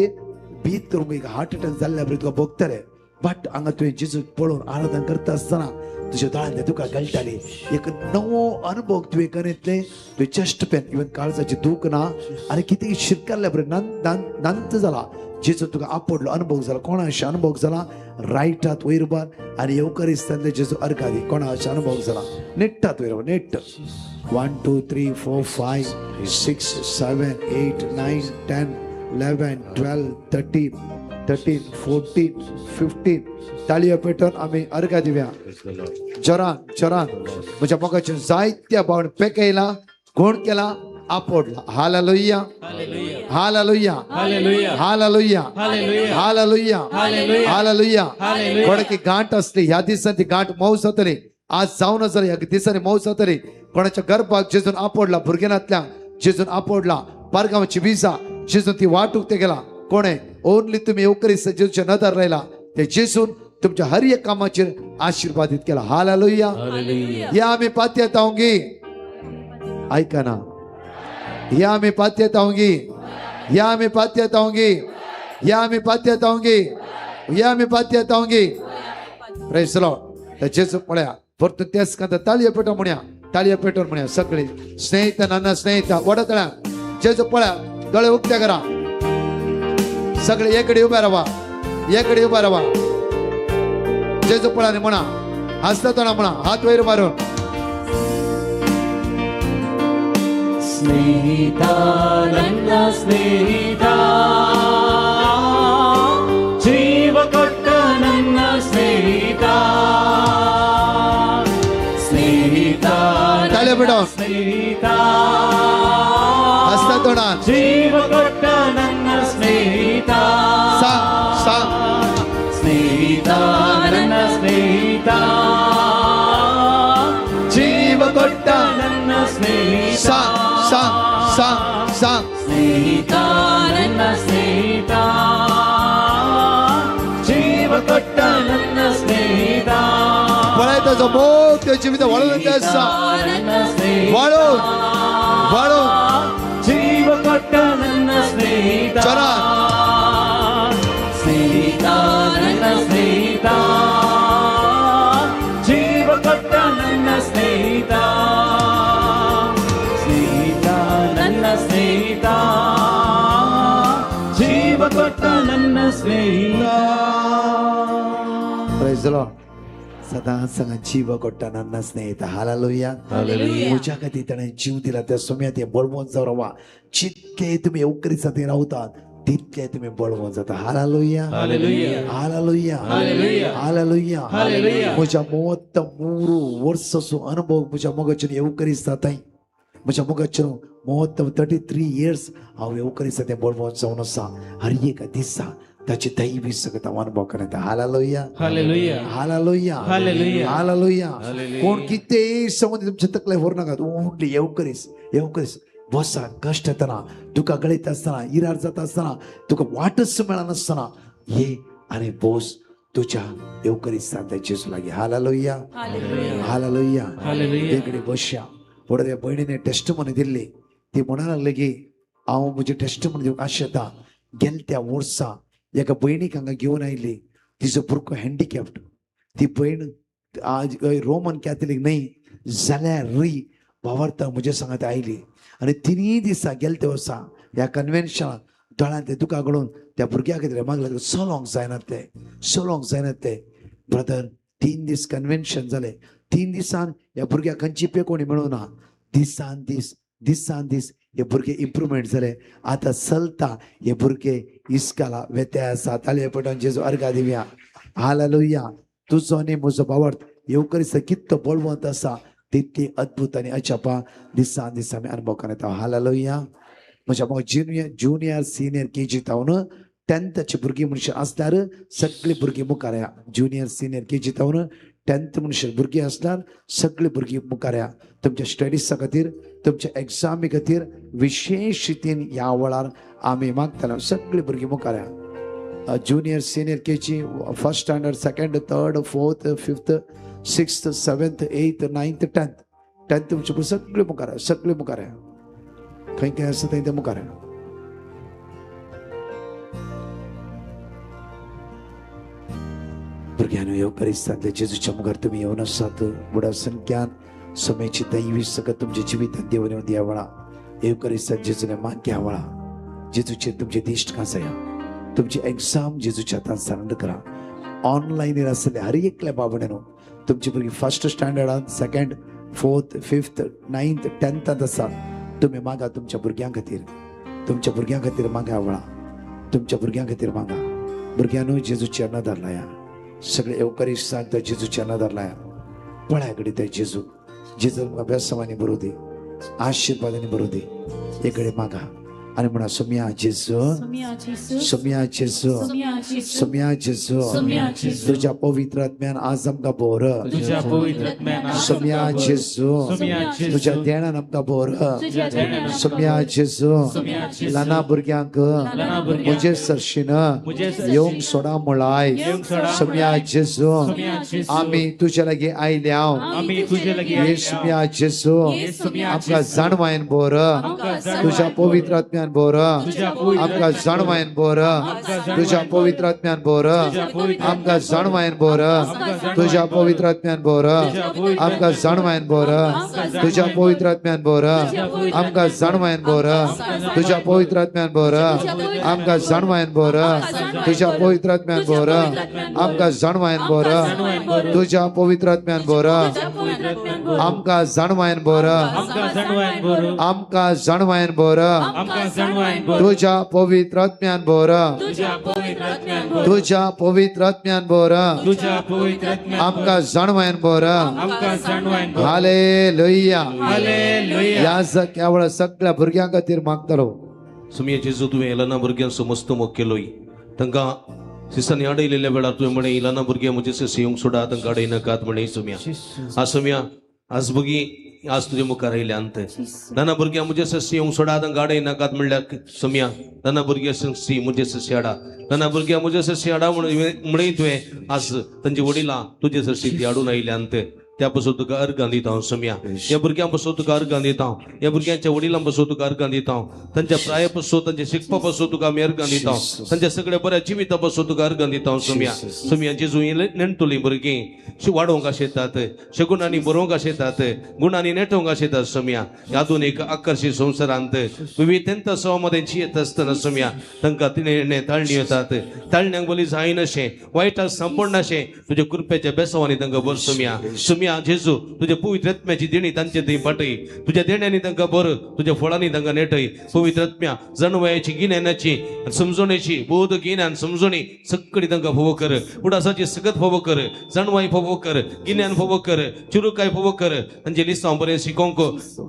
बीत तुमी हार्ट अटॅक जाल्ल्या बरी तुका भोगतले बट हांगा तुवें जेजूक पळोवन आराधना करता आसतना तुझ्या दोळ्यांनी तुका गळटाली एक नवो अनुभव तुवें करीतले तुवें चस्ट पेन इवन काळजाची दूख ना आनी कितें शिरकल्ल्या बरें नंत जाला जेजू तुका आपडलो अनुभव जाला कोणाशे अनुभव जाला राईट हात वयर बार आनी येवकरिस्तांतले जेजू अर्घादी कोणाशे अनुभव जाला नेट्ट हात वयर नेट्ट 1 2 3 4 5 6 7 8 9 10 11 12 13 14 15 ताळयो पेटोवन आमी अर्घा दिवया जरान म्हज्या मोगाचे जायत्या भावन पेकयला कोण केला आपडला hallelujah hallelujah hallelujah hallelujah hallelujah hallelujah hallelujah कोणाची गांठ असली ह्या दिसांची गांठ मौस जातली आज जावन आसली ह्या दिसांनी मौस जातली कोणाच्या गर्भाक जेजून आपडला भुरग्यानांतल्यान जेजून आपडला पारगांवची विजा जेजून ती वाटूक ते गेला कोणे ओनली तुम्ही येवकरीस्त जेजूच्या नदर राहिला ते जेजून तुमच्या हर एक कामाचेर आशीर्वादित केला हालेलुया या आम्ही पात्य तावंगी ऐका ना या आम्ही पात्य तावंगी या आम्ही पात्य तावंगी या आम्ही पात्य तावंगी या आम्ही पात्य तावंगी प्रेज द लॉर्ड जेजू पळया परतून तेच कांत ताळयो पेटोवन म्हणया सगळी स्नेहिता नाना स्नेहिता वडतळ्या जेजू पळया दोळे उक्ते करा सगळे एकडे उभे राहा जेजू पळयाने म्हणा हसता म्हणा हात वयर मारून ಸ್ನೇಹಿತ ನನ್ನ ಸ್ನೇಹಿತ ಜೀವ ಕೊಟ್ಟ ನನ್ನ ಸ್ನೇಹಿತ ಸ್ನೇಹಿತ ತಾಳಿ ಬಿಡು. ಸ್ನೇಹಿತ ಹಸ್ತ ತೋಡ. ಜೀವ ಕೊಟ್ಟ ನನ್ನ ಸ್ನೇಹಿತ ಸಾ ಸಾ ಸ್ನೇಹಿತ ನನ್ನ ಸ್ನೇಹಿತ ಜೀವ ಕೊಟ್ಟ ನನ್ನ ಸ್ನೇಹಿತ ಸಾ ಸಾ ಸಾ ಸಾ ಸ್ನೇಹಿತ ನನ್ನ ಸ್ನೇಹಿತ ಜೀವ ಕೊಟ್ಟ ನನ್ನ ಸ್ನೇಹಿತ वळायचं मोठं जीवित वळवून द्यायचा. ನನ್ನ ಸ್ನೇಹಿತ वाळू वाळू ಜೀವ ಕೊಟ್ಟ ನನ್ನ ಸ್ನೇಹಿತ ಚರ. ಸ್ನೇಹಿತ ನನ್ನ ಸ್ನೇಹಿತ ಜೀವ ಕೊಟ್ಟ ನನ್ನ ಸ್ನೇಹಿತ ಸ್ನೇಹಿತ ನನ್ನ ಸ್ನೇಹಿತ ಜೀವ ಕೊಟ್ಟ ನನ್ನ ಸ್ನೇಹಿತ Praise the Lord. सदा संग जीव ಕೊಟ್ಟ ನನ್ನ ಸ್ನೇಹಿತ. हालेलुया. तुझ्या कधी त्याने जीव दिला त्या सोम्यात बळवून जावा. जितके तुम्ही अवकरीसाठी राहतात तितके तुम्ही बळवून जाता. हालेलुया. हालेलुया. हालेलुया. मुझ्या 33 ವರ್ಷಸು ಅನುಭವ ಮುझ्या ಮಗಚನ अवकरीसाठी मुझ्या मगचन 33 years अव अवकरीसाठी बळवून जाऊन असा हर एक दिवसा त्याची दैवी सगळं अनुभव करण्यात. Hallelujah. Hallelujah hallelujah. Hallelujah. Hallelujah. कोण किती संबंधी तुमच्या तकले होर नका. ओनली येवकरीस बसा कष्ट येताना तुका गळीत असताना इरार जात असताना तुका वाटच मिळा नसताना ये आणि बोस तुझ्या येवकरीस सांगता जेसू लागे. हालेलुया. हालेलुया. हालेलुया. इकडे बसया. वडल्या बहिणीने टेस्टमनी दिली. ती म्हणायला लागली की हांव म्हजी टेस्टमनी दिवंक आशेता. गेल्या वर्सा एका बहिणीक हांगा घेवन आयली. तिचो भुरगो हँडिकॅप्ड. ती बहीण आज रोमन कॅथलिक न्ही जाल्यार री वावरता म्हजे सांगात आयली आनी 3 दिसा गेले त्या वर्सा ह्या कन्वेन्शनाक दोळ्यांत ते दुका घडोवन त्या भुरग्या खातीर मागले. सो लॉंग जायनात ते ब्रदर. 3 दीस कन्वेन्शन जाले. 3 दिसान ह्या भुरग्याक खंयची पे कोणी मेळूना. दिसान दीस हे भुरगे इम्प्रुवमेंट जाले. आता चलता हे भुरगे इस्काला व्यत्यय आसा. ताळये पटोवन जेजू अर्घा दिवया. हालेलुया. तुजो आनी म्हजो भावार्थ येवकरीस कितलो बळवंत आसा तितली अद्भुत आनी अचपा दिसान दीस आमी अनुभव करता. हालेलुया. म्हज्या मग ज्युनियर सिनियर केजी तावन 10th भुरगीं मनशां आसल्यार सगळीं भुरगीं मुखार या. ज्युनियर सिनियर केजी तावन 10th मनशां भुरगीं आसल्यार सगळीं भुरगीं मुखार या. तुमच्या स्टडीजा खातीर तुमच्या एग्जामी खातीर विशेष रितीन ह्या वेळार आमी मागतले सगळीं भुरगीं मुखार या. Junior senior KG 1st standard 2nd 3rd 4th 5th 6th 7th 8th 9th 10th तुमचे सगळीं मुखार या. सगळीं मुखार या. खंय आसा थंय ते मुखार या. भुरग्यांनो येवकरीस्तांतले जेजूच्या मुखार तुमी येवन आसात. व्हडा संख्यान समयची दैवी सगळं तुमच्या जिवितांत देवन येवन ह्या वेळा येवकरीस्तांत जेजूने माग्या वेळा जेजूचेर तुमचे दिश्ट कांसया. तुमची एग्जाम जेजूच्या हातांत सरेंडर करा. ऑनलायनीर आसले हर एकल्या बाबड्यानो तुमची भुरगीं 1st स्टँडर्डांत 2nd 4th 5th 9th 10th आसा. तुमी मागा तुमच्या भुरग्यां खातीर मागा वेळा. तुमच्या भुरग्यां खातीर मागा. भुरग्यांनो जेजूची नदर लाया. सगळे येवकरीस्तांत जेजूची नदर लाया. पळया कडेन ते जेजू तुमकां बेसवानी बरोव दी. आशीर्वादांनी बरोव दी. एकडे मागा आणि म्हणा सोम्या जेजू तुझ्या पवित्र आत्म्यान आज आमकां भर. सोम्या जेजू तुझ्या देणान आमकां भर. सोम्या जेजू ल्हाना भुरग्यांक म्हजे सरशीन येवंक सोडा म्हळाय. सोम्या जेजू आमी तुजे लागीं आयल्या. सोम्या जेजू आमकां जाणवायन भर. तुझ्या पवित्र आत्म्यान भर आमकां जाणवायन भर तुझ्या पवित्र आत्म्यान भर आमकां जाणवायन भर तुझ्या पवित्र आत्म्यान भर आमकां जाणवायन भर तुझ्या पवित्र आत्म्यान भर आमकां जाणवायन भर तुझ्या पवित्र आत्म्यान भर आमकां जाणवायन भर तुझ्या पवित्र आत्म्यान भर आमकां जाणवायन भर तुझ्या पवित्र आत्म्यान भर आमकां जाणवायन भर आमकां जाणवायन भर तुझ्या पवित्र आत्म्यान भर तुझ्या पवित्र आत्म्यान भर आमकां जाणवायन भर हालेलुया ह्या केवळ सगळ्या भुरग्यां खातीर मागतलो सुमिया जेजू तुवें इलाना भुरग्यांचो मस्त मोग केलोय तांकां सिसांनी अडयलेल्या वेळार तुवें म्हणे इलाना भुरग्यां म्हजे ससी येवंक सोडा तांकां अडयनाकात म्हणे सुमिया सुमिया आज बगी आज तुजे मुखार आयल्या अंत नाना भुरग्यां म्हजे ससी येवंक सोडा तांकां अडयनाकात म्हणल्यार सुमिया नाना भुरग्यां ससी म्हजे ससी हाडा नाना भुरग्यां म्हजे ससी हाडा म्हणून तुवें आज तांची वडिलां तुजे ससी ती हाडून आयल्या अंत त्या पासून तुका अर्गां दिता हांव सुमिया ह्या भुरग्यां पासून तुका अर्गां दिता हांव ह्या भुरग्यांच्या वडिलां पासून तुका अर्गां दिता हांव तांच्या प्राया पासून तांच्या शिकपा पासून तुका आमी अर्गां दिता हांव तांच्या सगळ्या बऱ्या जिविता पासून तुका अर्गां दिता हांव सुमिया सुमिया जेजू नेणटुली भुरगीं वाडोवंक आशेतात शगुणांनी बरोवंक आशेतात गुणांनी नेटोवंक आशेतात सुमिया हातून एक आकर्शीत संवसारांत विविधता सवामध्ये जियेत आसतना सुमिया तांकां तिणे ताळणी येतात ताळण्यांक बली जायन अशें वायटाक संपड अशें तुज्या कृपेच्या बेसावांनी तांकां बर सुमिया सुमिया जेजू तुझ्या पवित्र आत्म्याची देणी तांचे थंय पाठय तुझ्या देण्यांनी तांकां बर तुझ्या फळांनी तांकां नेटय पवित्र आत्म्या जाणवयाची गिन्यानाची समजोवण्याची बोध गिन्यान समजोवणी सगळी तांकां फोव कर उडासाची सगत फोव कर जाणवाई फोव कर गिन्यान फोव कर चुरुकाय फोव कर तांचे लिस्तांव बरें शिकोवंक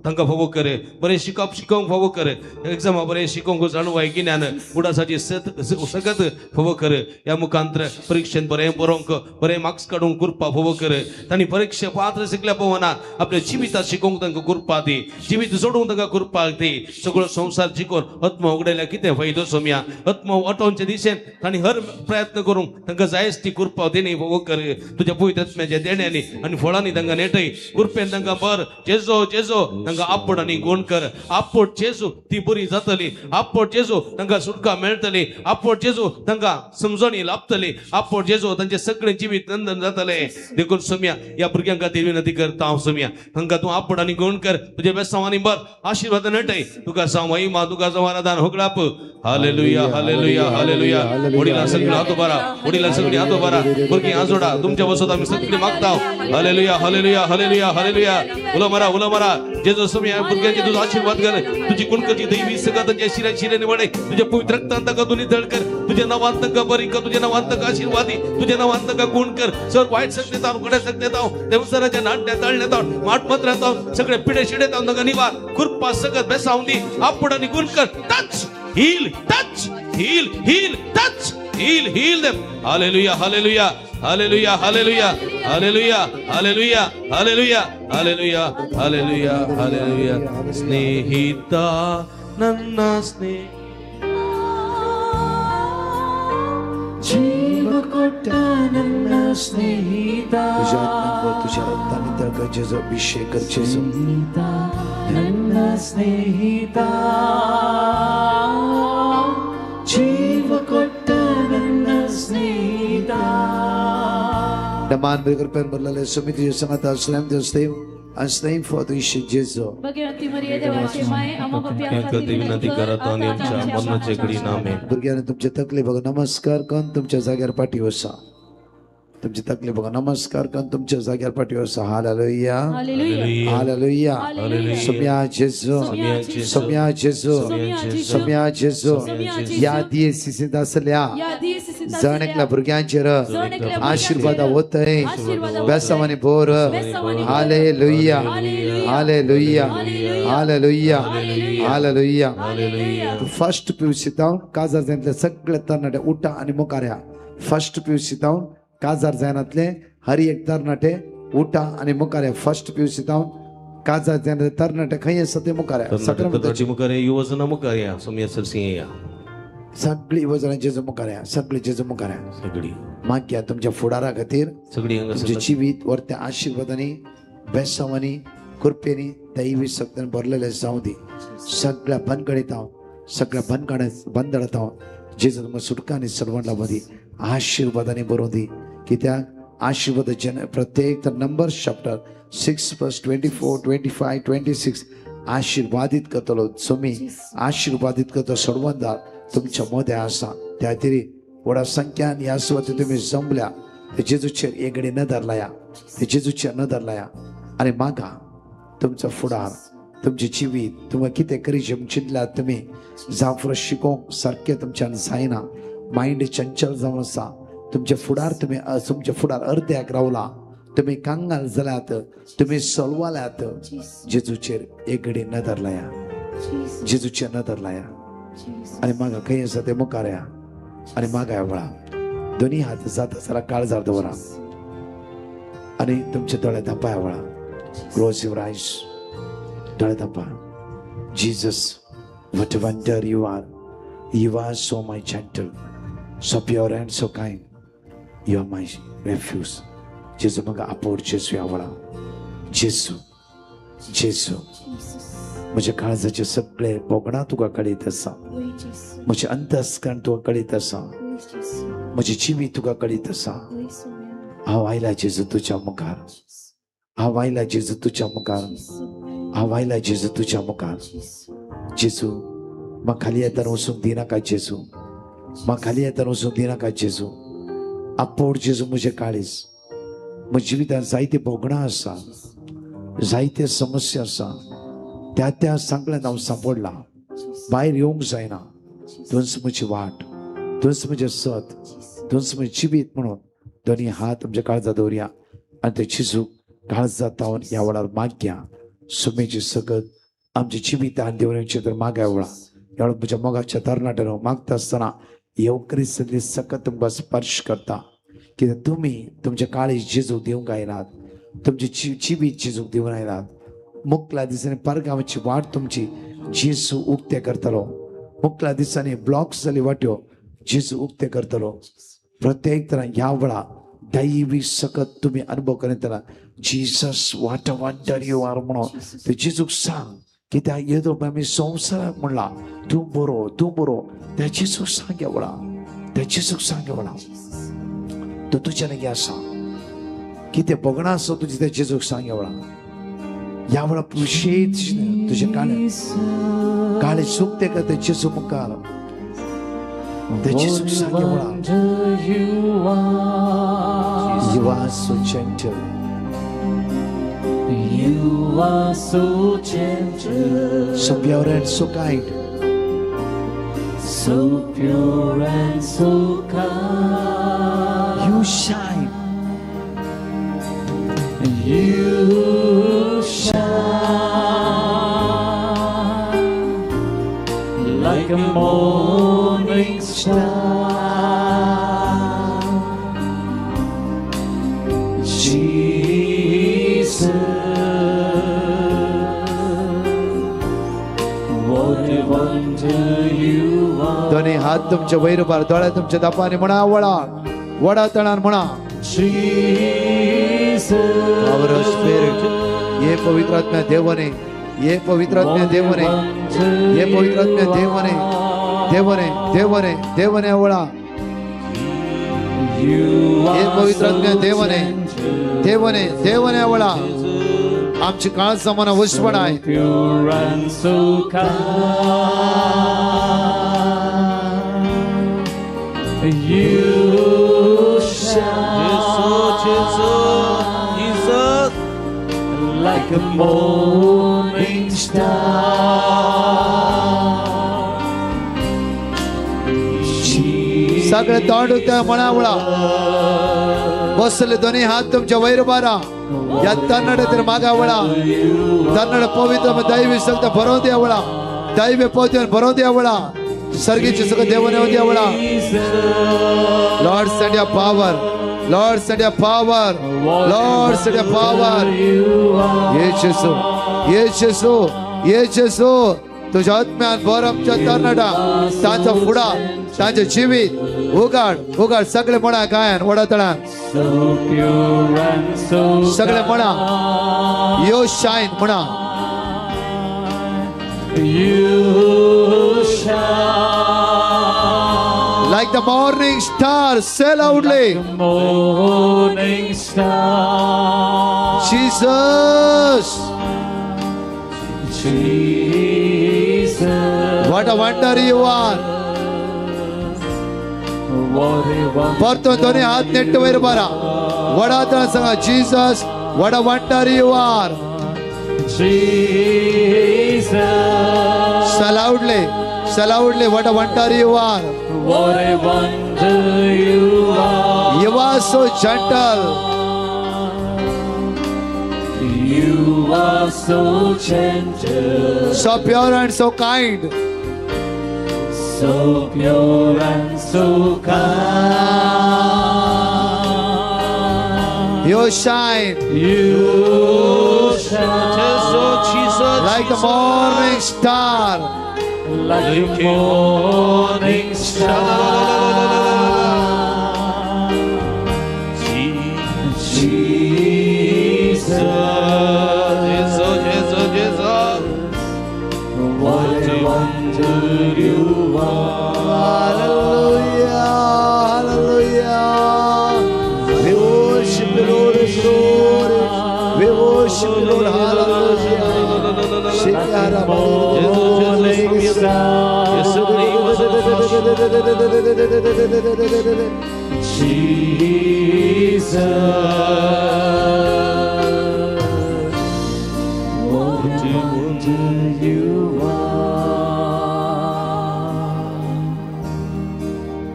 तांकां फोव कर बरें शिकोवंक फोव कर एग्जामा बरें शिकोवंक जाणवाय गिन्यान उडासाची सगत फोव कर ह्या मुखांतर परीक्षेंत बरें बरोवंक बरें मार्क्स काडूंक कुरपा फोव कर तांणी परीक्षे पात्र शिकल्या पवनात आपल्या जिवितात शिकोवंक तांकां कुरपा दी जिवीत जोडूंक तांकां कुरपा दी सगळो संवसार जिखोवन आत्मा उगडयल्या कितें फायदो सोम्या आत्मा वाटोवचे दिशेन तांणी हर प्रयत्न करूंक तांकां जायच ती कुरपा देणी फोव कर तुज्या पवित्र आत्म्याच्या देण्यांनी आनी फळांनी तांकां नेटय कुरपेन तांकां बर जेजो जेजो तांकां आपड आनी गुण कर आपड जेजू ती बरी जातली आपड जेजू तांकां सुटका मेळटली आपड जेजू तांकां समजणी लाभतली आपड जेजू तांचे सगळें जिवीत नंदन जातलें देखून सोम्या ह्या भुरग्यां खातीर विनंती करता हांव सोम्या तांकां तूं आपड आनी गुण कर तुजे बेसांवांनी बर आशिर्वाद नेटय तुका सांग महिमा तुका समाधान होगळाप हालेलुया हालेलुया हालेलुया वडिलां सगळीं हातो बारा वडिलां सगळीं हातो बारा भुरगीं आजोडा तुमच्या वसत आमी सगळीं मागता हालेलुया हालेलुया हालेलुया हालेलुया उलो मारा जेजू सोम्या भुरग्यांचे तुजो आशिर्वाद कर तुजी कुणकची दैवी सगळं तांच्या शिराने वडय तुज्या पवित्र रक्तान तांकां तूं नितळ कर तुज्या नांवान तांकां बरी कर तुज्या नांवान तांकां आशिर्वादी तुज्या नांवान तांकां गुण कर सर वायट सगळें तांव घडे सगळें तांव देवसराच्या नाट्या ताळण्या तांव माटपत्रां तांव सगळे पिडे शिडे तांव तांकां निवार कुरपा सगळं बेसावंदी आपड आनी गुण कर touch heal touch heal them hallelujah hallelujah hallelujah hallelujah hallelujah hallelujah hallelujah hallelujah hallelujah hallelujah स्नेहिता नन्ना स्नेह जीव कोट्टा नन्ना स्नेहिता तुझ्या आत्म्यावर तुझ्या रक्ताने तळका जेजू अभिषेक कर जेजू नन्ना स्नेहिता जीव कोट्टा नन्ना स्नेहिता डमान बेकर पेन बरलेले समिती संगत अस्लाम देव अस्लाम फॉर द इशू जेजू भगवती मरिया देवाची माय आम्हा खातीर विनंती करत आनी आमच्या मरणाचे घडी नामे भुरग्यांनी तुमचे तकले बघा नमस्कार करून तुमच्या जाग्यार पाठी वसा तुमची तकले बघा नमस्कार करून तुमच्या जाग्यार पाठी वसा हालेलुया हालेलुया सोम्या जेजू सोम्या जेजू सोम्या जेजू या दिये सिसिंत असल्या जणकल्या भुरग्यांचेर आशीर्वाद वतय बेसावांनी बोर hallelujah hallelujah hallelujah hallelujah first पिवशी जावन काजार जायतले सगळे तरणाटे उठा आनी मुखार या फर्स्ट पिवशी जावन काजार जायनातले हरी एक तरणाटे उठा आनी मुखार या फर्स्ट पिवशी जावन काजार जायनातले तरणाटे खंय आसा ते मुखार या सगळ्यांची मुखार युवजना मुखार या सोम्या सरसिंह या सगळी वजन जेजू मुखार या सगळी जेजू मुखार या सगळी मागया तुमच्या फुडारा खातीर सगळी तुमचे जिवीत वर्त्या आशिर्वादांनी बेसावांनी कृपेनी दैवी शक्तीने भरलेले जाऊ दे. सगळ्या बनगडीत आहो, सगळ्या बंदडत आहो. जेजू मग सुटकाने सर्वांना मध्ये आशीर्वादाने भरून दे की त्या आशीर्वाद प्रत्येक नंबर्स चॅप्टर 6:24-25-26 आशीर्वादित करतलो. तुम्ही आशीर्वादित करतो सर्वांना तुमच्या मध्ये असा त्या तरी थोडा संख्यान या स्वतः तुम्ही जमल्या ते जेजूचे एगडे न धरलाया, ते जेजूचे न धरलाया आणि मागा तुमचा फुडार, तुमची जीवित तुम्ही किती करी चिंतल्या तुम्ही जाफर शिको सारखे तुमच्या जायना. माइंड चंचल जावन आसा. तुमचे फुडार तुम्ही तुमचे फुडार अर्ध्याक रावला. तुम्ही कांगाल जाल्यात, तुम्ही सलवाल्यात. जेजूचेर एगडे न धरलाया, जेजूचे न धरलाया आणि मागा काही आसा ते मुखार या आणि मागा वळा. दोन्ही हात जाता जरा काळजार दवरा आणि तुमचे दोळे धांपाया वळा. Close your eyes. डोळे धांपा. Jesus, what a wonder you are. You are so my gentle, so pure and so kind. You are my refuge. जेजू मग आपोर जेजू आवळा. जेजू, जेजू म्हज्या काळजाचे सगळे बोगणा तुका कळीत आसा. म्हजे अंतस्करण तुका कळीत आसा. म्हजी जिवी तुका कळीत आसा. हांव आयला जेजू तुज्या मुखार. हांव आयला जेजू तुज्या मुखार. हांव आयला जेजू तुज्या मुखार. जेजू म्हाका खाली येताना वचूंक दिनाका जेजू. म्हाका खाली येताना वचूंक दिनाका जेजू. आपोड जेजू म्हजें काळीज. म्हज्या जिवितांत जायते बोगणां आसा, जायते समस्या आसा. त्या सगळ्यांत हांव सांपडला. भायर येवंक जायना. तुंच म्हजी वाट, तुंच म्हजें सत, तुंच म्हजें जिवीत म्हणून दोनी हात आमच्या काळजांत दवरया आनी ते जेजूक काळजांत तावन ह्या वेळार मागया. सुमेची सगत आमच्या जिवितांत देवरांचे तर मागाय वळा. ह्या वेळार म्हज्या मोगाच्या तरणाट्यान मागता आसतना येवकरी सगळी सकत तुमकां स्पर्श करता. कित्याक तुमी तुमचे काळीज जेजूक दिवंक आयलात. तुमचे जिवीत जेजूक दिवन आयलात. मुखल्या दिसांनी परगांवाची वाट तुमची जेजू उक्ते करतलो. मुखल्या दिसांनी ब्लॉक्स जाली वाट्यो जेजू उक्ते करतलो. प्रत्येक तरां ह्या वेळा दैवी सकत तुम्ही अनुभव करितना Jesus what a wonder you are म्हणून ते जेजूक सांग. कित्याक येदो आमी संवसाराक म्हणला तूं बरो, तूं बरो. त्या जेजूक सांग वळा. त्या जेजूक सांग वळा. तो तुज्या लागी आसा. कितें बोगणां आसा तुजी त्या जेजूक सांग वळा. ह्या वेळा पुशेत तुजे काळे सुकते का ते जेजू मुखार. त्या जेजूक सांग वळा. You are so gentle. You are so gentle, So pure and so kind. so pure and so kind. You shine. You shine like a morning star. Jesus, what a wonder you are. दोन्ही हात तुमच्या वैरभार डोळे तुमच्या दापाने म्हणा वळा. वडा तणान म्हणा. Jesus, Power of Spirit. ये पवित्र आत्मा देवने, ये पवित्र आत्मा देवने, ये पवित्र आत्मा देवने, देवने, देवने, देवने वळा. ये पवित्र आत्मा देवने, देवने, देवने वळा. आमची काळ समान वशपण आहे. pure and so kind. You shine like a morning star. सगळे तोंड त्या मनावळा. बसले दोन्ही हात तुमच्या वैरभारा. या तन्नड तर मागावळा. तन्नड पवित्र दैवी सगळं भरवून द्यावळा. दैवी पवित्र भरवून द्यावळा. सर्गीचे सगळं देवाने द्यावळा. Lord send your power. Lord send your power. Lord send your power. येशू, येशू, येशू तुझ्या आत्म्यान भर आमच्या तरणाटा. तांचा फुडा, तांचे जिवीत उगाड, उगाड. सगळे म्हणा गायन वडा तळान. सगळे म्हणा. यो शाईन म्हणा. You shine like the morning star. Say loudly. like the morning star. Jesus. Jesus, What a wonder you are. what a wonder. परतो दोन्ही हात नेट वयर बरा. वडाचा सांगा Jesus. What a wonder you are. Jesus, Say loudly. Say loudly. What a wonder you are. what a wonder you are. You are so gentle. You are so gentle, So pure and so kind. so pure and so kind. You shine You shine like the morning star. like the morning star. Jesus, what a wonder you are. Hallelujah. Hallelujah. We worship the Lord is glory. We worship the Lord. Hallelujah. Morning Jesus, what a wonder you are.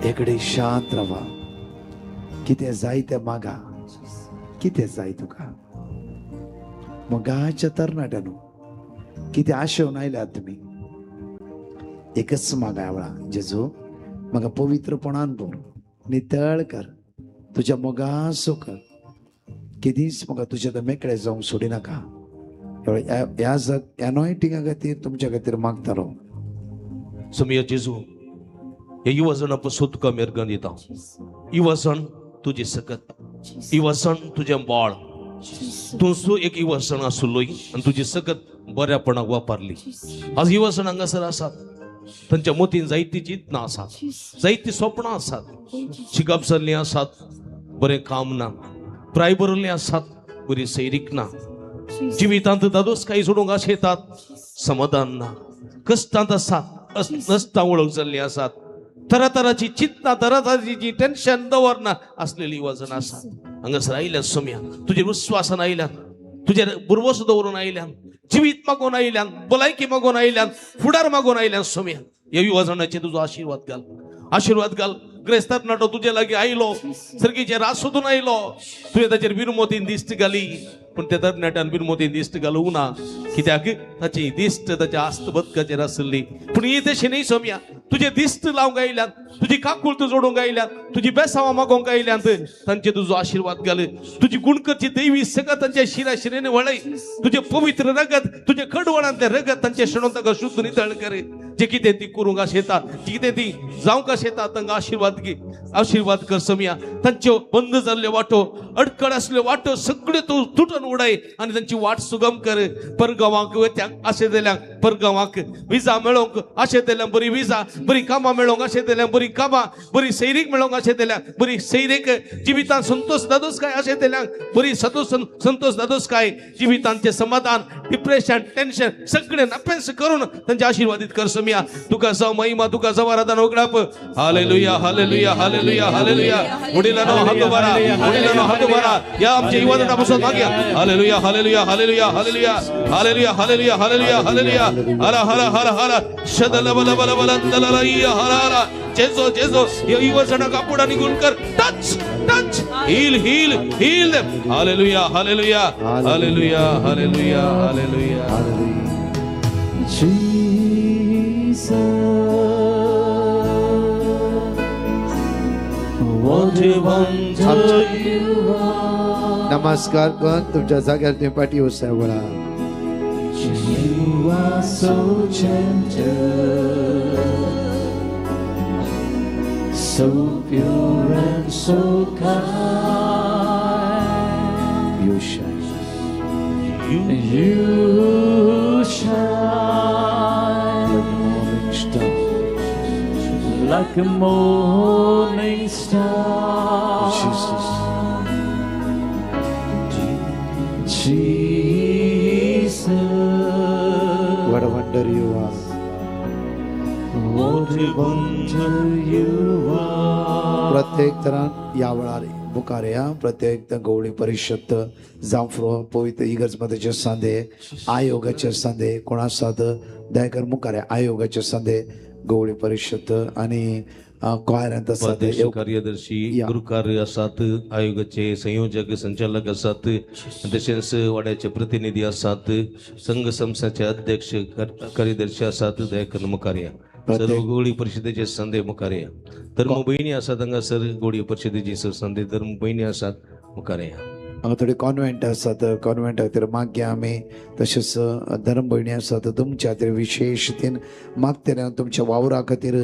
इकडे शांत राहा. किती जाय ते मागा. किती जाय तुका. मगाच्या तरणाट्यानो किती आशेवन आयल्यात तुम्ही. एकच मागा आवळा. जेजू मगा पवित्रपणान भर. नितळ कर. तुझ्या मोगासो कर. केदीच मगा तुझ्या त्या मेकळे जाऊन सोडी नाका. या एनॉयटिंगा खातीर तुमच्या खातीर मागतालो. समया जेजू हे युवजनापासून तुका मेरगन येता. युवजन तुझे सकत. युवजन तुझे बाळ. तू एक युवजन आसलोय आणि तुझी सकत बऱ्यापणाक वापरली. आज युवजन हांगासर आसात. तांच्या मोतीन जायती चिंतनां आसात. जायती स्वप्नां आसात. शिकप जाल्लीं आसात. बरें काम ना. प्राय बरयल्लीं आसात. बरी सैरीक ना. जिवितांत दादोसकाई सोडूंक आशेतात. समाधान ना. कश्टांत आसात. नश्टां वळख जाल्लीं आसात. तरातराची चिंतना तरातराची टेन्शन दवरना असलेली युवजन आसात. हांगासर आयल्यात सोम्या. तुजे विश्वासान आयल्यात. तुजे बुरवोस दवरून आयल्यात. जिवीत मागून आयल्यान. भलायकी मागून आयल्यान. फुडार मागून आयल्यान सोम्या. ह्या युवजनाचे तुजो आशीर्वाद घाल. आशीर्वाद घाल. क्रेस्तार नाटो तुजे लागीं आयलो. सर्गीचे रास सोदून आयलो. तुवें ताचेर बिनमोतीन दिश्ट घाली. पूण त्या तरणाट्यान बिनमोतीन दिश्ट घालूंक ना. कित्याक ताची दिश्ट ताच्या आस्त बदकाचेर आसली. पूण ही तशी न्ही सोम्या. तुजे दिश्ट लावंक आयल्यात. तुजी काकुळत जोडूंक आयल्यात. तुजी बेसांवां मागोवंक आयल्यात. तांचे तुजो आशीर्वाद घाल. तुजी गुणकरची दैवी सगत तांच्या शिराशिरेन वळय. तुजे पवित्र रगत तुजे कडवळांतले रगत तांचे शेणून ताका शुद्ध नितळ कर. जे कितें ती करूंक आशेतात. जे कितें ती जावंक आशेतात तांकां आशीर्वाद घे. आशीर्वाद कर सोम्या. तांच्यो बंद जाल्ल्यो वाटो अडखळ आसल्यो वाटो सगळ्यो तूं तुटून उडय आनी तांची वाट सुगम कर. परगांवांक वत्यांक आशे जाल्यांक परगांवांक विजा मेळोवंक आशे जाल्यांक बरी विजा. बरी कामां मेळोवंक आशे जाल्यांक बरी कामां. बरी सैरीक मेळोवंक आशे जाल्यांक बरी सैरीक. जिवितांत संतोष दादोसकाय आशे जाल्यांक बरी संतोष दादोसकाय. जिवितांचे समाधान डिप्रेशन टेन्शन सगळे नापेस करून तांचे आशीर्वादीत कर सोम्या. तुका जाव महिमा तुका जाव आराधना उगडाप. Hallelujah hallelujah hallelujah hallelujah. वडिलांनो हात उबारा. वडिलांनो हात उबारा. या आमच्या युवजनापासून मागया. Hallelujah hallelujah hallelujah hallelujah hallelujah hallelujah hallelujah hallelujah. हरा हरा हरा हरा शदल बल बल बलंदललया हरा हरा. जेजो जेजो या युवजना कापुडा निघून कर. Touch touch heal heal heal. Hallelujah hallelujah hallelujah hallelujah hallelujah. Jesus, what a wonder you are. नमस्कार करून तुमच्या जाग्यार तुम्ही पाठी वसा वळा. You are so gentle, so pure and so kind. You shine. You shine like a morning star. Jesus. Jesus, What a wonder you are. what a wonder you are. प्रत्येक तरान या वेळार मुखारया प्रत्येक गवळी परिषद जांफ्रो पवित्र इगर्ज मध्ये संदे आयोगाचे संदे कोण आसात दयाकर मुखारे आयोगाचे संदे गवळी परिषद आणि क्वायरांत आसात उपाध्यक्ष कार्यदर्शी या. गुरुकार्य आसात आयोगाचे संयोजक संचालक आसात तसेच वाड्याचे प्रतिनिधी आसात संघ संस्थाचे अध्यक्ष कार्यदर्शी आसात दयाकर मुखार्या सर्व गोळी परिषदेचे संदे मुखार्या धर्म बहिणी आसात हांगासर गोळी परिषदेची संदे धर्म बहिणी आसात मुखार्या हांगा थोडे कॉन्व्हेंट आसात कॉन्व्हेंटा खातीर मागे आमी तशेंच धर्म भयणी आसात तुमच्या खातीर विशेष रितीन मागते तुमच्या वावरा खातीर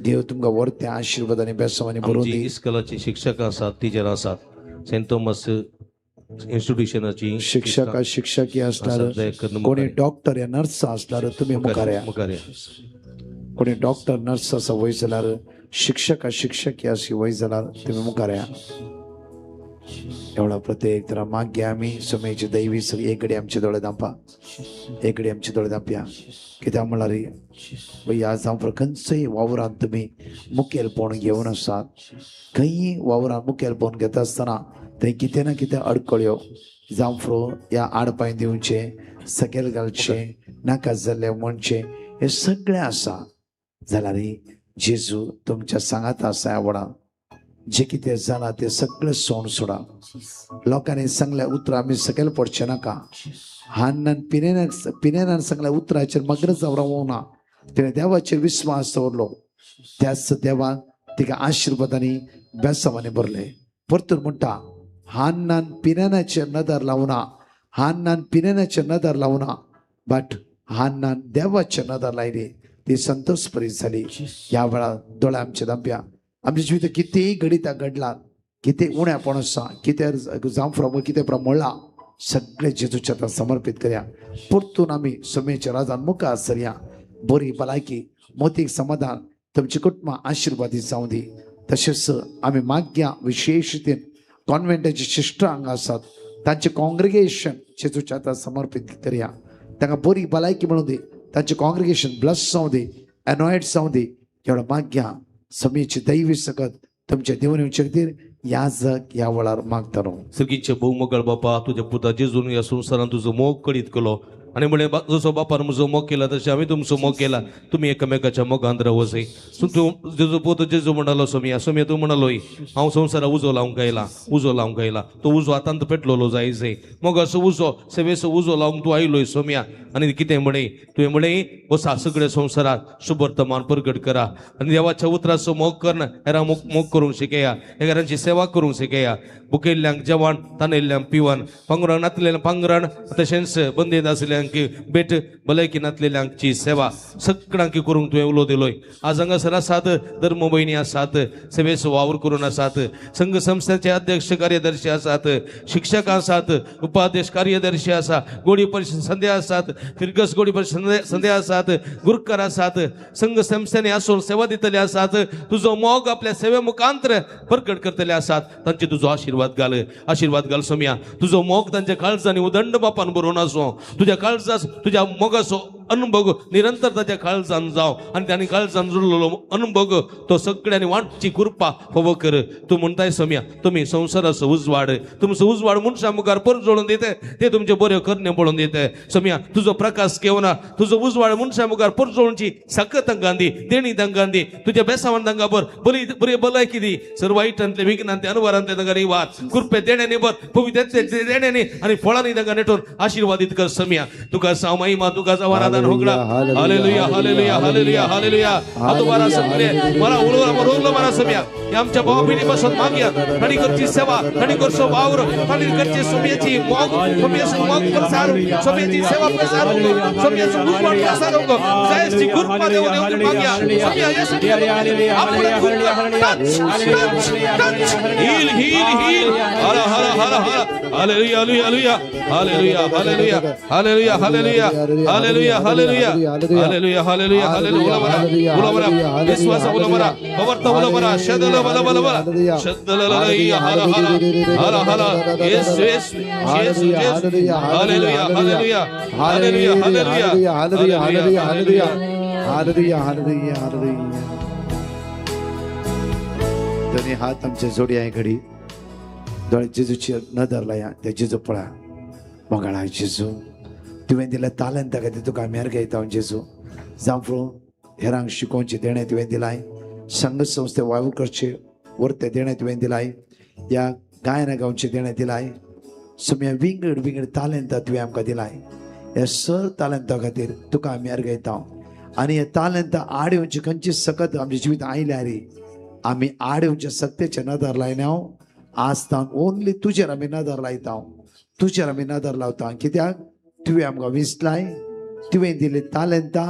देव तुमकां व्हरते आशिर्वादांनी बेसांवांनी भरून आमची दी इस्कॉलाची शिक्षक आसात टिचर आसात सेंट थॉमस इन्स्टिट्यूशनाची शिक्षकी असणार कोणी डॉक्टर या नर्स असणार तुम्ही मुखार मुखार्या कोणी डॉक्टर नर्स असं वय जाल्यार शिक्षकी अशी वय जाल्यार तुम्ही मुखार या एवढा प्रत्येक तर मागे आम्ही सुमेची दैवी सगळी एकडी आमचे दोळे दांपा एकडी आमचे दोळे दांपया कित्याक म्हणल्यार भई आज हांव खंयचंय वावरांत तुमी मुखेलपण घेवन आसात खंयी वावरांत मुखेलपण घेता आसतना थंय कितें ना कितें अडकळ्यो जांफ्रो या आडपांय दिवचे सकयल घालचे नाका जाल्ले म्हणचे हे सगळें आसा जाल्यार जेजू तुमच्या सांगात आसा ह्या वडा जे कितें जालां तें सगळें सोण सोडा लोकांनी सांगल्या उतरां आमी सकयल पडचे नाका हान्नान पिनेनान सांगल्या उतराचेर मग्र जावं ना तिणें देवाचेर विस्वास दवरलो त्याच देवान तिका आशिर्वादांनी बेसांवांनी भरले परतून म्हणटा हान्नान पिनेनाचेर नदर लावना हान्नान पिनेनाचेर नदर लावना बट हान्नान देवाचेर नदर लायली ती संतोष परीत जाली ह्या वेळार दोळे आमचे दांप्या आमच्या जिवित कितेंय घडिता घडला कितें उण्यापण आसा कितें जावं कितें प्रमोळ्ळा सगळें जेजूच्या हातांत समर्पीत करया परतून आमी सुमेच्या राजान मुखार सरया बरी भलायकी मोतीक समाधान तुमची कुटुंबां आशिर्वादीत जावं दी तशेंच आमी मागया विशेष रितीन कॉन्व्हेंटाची शिश्टां हांगा आसात तांचे कॉंग्रिगेशन जेजूच्या हातांत समर्पीत करया तांकां बरी भलायकी मेळूं दी तांचे कॉंग्रिगेशन ब्लस जावं दी एनॉयड जावं दी एवढं मागया समेची दैवी सकत तुमच्या देवून येवचे खातीर ह्या जग ह्या वेळार मागतालो सर्गीचे भोवमोगळ बापा तुझ्या पुता जेजून ह्या संवसारान तुजो मोग कळीत केलो आणि म्हणे जसो बापान म्हजो मोग केला तशें आमी तुमचो मोग केला तुमी एकामेकाच्या मोगांत रावसय तूं जेजू पोत जेजू म्हणलो सोमिया तूं म्हणलोय हांव संवसारा उजो लावंक आयला तो उजो आतांत पेटलोलो जायचे मोगाचो उजो सेवेचो उजो लावंक तूं आयलोय सोमिया आनी कितें म्हणे तुवें म्हणे वसा सगळ्या संवसारात शुभवर्तमान प्रगट करा आनी देवाच्या उतराचो मोग करना हेरां मोग करूंक शिकया हेरांची सेवा करूंक शिकया बुकेल्ल्यांक जेवण तांदयल्ल्यांक पिवण पांगुरांक नातलेल्यांक पांगरण तशेंच बंदेत आसलेल्यांक बेट भलायकी नातलेल्यांची सेवा सगळ्यांक करूंक तुवें उलो दिलोय आज हांगासर आसात धर्म भयणी आसात सेवेचो वावर करून आसात संघ संस्थेचे अध्यक्ष कार्यदर्शी आसात शिक्षक आसात उपाध्यक्ष कार्यदर्शी आसा गोडी परिषद संदे आसात फिरगस गोडी परिषद संदे आसात गुरुकार आसात संघ संस्थेने आसून सेवा दितले आसात तुजो मोग आपल्या सेवे मुखांतर प्रकट करतले आसात तांचे तुजो आशीर्वाद घाल सोमिया तुजो मोग तांच्या काळजांनी उदंड बापान भरून आसूं तुझ्या काळजास तुझ्या मोगाचो अनुभव निरंतर ताच्या काळजान जाव आणि त्यांनी काळजान जुळलेलो अनुभव तो सगळ्यांनी वाटची कृपा फोव कर तू म्हणताय सोमिया तुम्ही संसाराचो उजवाड तुमचो उजवाड मनशा मुखार पर जोडून देते ते तुमचे बरे करणे पळोवन देते सोमिया तुझो प्रकाश केवना तुझो उजवाड मनशा मुखार पर जोडूंची साखर तांकां दी देणी तांकां दी तुझ्या बेसावान तांकां बरी भलायकी दी सर्व वाईटांतले विघ्नांतले अनुवारांतले तांकां निवाद कृपे देण्याने बर पवित्र देण्याने आणि फळांनी तांकां नेटून आशीर्वादित कर सोमिया तुका साव महिमा तुका साव आराधना होगळा हालेलुया हालेलुया हालेलुया हालेलुया आतो बारा सगळे मला उलवला मारा सोमिया हे आमच्या भावाबहिणी पासून मागया ताणी करची सेवा ताणी करचो वावर ताणी करची सोमियाची मोग प्रसार सोमियाची सेवा प्रसार सोमियाची गुरुवार प्रसार होगो जायची कृपा देऊन येऊन मागया सोमिया येस आपण हील हील हील हरा हरा हरा हरा Hallelujah, hallelujah, hallelujah, hallelujah, hallelujah, hallelujah, hallelujah, hallelujah, hallelujah, hallelujah, hallelujah, ulamara, Viswasa ulamara, Pavarta ulamara, Shadala balabala, Shadala hala hala, hala hala, yes, yes, yes, yes, hallelujah, hallelujah, hallelujah, hallelujah, hallelujah, hallelujah, hallelujah. दोन्ही हात आमचे जोडी आहे घडी दोळे जेजूची न धरला या त्या जेजू पळा मगाळा जेजू तुवें दिला तालंत का तुका आमी अर्घ येता जेजू जांफळो हेरांक शिकोवचे देणे तुवें दिलाय संघ संस्थे वावू करचे वर्ते देणे तुवें दिलाय या गायना गावचे देणे दिलाय सगळ्या विंगड विंगड तालंत तुवें आमकां दिलाय ह्या सर तालंता खातीर तुका आमी अर्घ येता आनी हे तालंत आड येवचे खंयची सकत आमचे जिवीत आयल्या रे आम्ही आड येवचे सत्तेचे नदर लायना आज तावन ओन्ली तुजेर आमी नदर लायता तुजेर आमी नदर लावता कित्याक तुवें आमकां विसलाय तुवें दिली तालंतां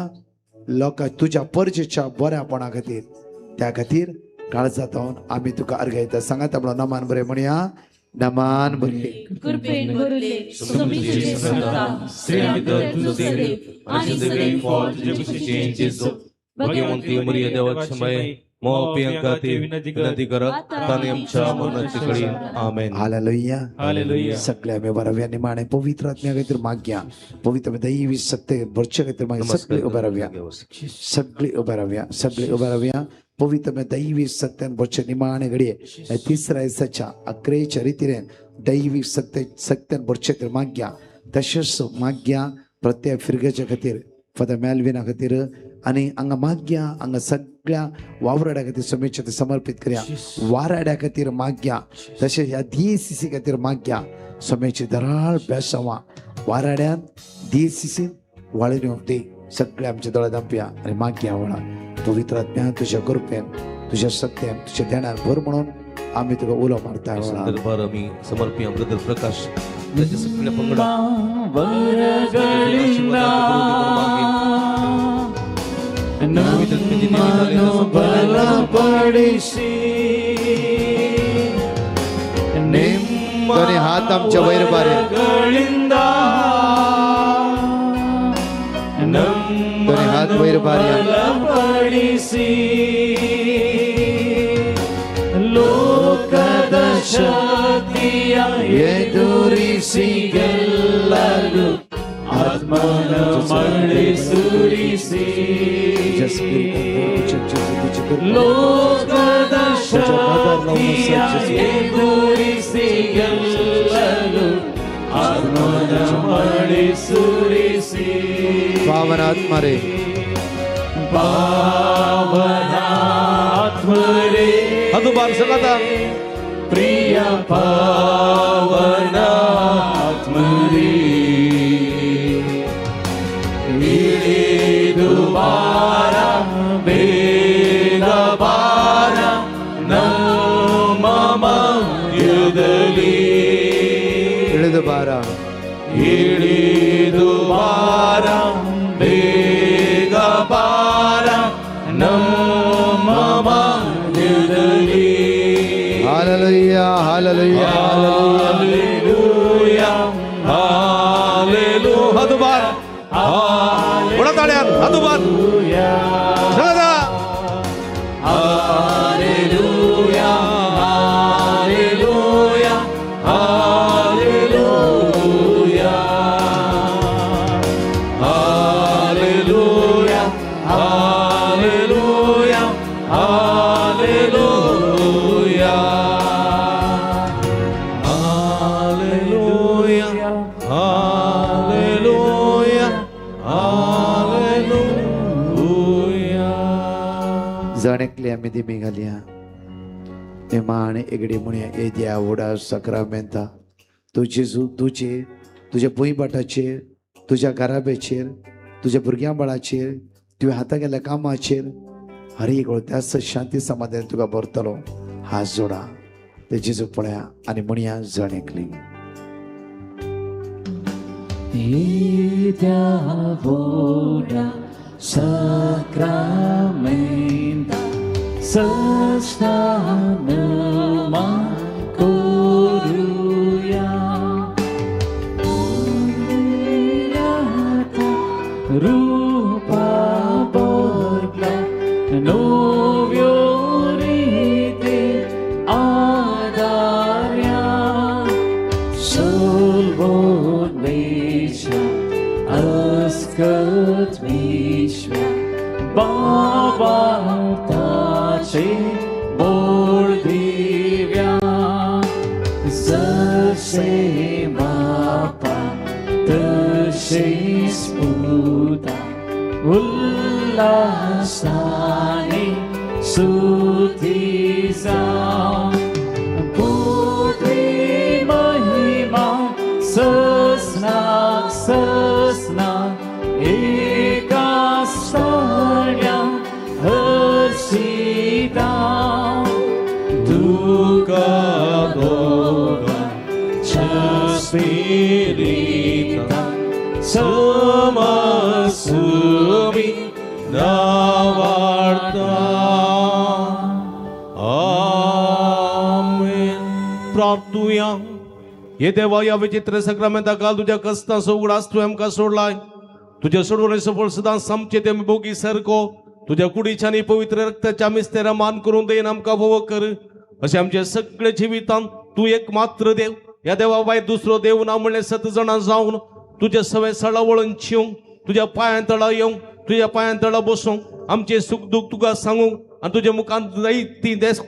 लोकां तुज्या परजेच्या बऱ्यापणा खातीर त्या खातीर काळजांत हांव आमी तुका अर्घ येता सांगात आपलो नमान बरें म्हणया नमान बरें कृपेन भरले तुम्ही तुझे संतान श्रीमंत तुझे आणि सदैव फॉर तुझे जेजू भगवंती मरिया देवाची माय मोपियांकाती विनंती करत ताने आमच्या मरणाची कळी आमेन हालेलुया हालेलुया. सगळ्या आमी बरव्या निमाणे पवित्र आत्म्या खातीर मागया पवित्र दैवी सत्य भरचे खातीर मागया सगळी उबे रावया सगळी उबे रावया सगळी उबे रावया पवित्र दैवी सत्यान भरचे निमाणे घडये तिसऱ्या दिसाच्या अकरेच्या रितीन दैवी सत्यान भरचे खातीर मागया तशेंच मागया प्रत्येक फिरगेच्या खातीर फादर मेल्विना खातीर आनी हांगा मागया हांगा सगळ्या वावराड्या खातीर समेच्या समर्पित करया वाराड्या खातीर मागया तशेंच ह्या DCC खातीर मागया समेची धराळ बेसांवां वाराड्यान DCC वाळून येवंक दी सगळे आमचे दोळे धांपया आनी मागया वळा पवित्र आत्म्या तुज्या कृपेन तुज्या सत्यान तुज्या ध्यानान भर म्हणून आमी तुका उलो मारता वळा दरबार आमी समर्पिया ब्रदर प्रकाश त्याच्या सगळ्या पंगडा दोन्ही हात आमच्या वयर बारे दोन्ही हात वयर बारे ಎದುರಿಸಿ ಗೆಲ್ಲಲು ಆತ್ಮನ ಮಳಿಸುರಿಸಿ ಲೋಕದ ಶಕ್ತಿಯ ಎದುರಿಸಿ ಗೆಲ್ಲಲು ಆತ್ಮನ ಮಳಿಸುರಿಸಿ ಪಾವನಾತ್ಮರೇ ಪಾವನಾತ್ಮರೇ ಅದು ಬಾರಿಸಕತ್ತ ಪ್ರಿಯ ಪಾವನಾತ್ಮರೇ ಇಳಿದು ಬಾರ ಬೇಗ ಬಾರ ನಮ್ಮ ಮಧ್ಯದಲ್ಲಿ ಇಳಿದು ಬಾರ ಇಳಿದು ಬಾರ ಬೇಗ ಬಾರ ನಮ್ಮ ಮಧ್ಯದಲ್ಲಿ ಹಾಲೆಲೂಯಾ ಹಾಲೆಲೂಯಾ ಹಾಲೆಲೂಯಾ ಹಾಲೆಲೂಯಾ ಅದು ಬಾರ್ ಒಡತಾಳ್ಯಾನ್ ಅದು ಬಾರ್ ಸದಾ hallelujah hallelujah hallelujah hallelujah hallelujah hallelujah जणेकली आम्ही दिमी घालया निमाणे एगडी म्हणया एद्या वडा सक्रामेंता तू जेजू तुझ्या भुंयबाटाचेर तुझ्या घराब्याचेर तुझ्या भुरग्यां बाळाचेर तुवें हाता गेल्या कामाचेर हर एक वेळ त्याच शांती समाधान तुका भरतलो हात जोडा ते जेजू पळया आनी म्हणया जणेकली Ida voda sacramenta sestana ma koruya Noviorite adarya Solvon mecha askat vishwa Baba tache bordivya Zase Bapa tase sputa Ullasani sutiza Putri Mahima Sasnak Sasnak Ekastarya Harsita Duka Doga Chaspirita Samasumi Navarta आमेन. प्रार्थूया. ये देवा या विचित्र सक्रामेंता काल तुझ्या कस्ता सोगडास तू आमका सोडलाय. तुझ्या सोडवणे सफळ सदा समचेते आम्ही भोगी सरको तुझ्या कुडीच्या आणि पवित्र रक्ताच्या मिस्तेरा मान करून देईन आमका भव कर. असे आमचे सगळे जीवितान तू एक मात्र देव. या देवाबाई दुसरो देव ना म्हणले 7 जणां जाऊन तुझ्या सवय सळा वळून चिवूंक तुझ्या पायांतळा येऊन तुझ्या पायांतळा बसूंक आमचे सुख दुःख तुका सांगूंक आणि तुझ्या मुखांत ती देश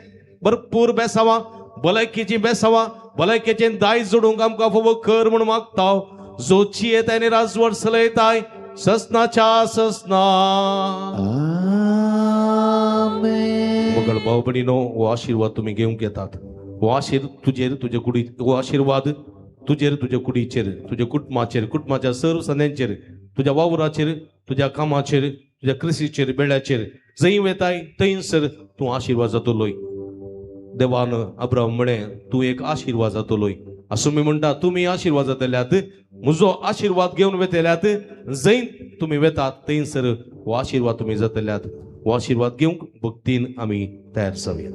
भरपूर बेसावा भलायकेची बेसावा भलायकेचे दाय जोडूंक आमकां फोव कर म्हूण मागता. जोची येताय आणि राजवट चलयताय ससनाच्या ससना. मगळ भाऊ भयणीनो हो आशीर्वाद तुम्ही घेऊंक येतात. हो तुझेर तुझ्या कुडी हो आशीर्वाद तुझेर तुझ्या कुडीचेर तुझ्या कुटुंबाचेर कुटुंबाच्या सर्व सण्यांचेर तुझ्या वावराचेर तुझ्या कामाचेर तुझ्या कृषीचेर बेड्याचेर जंय वेताय थंयसर तूं आशीर्वाद जातलोय. देवान अब्राहम म्हणे तू एक आशीर्वाद जातलोय. असो मी म्हणटा तुम्ही आशीर्वाद जातल्यात म्हजो आशीर्वाद घेवन वेतल्यात जंय तुम्ही वेतात थंयसर हो आशीर्वाद तुम्ही जातल्यात. हो आशीर्वाद घेवंक भक्तीन आमी तयार जावया.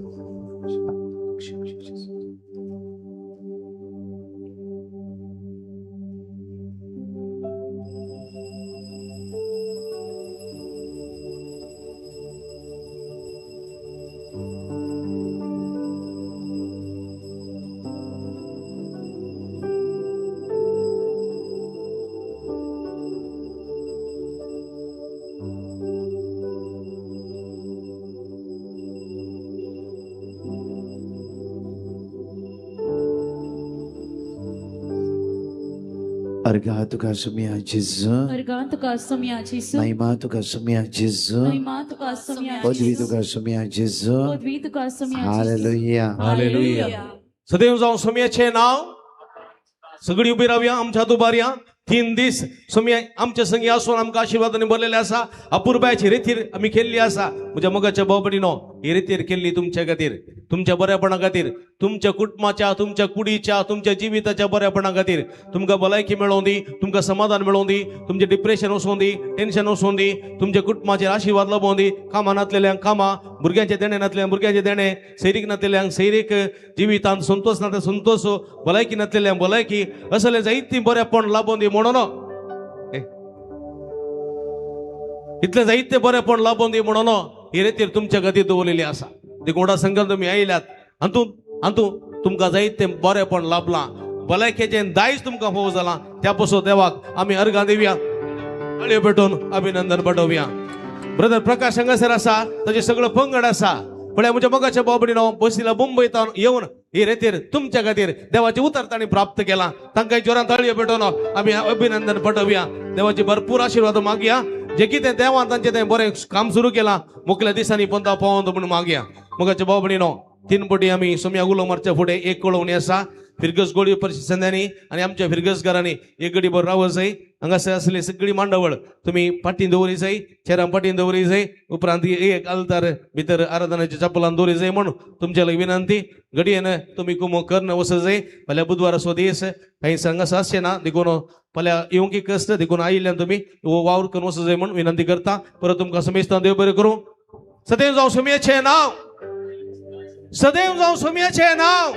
Arga tuka sumia Jesu. Arga tuka sumia Jesu. Naima tuka sumia Jesu. Naima tuka sumia Podvi Jesu. tuka sumia Jesu. Podvi tuka sumia Jesu. Hallelujah. Hallelujah. सदैव जाऊन सोम्याचे नाव सगळी उभी राहूया आमच्या दुबार्या 3 दीस सोम्या आमच्या संगी असून आमका आशीर्वादाने भरलेले असा. अपूर्बाची रितीर आम्ही केल्ली असा. म्हज्या मगाच्या भावबडीनो ही रितीर केल्ली तुमच्या खातीर तुमच्या बऱ्यापणा खातीर तुमच्या कुटुंबाच्या तुमच्या कुडीच्या तुमच्या जिविताच्या बऱ्यापणा खातीर तुमकां भलायकी मेळोवन दी तुमकां समाधान मेळोवन दी तुमचे डिप्रेशन वचोवन दी टेन्शन वचोवन दी तुमच्या कुटुंबाचेर आशीर्वाद लाभोवन दी कामां नातलेल्यांक कामां भुरग्यांचे देणे नातल्यांक भुरग्यांचे देणे सैरीक नातलेल्यांक सैरीक जिवितांत संतोष नातले संतोष भलायकी नातलेल्यांक भलायकी असले जायती बरेपण लाभोवन दी म्हणून इतले जायते बरेपण लाभोवन दी म्हणून ही रितीर तुमच्या खातीर दवरलेली आसा. ती गोडा संघात तुमी आयल्यात हातूंत तुमकां जायते बरेपण लाभलां भलायकेचे दायज तुमकां फोव जालां. त्या पासून देवाक आमी अर्गां दिवया ताळयो पेटोवन अभिनंदन पाठोवया. ब्रदर प्रकाश हांगासर आसा ताचे सगळो पंगड आसा. म्हळ्यार म्हज्या मोगाच्या बाबडीनो बसीला मुंबयतान येवन ही रितीर तुमच्या खातीर देवाची उतर तांणी प्राप्त केला. तांकां जोरान ताळयो पेटोवन आमी अभिनंदन पाठोवया. देवाची भरपूर आशीर्वाद मागया. जे कितें देवान तांचें तें बरें काम सुरू केलां मुखल्या दिसांनी पंता पावोंद म्हणून मागया. मोगाच्या बाबडीनो 3 पटी आमी सोम्या उलो मारच्या फुडें एक कळवणी आसा. फिरगस गोळी परिसंध्यांनी आनी आमच्या फिरगसकारांनी एक गडीभर रावत जाय. हांगासर आसली सगळी मांडवळ तुमी फाटीं दवरी जाय चेरां फाटीं दवरी जाय. उपरांत एक आलतार भितर आराधनाच्या चपलान दवरी जाय म्हूण तुमच्या लागीं विनंती. घडयेन तुमी कुमो कर्ण वचत जाय. फाल्यां बुधवार असो दीस काही हांगासर आसचें ना देखून फाल्यां येवंक एक कस्ट देखून आयिल्ल्यान तुमी वावर करून वचत जाय म्हूण विनंती करता. परत तुमकां समेस्तान देव बरें करूं. सदैव जावं सोम्याचें नांव सदैव जावं सोम्याचें नांव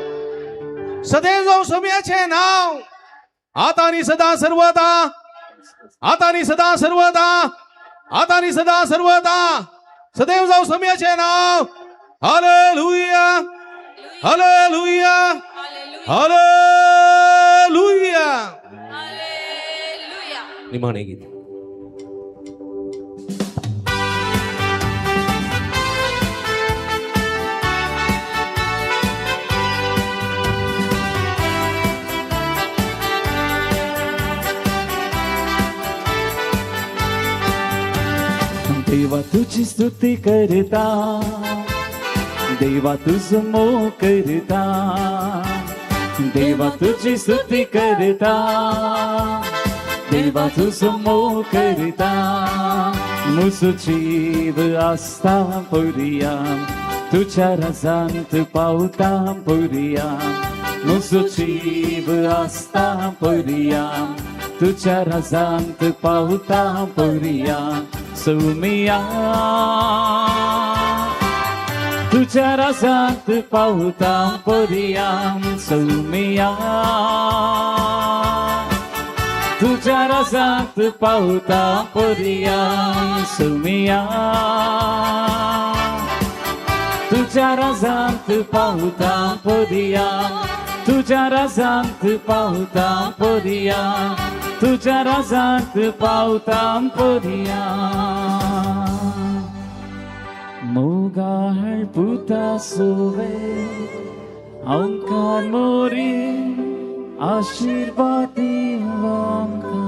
सदैव जावं सोम्याचें नांव आतांनी सदा सर्वदा आतांनी सदा सर्वदा आतांनी सदा सर्वदा सदैव जाऊ समयाचे नाव. Hallelujah hallelujah hallelujah. निमाणे गीत. देवा तुझी स्तुती करता, देवा तुझं मो करता, देवा तुझी स्तुती करता, देवा तुझं मो करता. मुसु जीव आस्था पुरिया, तुझ्या रजांत पावता पुरिया. मुसु जीव आस्था पुरिया, तुझ्या रजांत पावता पुरिया. सुमिया तुझ्या रजांत पावता पुरिया. सुमिया तुझ्या रजांत पावता पुरिया. सुमिया तुझ्या रजांत पावता पुरिया. तुझ्या रजांत पावता पुरिया. तुझ्या रजांत पावता पुरिया. मोगाळ पुता सोवे अंकार मोरी आशीर्वादी वांका.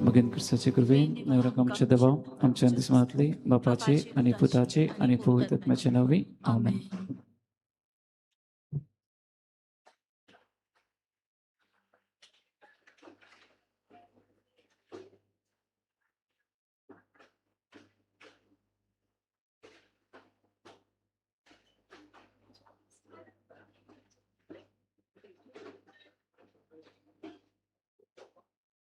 मगन ख्रिस्ताचे कृपेन नवराक आमचे देवा आमच्या अंतस्मातले बापाचे आणि पुताचे आणि पवित्र आत्म्याचे नावे आमेन.